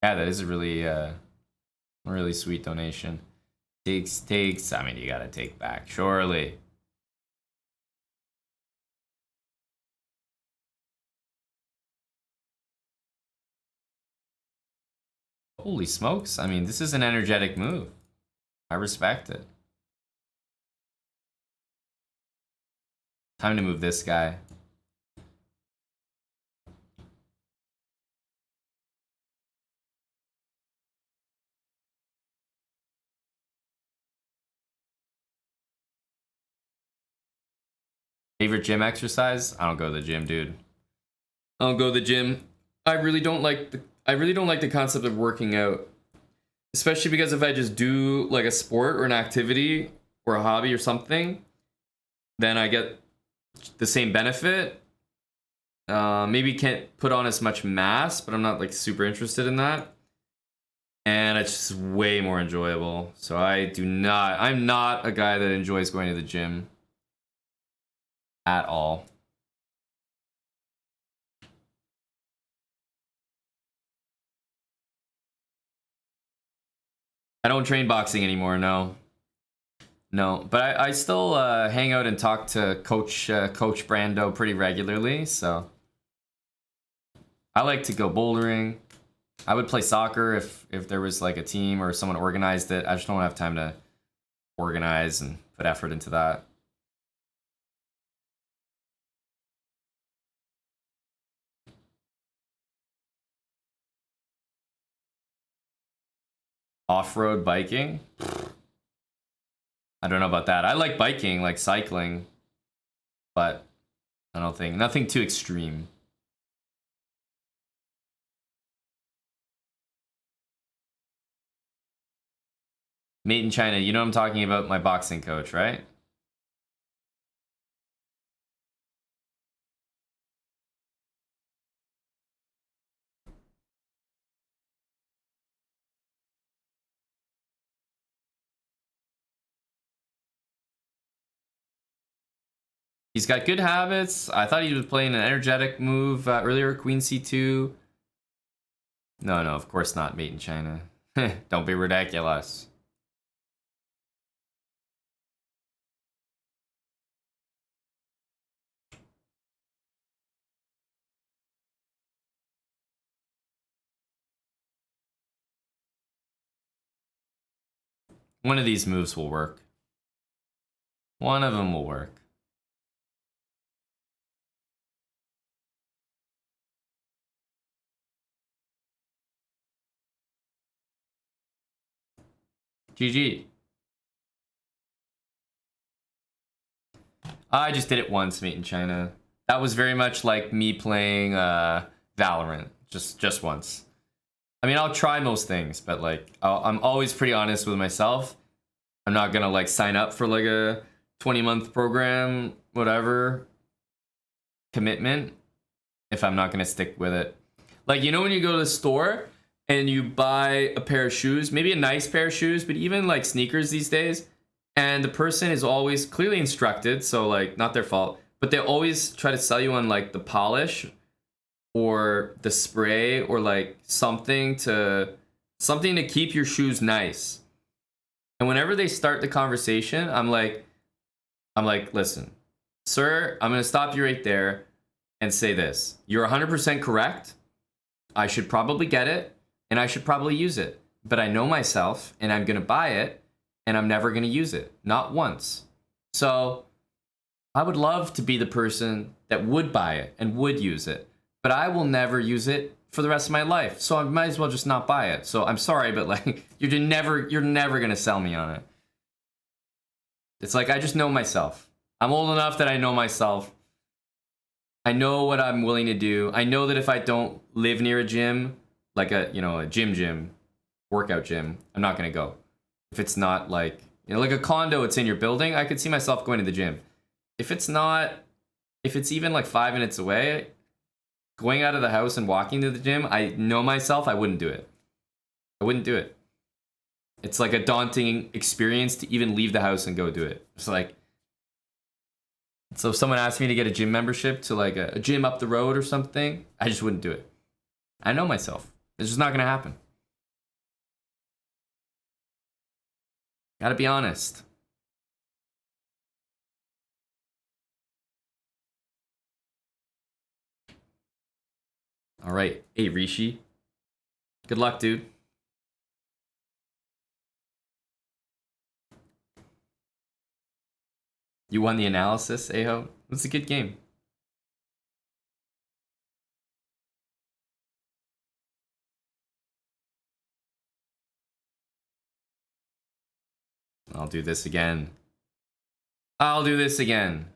Yeah, that is a really sweet donation. Takes. I mean, you gotta take back, surely. Holy smokes. I mean, this is an energetic move. I respect it. Time to move this guy. Favorite gym exercise? I don't go to the gym, dude. I don't go to the gym. I really don't like the concept of working out. Especially because if I just do like a sport or an activity or a hobby or something, then I get the same benefit. Maybe can't put on as much mass, but I'm not like super interested in that. And it's just way more enjoyable. So I'm not a guy that enjoys going to the gym at all. I don't train boxing anymore, no. No, but I still hang out and talk to Coach Brando pretty regularly, so I like to go bouldering. I would play soccer if there was like a team or someone organized it. I just don't have time to organize and put effort into that. Off-road biking? I don't know about that. I like biking, like cycling, but I don't think nothing too extreme. Made in China. You know what I'm talking about, my boxing coach, right? He's got good habits. I thought he was playing an energetic move earlier, Queen C2. No, of course not, made in China. Don't be ridiculous. One of these moves will work. One of them will work. GG. I just did it once, mate, in China. That was very much like me playing Valorant, just once. I mean, I'll try most things, but like, I'm always pretty honest with myself. I'm not gonna like sign up for like a 20-month program, whatever, commitment, if I'm not gonna stick with it. Like, you know when you go to the store and you buy a pair of shoes, maybe a nice pair of shoes, but even like sneakers these days, and the person is always clearly instructed, so like not their fault, but they always try to sell you on like the polish or the spray or like something to keep your shoes nice. And whenever they start the conversation, I'm like, listen, sir, I'm gonna stop you right there and say this. You're 100% correct. I should probably get it and I should probably use it. But I know myself and I'm gonna buy it and I'm never gonna use it. Not once. So I would love to be the person that would buy it and would use it. But I will never use it for the rest of my life. So I might as well just not buy it. So I'm sorry, but like you're never gonna sell me on it. It's like I just know myself. I'm old enough that I know myself. I know what I'm willing to do. I know that if I don't live near a gym, like a gym, workout gym, I'm not gonna go. If it's not like like a condo, it's in your building, I could see myself going to the gym. If it's even like 5 minutes away, going out of the house and walking to the gym, I know myself, I wouldn't do it. I wouldn't do it. It's like a daunting experience to even leave the house and go do it. It's like, so if someone asked me to get a gym membership to like a gym up the road or something, I just wouldn't do it. I know myself. It's just not gonna happen. Gotta be honest. All right. Hey, Rishi. Good luck, dude. You won the analysis, Aho. It's a good game. I'll do this again. I'll do this again.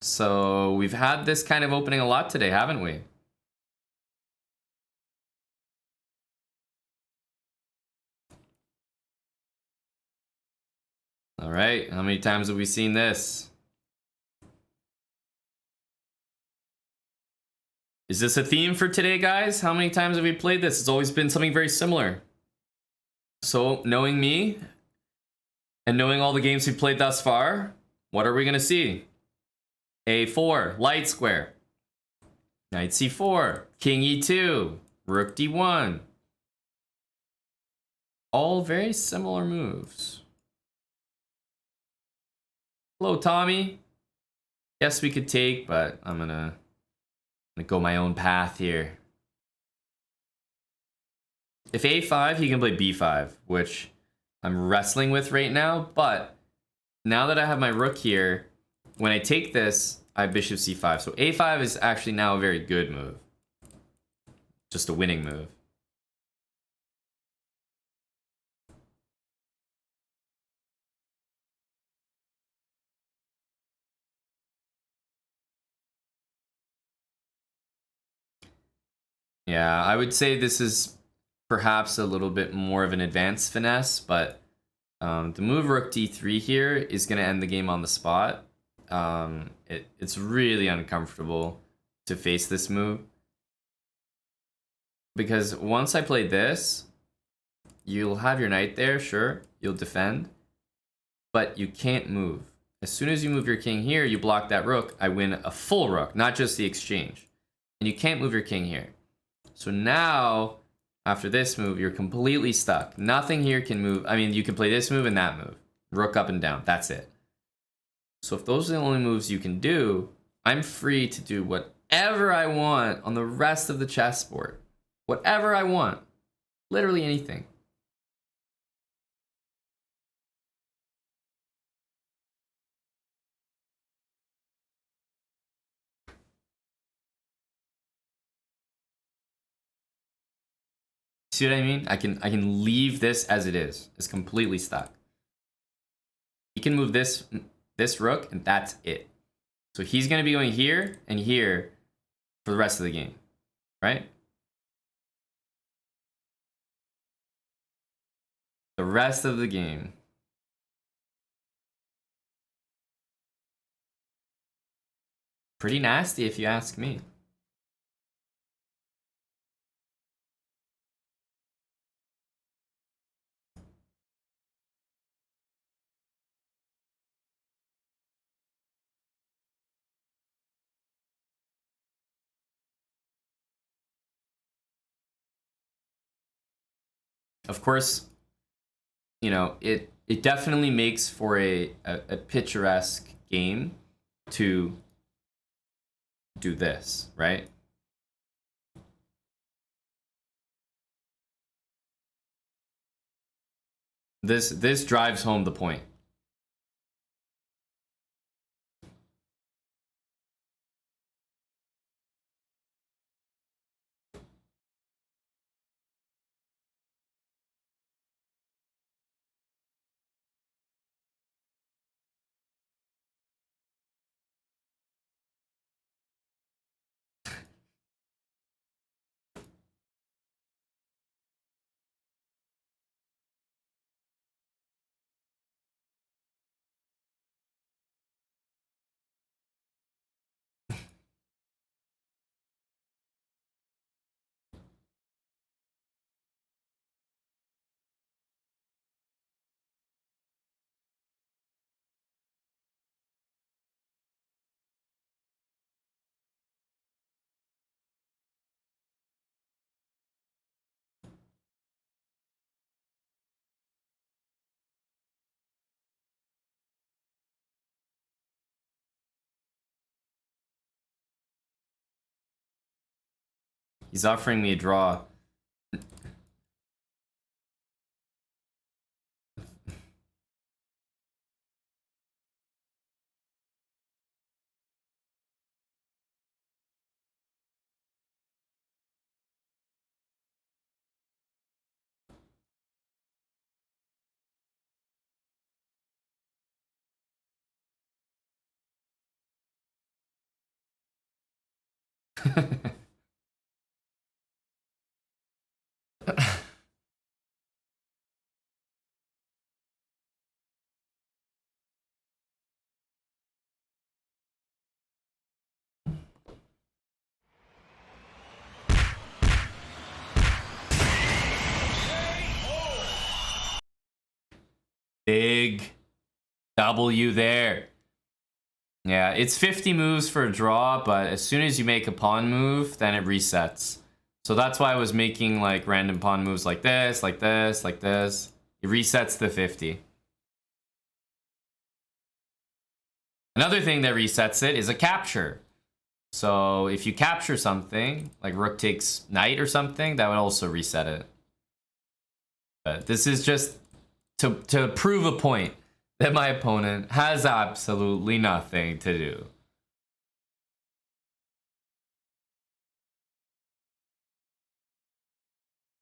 So we've had this kind of opening a lot today, haven't we? All right, how many times have we seen this? Is this a theme for today, guys? How many times have we played this? It's always been something very similar. So, knowing me, and knowing all the games we've played thus far, what are we gonna see? A4, light square. Knight C4, King E2, Rook D1. All very similar moves. Hello, Tommy. Yes, we could take, but I'm gonna go my own path here. If A5, he can play B5, which I'm wrestling with right now, but now that I have my rook here, when I take this, I have bishop C5. So A5 is actually now a very good move. Just a winning move. Yeah, I would say this is perhaps a little bit more of an advanced finesse, but the move rook d3 here is going to end the game on the spot. It's really uncomfortable to face this move. Because once I play this, you'll have your knight there, sure, you'll defend, but you can't move. As soon as you move your king here, you block that rook, I win a full rook, not just the exchange. And you can't move your king here. So now, after this move, you're completely stuck. Nothing here can move. I mean, you can play this move and that move. Rook up and down, that's it. So if those are the only moves you can do, I'm free to do whatever I want on the rest of the chessboard. Whatever I want. Literally anything. See what I mean? I can leave this as it is. It's completely stuck. He can move this rook, and that's it. So he's going to be going here and here for the rest of the game, right? The rest of the game. Pretty nasty if you ask me. Of course, you know, it definitely makes for a picturesque game to do this, right? This drives home the point. He's offering me a draw. Big W there. Yeah, it's 50 moves for a draw, but as soon as you make a pawn move, then it resets. So that's why I was making like random pawn moves like this, like this, like this. It resets to 50. Another thing that resets it is a capture. So if you capture something, like rook takes knight or something, that would also reset it. But this is just to prove a point that my opponent has absolutely nothing to do.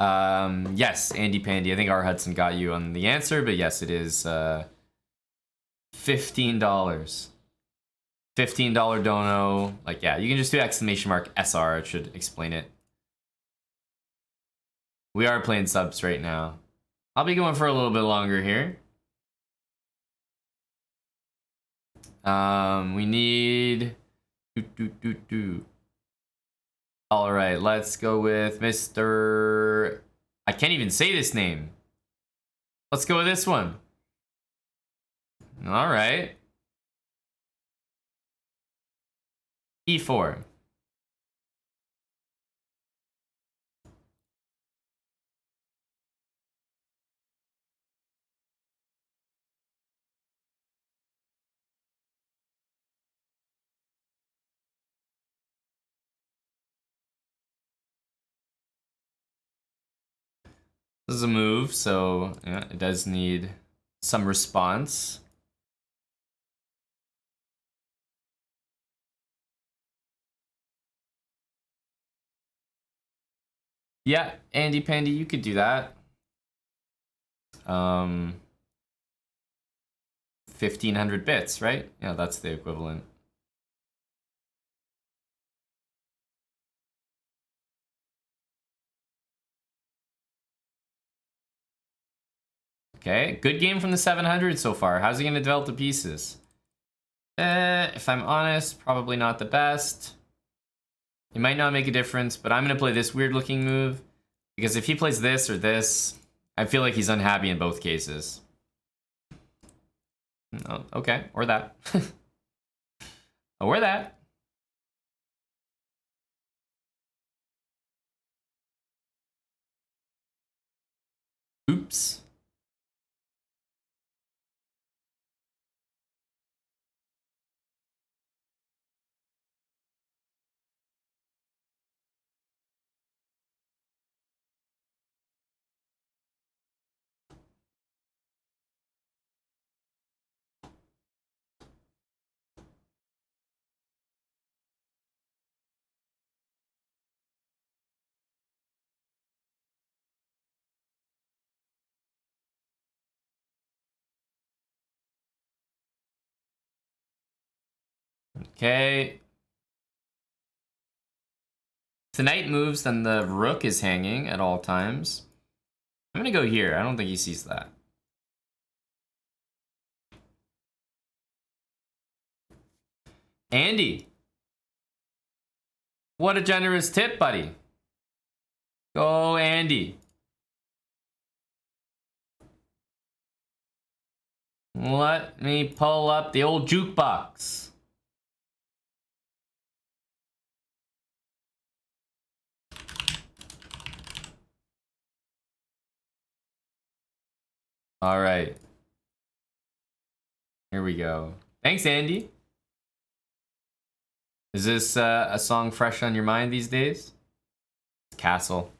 Yes, Andy Pandy. I think R Hudson got you on the answer, but yes, it is $15. $15 dono. Like, yeah, you can just do exclamation mark SR. It should explain it. We are playing subs right now. I'll be going for a little bit longer here. We need... All right, let's go with Mr... I can't even say this name. Let's go with this one. All right. E4. This is a move, so yeah, it does need some response. Yeah, Andy Pandy, you could do that. 1500 bits, right? Yeah, that's the equivalent. Okay, good game from the 700 so far. How's he gonna develop the pieces? If I'm honest, probably not the best. It might not make a difference, but I'm gonna play this weird looking move because if he plays this or this, I feel like he's unhappy in both cases. Oh, okay, or that. Or that. Oops. Okay. If the knight moves, then the rook is hanging at all times. I'm gonna go here. I don't think he sees that. Andy. What a generous tip, buddy. Go, Andy. Let me pull up the old jukebox. All right. Here we go. Thanks, Andy. Is this a song fresh on your mind these days? Castle.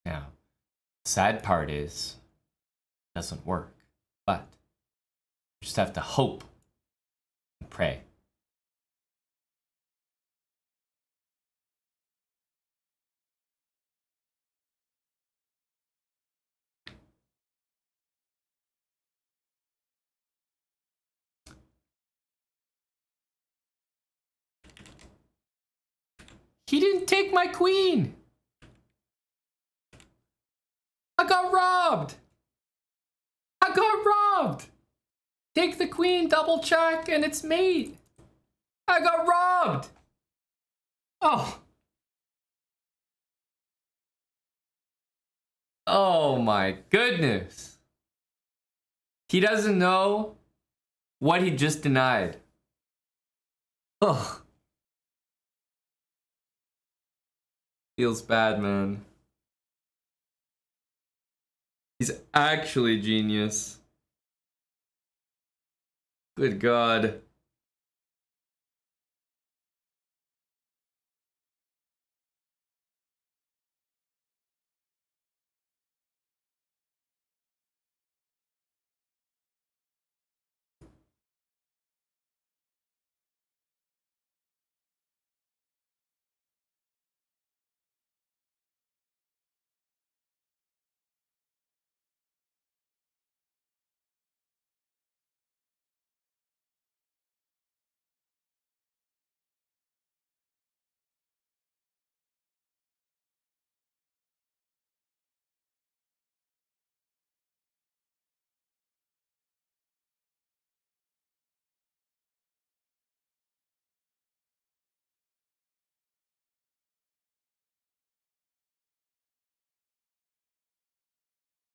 Now, sad part is, it doesn't work. But you just have to hope and pray. He didn't take my queen! I got robbed! I got robbed! Take the queen, double check, and it's mate! I got robbed! Oh! Oh my goodness. He doesn't know what he just denied. Oh. Feels bad, man. He's actually genius. Good God.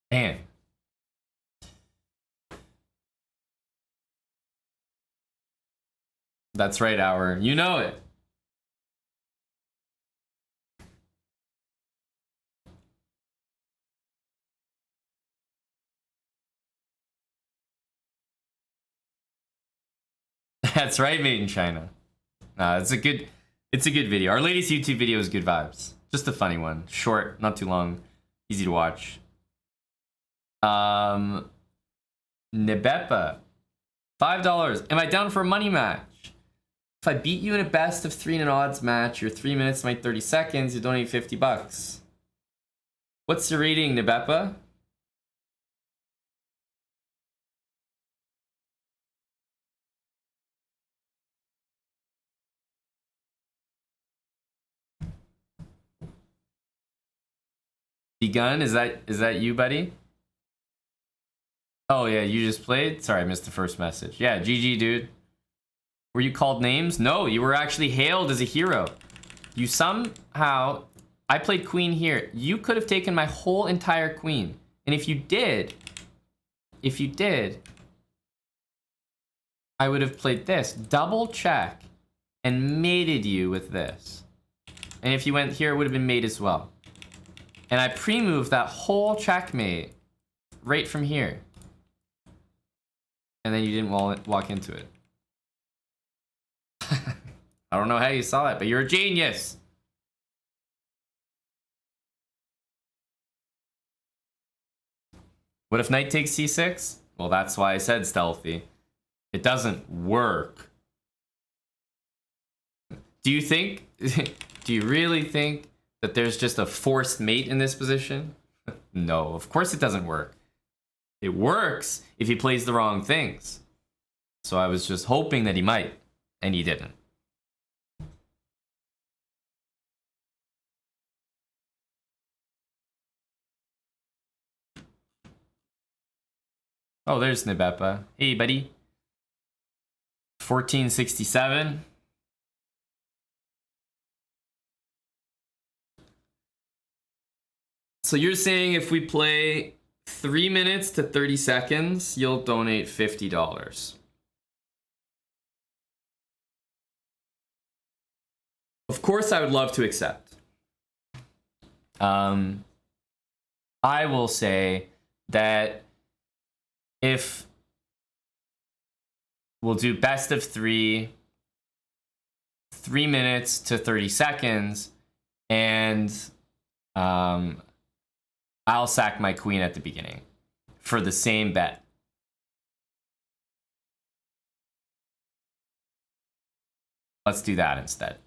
Man. That's right, Hour. You know it. That's right, made in China. It's a good video. Our latest YouTube video is good vibes. Just a funny one. Short, not too long. Easy to watch. Nebepa. $5. Am I down for a money match? If I beat you in a best of 3 in an odds match, your 3 minutes, my 30 seconds, you donate $50. What's the rating, Nebepa? Begun? Is that you, buddy? Oh yeah, you just played? Sorry, I missed the first message. Yeah, GG, dude. Were you called names? No, you were actually hailed as a hero. You somehow... I played queen here. You could have taken my whole entire queen. And if you did... I would have played this. Double check. And mated you with this. And if you went here, it would have been mate as well. And I pre-moved that whole checkmate right from here. And then you didn't walk into it. I don't know how you saw it, but you're a genius. What if knight takes c6? Well, that's why I said stealthy. It doesn't work. Do you think... do you really think that there's just a forced mate in this position? No, of course it doesn't work. It works if he plays the wrong things. So I was just hoping that he might, and he didn't. Oh, there's Nebepa. Hey, buddy. 1467. So you're saying if we play 3 minutes to 30 seconds, you'll donate $50. Of course, I would love to accept. I will say that if we'll do best of 3 minutes to 30 seconds, and I'll sack my queen at the beginning for the same bet. Let's do that instead.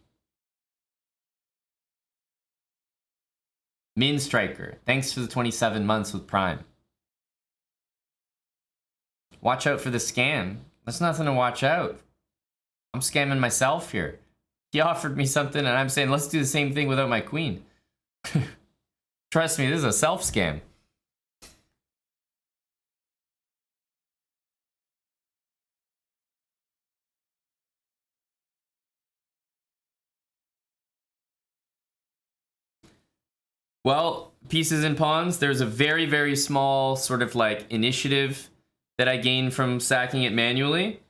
Min Striker, thanks for the 27 months with Prime. Watch out for the scam. There's nothing to watch out. I'm scamming myself here. He offered me something and I'm saying, let's do the same thing without my queen. Trust me, this is a self-scam. Well, pieces and pawns. There's a very, very small sort of like initiative that I gain from sacking it manually.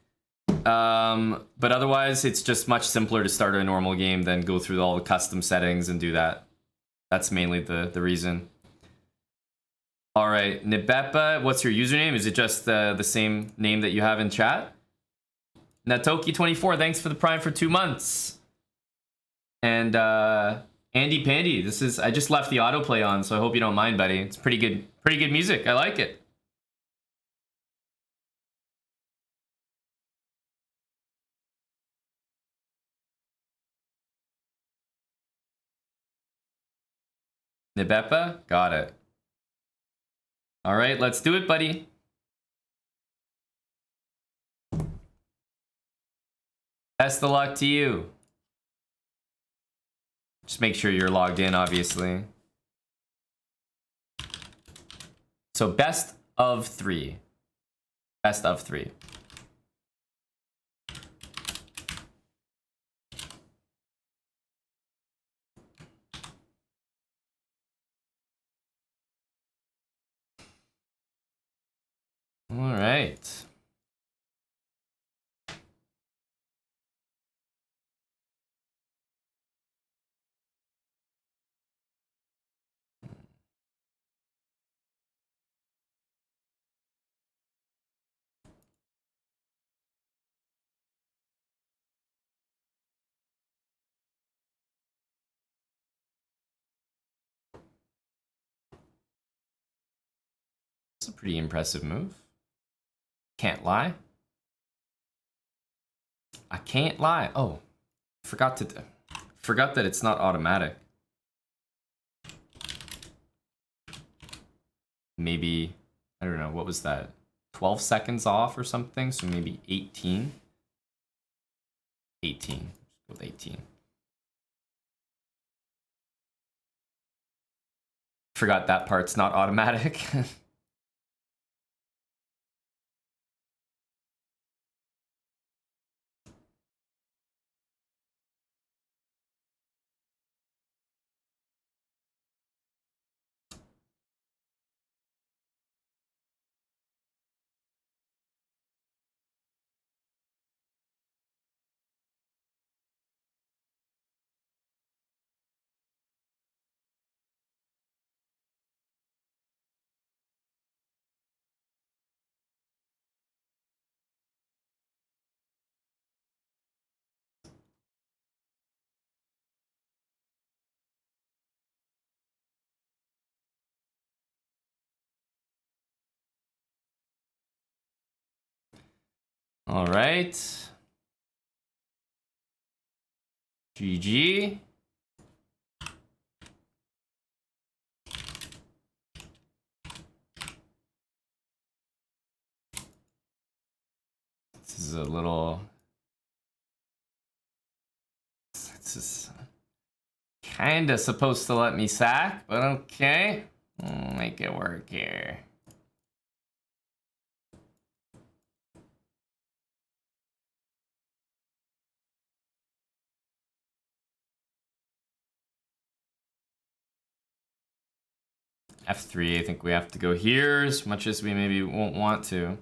But otherwise, it's just much simpler to start a normal game than go through all the custom settings and do that. That's mainly the reason. All right, Nibepa, what's your username? Is it just the same name that you have in chat? Natoki24, thanks for the Prime for 2 months. And Andy Pandy, I just left the autoplay on, so I hope you don't mind, buddy. It's pretty good music. I like it. Nibepa, got it. All right, let's do it, buddy. Best of luck to you. Just make sure you're logged in, obviously. So best of 3. Best of 3. All right. It's a pretty impressive move. Can't lie. I can't lie. Oh, forgot that it's not automatic. Maybe, I don't know, what was that? 12 seconds off or something, so maybe 18. 18. Let's go with 18. Forgot that part's not automatic. All right. GG. This is a little... This is kinda supposed to let me sack, but okay. We'll make it work here. F3, I think we have to go here as much as we maybe won't want to.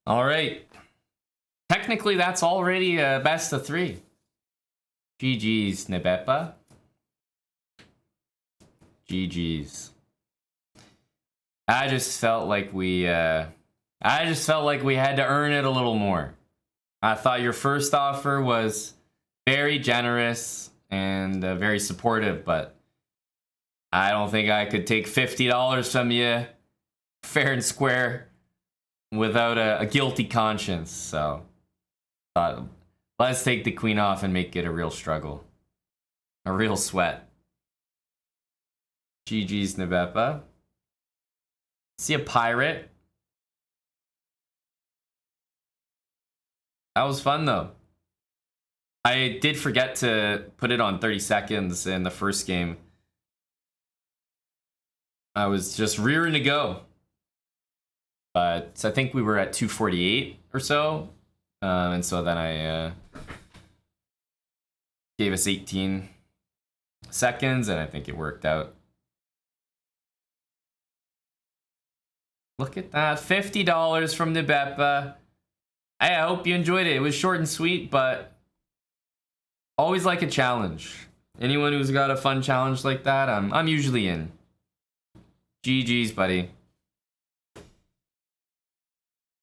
All right. Technically, that's already a best of 3. GG's, Nebepa. GG's. I just felt like we had to earn it a little more. I thought your first offer was very generous and very supportive, but I don't think I could take $50 from you fair and square without a guilty conscience. So thought, let's take the queen off and make it a real struggle. A real sweat. GG's, Nebepa. See a pirate. That was fun, though. I did forget to put it on 30 seconds in the first game. I was just rearing to go. But I think we were at 248 or so. And so then I gave us 18 seconds, and I think it worked out. Look at that. $50 from Nebepa. Hey, I hope you enjoyed it. It was short and sweet, but always like a challenge. Anyone who's got a fun challenge like that, I'm usually in. GG's, buddy.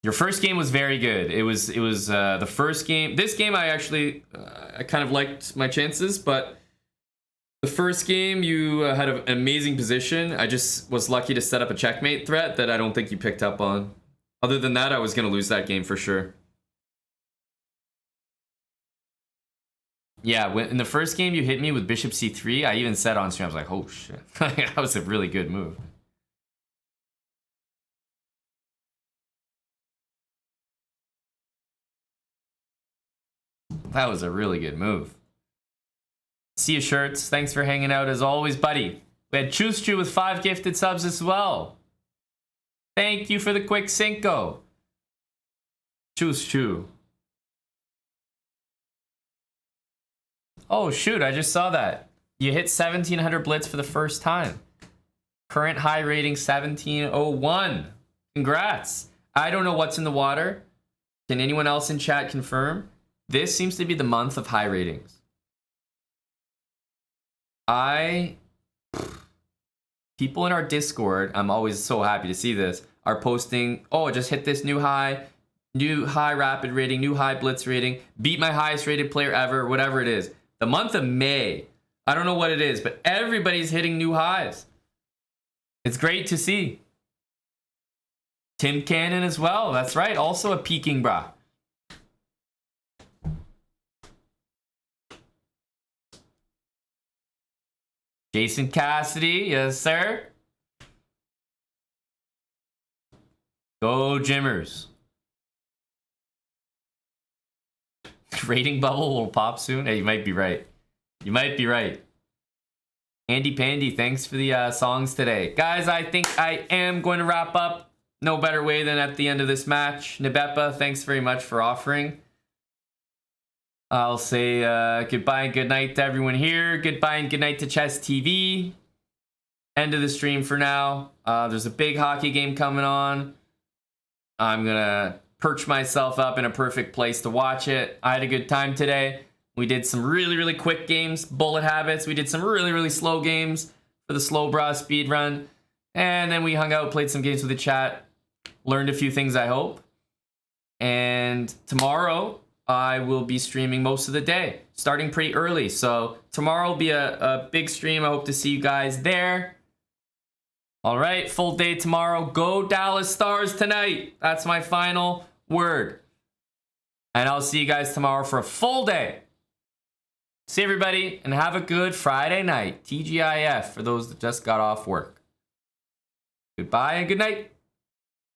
Your first game was very good. It was the first game. This game I actually I kind of liked my chances, but the first game you had an amazing position. I just was lucky to set up a checkmate threat that I don't think you picked up on. Other than that, I was going to lose that game for sure. Yeah, in the first game you hit me with bishop c3, I even said on stream, I was like, oh shit. That was a really good move. That was a really good move. See you, Shirts. Thanks for hanging out as always, buddy. We had Choose Chew with 5 gifted subs as well. Thank you for the quick Cinco. Choose Chew. Oh, shoot. I just saw that. You hit 1700 blitz for the first time. Current high rating 1701. Congrats. I don't know what's in the water. Can anyone else in chat confirm? This seems to be the month of high ratings. People in our Discord, I'm always so happy to see this, are posting, oh, I just hit this new high rapid rating, new high blitz rating, beat my highest rated player ever, whatever it is. The month of May, I don't know what it is, but everybody's hitting new highs. It's great to see. Tim Cannon as well, that's right, also a peaking bra. Jason Cassidy, yes sir. Go Jimmers. Rating bubble will pop soon. Hey, you might be right. You might be right. Andy Pandy, thanks for the songs today. Guys, I think I am going to wrap up. No better way than at the end of this match. Nebepa, thanks very much for offering. I'll say goodbye and good night to everyone here. Goodbye and good night to Chess TV. End of the stream for now. There's a big hockey game coming on. I'm going to perch myself up in a perfect place to watch it. I had a good time today. We did some really, really quick games, bullet habits. We did some really, really slow games for the SLOWBRAH speed run. And then we hung out, played some games with the chat. Learned a few things, I hope. And tomorrow I will be streaming most of the day, starting pretty early. So tomorrow will be a big stream. I hope to see you guys there. All right, full day tomorrow. Go Dallas Stars tonight. That's my final word. And I'll see you guys tomorrow for a full day. See everybody, and have a good Friday night. TGIF for those that just got off work. Goodbye and good night.